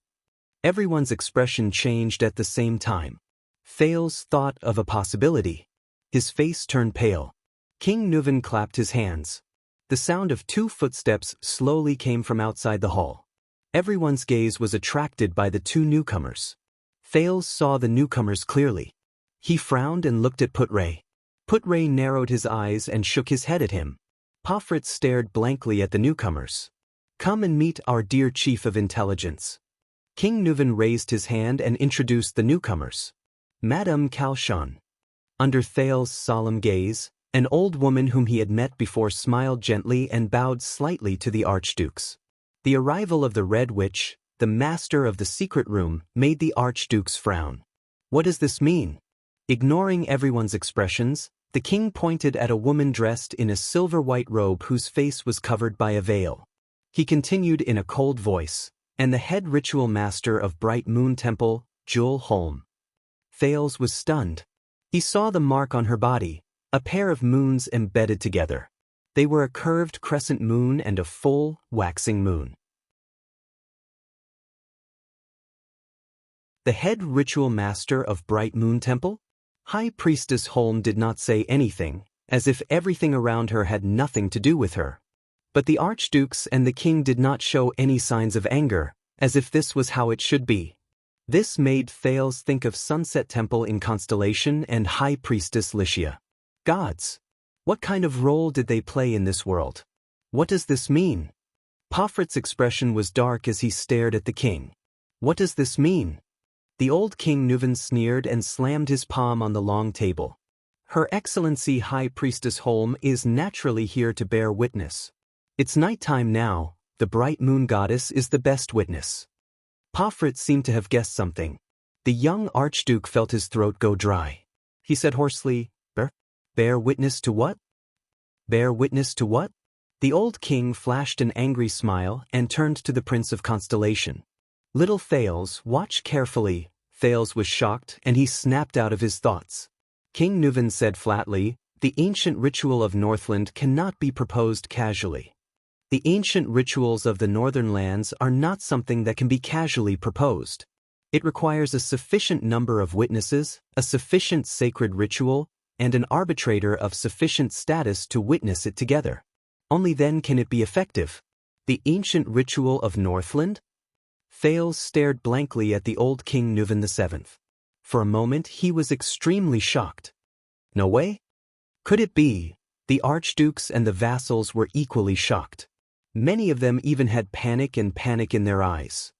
Everyone's expression changed at the same time. Thales thought of a possibility. His face turned pale. King Nuvan clapped his hands. The sound of 2 footsteps slowly came from outside the hall. Everyone's gaze was attracted by the 2 newcomers. Thales saw the newcomers clearly. He frowned and looked at Putray. Putray narrowed his eyes and shook his head at him. Pofrit stared blankly at the newcomers. "Come and meet our dear Chief of Intelligence." King Nuvan raised his hand and introduced the newcomers. Madame Kalshan. Under Thales' solemn gaze, an old woman whom he had met before smiled gently and bowed slightly to the archdukes. The arrival of the Red Witch, the master of the secret room, made the archdukes frown. What does this mean? Ignoring everyone's expressions, the king pointed at a woman dressed in a silver-white robe whose face was covered by a veil. He continued in a cold voice, "And the head ritual master of Bright Moon Temple, Jewel Holm." Thales was stunned. He saw the mark on her body, a pair of moons embedded together. They were a curved crescent moon and a full, waxing moon. The head ritual master of Bright Moon Temple? High Priestess Holm did not say anything, as if everything around her had nothing to do with her. But the archdukes and the king did not show any signs of anger, as if this was how it should be. This made Thales think of Sunset Temple in Constellation and High Priestess Lycia. Gods! What kind of role did they play in this world? What does this mean? Pofrit's expression was dark as he stared at the king. What does this mean? The old King Nuvan sneered and slammed his palm on the long table. Her Excellency High Priestess Holm is naturally here to bear witness. It's nighttime now, the bright moon goddess is the best witness. Pofrit seemed to have guessed something. The young archduke felt his throat go dry. He said hoarsely, Bear witness to what? Bear witness to what? The old king flashed an angry smile and turned to the Prince of Constellation. Little Thales, watch carefully. Thales was shocked and he snapped out of his thoughts. King Nuvan said flatly, the ancient ritual of Northland cannot be proposed casually. The ancient rituals of the northern lands are not something that can be casually proposed. It requires a sufficient number of witnesses, a sufficient sacred ritual, and an arbitrator of sufficient status to witness it together. Only then can it be effective. The ancient ritual of Northland? Thales stared blankly at the old King Nuvan VII. For a moment he was extremely shocked. No way? Could it be? The archdukes and the vassals were equally shocked. Many of them even had panic in their eyes.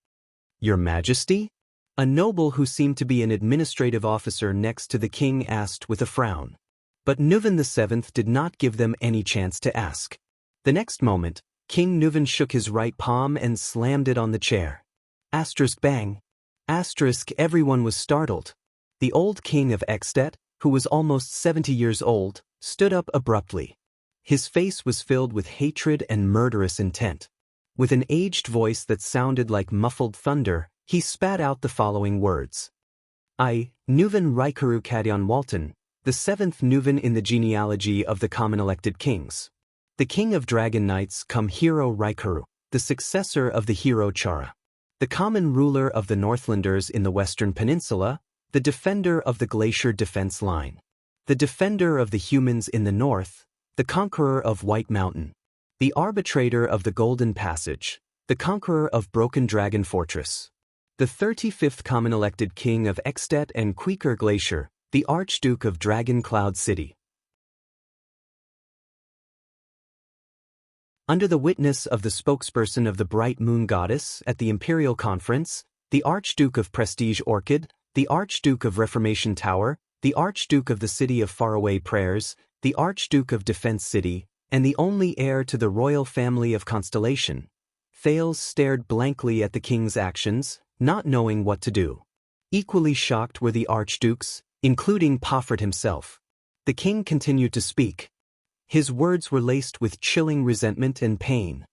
Your Majesty? A noble who seemed to be an administrative officer next to the king asked with a frown. But Nuvan VII did not give them any chance to ask. The next moment, King Nuvan shook his right palm and slammed it on the chair. Asterisk bang. Asterisk everyone was startled. The old king of Extet, who was almost 70 years old, stood up abruptly. His face was filled with hatred and murderous intent. With an aged voice that sounded like muffled thunder, he spat out the following words. I, Nuvan Raikaru Kadyon Walton, the 7th Nuvan in the genealogy of the common elected kings. The king of dragon knights come Hero Raikaru, the successor of the hero Chara. The common ruler of the Northlanders in the Western Peninsula, the defender of the glacier defense line. The defender of the humans in the north, the conqueror of White Mountain. The arbitrator of the Golden Passage, the conqueror of Broken Dragon Fortress. the 35th common elected king of Ekstedt and Queker Glacier, the Archduke of Dragon Cloud City. Under the witness of the spokesperson of the Bright Moon Goddess at the Imperial Conference, the Archduke of Prestige Orchid, the Archduke of Reformation Tower, the Archduke of the City of Faraway Prayers, the Archduke of Defense City, and the only heir to the royal family of Constellation, Thales stared blankly at the king's actions, not knowing what to do. Equally shocked were the archdukes, including Poffret himself. The king continued to speak. His words were laced with chilling resentment and pain.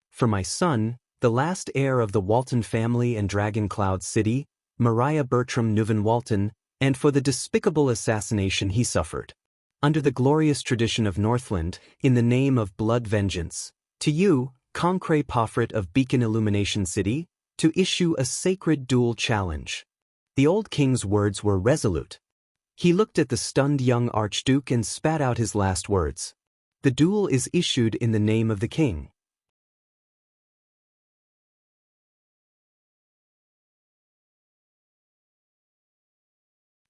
For my son, the last heir of the Walton family and Dragon Cloud City, Maria Bertram Nuven Walton, and for the despicable assassination he suffered. Under the glorious tradition of Northland, in the name of blood vengeance, to you, Concret Poffret of Beacon Illumination City, to issue a sacred duel challenge. The old king's words were resolute. He looked at the stunned young archduke and spat out his last words. The duel is issued in the name of the king.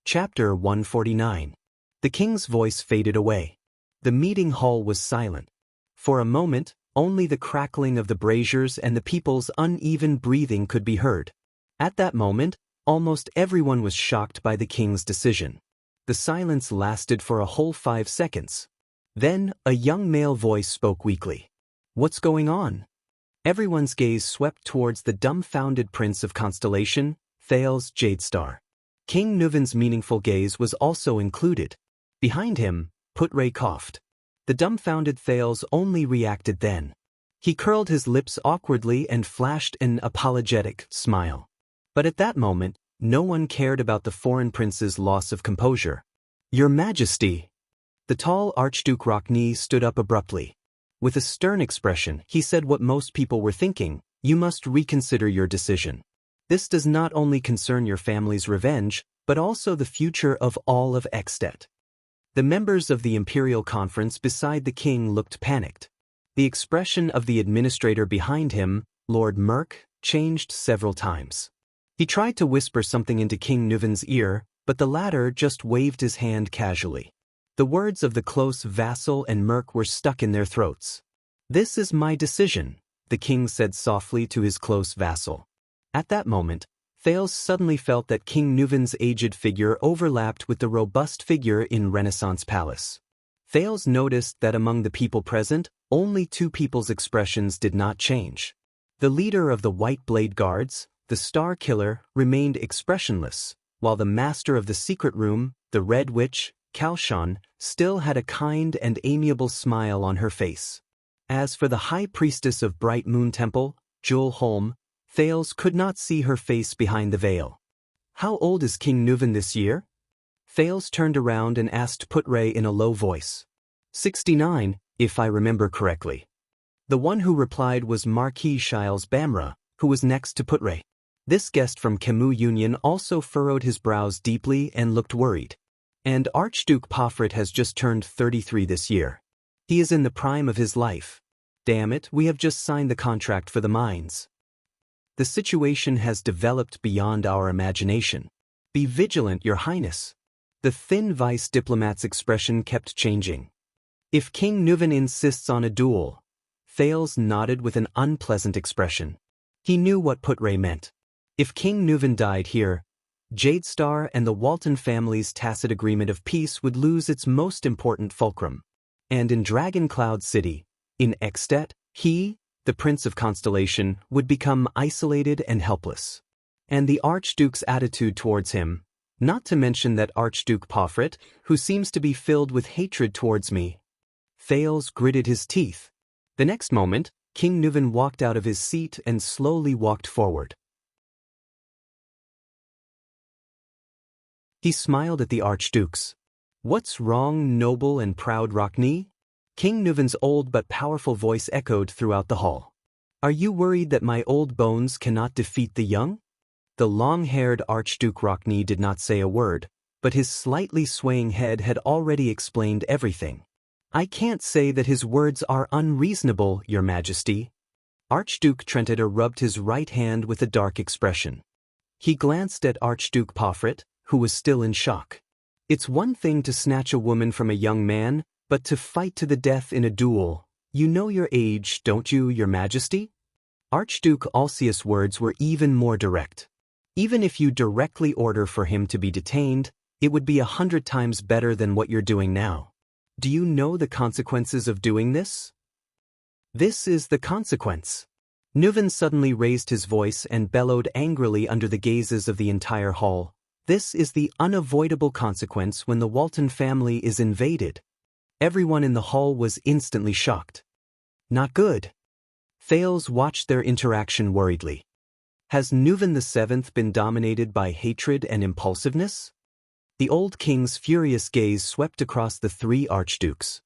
Chapter 149. The king's voice faded away. The meeting hall was silent. For a moment, only the crackling of the braziers and the people's uneven breathing could be heard. At that moment, almost everyone was shocked by the king's decision. The silence lasted for a whole 5 seconds. Then, a young male voice spoke weakly. "What's going on?" Everyone's gaze swept towards the dumbfounded prince of Constellation, Thales Jadestar. King Nuven's meaningful gaze was also included. Behind him, Putre coughed. The dumbfounded Thales only reacted then. He curled his lips awkwardly and flashed an apologetic smile. But at that moment, no one cared about the foreign prince's loss of composure. "Your Majesty!" The tall Archduke Rockne stood up abruptly. With a stern expression, he said what most people were thinking: "You must reconsider your decision. This does not only concern your family's revenge, but also the future of all of Ekstedt." The members of the Imperial Conference beside the king looked panicked. The expression of the administrator behind him, Lord Merk, changed several times. He tried to whisper something into King Nuven's ear, but the latter just waved his hand casually. The words of the close vassal and Merk were stuck in their throats. "This is my decision," the king said softly to his close vassal. At that moment, Thales suddenly felt that King Nuven's aged figure overlapped with the robust figure in Renaissance Palace. Thales noticed that among the people present, only 2 people's expressions did not change. The leader of the White Blade Guards, the Star Killer, remained expressionless, while the master of the secret room, the Red Witch, Kalshan, still had a kind and amiable smile on her face. As for the High Priestess of Bright Moon Temple, Jewel Holm, Thales could not see her face behind the veil. "How old is King Nuven this year?" Thales turned around and asked Putre in a low voice. 69, if I remember correctly." The one who replied was Marquis Shiles Bamra, who was next to Putre. This guest from Camus Union also furrowed his brows deeply and looked worried. "And Archduke Poffret has just turned 33 this year. He is in the prime of his life. Damn it, we have just signed the contract for the mines. The situation has developed beyond our imagination. Be vigilant, Your Highness." The thin vice diplomat's expression kept changing. "If King Nuven insists on a duel." Thales nodded with an unpleasant expression. He knew what Putre meant. If King Nuven died here, Jadestar and the Walton family's tacit agreement of peace would lose its most important fulcrum. And in Dragon Cloud City, in Ekstedt, he, the Prince of Constellation, would become isolated and helpless. And the Archduke's attitude towards him, not to mention that Archduke Poffret, who seems to be filled with hatred towards me. Thales gritted his teeth. The next moment, King Nuven walked out of his seat and slowly walked forward. He smiled at the archdukes. "What's wrong, noble and proud Rockne?" King Nuven's old but powerful voice echoed throughout the hall. "Are you worried that my old bones cannot defeat the young?" The long-haired Archduke Rockne did not say a word, but his slightly swaying head had already explained everything. "I can't say that his words are unreasonable, Your Majesty." Archduke Trentida rubbed his right hand with a dark expression. He glanced at Archduke Pofret, who was still in shock. It's one thing to snatch a woman from a young man, but to fight to the death in a duel. You know your age, don't you, your majesty? Archduke Alcius' words were even more direct. Even if you directly order for him to be detained, it would be 100 times better than what you're doing now. Do you know the consequences of doing this? This is the consequence. Nuven suddenly raised his voice and bellowed angrily under the gazes of the entire hall. This is the unavoidable consequence when the Walton family is invaded. Everyone in the hall was instantly shocked. Not good. Thales watched their interaction worriedly. Has Nuven VII been dominated by hatred and impulsiveness? The old king's furious gaze swept across the three archdukes.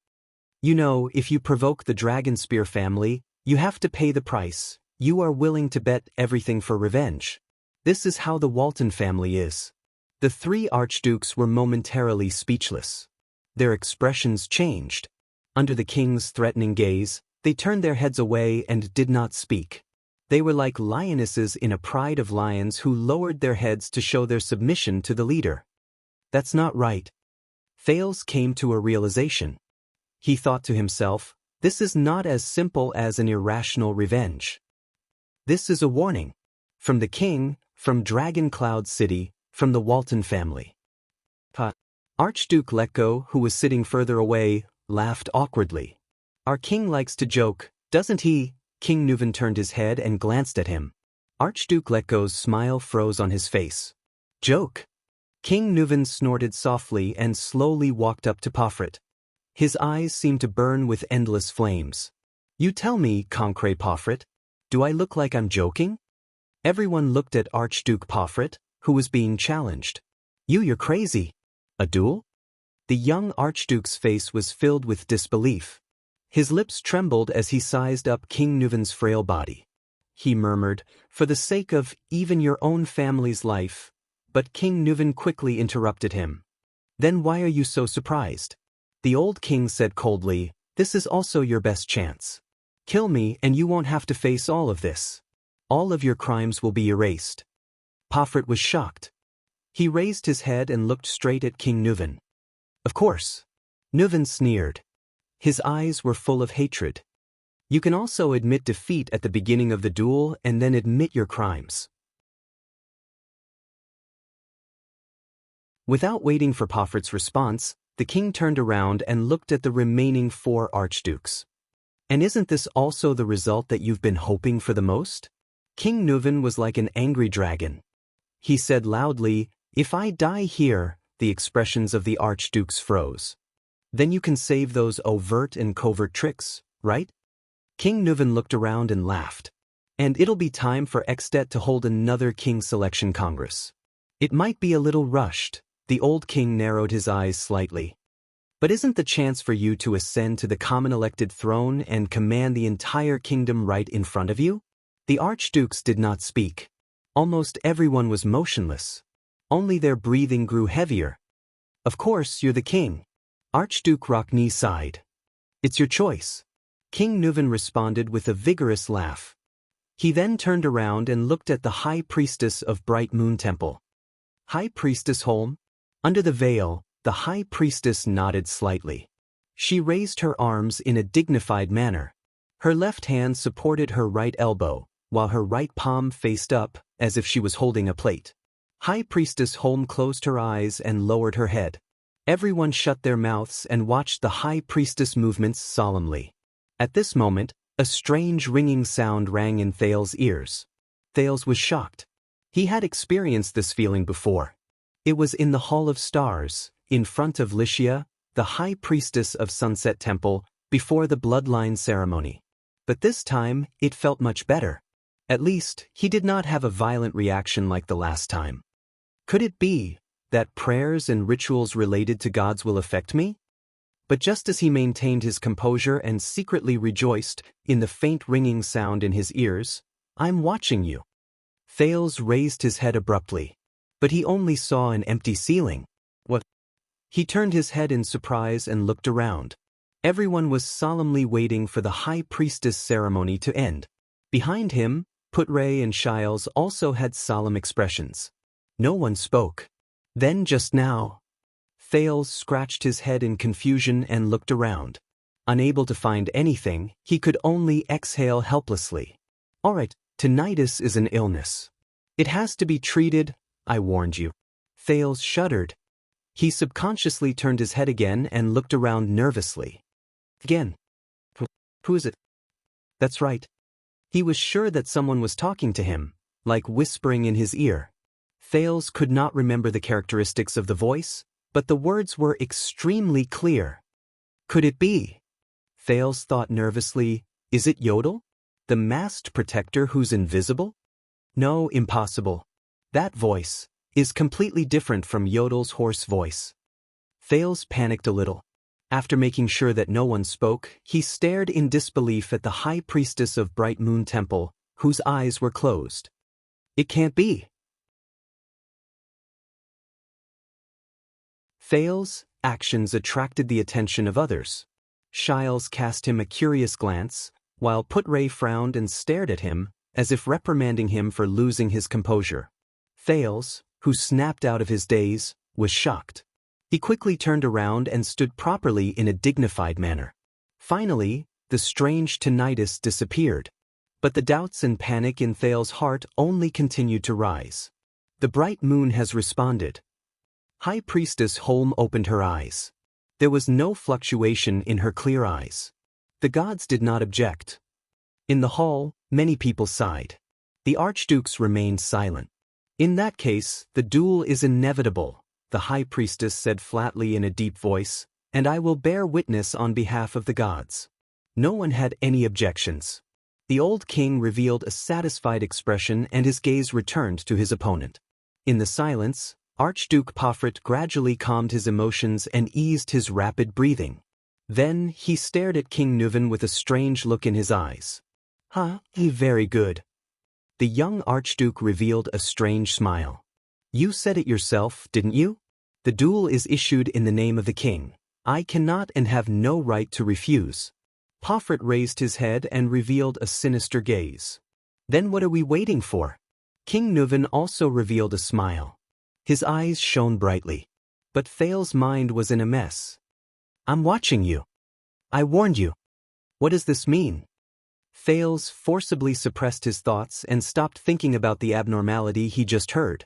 You know, if you provoke the Dragonspear family, you have to pay the price. You are willing to bet everything for revenge. This is how the Walton family is. The three archdukes were momentarily speechless. Their expressions changed. Under the king's threatening gaze, they turned their heads away and did not speak. They were like lionesses in a pride of lions who lowered their heads to show their submission to the leader. That's not right. Thales came to a realization. He thought to himself, this is not as simple as an irrational revenge. This is a warning. From the king, from Dragoncloud City, from the Walton family. Archduke Letko, who was sitting further away, laughed awkwardly. Our king likes to joke, doesn't he? King Nuven turned his head and glanced at him. Archduke Letko's smile froze on his face. Joke? King Nuven snorted softly and slowly walked up to Pofret. His eyes seemed to burn with endless flames. You tell me, Concret Pofret, do I look like I'm joking? Everyone looked at Archduke Pofret, who was being challenged. You're crazy. A duel? The young Archduke's face was filled with disbelief. His lips trembled as he sized up King Nuven's frail body. He murmured, for the sake of even your own family's life. But King Nuven quickly interrupted him. Then why are you so surprised? The old king said coldly, this is also your best chance. Kill me and you won't have to face all of this. All of your crimes will be erased. Pofret was shocked. He raised his head and looked straight at King Nuven. Of course. Nuven sneered. His eyes were full of hatred. You can also admit defeat at the beginning of the duel and then admit your crimes. Without waiting for Pofret's response, the king turned around and looked at the remaining four archdukes. And isn't this also the result that you've been hoping for the most? King Nuven was like an angry dragon. He said loudly, if I die here, the expressions of the archdukes froze. Then you can save those overt and covert tricks, right? King Nuven looked around and laughed. And it'll be time for Extet to hold another king selection congress. It might be a little rushed. The old king narrowed his eyes slightly. But isn't the chance for you to ascend to the common elected throne and command the entire kingdom right in front of you? The archdukes did not speak. Almost everyone was motionless. Only their breathing grew heavier. Of course, you're the king. Archduke Rockney sighed. It's your choice. King Nuven responded with a vigorous laugh. He then turned around and looked at the High Priestess of Bright Moon Temple. High Priestess Holm? Under the veil, the High Priestess nodded slightly. She raised her arms in a dignified manner. Her left hand supported her right elbow, while her right palm faced up, as if she was holding a plate. High Priestess Holm closed her eyes and lowered her head. Everyone shut their mouths and watched the High Priestess movements solemnly. At this moment, a strange ringing sound rang in Thales' ears. Thales was shocked. He had experienced this feeling before. It was in the Hall of Stars, in front of Lycia, the High Priestess of Sunset Temple, before the bloodline ceremony. But this time, it felt much better. At least, he did not have a violent reaction like the last time. Could it be that prayers and rituals related to God's will affect me? But just as he maintained his composure and secretly rejoiced in the faint ringing sound in his ears, I'm watching you. Thales raised his head abruptly. But he only saw an empty ceiling. What? He turned his head in surprise and looked around. Everyone was solemnly waiting for the High Priestess ceremony to end. Behind him, Putray and Shiles also had solemn expressions. No one spoke. Then just now, Thales scratched his head in confusion and looked around. Unable to find anything, he could only exhale helplessly. All right, tinnitus is an illness. It has to be treated, I warned you. Thales shuddered. He subconsciously turned his head again and looked around nervously. Again. Who is it? That's right. He was sure that someone was talking to him, like whispering in his ear. Thales could not remember the characteristics of the voice, but the words were extremely clear. Could it be? Thales thought nervously, is it Yodel? The masked protector who's invisible? No, impossible. That voice is completely different from Yodel's hoarse voice. Thales panicked a little. After making sure that no one spoke, he stared in disbelief at the high priestess of Bright Moon Temple, whose eyes were closed. It can't be. Thales' actions attracted the attention of others. Shiles cast him a curious glance, while Putray frowned and stared at him, as if reprimanding him for losing his composure. Thales, who snapped out of his daze, was shocked. He quickly turned around and stood properly in a dignified manner. Finally, the strange tinnitus disappeared. But the doubts and panic in Thales' heart only continued to rise. The bright moon has responded. High Priestess Holm opened her eyes. There was no fluctuation in her clear eyes. The gods did not object. In the hall, many people sighed. The archdukes remained silent. In that case, the duel is inevitable, the High Priestess said flatly in a deep voice, and I will bear witness on behalf of the gods. No one had any objections. The old king revealed a satisfied expression and his gaze returned to his opponent. In the silence, Archduke Pofrit gradually calmed his emotions and eased his rapid breathing. Then he stared at King Nuven with a strange look in his eyes. Very good. The young Archduke revealed a strange smile. You said it yourself, didn't you? The duel is issued in the name of the king. I cannot and have no right to refuse. Pofrit raised his head and revealed a sinister gaze. Then what are we waiting for? King Nuven also revealed a smile. His eyes shone brightly. But Thales' mind was in a mess. I'm watching you. I warned you. What does this mean? Thales forcibly suppressed his thoughts and stopped thinking about the abnormality he just heard.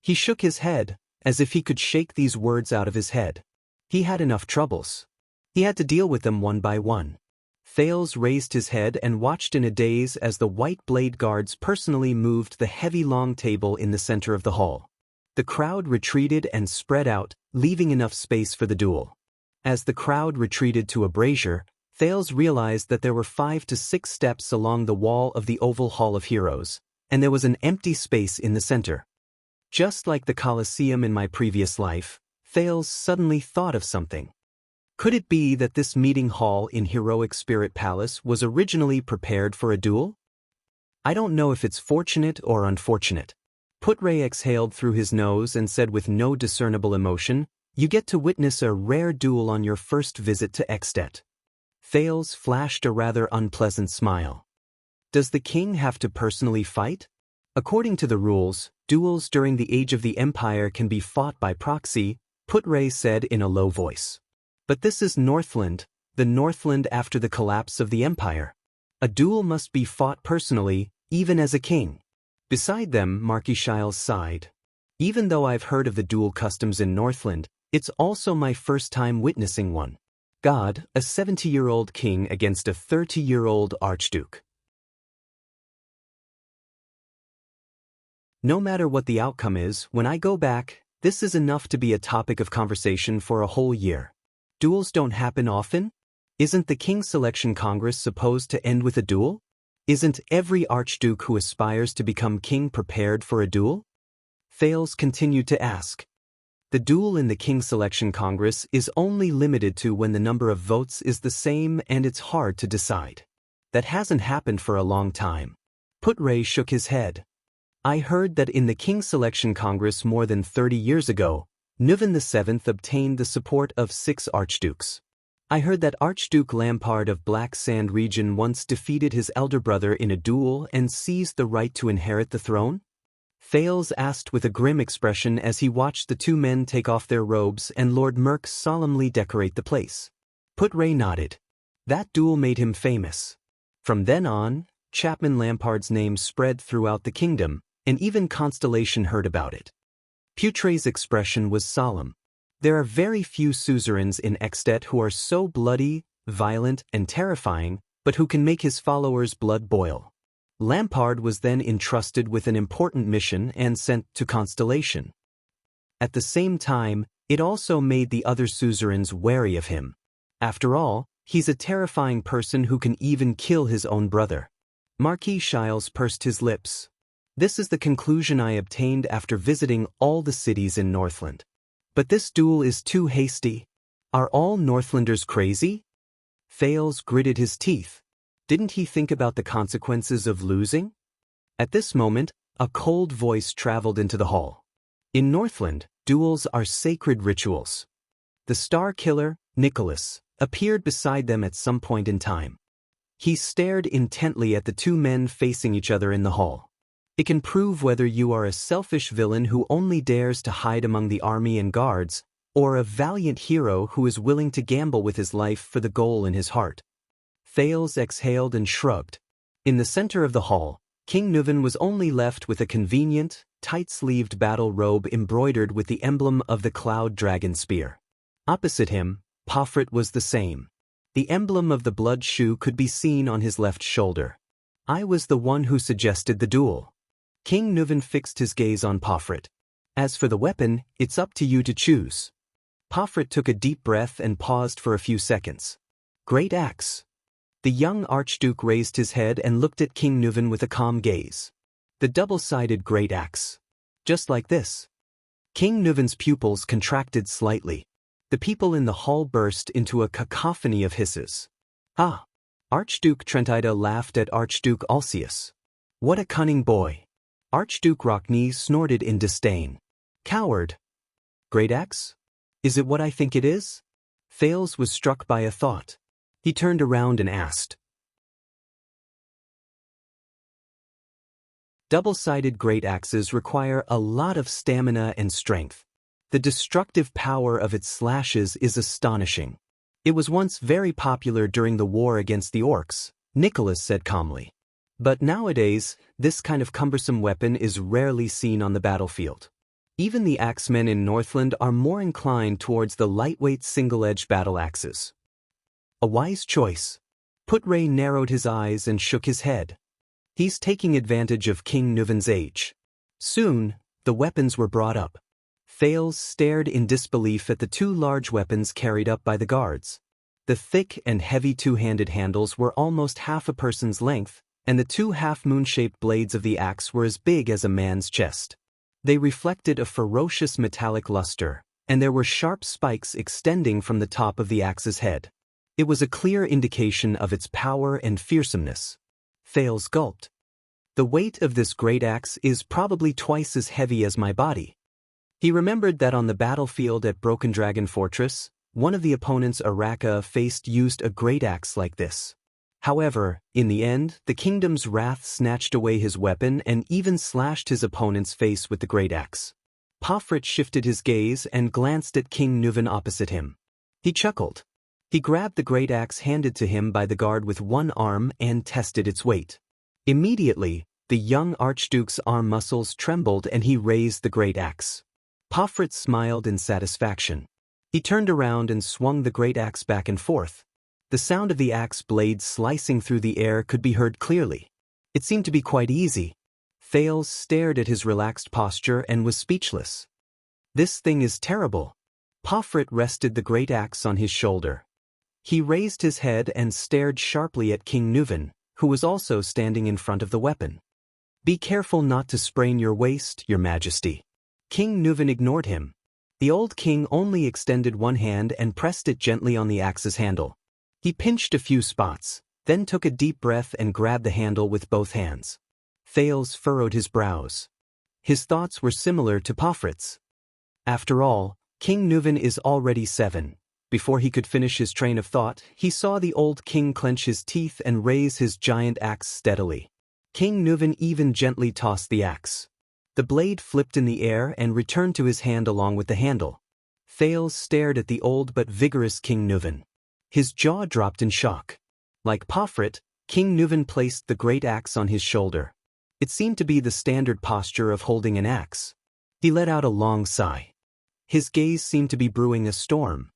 He shook his head, as if he could shake these words out of his head. He had enough troubles. He had to deal with them one by one. Thales raised his head and watched in a daze as the white blade guards personally moved the heavy long table in the center of the hall. The crowd retreated and spread out, leaving enough space for the duel. As the crowd retreated to a brazier, Thales realized that there were 5 to 6 steps along the wall of the Oval Hall of Heroes, and there was an empty space in the center. Just like the Colosseum in my previous life, Thales suddenly thought of something. Could it be that this meeting hall in Heroic Spirit Palace was originally prepared for a duel? I don't know if it's fortunate or unfortunate. Putray exhaled through his nose and said with no discernible emotion, you get to witness a rare duel on your first visit to Extet. Thales flashed a rather unpleasant smile. Does the king have to personally fight? According to the rules, duels during the Age of the Empire can be fought by proxy, Putray said in a low voice. But this is Northland, the Northland after the collapse of the Empire. A duel must be fought personally, even as a king. Beside them, Marquis Shiles sighed. Even though I've heard of the duel customs in Northland, it's also my first time witnessing one. God, a 70-year-old king against a 30-year-old archduke. No matter what the outcome is, when I go back, this is enough to be a topic of conversation for a whole year. Duels don't happen often? Isn't the King's Selection Congress supposed to end with a duel? Isn't every archduke who aspires to become king prepared for a duel? Thales continued to ask. The duel in the King's Selection Congress is only limited to when the number of votes is the same and it's hard to decide. That hasn't happened for a long time. Putray shook his head. I heard that in the King's Selection Congress more than 30 years ago, Nuven VII obtained the support of 6 archdukes. I heard that Archduke Lampard of Black Sand region once defeated his elder brother in a duel and seized the right to inherit the throne? Thales asked with a grim expression as he watched the two men take off their robes and Lord Merk solemnly decorate the place. Putre nodded. That duel made him famous. From then on, Chapman Lampard's name spread throughout the kingdom, and even Constellation heard about it. Putre's expression was solemn. There are very few suzerains in Extet who are so bloody, violent, and terrifying, but who can make his followers' blood boil. Lampard was then entrusted with an important mission and sent to Constellation. At the same time, it also made the other suzerains wary of him. After all, he's a terrifying person who can even kill his own brother. Marquis Shiles pursed his lips. This is the conclusion I obtained after visiting all the cities in Northland. But this duel is too hasty. Are all Northlanders crazy? Thales gritted his teeth. Didn't he think about the consequences of losing? At this moment, a cold voice traveled into the hall. In Northland, duels are sacred rituals. The Star Killer, Nicholas, appeared beside them at some point in time. He stared intently at the two men facing each other in the hall. It can prove whether you are a selfish villain who only dares to hide among the army and guards, or a valiant hero who is willing to gamble with his life for the goal in his heart. Thales exhaled and shrugged. In the center of the hall, King Nuven was only left with a convenient, tight-sleeved battle robe embroidered with the emblem of the Cloud Dragon Spear. Opposite him, Pofrit was the same. The emblem of the blood shoe could be seen on his left shoulder. I was the one who suggested the duel. King Nuven fixed his gaze on Pofrit. As for the weapon, it's up to you to choose. Pofrit took a deep breath and paused for a few seconds. Great axe. The young Archduke raised his head and looked at King Nuven with a calm gaze. The double-sided great axe. Just like this. King Nuven's pupils contracted slightly. The people in the hall burst into a cacophony of hisses. Ah! Archduke Trentida laughed at Archduke Alcius. What a cunning boy! Archduke Rockney snorted in disdain. Coward! Great axe? Is it what I think it is? Thales was struck by a thought. He turned around and asked. Double-sided great axes require a lot of stamina and strength. The destructive power of its slashes is astonishing. It was once very popular during the war against the orcs, Nicholas said calmly. But nowadays, this kind of cumbersome weapon is rarely seen on the battlefield. Even the axemen in Northland are more inclined towards the lightweight single-edged battle axes. A wise choice. Putre narrowed his eyes and shook his head. He's taking advantage of King Nuven's age. Soon, the weapons were brought up. Thales stared in disbelief at the two large weapons carried up by the guards. The thick and heavy two-handed handles were almost half a person's length, and the two half-moon-shaped blades of the axe were as big as a man's chest. They reflected a ferocious metallic luster, and there were sharp spikes extending from the top of the axe's head. It was a clear indication of its power and fearsomeness. Thales gulped. The weight of this great axe is probably twice as heavy as my body. He remembered that on the battlefield at Broken Dragon Fortress, one of the opponents Araka faced used a great axe like this. However, in the end, the kingdom's wrath snatched away his weapon and even slashed his opponent's face with the great axe. Pofrit shifted his gaze and glanced at King Nuven opposite him. He chuckled. He grabbed the great axe handed to him by the guard with one arm and tested its weight. Immediately, the young Archduke's arm muscles trembled and he raised the great axe. Pofrit smiled in satisfaction. He turned around and swung the great axe back and forth. The sound of the axe blade slicing through the air could be heard clearly. It seemed to be quite easy. Thales stared at his relaxed posture and was speechless. This thing is terrible. Pofrit rested the great axe on his shoulder. He raised his head and stared sharply at King Nuven, who was also standing in front of the weapon. Be careful not to sprain your waist, Your Majesty. King Nuven ignored him. The old king only extended one hand and pressed it gently on the axe's handle. He pinched a few spots, then took a deep breath and grabbed the handle with both hands. Thales furrowed his brows. His thoughts were similar to Pofrit's. After all, King Nuven is already 7. Before he could finish his train of thought, he saw the old king clench his teeth and raise his giant axe steadily. King Nuvan even gently tossed the axe. The blade flipped in the air and returned to his hand along with the handle. Thales stared at the old but vigorous King Nuvan. His jaw dropped in shock. Like Pofrit, King Nuvan placed the great axe on his shoulder. It seemed to be the standard posture of holding an axe. He let out a long sigh. His gaze seemed to be brewing a storm.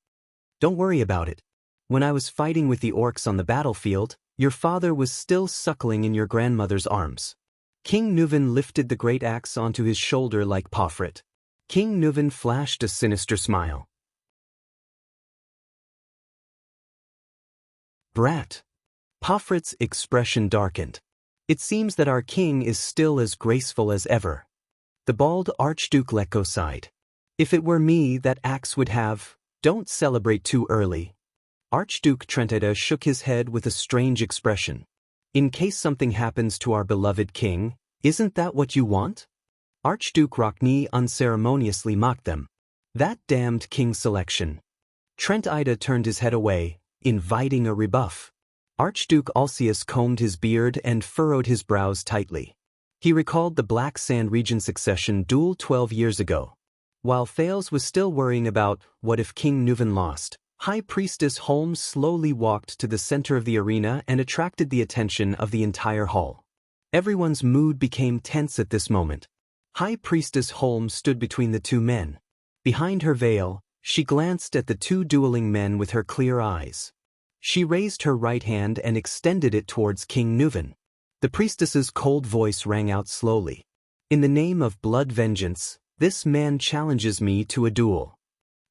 "Don't worry about it. When I was fighting with the orcs on the battlefield, your father was still suckling in your grandmother's arms." King Nuvan lifted the great axe onto his shoulder like Pofrit. King Nuvan flashed a sinister smile. "Brat." Pofrit's expression darkened. "It seems that our king is still as graceful as ever." The bald Archduke Leko sighed. "If it were me, that axe would have. Don't celebrate too early." Archduke Trentida shook his head with a strange expression. "In case something happens to our beloved king, isn't that what you want?" Archduke Rockney unceremoniously mocked them. "That damned king selection." Trentida turned his head away, inviting a rebuff. Archduke Alcius combed his beard and furrowed his brows tightly. He recalled the Black Sand region succession duel 12 years ago. While Thales was still worrying about what if King Nuvan lost, High Priestess Holmes slowly walked to the center of the arena and attracted the attention of the entire hall. Everyone's mood became tense at this moment. High Priestess Holmes stood between the two men. Behind her veil, she glanced at the two dueling men with her clear eyes. She raised her right hand and extended it towards King Nuvan. The priestess's cold voice rang out slowly. "In the name of blood vengeance, this man challenges me to a duel."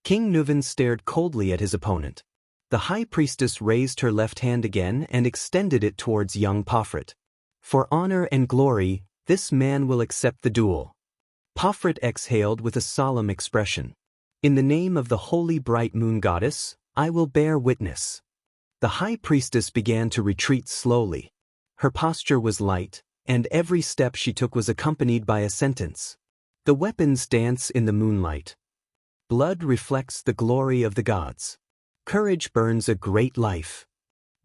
King Nuvan stared coldly at his opponent. The high priestess raised her left hand again and extended it towards young Pofrit. "For honor and glory, this man will accept the duel." Pofrit exhaled with a solemn expression. "In the name of the holy bright moon goddess, I will bear witness." The high priestess began to retreat slowly. Her posture was light, and every step she took was accompanied by a sentence. "The weapons dance in the moonlight. Blood reflects the glory of the gods. Courage burns a great life.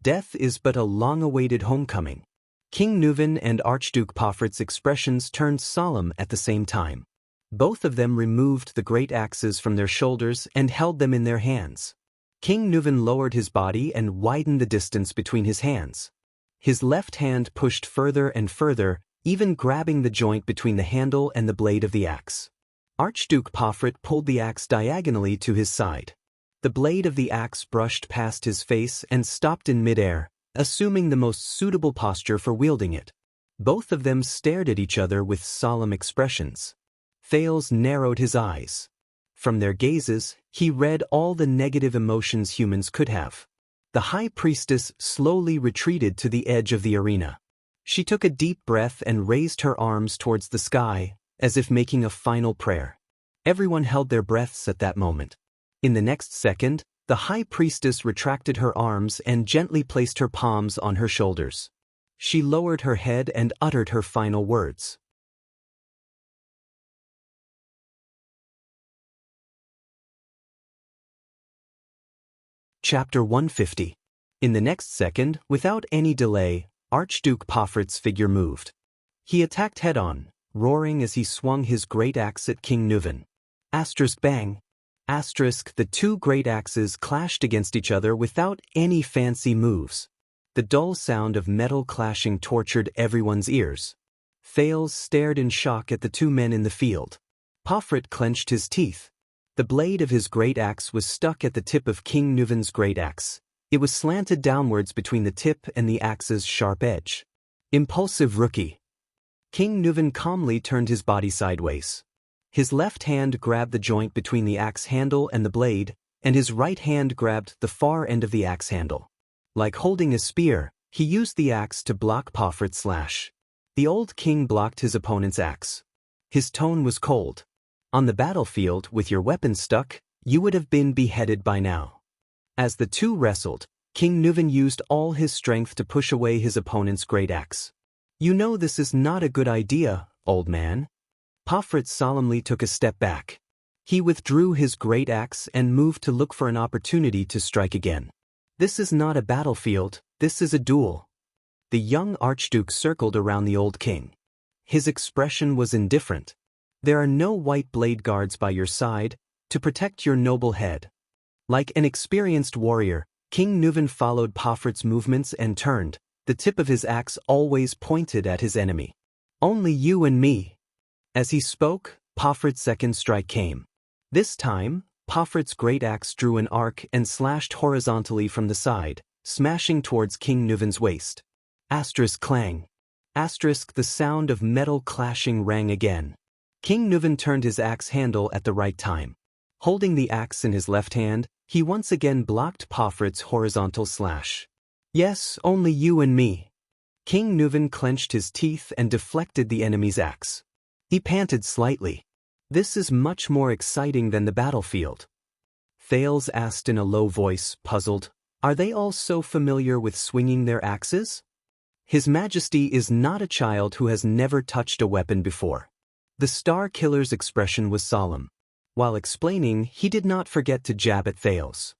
Death is but a long-awaited homecoming." King Nuvan and Archduke Pofrit's expressions turned solemn at the same time. Both of them removed the great axes from their shoulders and held them in their hands. King Nuvan lowered his body and widened the distance between his hands. His left hand pushed further and further, even grabbing the joint between the handle and the blade of the axe. Archduke Pofrit pulled the axe diagonally to his side. The blade of the axe brushed past his face and stopped in midair, assuming the most suitable posture for wielding it. Both of them stared at each other with solemn expressions. Thales narrowed his eyes. From their gazes, he read all the negative emotions humans could have. The high priestess slowly retreated to the edge of the arena. She took a deep breath and raised her arms towards the sky, as if making a final prayer. Everyone held their breaths at that moment. In the next second, the high priestess retracted her arms and gently placed her palms on her shoulders. She lowered her head and uttered her final words. Chapter 150. In the next second, without any delay, Archduke Pofrit's figure moved. He attacked head-on, roaring as he swung his great axe at King Nuvan. Asterisk bang. Asterisk, the two great axes clashed against each other without any fancy moves. The dull sound of metal clashing tortured everyone's ears. Thales stared in shock at the two men in the field. Pofrit clenched his teeth. The blade of his great axe was stuck at the tip of King Nuvan's great axe. It was slanted downwards between the tip and the axe's sharp edge. Impulsive rookie. King Nuvan calmly turned his body sideways. His left hand grabbed the joint between the axe handle and the blade, and his right hand grabbed the far end of the axe handle. Like holding a spear, he used the axe to block Pofrit's slash. The old king blocked his opponent's axe. His tone was cold. "On the battlefield, with your weapon stuck, you would have been beheaded by now." As the two wrestled, King Nuvan used all his strength to push away his opponent's great axe. "You know this is not a good idea, old man." Pofrit solemnly took a step back. He withdrew his great axe and moved to look for an opportunity to strike again. This is not a battlefield, this is a duel. The young archduke circled around the old king. His expression was indifferent. There are no white blade guards by your side to protect your noble head. Like an experienced warrior, King Nuvan followed Pofrit's movements and turned, the tip of his axe always pointed at his enemy. Only you and me. As he spoke, Pofrit's second strike came. This time, Pofrit's great axe drew an arc and slashed horizontally from the side, smashing towards King Nuvan's waist. Asterisk clang. Asterisk the sound of metal clashing rang again. King Nuvan turned his axe handle at the right time. Holding the axe in his left hand, he once again blocked Pofrit's horizontal slash. Yes, only you and me. King Nuvan clenched his teeth and deflected the enemy's axe. He panted slightly. This is much more exciting than the battlefield. Thales asked in a low voice, puzzled, are they all so familiar with swinging their axes? His Majesty is not a child who has never touched a weapon before. The Star Killer's expression was solemn. While explaining, he did not forget to jab at Thales.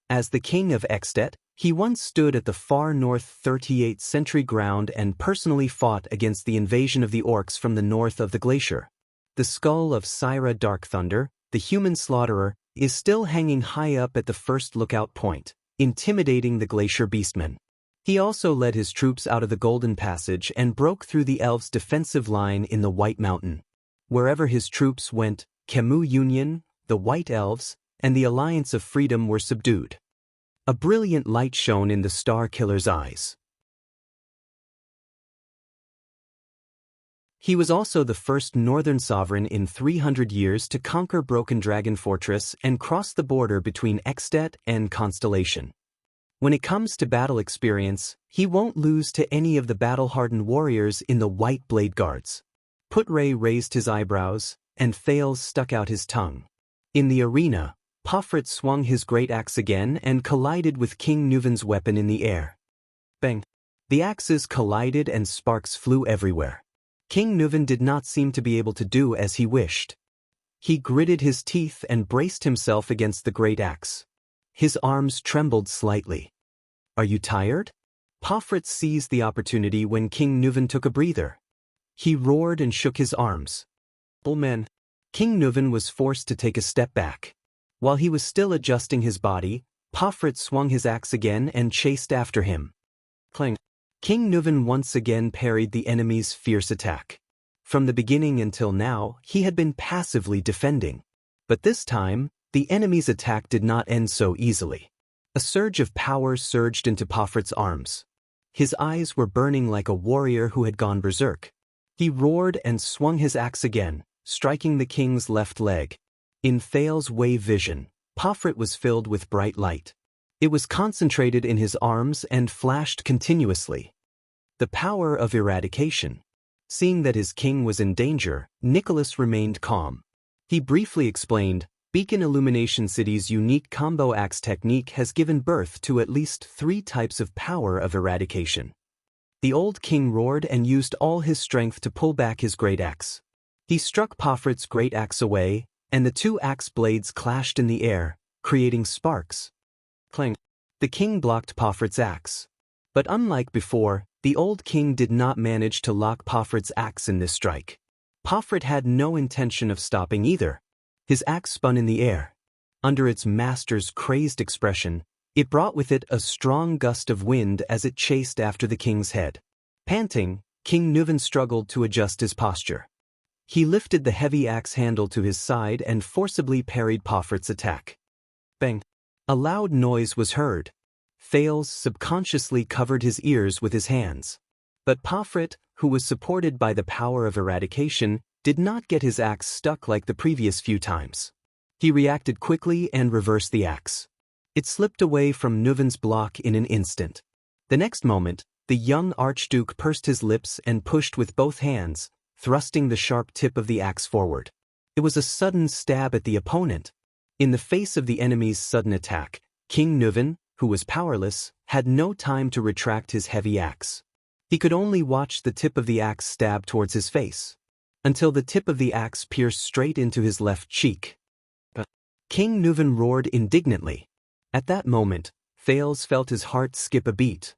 As the king of Ekstedt, he once stood at the far north 38th century ground and personally fought against the invasion of the orcs from the north of the glacier. The skull of Syra Darkthunder, the human slaughterer, is still hanging high up at the first lookout point, intimidating the glacier beastmen. He also led his troops out of the Golden Passage and broke through the elves' defensive line in the White Mountain. Wherever his troops went, Camus Union, the White Elves, and the Alliance of Freedom were subdued. A brilliant light shone in the Star Killer's eyes. He was also the first northern sovereign in 300 years to conquer Broken Dragon Fortress and cross the border between Ekstedt and Constellation. When it comes to battle experience, he won't lose to any of the battle-hardened warriors in the White Blade Guards. Putray raised his eyebrows, and Thales stuck out his tongue. In the arena, Pofrit swung his great axe again and collided with King Nuvan's weapon in the air. Bang! The axes collided and sparks flew everywhere. King Nuvan did not seem to be able to do as he wished. He gritted his teeth and braced himself against the great axe. His arms trembled slightly. Are you tired? Pofrit seized the opportunity when King Nuvan took a breather. He roared and shook his arms. Men. King Nuvan was forced to take a step back. While he was still adjusting his body, Pofrit swung his axe again and chased after him. Clang. King Nuvan once again parried the enemy's fierce attack. From the beginning until now, he had been passively defending. But this time, the enemy's attack did not end so easily. A surge of power surged into Pofrit's arms. His eyes were burning like a warrior who had gone berserk. He roared and swung his axe again, striking the king's left leg. In Thales' wave vision, Pofrit was filled with bright light. It was concentrated in his arms and flashed continuously. The power of eradication. Seeing that his king was in danger, Nicholas remained calm. He briefly explained, Beacon Illumination City's unique combo axe technique has given birth to at least 3 types of power of eradication. The old king roared and used all his strength to pull back his great axe. He struck Pofrit's great axe away, and the 2 axe blades clashed in the air, creating sparks. Clang. The king blocked Pofrit's axe. But unlike before, the old king did not manage to lock Pofrit's axe in this strike. Pofrit had no intention of stopping either. His axe spun in the air. Under its master's crazed expression, it brought with it a strong gust of wind as it chased after the king's head. Panting, King Nuvan struggled to adjust his posture. He lifted the heavy axe handle to his side and forcibly parried Pofrit's attack. Bang! A loud noise was heard. Thales subconsciously covered his ears with his hands. But Pofrit, who was supported by the power of eradication, did not get his axe stuck like the previous few times. He reacted quickly and reversed the axe. It slipped away from Nuvan's block in an instant. The next moment, the young archduke pursed his lips and pushed with both hands, thrusting the sharp tip of the axe forward. It was a sudden stab at the opponent. In the face of the enemy's sudden attack, King Nuvan, who was powerless, had no time to retract his heavy axe. He could only watch the tip of the axe stab towards his face, until the tip of the axe pierced straight into his left cheek. King Nuvan roared indignantly. At that moment, Thales felt his heart skip a beat.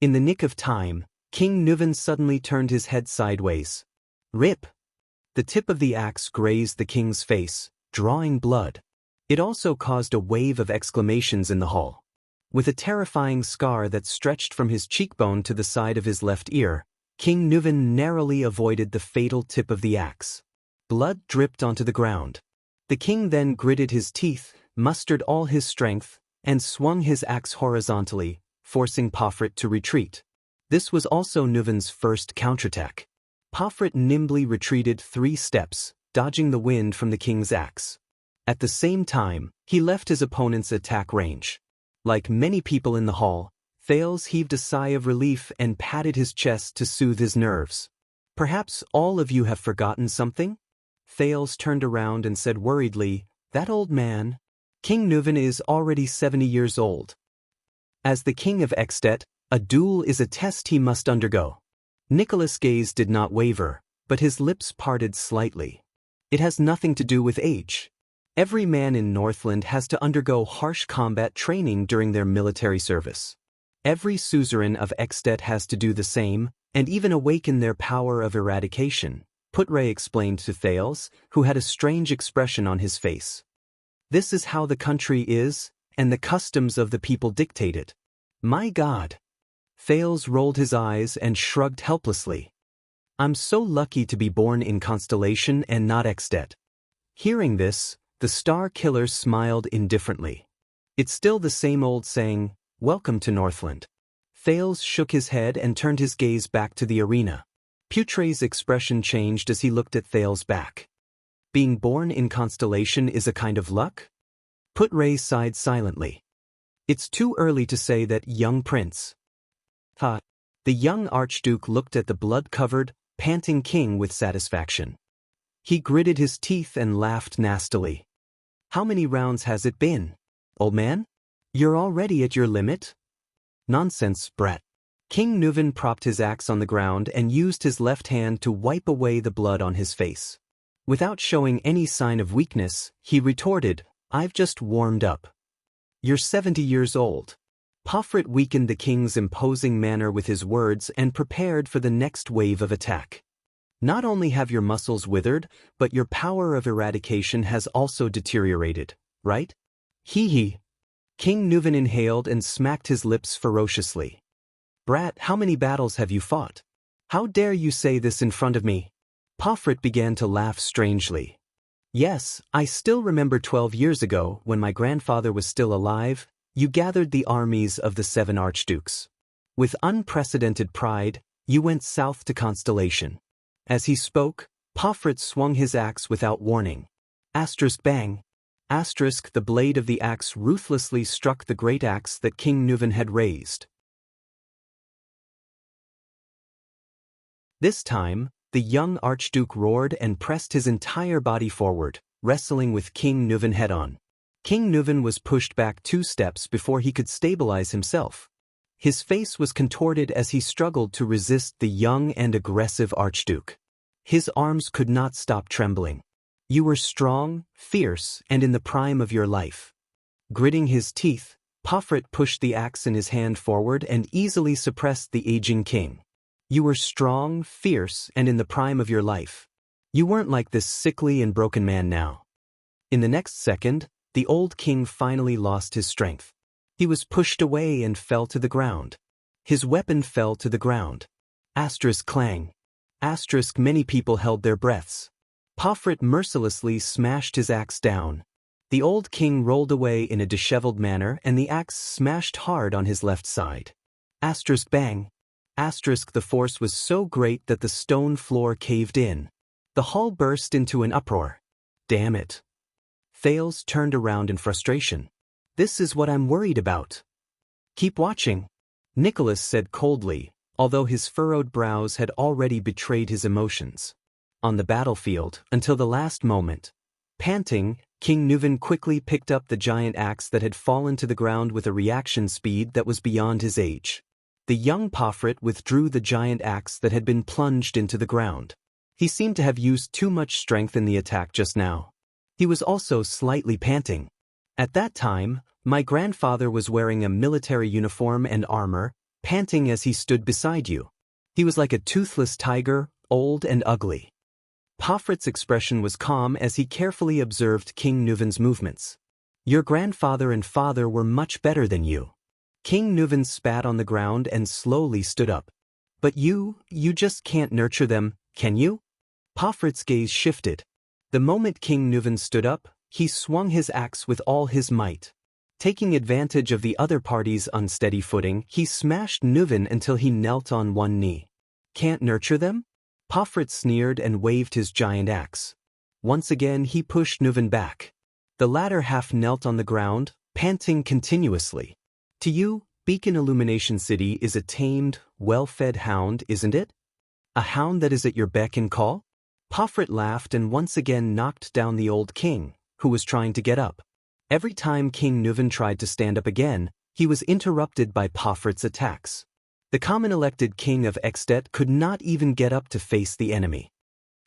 In the nick of time, King Nuvan suddenly turned his head sideways. Rip! The tip of the axe grazed the king's face, drawing blood. It also caused a wave of exclamations in the hall. With a terrifying scar that stretched from his cheekbone to the side of his left ear, King Nuvan narrowly avoided the fatal tip of the axe. Blood dripped onto the ground. The king then gritted his teeth, mustered all his strength, and swung his axe horizontally, forcing Pofrit to retreat. This was also Nuvan's first counterattack. Pofrit nimbly retreated 3 steps, dodging the wind from the king's axe. At the same time, he left his opponent's attack range. Like many people in the hall, Thales heaved a sigh of relief and patted his chest to soothe his nerves. Perhaps all of you have forgotten something? Thales turned around and said worriedly, "That old man, King Nuvan, is already 70 years old. As the king of Extet, a duel is a test he must undergo." Nicholas' gaze did not waver, but his lips parted slightly. "It has nothing to do with age. Every man in Northland has to undergo harsh combat training during their military service. Every suzerain of Extet has to do the same, and even awaken their power of eradication," Putre explained to Thales, who had a strange expression on his face. "This is how the country is, and the customs of the people dictate it." "My God!" Thales rolled his eyes and shrugged helplessly. "I'm so lucky to be born in Constellation and not Extet." Hearing this, the Star Killer smiled indifferently. "It's still the same old saying, 'Welcome to Northland.'" Thales shook his head and turned his gaze back to the arena. Putre's expression changed as he looked at Thales' back. "Being born in Constellation is a kind of luck?" Putre sighed silently. "It's too early to say that, young prince." "Ha!" The young archduke looked at the blood-covered, panting king with satisfaction. He gritted his teeth and laughed nastily. "How many rounds has it been, old man? You're already at your limit?" "Nonsense, brat." King Nuvan propped his axe on the ground and used his left hand to wipe away the blood on his face. Without showing any sign of weakness, he retorted, "I've just warmed up." "You're 70 years old." Pofrit weakened the king's imposing manner with his words and prepared for the next wave of attack. "Not only have your muscles withered, but your power of eradication has also deteriorated, right?" Hee. King Nuvan inhaled and smacked his lips ferociously. "Brat, how many battles have you fought? How dare you say this in front of me?" Pofrit began to laugh strangely. "Yes, I still remember 12 years ago, when my grandfather was still alive, you gathered the armies of the 7 archdukes. With unprecedented pride, you went south to Constellation." As he spoke, Pofrit swung his axe without warning. Bang! The blade of the axe ruthlessly struck the great axe that King Nuvan had raised. This time, the young archduke roared and pressed his entire body forward, wrestling with King Nuvan head-on. King Nuvan was pushed back 2 steps before he could stabilize himself. His face was contorted as he struggled to resist the young and aggressive archduke. His arms could not stop trembling. "You were strong, fierce, and in the prime of your life." Gritting his teeth, Pofrit pushed the axe in his hand forward and easily suppressed the aging king. "You were strong, fierce, and in the prime of your life. You weren't like this sickly and broken man now." In the next second, the old king finally lost his strength. He was pushed away and fell to the ground. His weapon fell to the ground. Clang. Many people held their breaths. Pofrit mercilessly smashed his axe down. The old king rolled away in a disheveled manner and the axe smashed hard on his left side. Bang. The force was so great that the stone floor caved in. The hall burst into an uproar. "Damn it." Thales turned around in frustration. "This is what I'm worried about." "Keep watching," Nicholas said coldly, although his furrowed brows had already betrayed his emotions. On the battlefield, until the last moment, panting, King Nuvan quickly picked up the giant axe that had fallen to the ground with a reaction speed that was beyond his age. The young Pofrit withdrew the giant axe that had been plunged into the ground. He seemed to have used too much strength in the attack just now. He was also slightly panting. At that time, my grandfather was wearing a military uniform and armor, panting as he stood beside you. He was like a toothless tiger, old and ugly. Pofrit's expression was calm as he carefully observed King Nuven's movements. Your grandfather and father were much better than you. King Nuven spat on the ground and slowly stood up. But you just can't nurture them, can you? Pofrit's gaze shifted. The moment King Nuven stood up, he swung his axe with all his might. Taking advantage of the other party's unsteady footing, he smashed Nuven until he knelt on one knee. Can't nurture them? Pofrit sneered and waved his giant axe. Once again he pushed Nuven back. The latter half knelt on the ground, panting continuously. To you, Beacon Illumination City is a tamed, well-fed hound, isn't it? A hound that is at your beck and call? Pofrit laughed and once again knocked down the old king, who was trying to get up. Every time King Nuven tried to stand up again, he was interrupted by Pofrit's attacks. The common elected king of Extet could not even get up to face the enemy.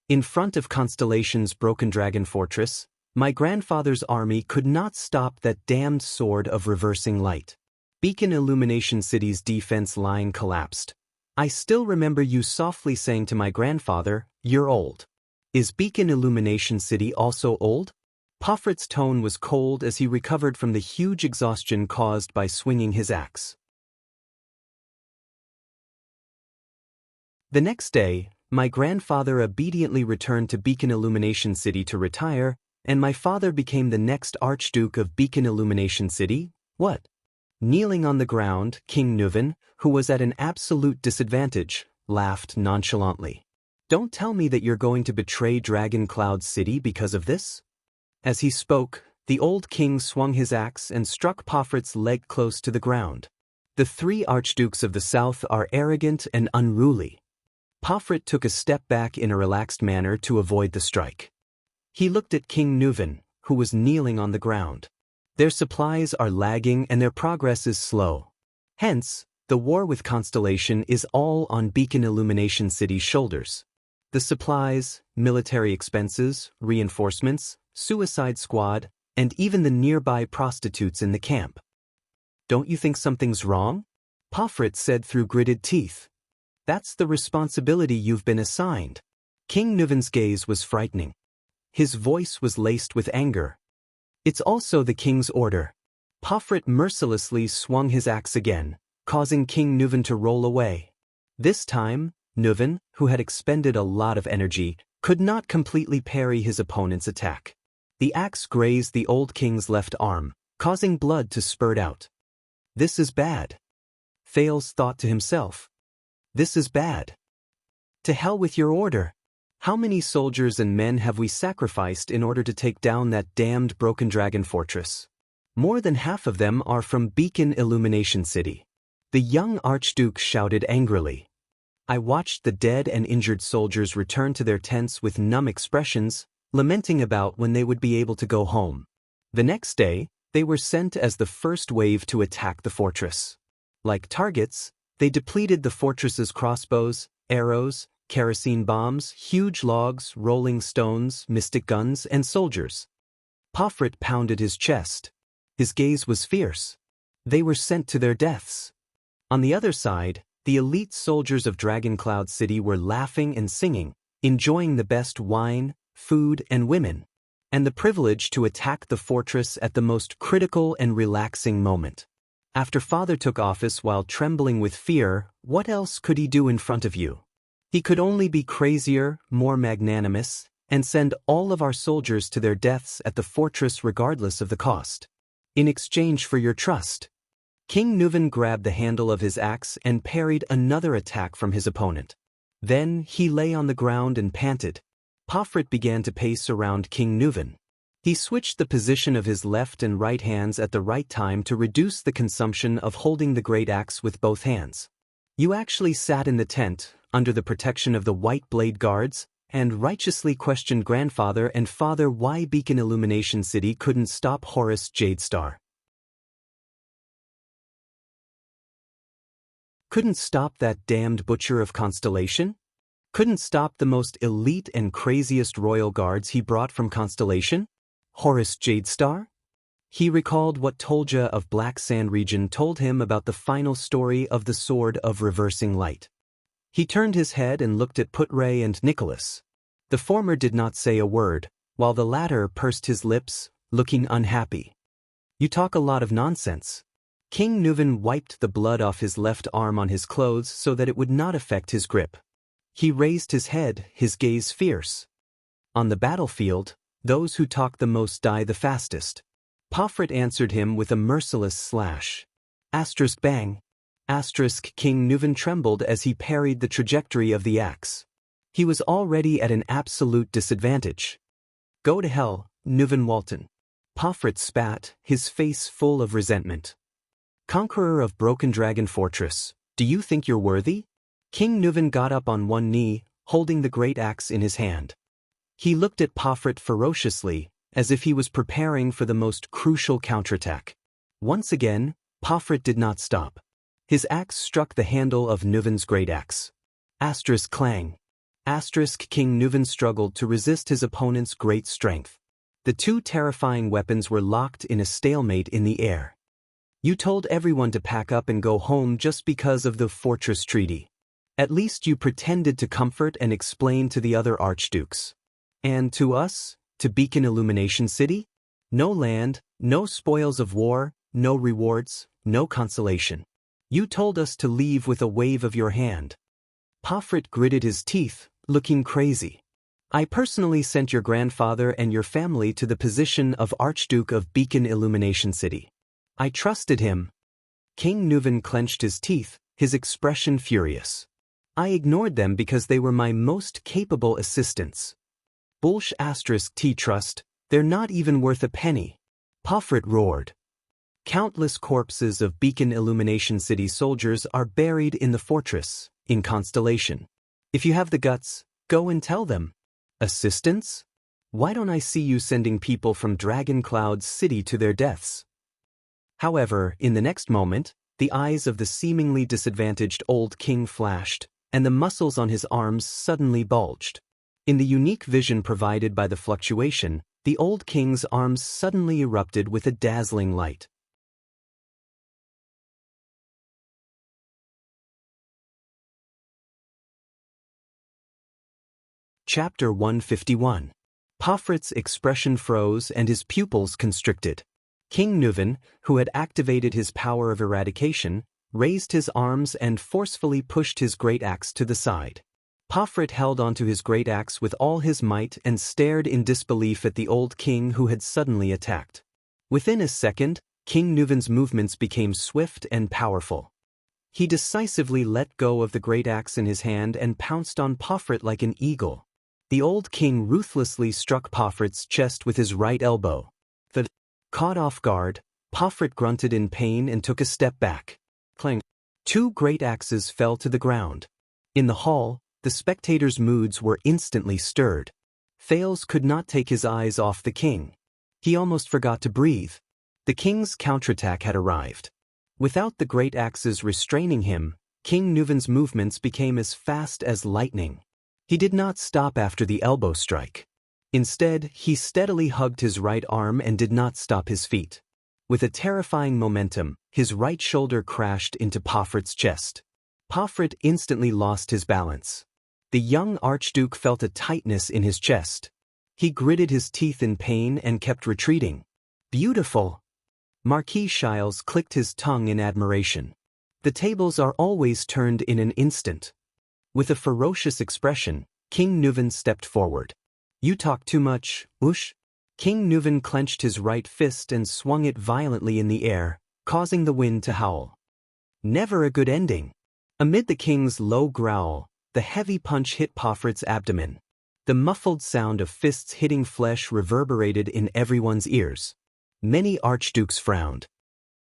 In front of Constellation's broken dragon fortress, my grandfather's army could not stop that damned sword of reversing light. Beacon Illumination City's defense line collapsed. I still remember you softly saying to my grandfather, "You're old." Is Beacon Illumination City also old? Pofrit's tone was cold as he recovered from the huge exhaustion caused by swinging his axe. The next day, my grandfather obediently returned to Beacon Illumination City to retire, and my father became the next Archduke of Beacon Illumination City. What? Kneeling on the ground, King Nuven, who was at an absolute disadvantage, laughed nonchalantly. Don't tell me that you're going to betray Dragon Cloud City because of this? As he spoke, the old king swung his axe and struck Pofrit's leg close to the ground. The three archdukes of the south are arrogant and unruly. Pofrit took a step back in a relaxed manner to avoid the strike. He looked at King Nuven, who was kneeling on the ground. Their supplies are lagging and their progress is slow. Hence, the war with Constellation is all on Beacon Illumination City's shoulders. The supplies, military expenses, reinforcements, suicide squad, and even the nearby prostitutes in the camp. Don't you think something's wrong? Pofrit said through gritted teeth. That's the responsibility you've been assigned. King Nuven's gaze was frightening. His voice was laced with anger. It's also the king's order. Pofrit mercilessly swung his axe again, causing King Nuven to roll away. This time, Nuven, who had expended a lot of energy, could not completely parry his opponent's attack. The axe grazed the old king's left arm, causing blood to spurt out. This is bad. Thales thought to himself. This is bad. To hell with your order. How many soldiers and men have we sacrificed in order to take down that damned broken dragon fortress? More than half of them are from Beacon Illumination City. The young Archduke shouted angrily. I watched the dead and injured soldiers return to their tents with numb expressions, lamenting about when they would be able to go home. The next day, they were sent as the first wave to attack the fortress. Like targets, they depleted the fortress's crossbows, arrows, kerosene bombs, huge logs, rolling stones, mystic guns, and soldiers. Pofrit pounded his chest. His gaze was fierce. They were sent to their deaths. On the other side, the elite soldiers of Dragon Cloud City were laughing and singing, enjoying the best wine, food, and women, and the privilege to attack the fortress at the most critical and relaxing moment. After Father took office while trembling with fear, what else could he do in front of you? He could only be crazier, more magnanimous, and send all of our soldiers to their deaths at the fortress regardless of the cost. In exchange for your trust. King Nuven grabbed the handle of his axe and parried another attack from his opponent. Then he lay on the ground and panted. Pofrit began to pace around King Nuven. He switched the position of his left and right hands at the right time to reduce the consumption of holding the great axe with both hands. You actually sat in the tent, under the protection of the White Blade Guards, and righteously questioned grandfather and father why Beacon Illumination City couldn't stop Horus Jadestar. Couldn't stop that damned butcher of Constellation? Couldn't stop the most elite and craziest royal guards he brought from Constellation? Horus Jadestar? He recalled what Tolja of Black Sand region told him about the final story of the Sword of Reversing Light. He turned his head and looked at Putray and Nicholas. The former did not say a word, while the latter pursed his lips, looking unhappy. You talk a lot of nonsense. King Nuvan wiped the blood off his left arm on his clothes so that it would not affect his grip. He raised his head, his gaze fierce. On the battlefield, those who talk the most die the fastest. Pofrit answered him with a merciless slash. Asterisk bang. Asterisk King Nuvan trembled as he parried the trajectory of the axe. He was already at an absolute disadvantage. Go to hell, Nuvan Walton. Pofrit spat, his face full of resentment. Conqueror of Broken Dragon Fortress, do you think you're worthy? King Nuvan got up on one knee, holding the great axe in his hand. He looked at Pofrit ferociously, as if he was preparing for the most crucial counterattack. Once again, Pofrit did not stop. His axe struck the handle of Nuvan's great axe. Asterisk clang. Asterisk King Nuvan struggled to resist his opponent's great strength. The two terrifying weapons were locked in a stalemate in the air. You told everyone to pack up and go home just because of the fortress treaty. At least you pretended to comfort and explain to the other archdukes. And to us, to Beacon Illumination City? No land, no spoils of war, no rewards, no consolation. You told us to leave with a wave of your hand. Pofrit gritted his teeth, looking crazy. I personally sent your grandfather and your family to the position of Archduke of Beacon Illumination City. I trusted him. King Nuvan clenched his teeth, his expression furious. I ignored them because they were my most capable assistants. Bullsh asterisk T-Trust, they're not even worth a penny. Pofrit roared. Countless corpses of Beacon Illumination City soldiers are buried in the fortress, in Constellation. If you have the guts, go and tell them. Assistants? Why don't I see you sending people from Dragon Cloud City to their deaths? However, in the next moment, the eyes of the seemingly disadvantaged old king flashed, and the muscles on his arms suddenly bulged. In the unique vision provided by the fluctuation, the old king's arms suddenly erupted with a dazzling light. Chapter 151. Pofrit's expression froze and his pupils constricted. King Nuvan, who had activated his power of eradication, raised his arms and forcefully pushed his great axe to the side. Pofrit held onto his great axe with all his might and stared in disbelief at the old king who had suddenly attacked. Within a second, King Nuvan's movements became swift and powerful. He decisively let go of the great axe in his hand and pounced on Pofrit like an eagle. The old king ruthlessly struck Pofrit's chest with his right elbow. Caught off guard, Pofrit grunted in pain and took a step back. Clang. Two great axes fell to the ground. In the hall, the spectators' moods were instantly stirred. Thales could not take his eyes off the king. He almost forgot to breathe. The king's counterattack had arrived. Without the great axes restraining him, King Nuvan's movements became as fast as lightning. He did not stop after the elbow strike. Instead, he steadily hugged his right arm and did not stop his feet. With a terrifying momentum, his right shoulder crashed into Pofrit's chest. Pofrit instantly lost his balance. The young archduke felt a tightness in his chest. He gritted his teeth in pain and kept retreating. Beautiful! Marquis Shiles clicked his tongue in admiration. The tables are always turned in an instant. With a ferocious expression, King Nuvan stepped forward. You talk too much, Ush. King Nuvan clenched his right fist and swung it violently in the air, causing the wind to howl. Never a good ending. Amid the king's low growl, the heavy punch hit Pofrit's abdomen. The muffled sound of fists hitting flesh reverberated in everyone's ears. Many archdukes frowned.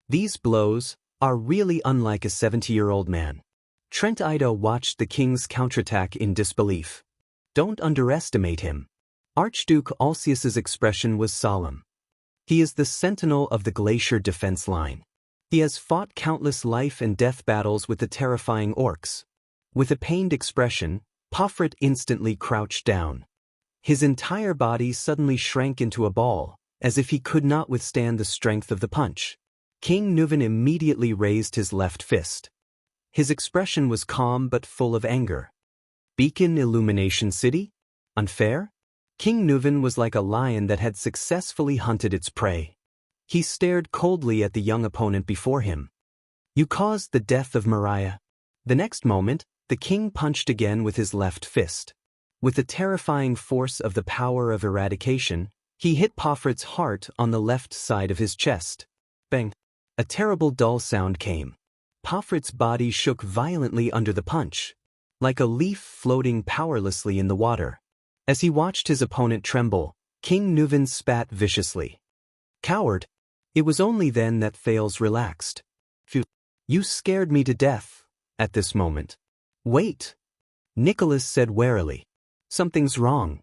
These blows are really unlike a 70-year-old man. Trent Ida watched the king's counterattack in disbelief. Don't underestimate him. Archduke Alcius's expression was solemn. He is the sentinel of the glacier defense line. He has fought countless life and death battles with the terrifying orcs. With a pained expression, Pofrit instantly crouched down. His entire body suddenly shrank into a ball, as if he could not withstand the strength of the punch. King Nuvan immediately raised his left fist. His expression was calm but full of anger. Beacon Illumination City? Unfair? King Nuvan was like a lion that had successfully hunted its prey. He stared coldly at the young opponent before him. You caused the death of Mariah. The next moment, the king punched again with his left fist. With the terrifying force of the power of eradication, he hit Pofrit's heart on the left side of his chest. Bang! A terrible dull sound came. Pofrit's body shook violently under the punch, like a leaf floating powerlessly in the water. As he watched his opponent tremble, King Nuvan spat viciously. Coward! It was only then that Thales relaxed. Phew! You scared me to death. At this moment. Wait! Nicholas said warily. Something's wrong.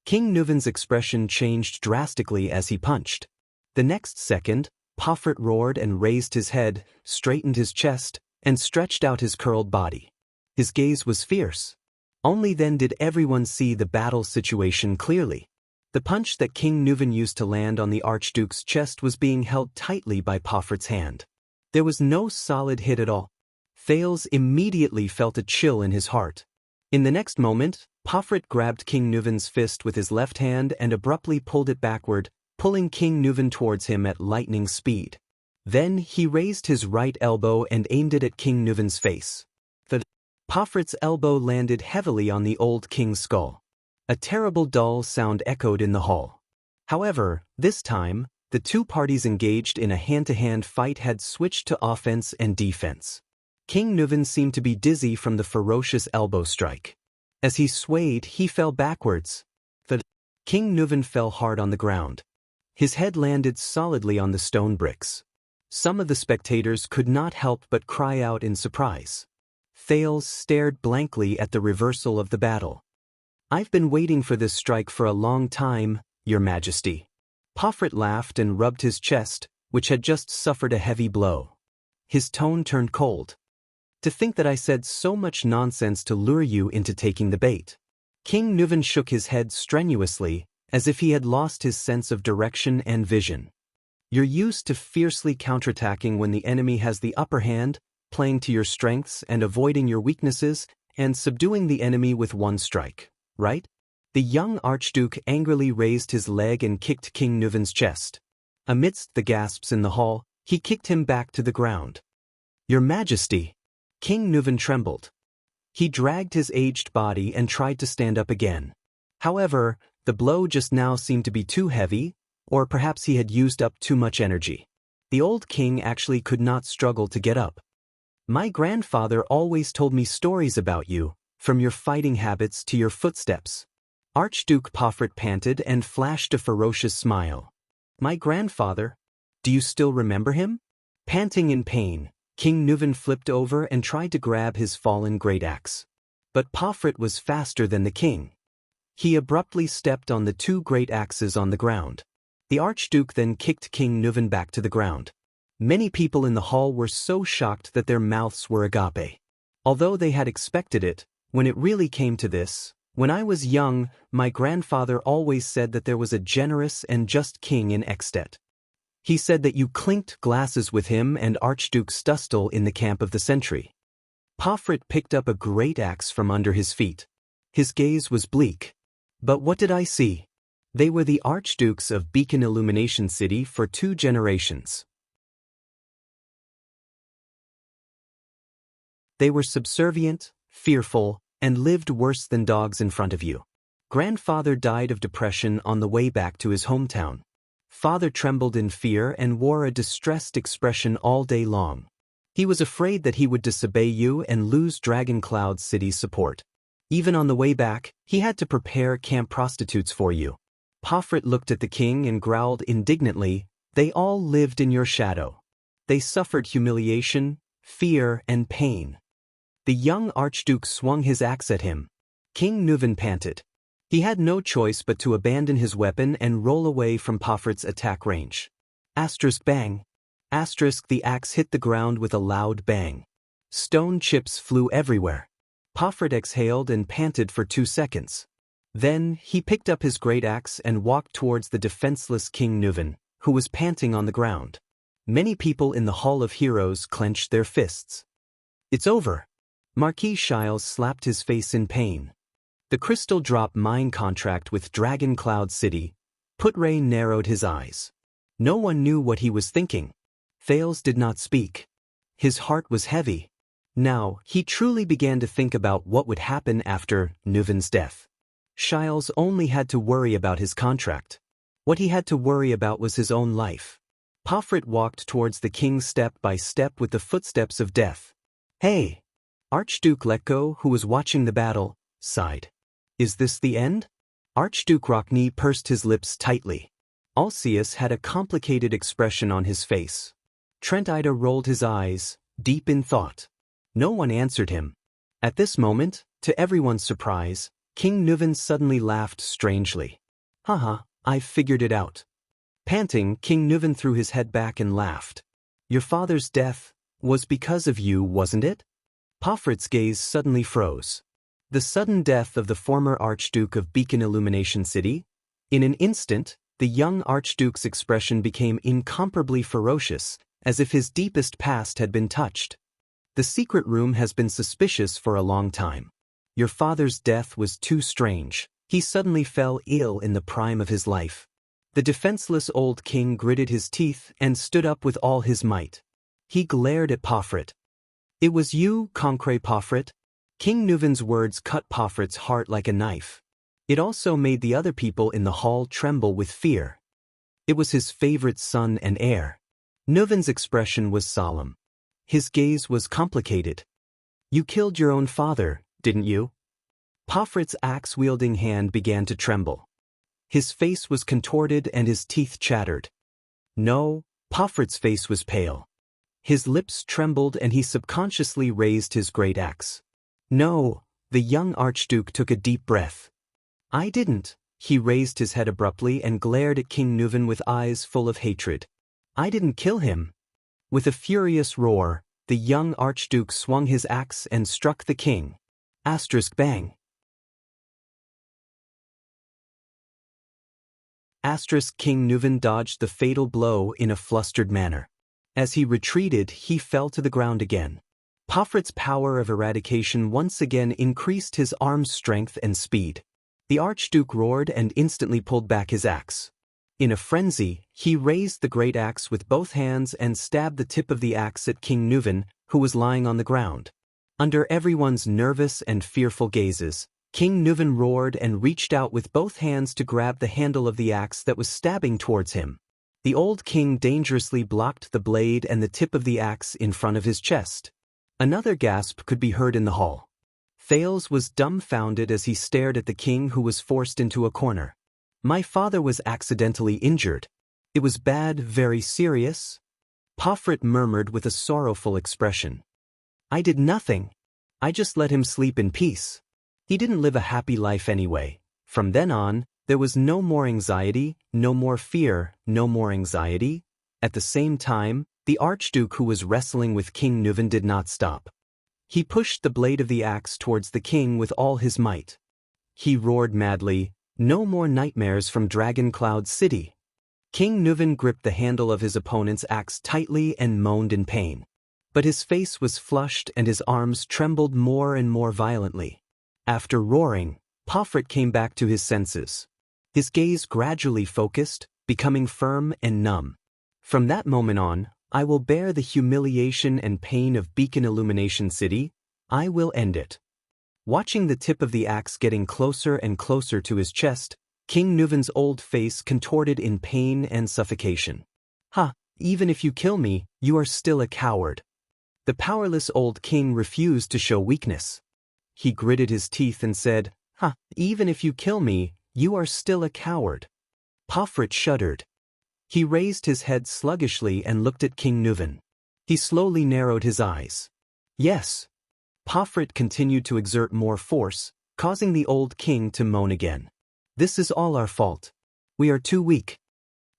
King Nuvan's expression changed drastically as he punched. The next second, Pofrit roared and raised his head, straightened his chest, and stretched out his curled body. His gaze was fierce. Only then did everyone see the battle situation clearly. The punch that King Nuvan used to land on the Archduke's chest was being held tightly by Pofrit's hand. There was no solid hit at all. Thales immediately felt a chill in his heart. In the next moment, Pofrit grabbed King Nuvan's fist with his left hand and abruptly pulled it backward, pulling King Nuvan towards him at lightning speed. Then he raised his right elbow and aimed it at King Nuvan's face. Pofrit's elbow landed heavily on the old king's skull. A terrible dull sound echoed in the hall. However, this time, the two parties engaged in a hand-to-hand fight had switched to offense and defense. King Nuvan seemed to be dizzy from the ferocious elbow strike. As he swayed, he fell backwards. King Nuvan fell hard on the ground. His head landed solidly on the stone bricks. Some of the spectators could not help but cry out in surprise. Thales stared blankly at the reversal of the battle. I've been waiting for this strike for a long time, Your Majesty. Pofrit laughed and rubbed his chest, which had just suffered a heavy blow. His tone turned cold. To think that I said so much nonsense to lure you into taking the bait. King Nuvan shook his head strenuously, as if he had lost his sense of direction and vision. You're used to fiercely counterattacking when the enemy has the upper hand, playing to your strengths and avoiding your weaknesses, and subduing the enemy with one strike, right? The young Archduke angrily raised his leg and kicked King Nuvan's chest. Amidst the gasps in the hall, he kicked him back to the ground. Your Majesty! King Nuvan trembled. He dragged his aged body and tried to stand up again. However, the blow just now seemed to be too heavy, or perhaps he had used up too much energy. The old king actually could not struggle to get up. My grandfather always told me stories about you, from your fighting habits to your footsteps. Archduke Pofrit panted and flashed a ferocious smile. My grandfather? Do you still remember him? Panting in pain, King Nuvan flipped over and tried to grab his fallen great axe. But Pofrit was faster than the king. He abruptly stepped on the two great axes on the ground. The Archduke then kicked King Nuvan back to the ground. Many people in the hall were so shocked that their mouths were agape. Although they had expected it, when it really came to this, when I was young, my grandfather always said that there was a generous and just king in Ekstedt. He said that you clinked glasses with him and Archduke Stustel in the camp of the sentry. Pofrit picked up a great axe from under his feet. His gaze was bleak. But what did I see? They were the Archdukes of Beacon Illumination City for 2 generations. They were subservient, fearful, and lived worse than dogs in front of you. Grandfather died of depression on the way back to his hometown. Father trembled in fear and wore a distressed expression all day long. He was afraid that he would disobey you and lose Dragon Cloud City's support. Even on the way back, he had to prepare camp prostitutes for you. Pofrit looked at the king and growled indignantly, they all lived in your shadow. They suffered humiliation, fear, and pain. The young Archduke swung his axe at him. King Nuvan panted. He had no choice but to abandon his weapon and roll away from Pofrit's attack range. Asterisk bang. Asterisk the axe hit the ground with a loud bang. Stone chips flew everywhere. Pofrit exhaled and panted for 2 seconds. Then, he picked up his great axe and walked towards the defenseless King Nuvan, who was panting on the ground. Many people in the Hall of Heroes clenched their fists. "It's over." Marquis Shiles slapped his face in pain. The crystal drop mine contract with Dragon Cloud City. Putre narrowed his eyes. No one knew what he was thinking. Thales did not speak. His heart was heavy. Now, he truly began to think about what would happen after Nuvan's death. Shiles only had to worry about his contract. What he had to worry about was his own life. Pofrit walked towards the king step by step with the footsteps of death. "Hey!" Archduke Letko, who was watching the battle, sighed. "Is this the end?" Archduke Rockney pursed his lips tightly. Alceus had a complicated expression on his face. Trent Ida rolled his eyes, deep in thought. No one answered him. At this moment, to everyone's surprise, King Nuvan suddenly laughed strangely. "Haha, I've figured it out." Panting, King Nuvan threw his head back and laughed. "Your father's death was because of you, wasn't it?" Pofrit's gaze suddenly froze. The sudden death of the former Archduke of Beacon Illumination City? In an instant, the young Archduke's expression became incomparably ferocious, as if his deepest past had been touched. "The secret room has been suspicious for a long time. Your father's death was too strange. He suddenly fell ill in the prime of his life." The defenseless old king gritted his teeth and stood up with all his might. He glared at Pofrit. "It was you, Concret Pofrit?" King Nuvan's words cut Pofrit's heart like a knife. It also made the other people in the hall tremble with fear. It was his favorite son and heir. Nuvan's expression was solemn. His gaze was complicated. "You killed your own father, didn't you?" Pofrit's axe-wielding hand began to tremble. His face was contorted and his teeth chattered. No, Pofrit's face was pale. His lips trembled and he subconsciously raised his great axe. "No," the young Archduke took a deep breath. "I didn't." He raised his head abruptly and glared at King Nuvan with eyes full of hatred. "I didn't kill him." With a furious roar, the young Archduke swung his axe and struck the king. Bang. King Nuvan dodged the fatal blow in a flustered manner. As he retreated, he fell to the ground again. Pofrit's power of eradication once again increased his arm's strength and speed. The Archduke roared and instantly pulled back his axe. In a frenzy, he raised the great axe with both hands and stabbed the tip of the axe at King Nuvan, who was lying on the ground. Under everyone's nervous and fearful gazes, King Nuvan roared and reached out with both hands to grab the handle of the axe that was stabbing towards him. The old king dangerously blocked the blade and the tip of the axe in front of his chest. Another gasp could be heard in the hall. Thales was dumbfounded as he stared at the king, who was forced into a corner. "My father was accidentally injured. It was bad, very serious?" Pofrit murmured with a sorrowful expression. "I did nothing. I just let him sleep in peace. He didn't live a happy life anyway." From then on, there was no more anxiety, no more fear, no more anxiety. At the same time, the Archduke who was wrestling with King Nuvan did not stop. He pushed the blade of the axe towards the king with all his might. He roared madly, "No more nightmares from Dragon Cloud City." King Nuvan gripped the handle of his opponent's axe tightly and moaned in pain. But his face was flushed and his arms trembled more and more violently. After roaring, Pofrit came back to his senses. His gaze gradually focused, becoming firm and numb. "From that moment on, I will bear the humiliation and pain of Beacon Illumination City. I will end it." Watching the tip of the axe getting closer and closer to his chest, King Nuvan's old face contorted in pain and suffocation. "Ha, even if you kill me, you are still a coward." The powerless old king refused to show weakness. He gritted his teeth and said, "Ha, even if you kill me, you are still a coward." Pofrit shuddered. He raised his head sluggishly and looked at King Nuvan. He slowly narrowed his eyes. "Yes." Pofrit continued to exert more force, causing the old king to moan again. "This is all our fault. We are too weak."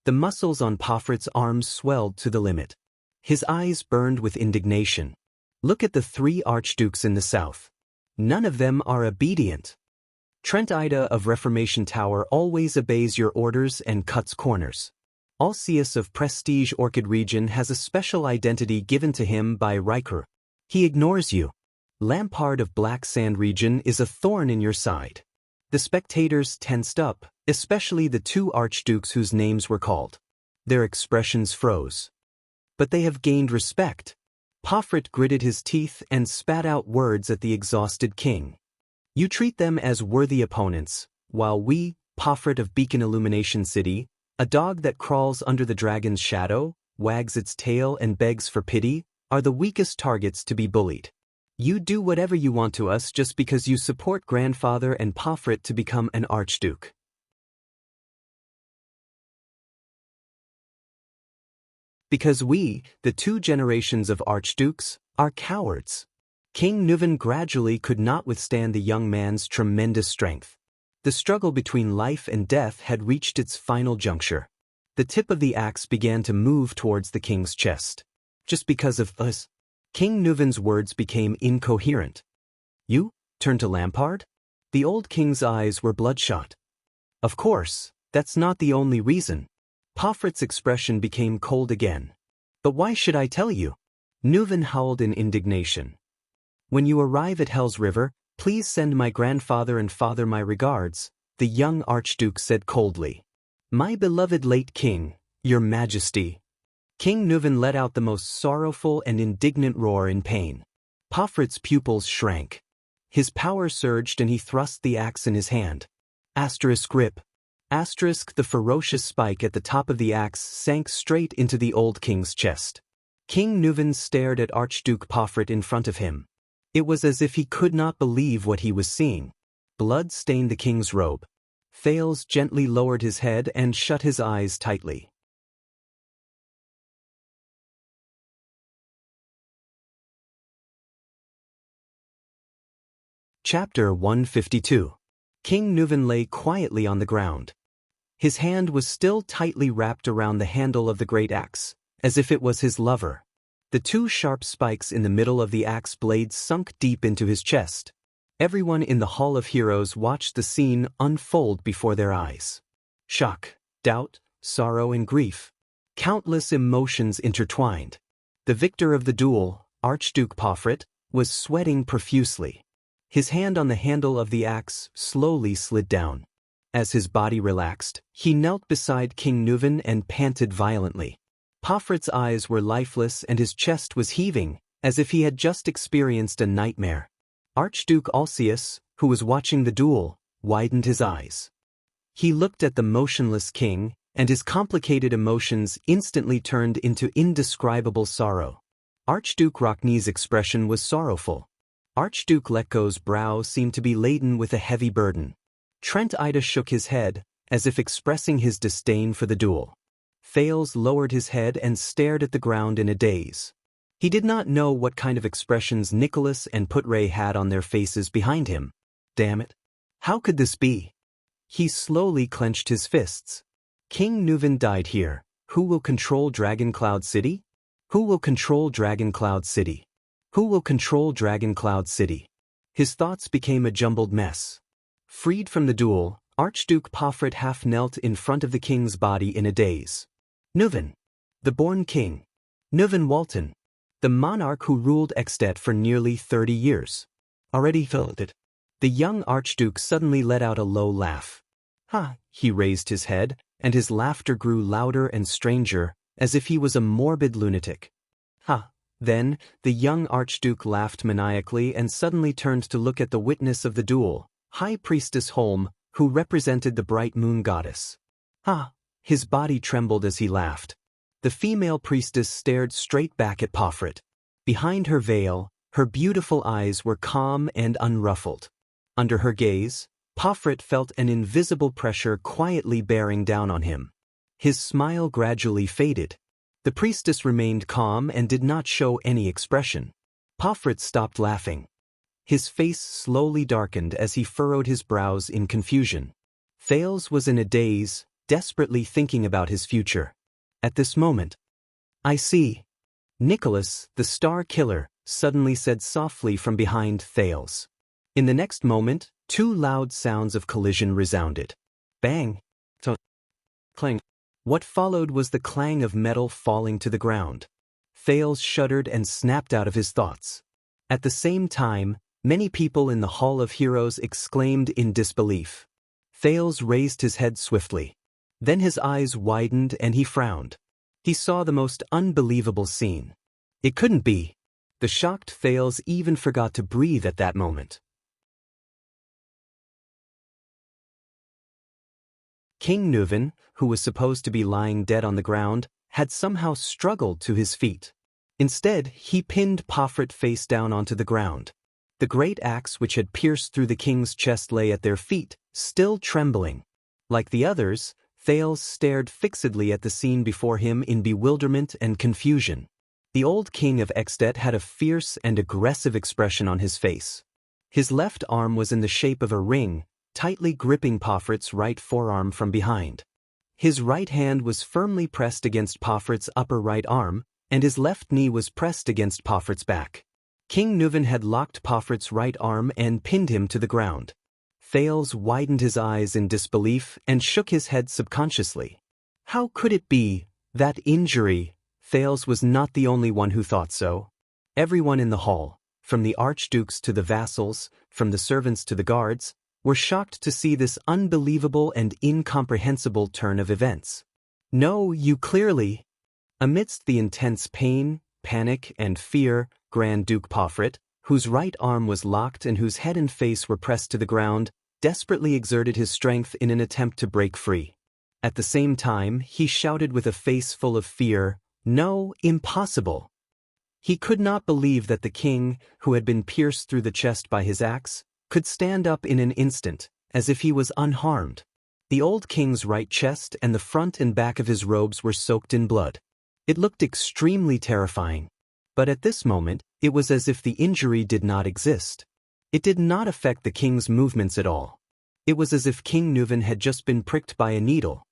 The muscles on Pofrit's arms swelled to the limit. His eyes burned with indignation. Look at the 3 archdukes in the south. None of them are obedient. Trent Ida of Reformation Tower always obeys your orders and cuts corners. Alceus of Prestige Orchid Region has a special identity given to him by Riker. He ignores you. Lampard of Black Sand Region is a thorn in your side. The spectators tensed up, especially the 2 archdukes whose names were called. Their expressions froze. But they have gained respect. Pofrit gritted his teeth and spat out words at the exhausted king. You treat them as worthy opponents, while we, Pofrit of Beacon Illumination City, a dog that crawls under the dragon's shadow, wags its tail and begs for pity, are the weakest targets to be bullied. You do whatever you want to us just because you support grandfather and Pofrit to become an archduke. Because we, the 2 generations of archdukes, are cowards. King Nuvan gradually could not withstand the young man's tremendous strength. The struggle between life and death had reached its final juncture. The tip of the axe began to move towards the king's chest. Just because of us. King Nuvan's words became incoherent. You? Turned to Lampard? The old king's eyes were bloodshot. Of course, that's not the only reason. Pofrit's expression became cold again. But why should I tell you? Nuvan howled in indignation. When you arrive at Hell's River, please send my grandfather and father my regards, the young archduke said coldly. My beloved late king, your majesty. King Nuvan let out the most sorrowful and indignant roar in pain. Pofrit's pupils shrank. His power surged and he thrust the axe in his hand. Asterisk grip. Asterisk the ferocious spike at the top of the axe sank straight into the old king's chest. King Nuvan stared at Archduke Pofrit in front of him. It was as if he could not believe what he was seeing. Blood stained the king's robe. Thales gently lowered his head and shut his eyes tightly. Chapter 152. King Nuvan lay quietly on the ground. His hand was still tightly wrapped around the handle of the great axe, as if it was his lover. The 2 sharp spikes in the middle of the axe blade sunk deep into his chest. Everyone in the Hall of Heroes watched the scene unfold before their eyes. Shock, doubt, sorrow and grief. Countless emotions intertwined. The victor of the duel, Archduke Pofrit, was sweating profusely. His hand on the handle of the axe slowly slid down. As his body relaxed, he knelt beside King Nuvan and panted violently. Pofrit's eyes were lifeless and his chest was heaving, as if he had just experienced a nightmare. Archduke Alceus, who was watching the duel, widened his eyes. He looked at the motionless king, and his complicated emotions instantly turned into indescribable sorrow. Archduke Rockney's expression was sorrowful. Archduke Letko's brow seemed to be laden with a heavy burden. Trent Ida shook his head, as if expressing his disdain for the duel. Thales lowered his head and stared at the ground in a daze. He did not know what kind of expressions Nicholas and Putray had on their faces behind him. Damn it. How could this be? He slowly clenched his fists. King Nuvan died here. Who will control Dragon Cloud City? Who will control Dragon Cloud City? Who will control Dragon Cloud City? His thoughts became a jumbled mess. Freed from the duel, Archduke Pofrit half knelt in front of the king's body in a daze. Nuvan, the born king. Nuvan Walton, the monarch who ruled Extet for nearly 30 years. Already felt it. The young archduke suddenly let out a low laugh. Ha! He raised his head, and his laughter grew louder and stranger, as if he was a morbid lunatic. Ha! Then, the young archduke laughed maniacally and suddenly turned to look at the witness of the duel, High Priestess Holm, who represented the bright moon goddess. Ha! His body trembled as he laughed. The female priestess stared straight back at Pofrit. Behind her veil, her beautiful eyes were calm and unruffled. Under her gaze, Pofrit felt an invisible pressure quietly bearing down on him. His smile gradually faded. The priestess remained calm and did not show any expression. Pofrit stopped laughing. His face slowly darkened as he furrowed his brows in confusion. Thales was in a daze, desperately thinking about his future. At this moment, I see. Nicholas, the star killer, suddenly said softly from behind Thales. In the next moment, two loud sounds of collision resounded. Bang! Clang. What followed was the clang of metal falling to the ground. Thales shuddered and snapped out of his thoughts. At the same time, many people in the Hall of Heroes exclaimed in disbelief. Thales raised his head swiftly. Then his eyes widened and he frowned. He saw the most unbelievable scene. It couldn't be. The shocked Thales even forgot to breathe at that moment. King Nuven, who was supposed to be lying dead on the ground, had somehow struggled to his feet. Instead, he pinned Pofret face down onto the ground. The great axe which had pierced through the king's chest lay at their feet, still trembling. Like the others, Thales stared fixedly at the scene before him in bewilderment and confusion. The old king of Extet had a fierce and aggressive expression on his face. His left arm was in the shape of a ring, tightly gripping Pofret's right forearm from behind. His right hand was firmly pressed against Pofret's upper right arm, and his left knee was pressed against Pofret's back. King Nuven had locked Pofret's right arm and pinned him to the ground. Thales widened his eyes in disbelief and shook his head subconsciously. How could it be? That injury? Thales was not the only one who thought so. Everyone in the hall, from the archdukes to the vassals, from the servants to the guards, were shocked to see this unbelievable and incomprehensible turn of events. No, you clearly. Amidst the intense pain, panic, and fear, Grand Duke Pofret, whose right arm was locked and whose head and face were pressed to the ground, desperately exerted his strength in an attempt to break free. At the same time, he shouted with a face full of fear, "No, impossible!" He could not believe that the king, who had been pierced through the chest by his axe, could stand up in an instant, as if he was unharmed. The old king's right chest and the front and back of his robes were soaked in blood. It looked extremely terrifying. But at this moment, it was as if the injury did not exist. It did not affect the king's movements at all. It was as if King Nuven had just been pricked by a needle.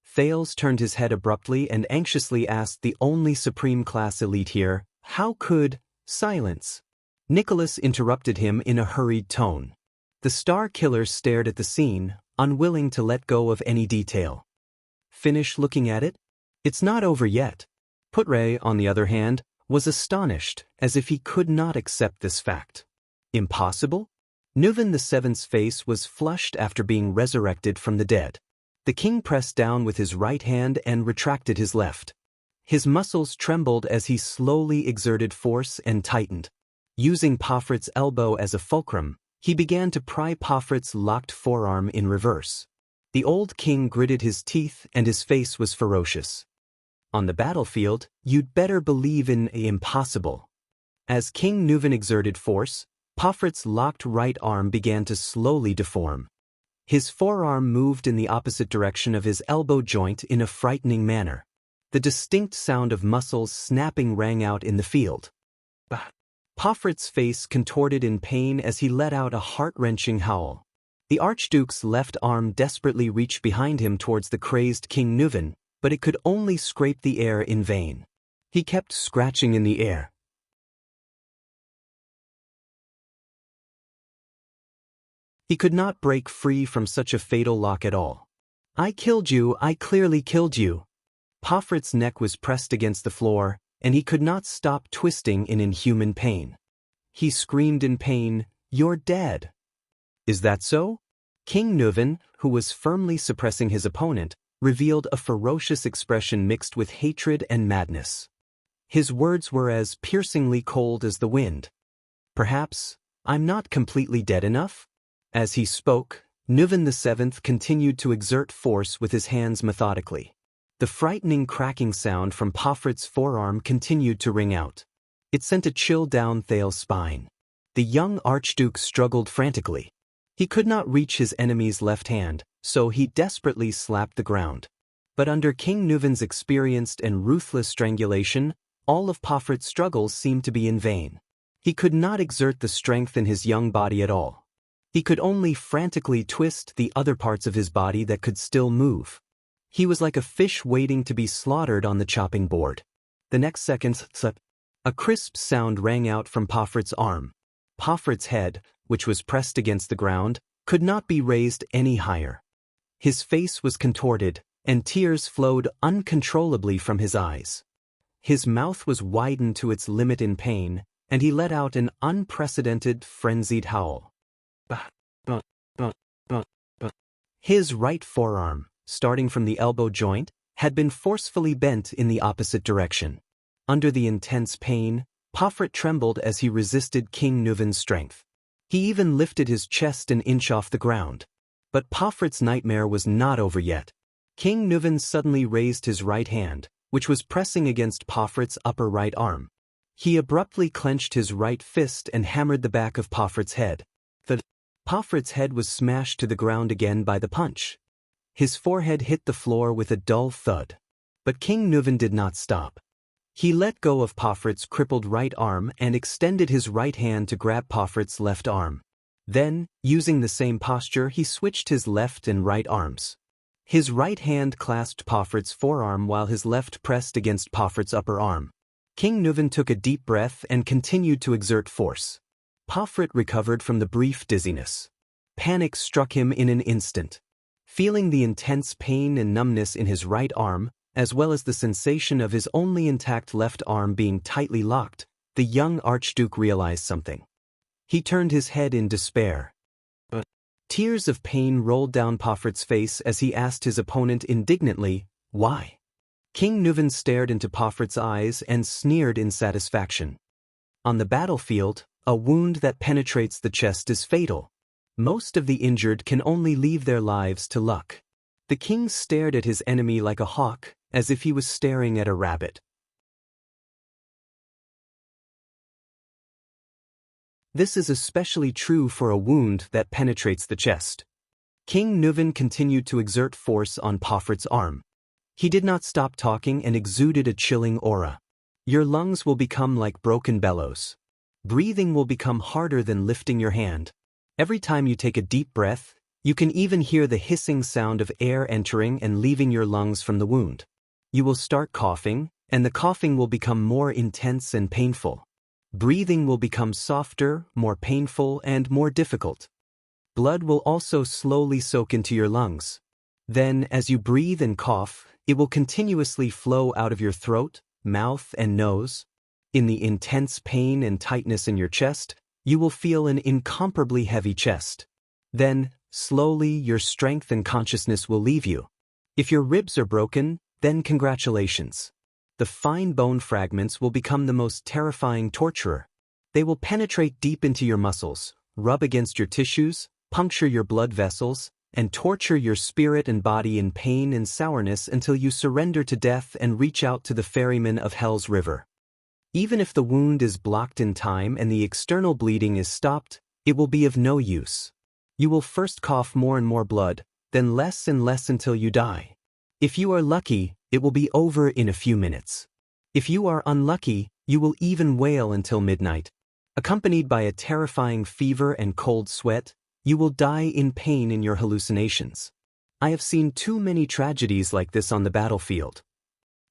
Thales turned his head abruptly and anxiously asked the only supreme class elite here, "How could—" Silence. Nicholas interrupted him in a hurried tone. The Star Killer stared at the scene, unwilling to let go of any detail. Finish looking at it? It's not over yet. Putre, on the other hand, was astonished, as if he could not accept this fact. Impossible? Nuven VII's face was flushed after being resurrected from the dead. The king pressed down with his right hand and retracted his left. His muscles trembled as he slowly exerted force and tightened. Using Pofret's elbow as a fulcrum, he began to pry Pofret's locked forearm in reverse. The old king gritted his teeth and his face was ferocious. On the battlefield, you'd better believe in impossible. As King Nuven exerted force, Pofret's locked right arm began to slowly deform. His forearm moved in the opposite direction of his elbow joint in a frightening manner. The distinct sound of muscles snapping rang out in the field. Pofret's face contorted in pain as he let out a heart-wrenching howl. The Archduke's left arm desperately reached behind him towards the crazed King Nuven, but it could only scrape the air in vain. He kept scratching in the air. He could not break free from such a fatal lock at all. "I killed you, I clearly killed you." Pofret's neck was pressed against the floor, and he could not stop twisting in inhuman pain. He screamed in pain, "You're dead." Is that so? King Nuven, who was firmly suppressing his opponent, revealed a ferocious expression mixed with hatred and madness. His words were as piercingly cold as the wind. "Perhaps I'm not completely dead enough?" As he spoke, Nuven VII continued to exert force with his hands methodically. The frightening cracking sound from Pofret's forearm continued to ring out. It sent a chill down Thales's spine. The young Archduke struggled frantically. He could not reach his enemy's left hand, so he desperately slapped the ground. But under King Nuven's experienced and ruthless strangulation, all of Pofret's struggles seemed to be in vain. He could not exert the strength in his young body at all. He could only frantically twist the other parts of his body that could still move. He was like a fish waiting to be slaughtered on the chopping board. The next second, A crisp sound rang out from Pofrit's arm. Pofrit's head, which was pressed against the ground, could not be raised any higher. His face was contorted, and tears flowed uncontrollably from his eyes. His mouth was widened to its limit in pain, and he let out an unprecedented, frenzied howl. His right forearm, starting from the elbow joint, had been forcefully bent in the opposite direction. Under the intense pain, Pofrit trembled as he resisted King Nuvin's strength. He even lifted his chest an inch off the ground. But Pofrit's nightmare was not over yet. King Nuvin suddenly raised his right hand, which was pressing against Pofrit's upper right arm. He abruptly clenched his right fist and hammered the back of Pofrit's head. Pofrit's head was smashed to the ground again by the punch. His forehead hit the floor with a dull thud. But King Nuvin did not stop. He let go of Pofrit's crippled right arm and extended his right hand to grab Pofrit's left arm. Then, using the same posture, he switched his left and right arms. His right hand clasped Pofrit's forearm while his left pressed against Pofrit's upper arm. King Nuvin took a deep breath and continued to exert force. Pofrit recovered from the brief dizziness. Panic struck him in an instant. Feeling the intense pain and numbness in his right arm, as well as the sensation of his only intact left arm being tightly locked, the young Archduke realized something. He turned his head in despair. Tears of pain rolled down Pofrit's face as he asked his opponent indignantly, "Why?" King Nuvin stared into Pofrit's eyes and sneered in satisfaction. On the battlefield, a wound that penetrates the chest is fatal. Most of the injured can only leave their lives to luck. The king stared at his enemy like a hawk, as if he was staring at a rabbit. This is especially true for a wound that penetrates the chest. King Nuvin continued to exert force on Pofrit's arm. He did not stop talking and exuded a chilling aura. Your lungs will become like broken bellows. Breathing will become harder than lifting your hand. Every time you take a deep breath, you can even hear the hissing sound of air entering and leaving your lungs from the wound. You will start coughing, and the coughing will become more intense and painful. Breathing will become softer, more painful, and more difficult. Blood will also slowly soak into your lungs. Then, as you breathe and cough, it will continuously flow out of your throat, mouth, and nose. In the intense pain and tightness in your chest, you will feel an incomparably heavy chest. Then, slowly, your strength and consciousness will leave you. If your ribs are broken, then congratulations. The fine bone fragments will become the most terrifying torturer. They will penetrate deep into your muscles, rub against your tissues, puncture your blood vessels, and torture your spirit and body in pain and sourness until you surrender to death and reach out to the ferryman of Hell's River. Even if the wound is blocked in time and the external bleeding is stopped, it will be of no use. You will first cough more and more blood, then less and less until you die. If you are lucky, it will be over in a few minutes. If you are unlucky, you will even wail until midnight. Accompanied by a terrifying fever and cold sweat, you will die in pain in your hallucinations. I have seen too many tragedies like this on the battlefield.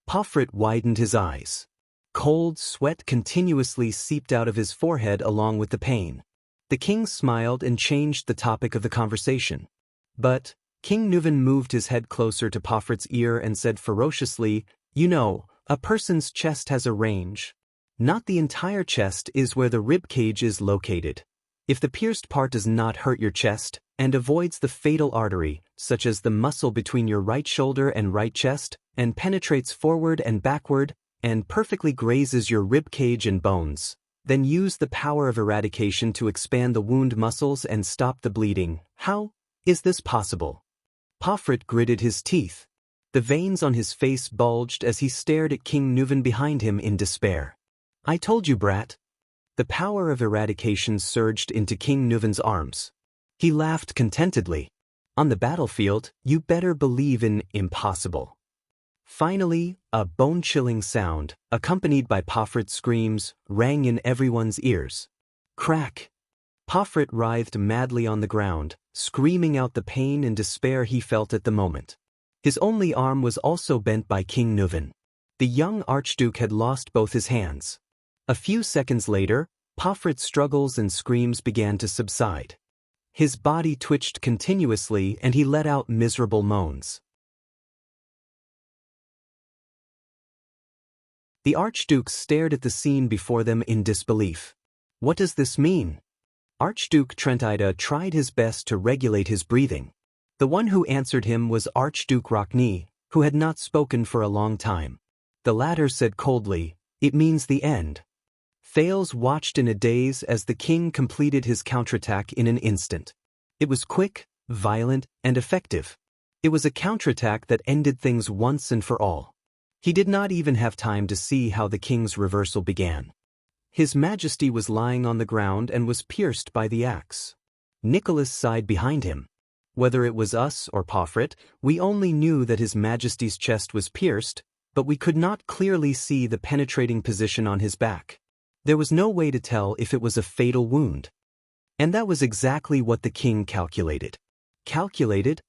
Pofrit widened his eyes. Cold sweat continuously seeped out of his forehead along with the pain. The king smiled and changed the topic of the conversation. But King Nuvin moved his head closer to Pofrit's ear and said ferociously, "You know, a person's chest has a range. Not the entire chest is where the rib cage is located. If the pierced part does not hurt your chest and avoids the fatal artery, such as the muscle between your right shoulder and right chest, and penetrates forward and backward, and perfectly grazes your rib cage and bones, then use the power of eradication to expand the wound muscles and stop the bleeding. How is this possible?" Pofrit gritted his teeth. The veins on his face bulged as he stared at King Nuvin behind him in despair. "I told you, brat." The power of eradication surged into King Nuvin's arms. He laughed contentedly. On the battlefield, you better believe in impossible. Finally, a bone-chilling sound, accompanied by Pofrit's screams, rang in everyone's ears. Crack! Pofrit writhed madly on the ground, screaming out the pain and despair he felt at the moment. His only arm was also bent by King Nuvin. The young Archduke had lost both his hands. A few seconds later, Pofrit's struggles and screams began to subside. His body twitched continuously and he let out miserable moans. The archdukes stared at the scene before them in disbelief. What does this mean? Archduke Trentida tried his best to regulate his breathing. The one who answered him was Archduke Rockne, who had not spoken for a long time. The latter said coldly, "It means the end." Thales watched in a daze as the king completed his counterattack in an instant. It was quick, violent, and effective. It was a counterattack that ended things once and for all. He did not even have time to see how the king's reversal began. His Majesty was lying on the ground and was pierced by the axe. Nicholas sighed behind him. Whether it was us or Pofrit, we only knew that His Majesty's chest was pierced, but we could not clearly see the penetrating position on his back. There was no way to tell if it was a fatal wound. And that was exactly what the king calculated. Calculated?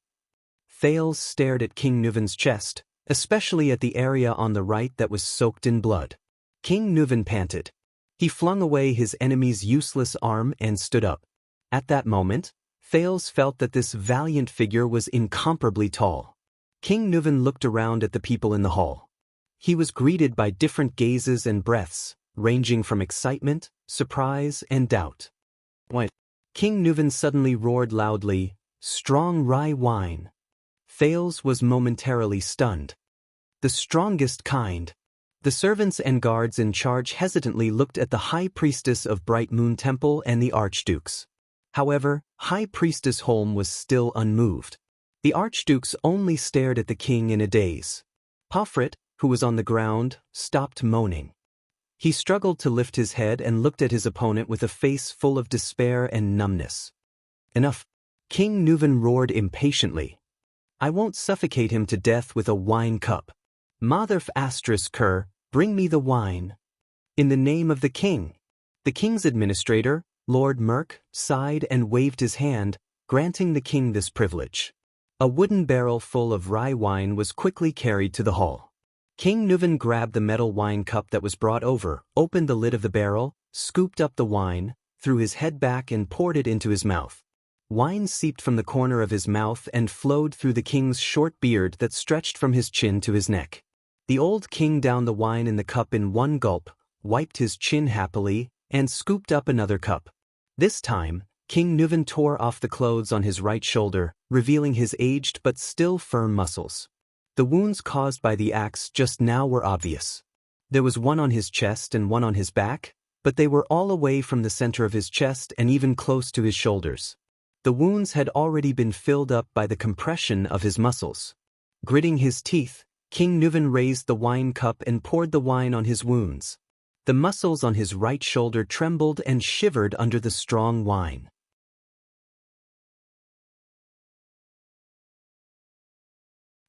Thales stared at King Neuvin's chest, especially at the area on the right that was soaked in blood. King Neuvin panted. He flung away his enemy's useless arm and stood up. At that moment, Thales felt that this valiant figure was incomparably tall. King Neuvin looked around at the people in the hall. He was greeted by different gazes and breaths, ranging from excitement, surprise, and doubt. What? King Neuvin suddenly roared loudly, "Strong rye wine." Thales was momentarily stunned. The strongest kind. The servants and guards in charge hesitantly looked at the High Priestess of Bright Moon Temple and the Archdukes. However, High Priestess Holm was still unmoved. The Archdukes only stared at the king in a daze. Pofrit, who was on the ground, stopped moaning. He struggled to lift his head and looked at his opponent with a face full of despair and numbness. "Enough!" King Neuvin roared impatiently. "I won't suffocate him to death with a wine cup. Motherf asterisk cur, bring me the wine." "In the name of the king." The king's administrator, Lord Merk, sighed and waved his hand, granting the king this privilege. A wooden barrel full of rye wine was quickly carried to the hall. King Neuvin grabbed the metal wine cup that was brought over, opened the lid of the barrel, scooped up the wine, threw his head back and poured it into his mouth. Wine seeped from the corner of his mouth and flowed through the king's short beard that stretched from his chin to his neck. The old king downed the wine in the cup in one gulp, wiped his chin happily, and scooped up another cup. This time, King Neuvin tore off the clothes on his right shoulder, revealing his aged but still firm muscles. The wounds caused by the axe just now were obvious. There was one on his chest and one on his back, but they were all away from the center of his chest and even close to his shoulders. The wounds had already been filled up by the compression of his muscles. Gritting his teeth, King Neuvin raised the wine cup and poured the wine on his wounds. The muscles on his right shoulder trembled and shivered under the strong wine.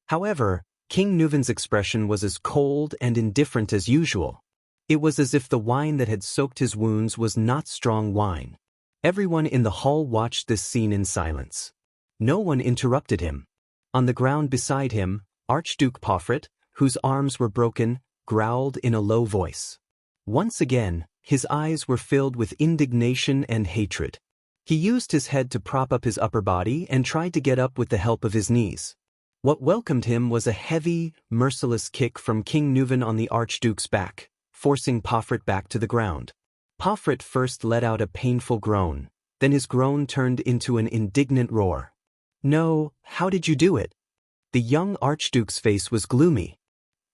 However, King Neuvin's expression was as cold and indifferent as usual. It was as if the wine that had soaked his wounds was not strong wine. Everyone in the hall watched this scene in silence. No one interrupted him. On the ground beside him, Archduke Pofrit, whose arms were broken, growled in a low voice. Once again, his eyes were filled with indignation and hatred. He used his head to prop up his upper body and tried to get up with the help of his knees. What welcomed him was a heavy, merciless kick from King Neuvin on the Archduke's back, forcing Pofrit back to the ground. Pofrit first let out a painful groan, then his groan turned into an indignant roar. "No, how did you do it?" The young Archduke's face was gloomy.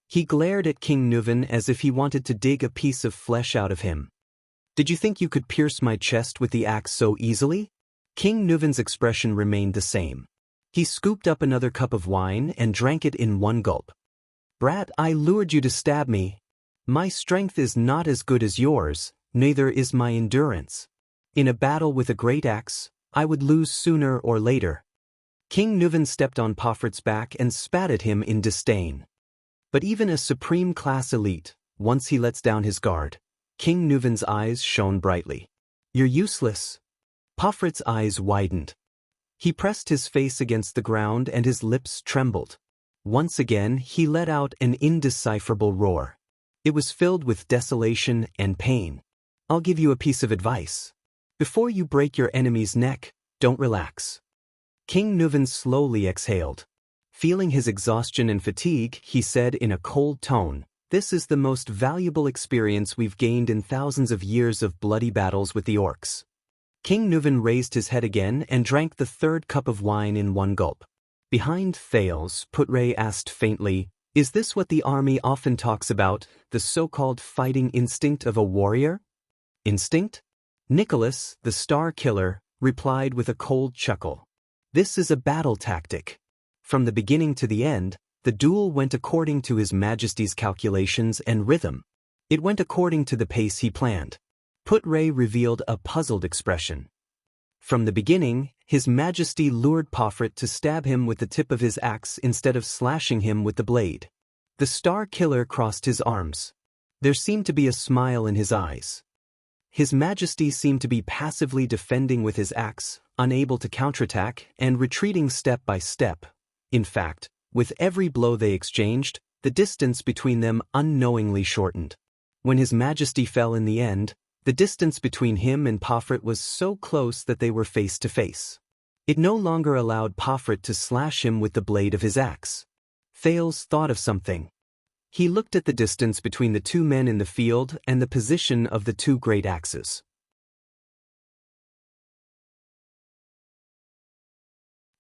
He glared at King Neuvin as if he wanted to dig a piece of flesh out of him. "Did you think you could pierce my chest with the axe so easily?" King Neuvin's expression remained the same. He scooped up another cup of wine and drank it in one gulp. "Brat, I lured you to stab me. My strength is not as good as yours, neither is my endurance. In a battle with a great axe, I would lose sooner or later." King Neuvin stepped on Pofrit's back and spat at him in disdain. But even a supreme-class elite, once he lets down his guard, King Neuvin's eyes shone brightly. "You're useless." Pofrit's eyes widened. He pressed his face against the ground and his lips trembled. Once again, he let out an indecipherable roar. It was filled with desolation and pain. I'll give you a piece of advice. Before you break your enemy's neck, don't relax. King Nuvan slowly exhaled. Feeling his exhaustion and fatigue, he said in a cold tone, "This is the most valuable experience we've gained in thousands of years of bloody battles with the orcs." King Nuvan raised his head again and drank the third cup of wine in one gulp. Behind Thales, Putre asked faintly, "Is this what the army often talks about, the so-called fighting instinct of a warrior?" "Instinct?" Nicholas, the star killer, replied with a cold chuckle. "This is a battle tactic. From the beginning to the end, the duel went according to His Majesty's calculations and rhythm. It went according to the pace he planned." Putre revealed a puzzled expression. From the beginning, His Majesty lured Pofrit to stab him with the tip of his axe instead of slashing him with the blade. The star killer crossed his arms. There seemed to be a smile in his eyes. His Majesty seemed to be passively defending with his axe, unable to counterattack, and retreating step by step. In fact, with every blow they exchanged, the distance between them unknowingly shortened. When His Majesty fell in the end, the distance between him and Pofrit was so close that they were face to face. It no longer allowed Pofrit to slash him with the blade of his axe. Thales thought of something. He looked at the distance between the two men in the field and the position of the two great axes.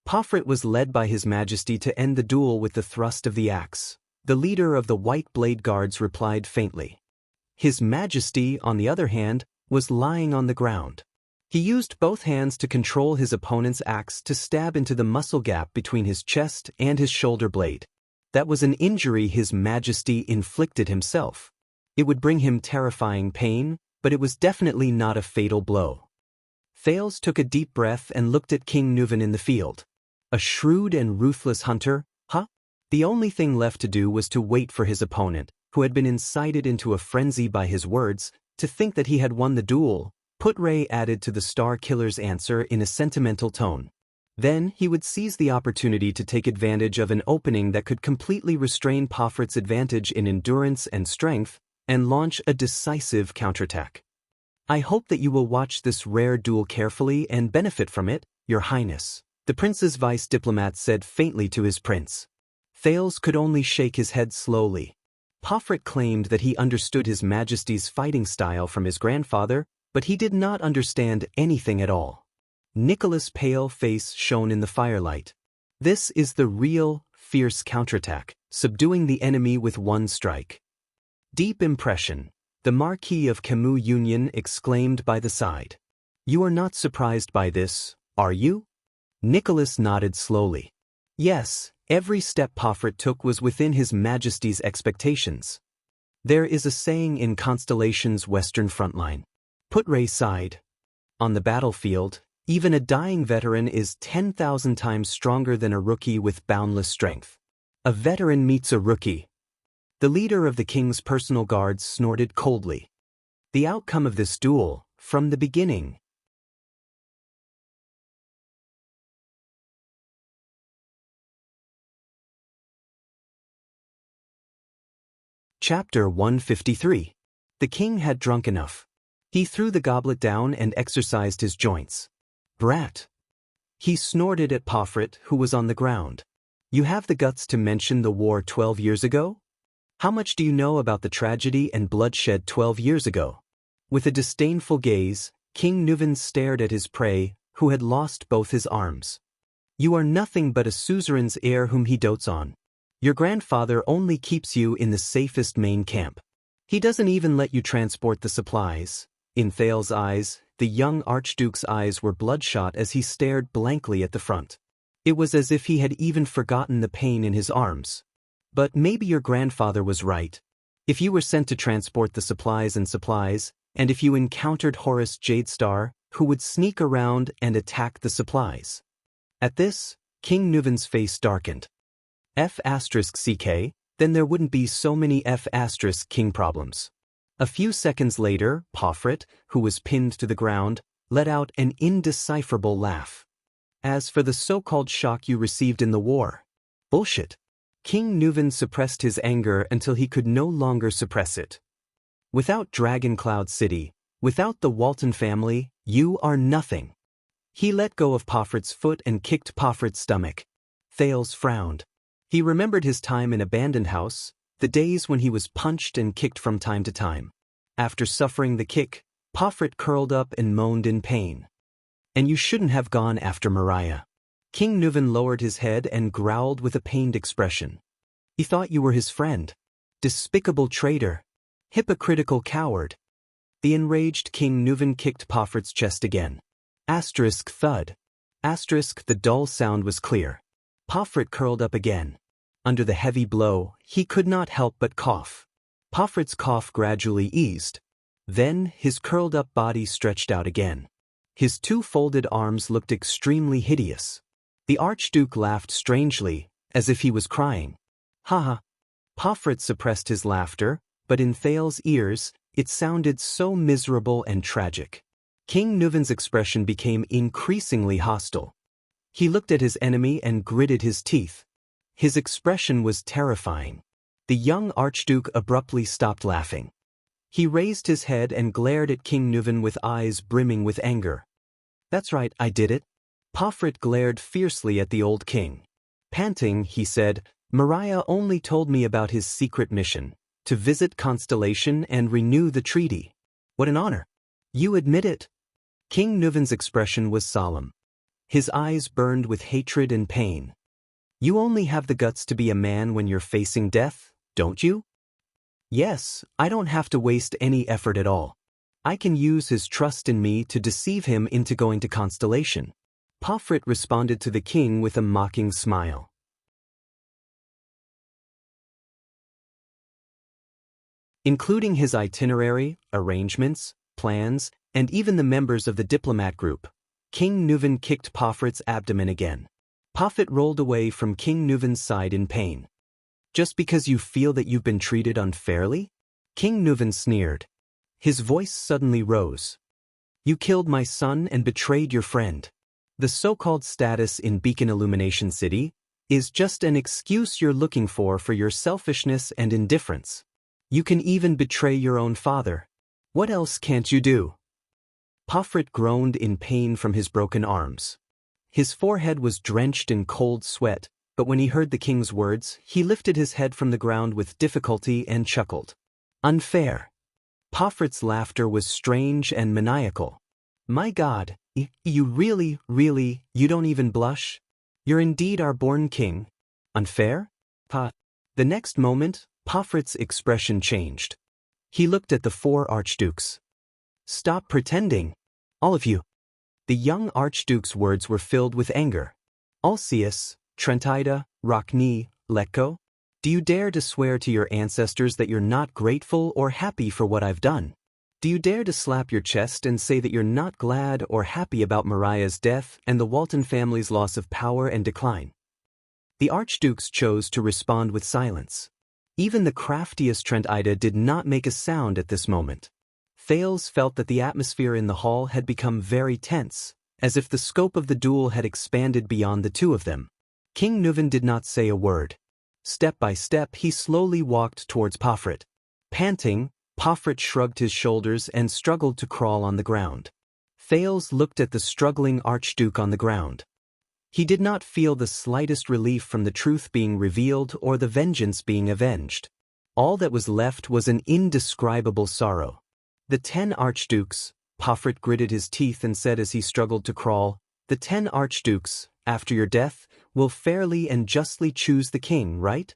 Pofrit was led by His Majesty to end the duel with the thrust of the axe. The leader of the White Blade Guards replied faintly. His Majesty, on the other hand, was lying on the ground. He used both hands to control his opponent's axe to stab into the muscle gap between his chest and his shoulder blade. That was an injury His Majesty inflicted himself. It would bring him terrifying pain, but it was definitely not a fatal blow. Thales took a deep breath and looked at King Nuvan in the field. A shrewd and ruthless hunter, huh? The only thing left to do was to wait for his opponent, who had been incited into a frenzy by his words, to think that he had won the duel. Putre added to the Star Killer's answer in a sentimental tone. Then he would seize the opportunity to take advantage of an opening that could completely restrain Pofrit's advantage in endurance and strength, and launch a decisive counterattack. "I hope that you will watch this rare duel carefully and benefit from it, Your Highness," the prince's vice diplomat said faintly to his prince. Thales could only shake his head slowly. Pofrit claimed that he understood His Majesty's fighting style from his grandfather, but he did not understand anything at all. Nicholas' pale face shone in the firelight. This is the real, fierce counterattack, subduing the enemy with one strike. Deep impression, the Marquis of Camus Union exclaimed by the side. "You are not surprised by this, are you?" Nicholas nodded slowly. Yes, every step Pofrit took was within His Majesty's expectations. There is a saying in Constellation's Western Frontline. Putre sighed. On the battlefield, even a dying veteran is 10,000 times stronger than a rookie with boundless strength. A veteran meets a rookie. The leader of the king's personal guards snorted coldly. The outcome of this duel, from the beginning. Chapter 153. The king had drunk enough. He threw the goblet down and exercised his joints. "Brat!" He snorted at Pofrit, who was on the ground. "You have the guts to mention the war 12 years ago? How much do you know about the tragedy and bloodshed 12 years ago?" With a disdainful gaze, King Nuvan stared at his prey, who had lost both his arms. "You are nothing but a suzerain's heir whom he dotes on. Your grandfather only keeps you in the safest main camp. He doesn't even let you transport the supplies." In Thales' eyes, the young Archduke's eyes were bloodshot as he stared blankly at the front. It was as if he had even forgotten the pain in his arms. "But maybe your grandfather was right. If you were sent to transport the supplies, and if you encountered Horus Jadestar, who would sneak around and attack the supplies." At this, King Nuvan's face darkened. F***CK, then there wouldn't be so many F***king problems. A few seconds later, Pofrit, who was pinned to the ground, let out an indecipherable laugh. "As for the so-called shock you received in the war, bullshit. King Nuvan suppressed his anger until he could no longer suppress it. Without Dragon Cloud City, without the Walton family, you are nothing. He let go of Pofrit's foot and kicked Pofrit's stomach. Thales frowned. He remembered his time in Abandoned House, the days when he was punched and kicked from time to time. After suffering the kick, Pofrit curled up and moaned in pain. And you shouldn't have gone after Mariah. King Nuvan lowered his head and growled with a pained expression. He thought you were his friend. Despicable traitor. Hypocritical coward. The enraged King Nuvan kicked Pofrit's chest again. Asterisk thud. Asterisk the dull sound was clear. Pofrit curled up again. Under the heavy blow, he could not help but cough. Pofrit's cough gradually eased. Then his curled-up body stretched out again. His two folded arms looked extremely hideous. The Archduke laughed strangely, as if he was crying. Ha ha. Pofrit suppressed his laughter, but in Thales' ears, it sounded so miserable and tragic. King Nuvan's expression became increasingly hostile. He looked at his enemy and gritted his teeth. His expression was terrifying. The young Archduke abruptly stopped laughing. He raised his head and glared at King Nuvan with eyes brimming with anger. That's right, I did it. Pofrit glared fiercely at the old king. Panting, he said, Mariah only told me about his secret mission, to visit Constellation and renew the treaty. What an honor. You admit it. King Nuvan's expression was solemn. His eyes burned with hatred and pain. You only have the guts to be a man when you're facing death, don't you? Yes, I don't have to waste any effort at all. I can use his trust in me to deceive him into going to Constellation. Pofrit responded to the king with a mocking smile. Including his itinerary, arrangements, plans, and even the members of the diplomat group, King Nuvan kicked Pofrit's abdomen again. Pofrit rolled away from King Nuvan's side in pain. Just because you feel that you've been treated unfairly? King Nuvan sneered. His voice suddenly rose. You killed my son and betrayed your friend. The so-called status in Beacon Illumination City is just an excuse you're looking for your selfishness and indifference. You can even betray your own father. What else can't you do? Pofrit groaned in pain from his broken arms. His forehead was drenched in cold sweat, but when he heard the king's words, he lifted his head from the ground with difficulty and chuckled. Unfair. Pofrit's laughter was strange and maniacal. My God, you really, you don't even blush? You're indeed our born king. Unfair? The next moment, Pofrit's expression changed. He looked at the four archdukes. Stop pretending. All of you. The young archduke's words were filled with anger. Alcius, Trentida, Rockne, Letko, do you dare to swear to your ancestors that you're not grateful or happy for what I've done? Do you dare to slap your chest and say that you're not glad or happy about Mariah's death and the Walton family's loss of power and decline? The archdukes chose to respond with silence. Even the craftiest Trentida did not make a sound at this moment. Thales felt that the atmosphere in the hall had become very tense, as if the scope of the duel had expanded beyond the two of them. King Nuvan did not say a word. Step by step he slowly walked towards Pofrit. Panting, Pofrit shrugged his shoulders and struggled to crawl on the ground. Thales looked at the struggling archduke on the ground. He did not feel the slightest relief from the truth being revealed or the vengeance being avenged. All that was left was an indescribable sorrow. The 10 archdukes, Pofrit gritted his teeth and said as he struggled to crawl, the 10 archdukes, after your death, will fairly and justly choose the king, right?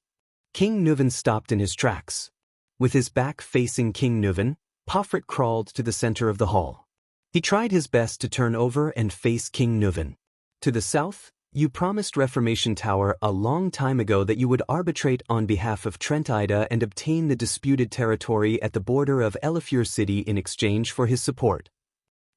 King Nuvan stopped in his tracks. With his back facing King Nuvan, Pofrit crawled to the center of the hall. He tried his best to turn over and face King Nuvan. To the south, you promised Reformation Tower a long time ago that you would arbitrate on behalf of Trentida and obtain the disputed territory at the border of Elifure City in exchange for his support.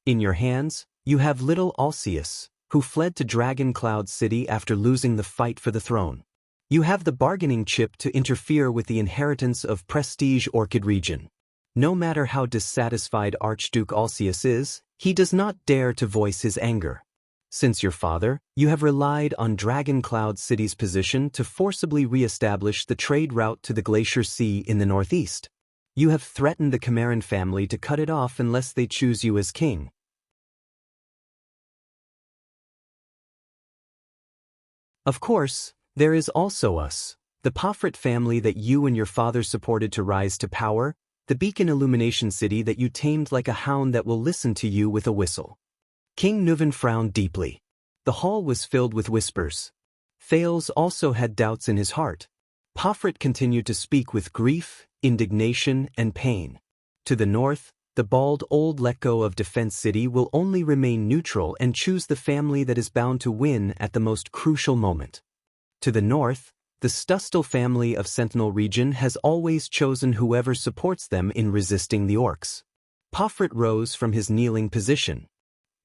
In your hands, you have little Alcius, who fled to Dragon Cloud City after losing the fight for the throne. You have the bargaining chip to interfere with the inheritance of Prestige Orchid Region. No matter how dissatisfied Archduke Alcius is, he does not dare to voice his anger. Since your father, you have relied on Dragon Cloud City's position to forcibly re-establish the trade route to the Glacier Sea in the northeast. You have threatened the Cameron family to cut it off unless they choose you as king. Of course, there is also us, the Pofrit family that you and your father supported to rise to power, the beacon illumination city that you tamed like a hound that will listen to you with a whistle. King Nuvan frowned deeply. The hall was filled with whispers. Thales also had doubts in his heart. Pofrit continued to speak with grief, indignation, and pain. To the north, the bald old Letgo of Defense City will only remain neutral and choose the family that is bound to win at the most crucial moment. To the north, the Stustel family of Sentinel Region has always chosen whoever supports them in resisting the orcs. Pofrit rose from his kneeling position.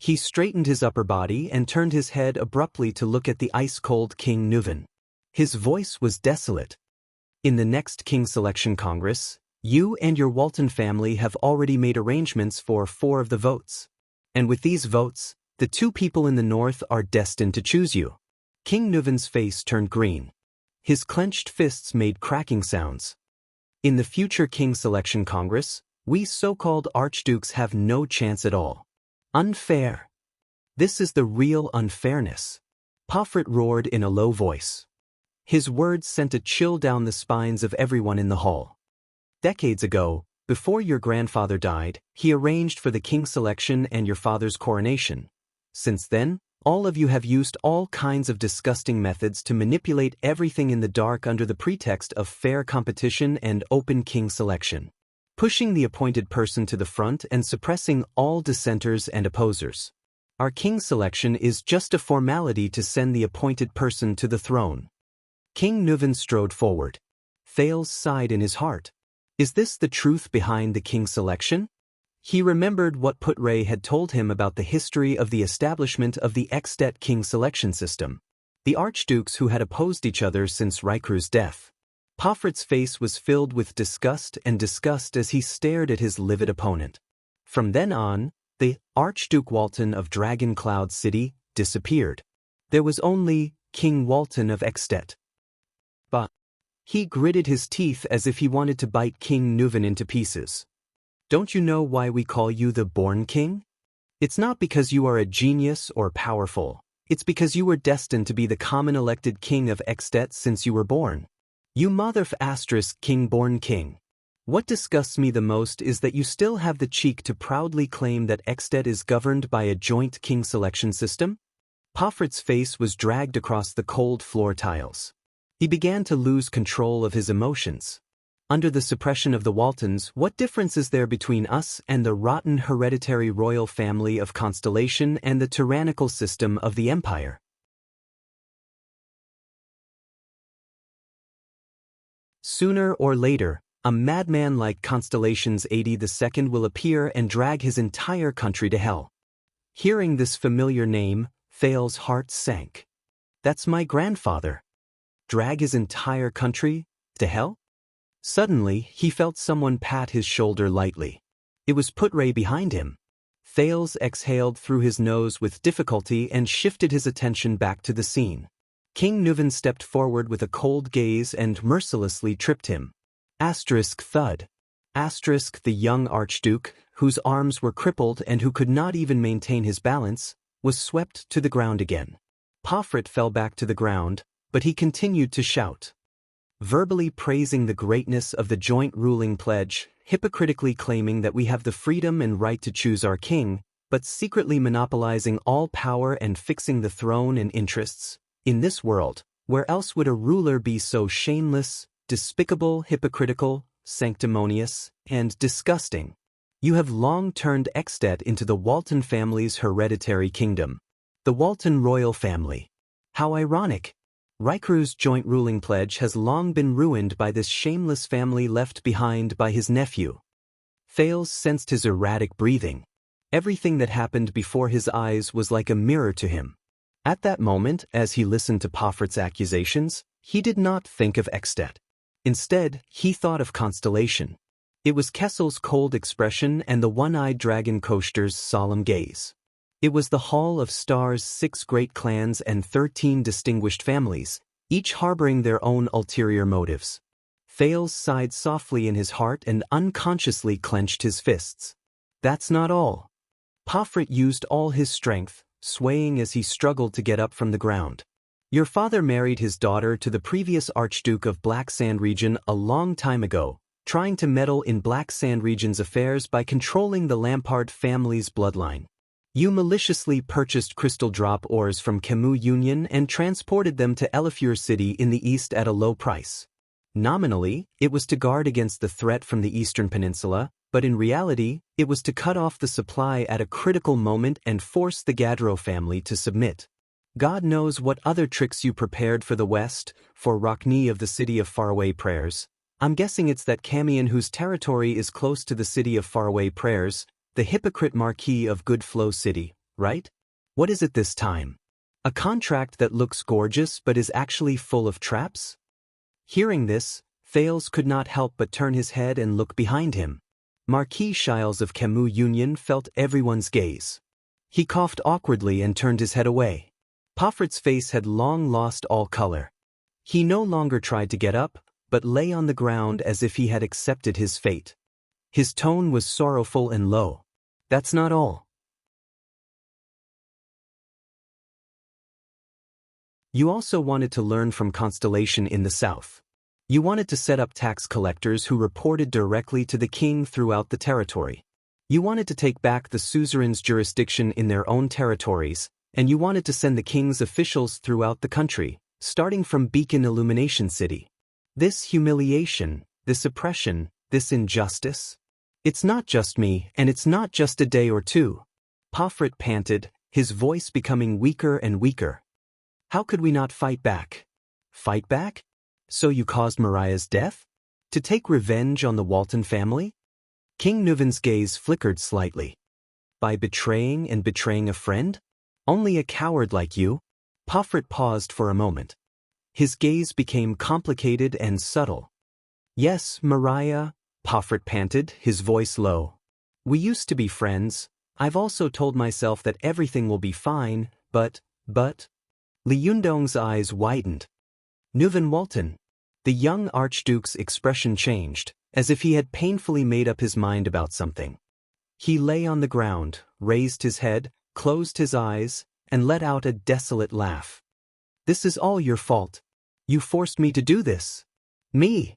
He straightened his upper body and turned his head abruptly to look at the ice-cold King Nuvan. His voice was desolate. In the next King Selection Congress, you and your Walton family have already made arrangements for 4 of the votes. And with these votes, the 2 people in the north are destined to choose you. King Nuvan's face turned green. His clenched fists made cracking sounds. In the future King Selection Congress, we so-called archdukes have no chance at all. Unfair. This is the real unfairness. Pofrit roared in a low voice. His words sent a chill down the spines of everyone in the hall. Decades ago, before your grandfather died, he arranged for the king selection and your father's coronation. Since then, all of you have used all kinds of disgusting methods to manipulate everything in the dark under the pretext of fair competition and open king selection, pushing the appointed person to the front and suppressing all dissenters and opposers. Our king selection is just a formality to send the appointed person to the throne. King Nuvan strode forward. Thales sighed in his heart. Is this the truth behind the king selection? He remembered what Putray had told him about the history of the establishment of the Extet king selection system. The archdukes who had opposed each other since Rykru's death. Pofrit's face was filled with disgust as he stared at his livid opponent. From then on, the Archduke Walton of Dragon Cloud City disappeared. There was only King Walton of Extet. But he gritted his teeth as if he wanted to bite King Nuvan into pieces. Don't you know why we call you the Born King? It's not because you are a genius or powerful. It's because you were destined to be the common elected king of Extet since you were born. You king born king. What disgusts me the most is that you still have the cheek to proudly claim that Extet is governed by a joint king selection system? Pofrit's face was dragged across the cold floor tiles. He began to lose control of his emotions. Under the suppression of the Waltons, what difference is there between us and the rotten hereditary royal family of Constellation and the tyrannical system of the Empire? Sooner or later, a madman like Constellation's 82nd will appear and drag his entire country to hell. Hearing this familiar name, Thales' heart sank. That's my grandfather. Drag his entire country to hell? Suddenly, he felt someone pat his shoulder lightly. It was Putray behind him. Thales exhaled through his nose with difficulty and shifted his attention back to the scene. King Nuvan stepped forward with a cold gaze and mercilessly tripped him. Thud. The young archduke, whose arms were crippled and who could not even maintain his balance, was swept to the ground again. Pofrit fell back to the ground, but he continued to shout. Verbally praising the greatness of the joint ruling pledge, hypocritically claiming that we have the freedom and right to choose our king, but secretly monopolizing all power and fixing the throne and interests. In this world, where else would a ruler be so shameless, despicable, hypocritical, sanctimonious, and disgusting? You have long turned Extet into the Walton family's hereditary kingdom. The Walton royal family. How ironic! Rykru's joint ruling pledge has long been ruined by this shameless family left behind by his nephew. Thales sensed his erratic breathing. Everything that happened before his eyes was like a mirror to him. At that moment, as he listened to Pofrit's accusations, he did not think of Extet. Instead, he thought of Constellation. It was Kessel's cold expression and the one-eyed dragon Koster's solemn gaze. It was the hall of Star's 6 great clans and 13 distinguished families, each harboring their own ulterior motives. Thales sighed softly in his heart and unconsciously clenched his fists. That's not all. Pofrit used all his strength, swaying as he struggled to get up from the ground. Your father married his daughter to the previous Archduke of Black Sand Region a long time ago, trying to meddle in Black Sand Region's affairs by controlling the Lampard family's bloodline. You maliciously purchased crystal drop ores from Camus Union and transported them to Elifure City in the east at a low price. Nominally, it was to guard against the threat from the Eastern Peninsula, but in reality, it was to cut off the supply at a critical moment and force the Gadro family to submit. God knows what other tricks you prepared for the West, for Rockney of the City of Faraway Prayers. I'm guessing it's that Camion whose territory is close to the City of Faraway Prayers, the hypocrite Marquis of Good Flow City, right? What is it this time? A contract that looks gorgeous but is actually full of traps? Hearing this, Thales could not help but turn his head and look behind him. Marquis Shiles of Camus Union felt everyone's gaze. He coughed awkwardly and turned his head away. Pofrit's face had long lost all color. He no longer tried to get up, but lay on the ground as if he had accepted his fate. His tone was sorrowful and low. That's not all. You also wanted to learn from Constellation in the south. You wanted to set up tax collectors who reported directly to the king throughout the territory. You wanted to take back the suzerain's jurisdiction in their own territories, and you wanted to send the king's officials throughout the country, starting from Beacon Illumination City. This humiliation, this oppression, this injustice? It's not just me, and it's not just a day or two. Pofrit panted, his voice becoming weaker and weaker. How could we not fight back? Fight back? So you caused Mariah's death? To take revenge on the Walton family? King Nuven's gaze flickered slightly. By betraying a friend? Only a coward like you? Pofrit paused for a moment. His gaze became complicated and subtle. Yes, Mariah, Pofrit panted, his voice low. We used to be friends. I've also told myself that everything will be fine, but... Li Yundong's eyes widened. Nuven Walton. The young Archduke's expression changed, as if he had painfully made up his mind about something. He lay on the ground, raised his head, closed his eyes, and let out a desolate laugh. This is all your fault. You forced me to do this. Me.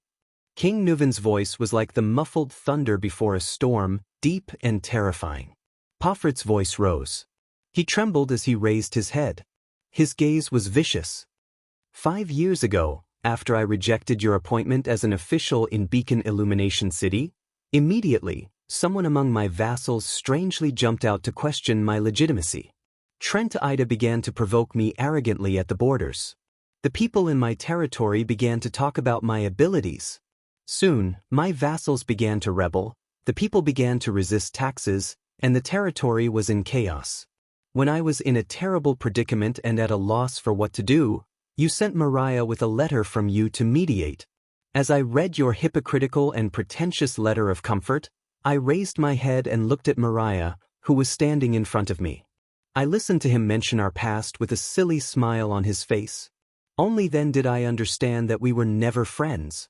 King Nuven's voice was like the muffled thunder before a storm, deep and terrifying. Pofrit's voice rose. He trembled as he raised his head. His gaze was vicious. 5 years ago, after I rejected your appointment as an official in Beacon Illumination City, immediately, someone among my vassals strangely jumped out to question my legitimacy. Trent Ida began to provoke me arrogantly at the borders. The people in my territory began to talk about my abilities. Soon, my vassals began to rebel, the people began to resist taxes, and the territory was in chaos. When I was in a terrible predicament and at a loss for what to do, you sent Mariah with a letter from you to mediate. As I read your hypocritical and pretentious letter of comfort, I raised my head and looked at Mariah, who was standing in front of me. I listened to him mention our past with a silly smile on his face. Only then did I understand that we were never friends.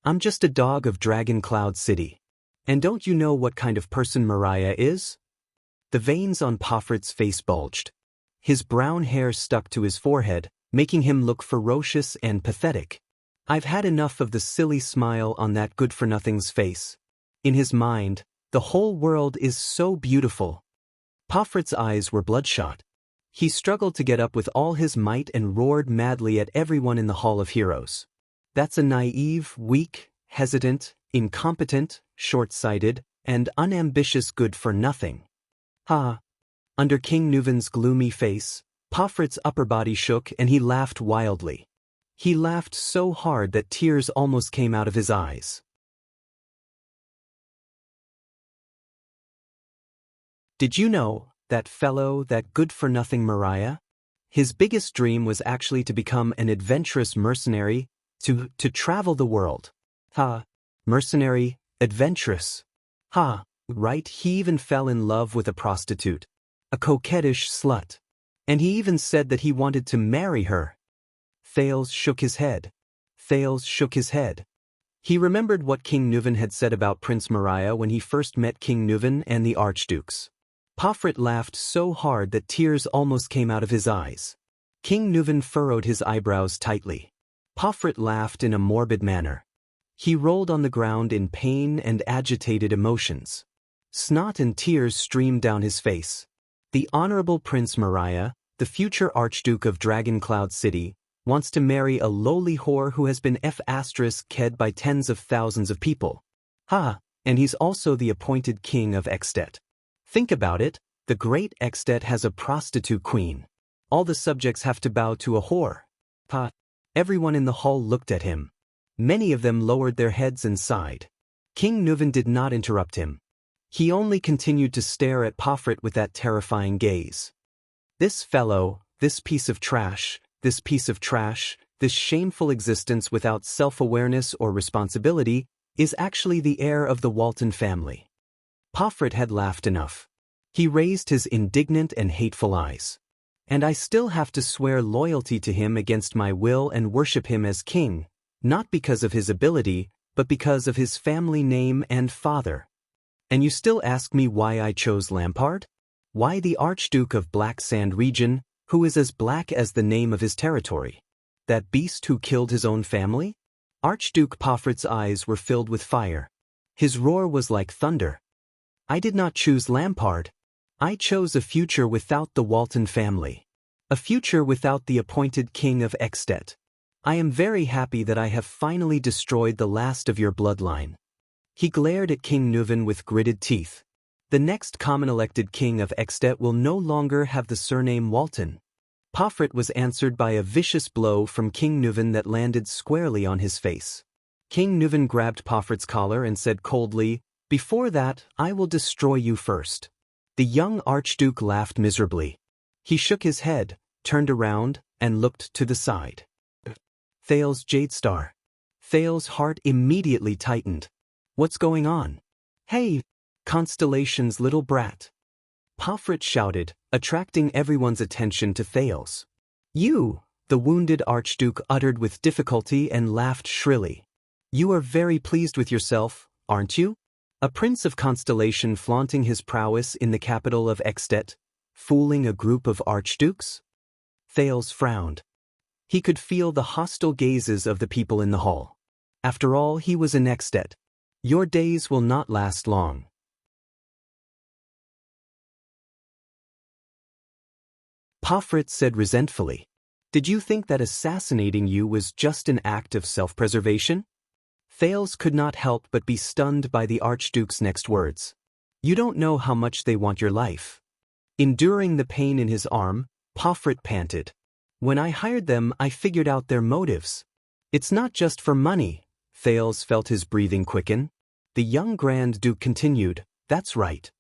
I'm just a dog of Dragon Cloud City. And don't you know what kind of person Mariah is? The veins on Pofrit's face bulged. His brown hair stuck to his forehead, making him look ferocious and pathetic. I've had enough of the silly smile on that good-for-nothing's face. In his mind, the whole world is so beautiful. Pofrit's eyes were bloodshot. He struggled to get up with all his might and roared madly at everyone in the Hall of Heroes. That's a naive, weak, hesitant, incompetent, short-sighted, and unambitious good-for-nothing. Ha! Under King Nuven's gloomy face, Pofrit's upper body shook and he laughed wildly. He laughed so hard that tears almost came out of his eyes. Did you know, that fellow, that good-for-nothing Mariah? His biggest dream was actually to become an adventurous mercenary, to travel the world. Ha! Mercenary, adventurous. Ha! Right, he even fell in love with a prostitute. A coquettish slut. And he even said that he wanted to marry her. Thales shook his head. Thales shook his head. He remembered what King Nuvan had said about Prince Moriah when he first met King Nuvan and the archdukes. Pofrit laughed so hard that tears almost came out of his eyes. King Nuvan furrowed his eyebrows tightly. Pofrit laughed in a morbid manner. He rolled on the ground in pain and agitated emotions. Snot and tears streamed down his face. The Honorable Prince Moriah, the future Archduke of Dragoncloud City, wants to marry a lowly whore who has been f***ed by tens of thousands of people. Ha, and he's also the appointed king of Extet. Think about it, the great Extet has a prostitute queen. All the subjects have to bow to a whore. Ha. Everyone in the hall looked at him. Many of them lowered their heads and sighed. King Nuvan did not interrupt him. He only continued to stare at Pofrit with that terrifying gaze. This fellow, this piece of trash, this shameful existence without self-awareness or responsibility, is actually the heir of the Walton family. Pofrit had laughed enough. He raised his indignant and hateful eyes. And I still have to swear loyalty to him against my will and worship him as king, not because of his ability, but because of his family name and father. And you still ask me why I chose Lampard? Why the Archduke of Black Sand region, who is as black as the name of his territory? That beast who killed his own family? Archduke Pofrit's eyes were filled with fire. His roar was like thunder. I did not choose Lampard. I chose a future without the Walton family. A future without the appointed king of Extet. I am very happy that I have finally destroyed the last of your bloodline. He glared at King Nuvan with gritted teeth. The next common elected king of Extet will no longer have the surname Walton. Pofrit was answered by a vicious blow from King Nuvan that landed squarely on his face. King Nuvan grabbed Pofrit's collar and said coldly, "Before that, I will destroy you first." The young Archduke laughed miserably. He shook his head, turned around, and looked to the side. Thales Jadestar. Thales' heart immediately tightened. What's going on? Hey, Constellation's little brat. Pofrit shouted, attracting everyone's attention to Thales. You, the wounded Archduke uttered with difficulty and laughed shrilly. You are very pleased with yourself, aren't you? A prince of Constellation flaunting his prowess in the capital of Extet, fooling a group of archdukes? Thales frowned. He could feel the hostile gazes of the people in the hall. After all, he was in Extet. Your days will not last long. Pofrit said resentfully. Did you think that assassinating you was just an act of self-preservation? Thales could not help but be stunned by the Archduke's next words. You don't know how much they want your life. Enduring the pain in his arm, Pofrit panted. When I hired them, I figured out their motives. It's not just for money. Thales felt his breathing quicken. The young Grand Duke continued, that's right.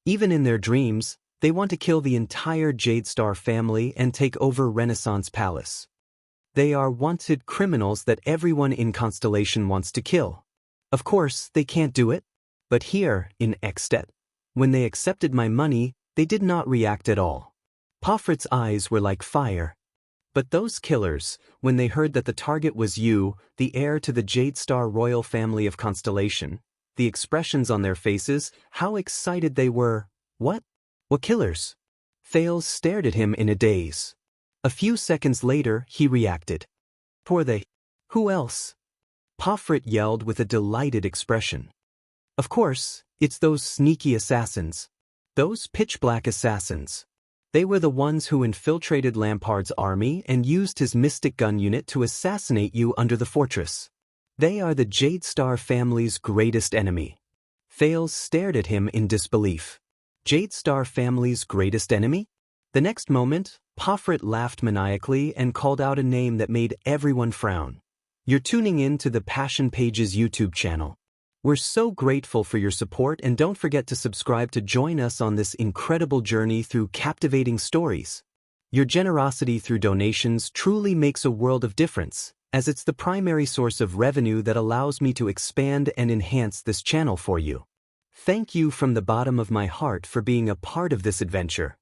Even in their dreams, they want to kill the entire Jadestar family and take over Renaissance Palace. They are wanted criminals that everyone in Constellation wants to kill. Of course, they can't do it. But here, in Extet, when they accepted my money, they did not react at all. Pofrit's eyes were like fire. But those killers, when they heard that the target was you, the heir to the Jadestar royal family of Constellation, the expressions on their faces, how excited they were. What? What killers? Thales stared at him in a daze. A few seconds later, he reacted. Poor they. Who else? Pofrit yelled with a delighted expression. Of course, it's those sneaky assassins. Those pitch-black assassins. They were the ones who infiltrated Lampard's army and used his mystic gun unit to assassinate you under the fortress. They are the Jadestar family's greatest enemy. Thales stared at him in disbelief. Jadestar family's greatest enemy? The next moment, Pofrit laughed maniacally and called out a name that made everyone frown. You're tuning in to the Passion Pages YouTube channel. We're so grateful for your support, and don't forget to subscribe to join us on this incredible journey through captivating stories. Your generosity through donations truly makes a world of difference, as it's the primary source of revenue that allows me to expand and enhance this channel for you. Thank you from the bottom of my heart for being a part of this adventure.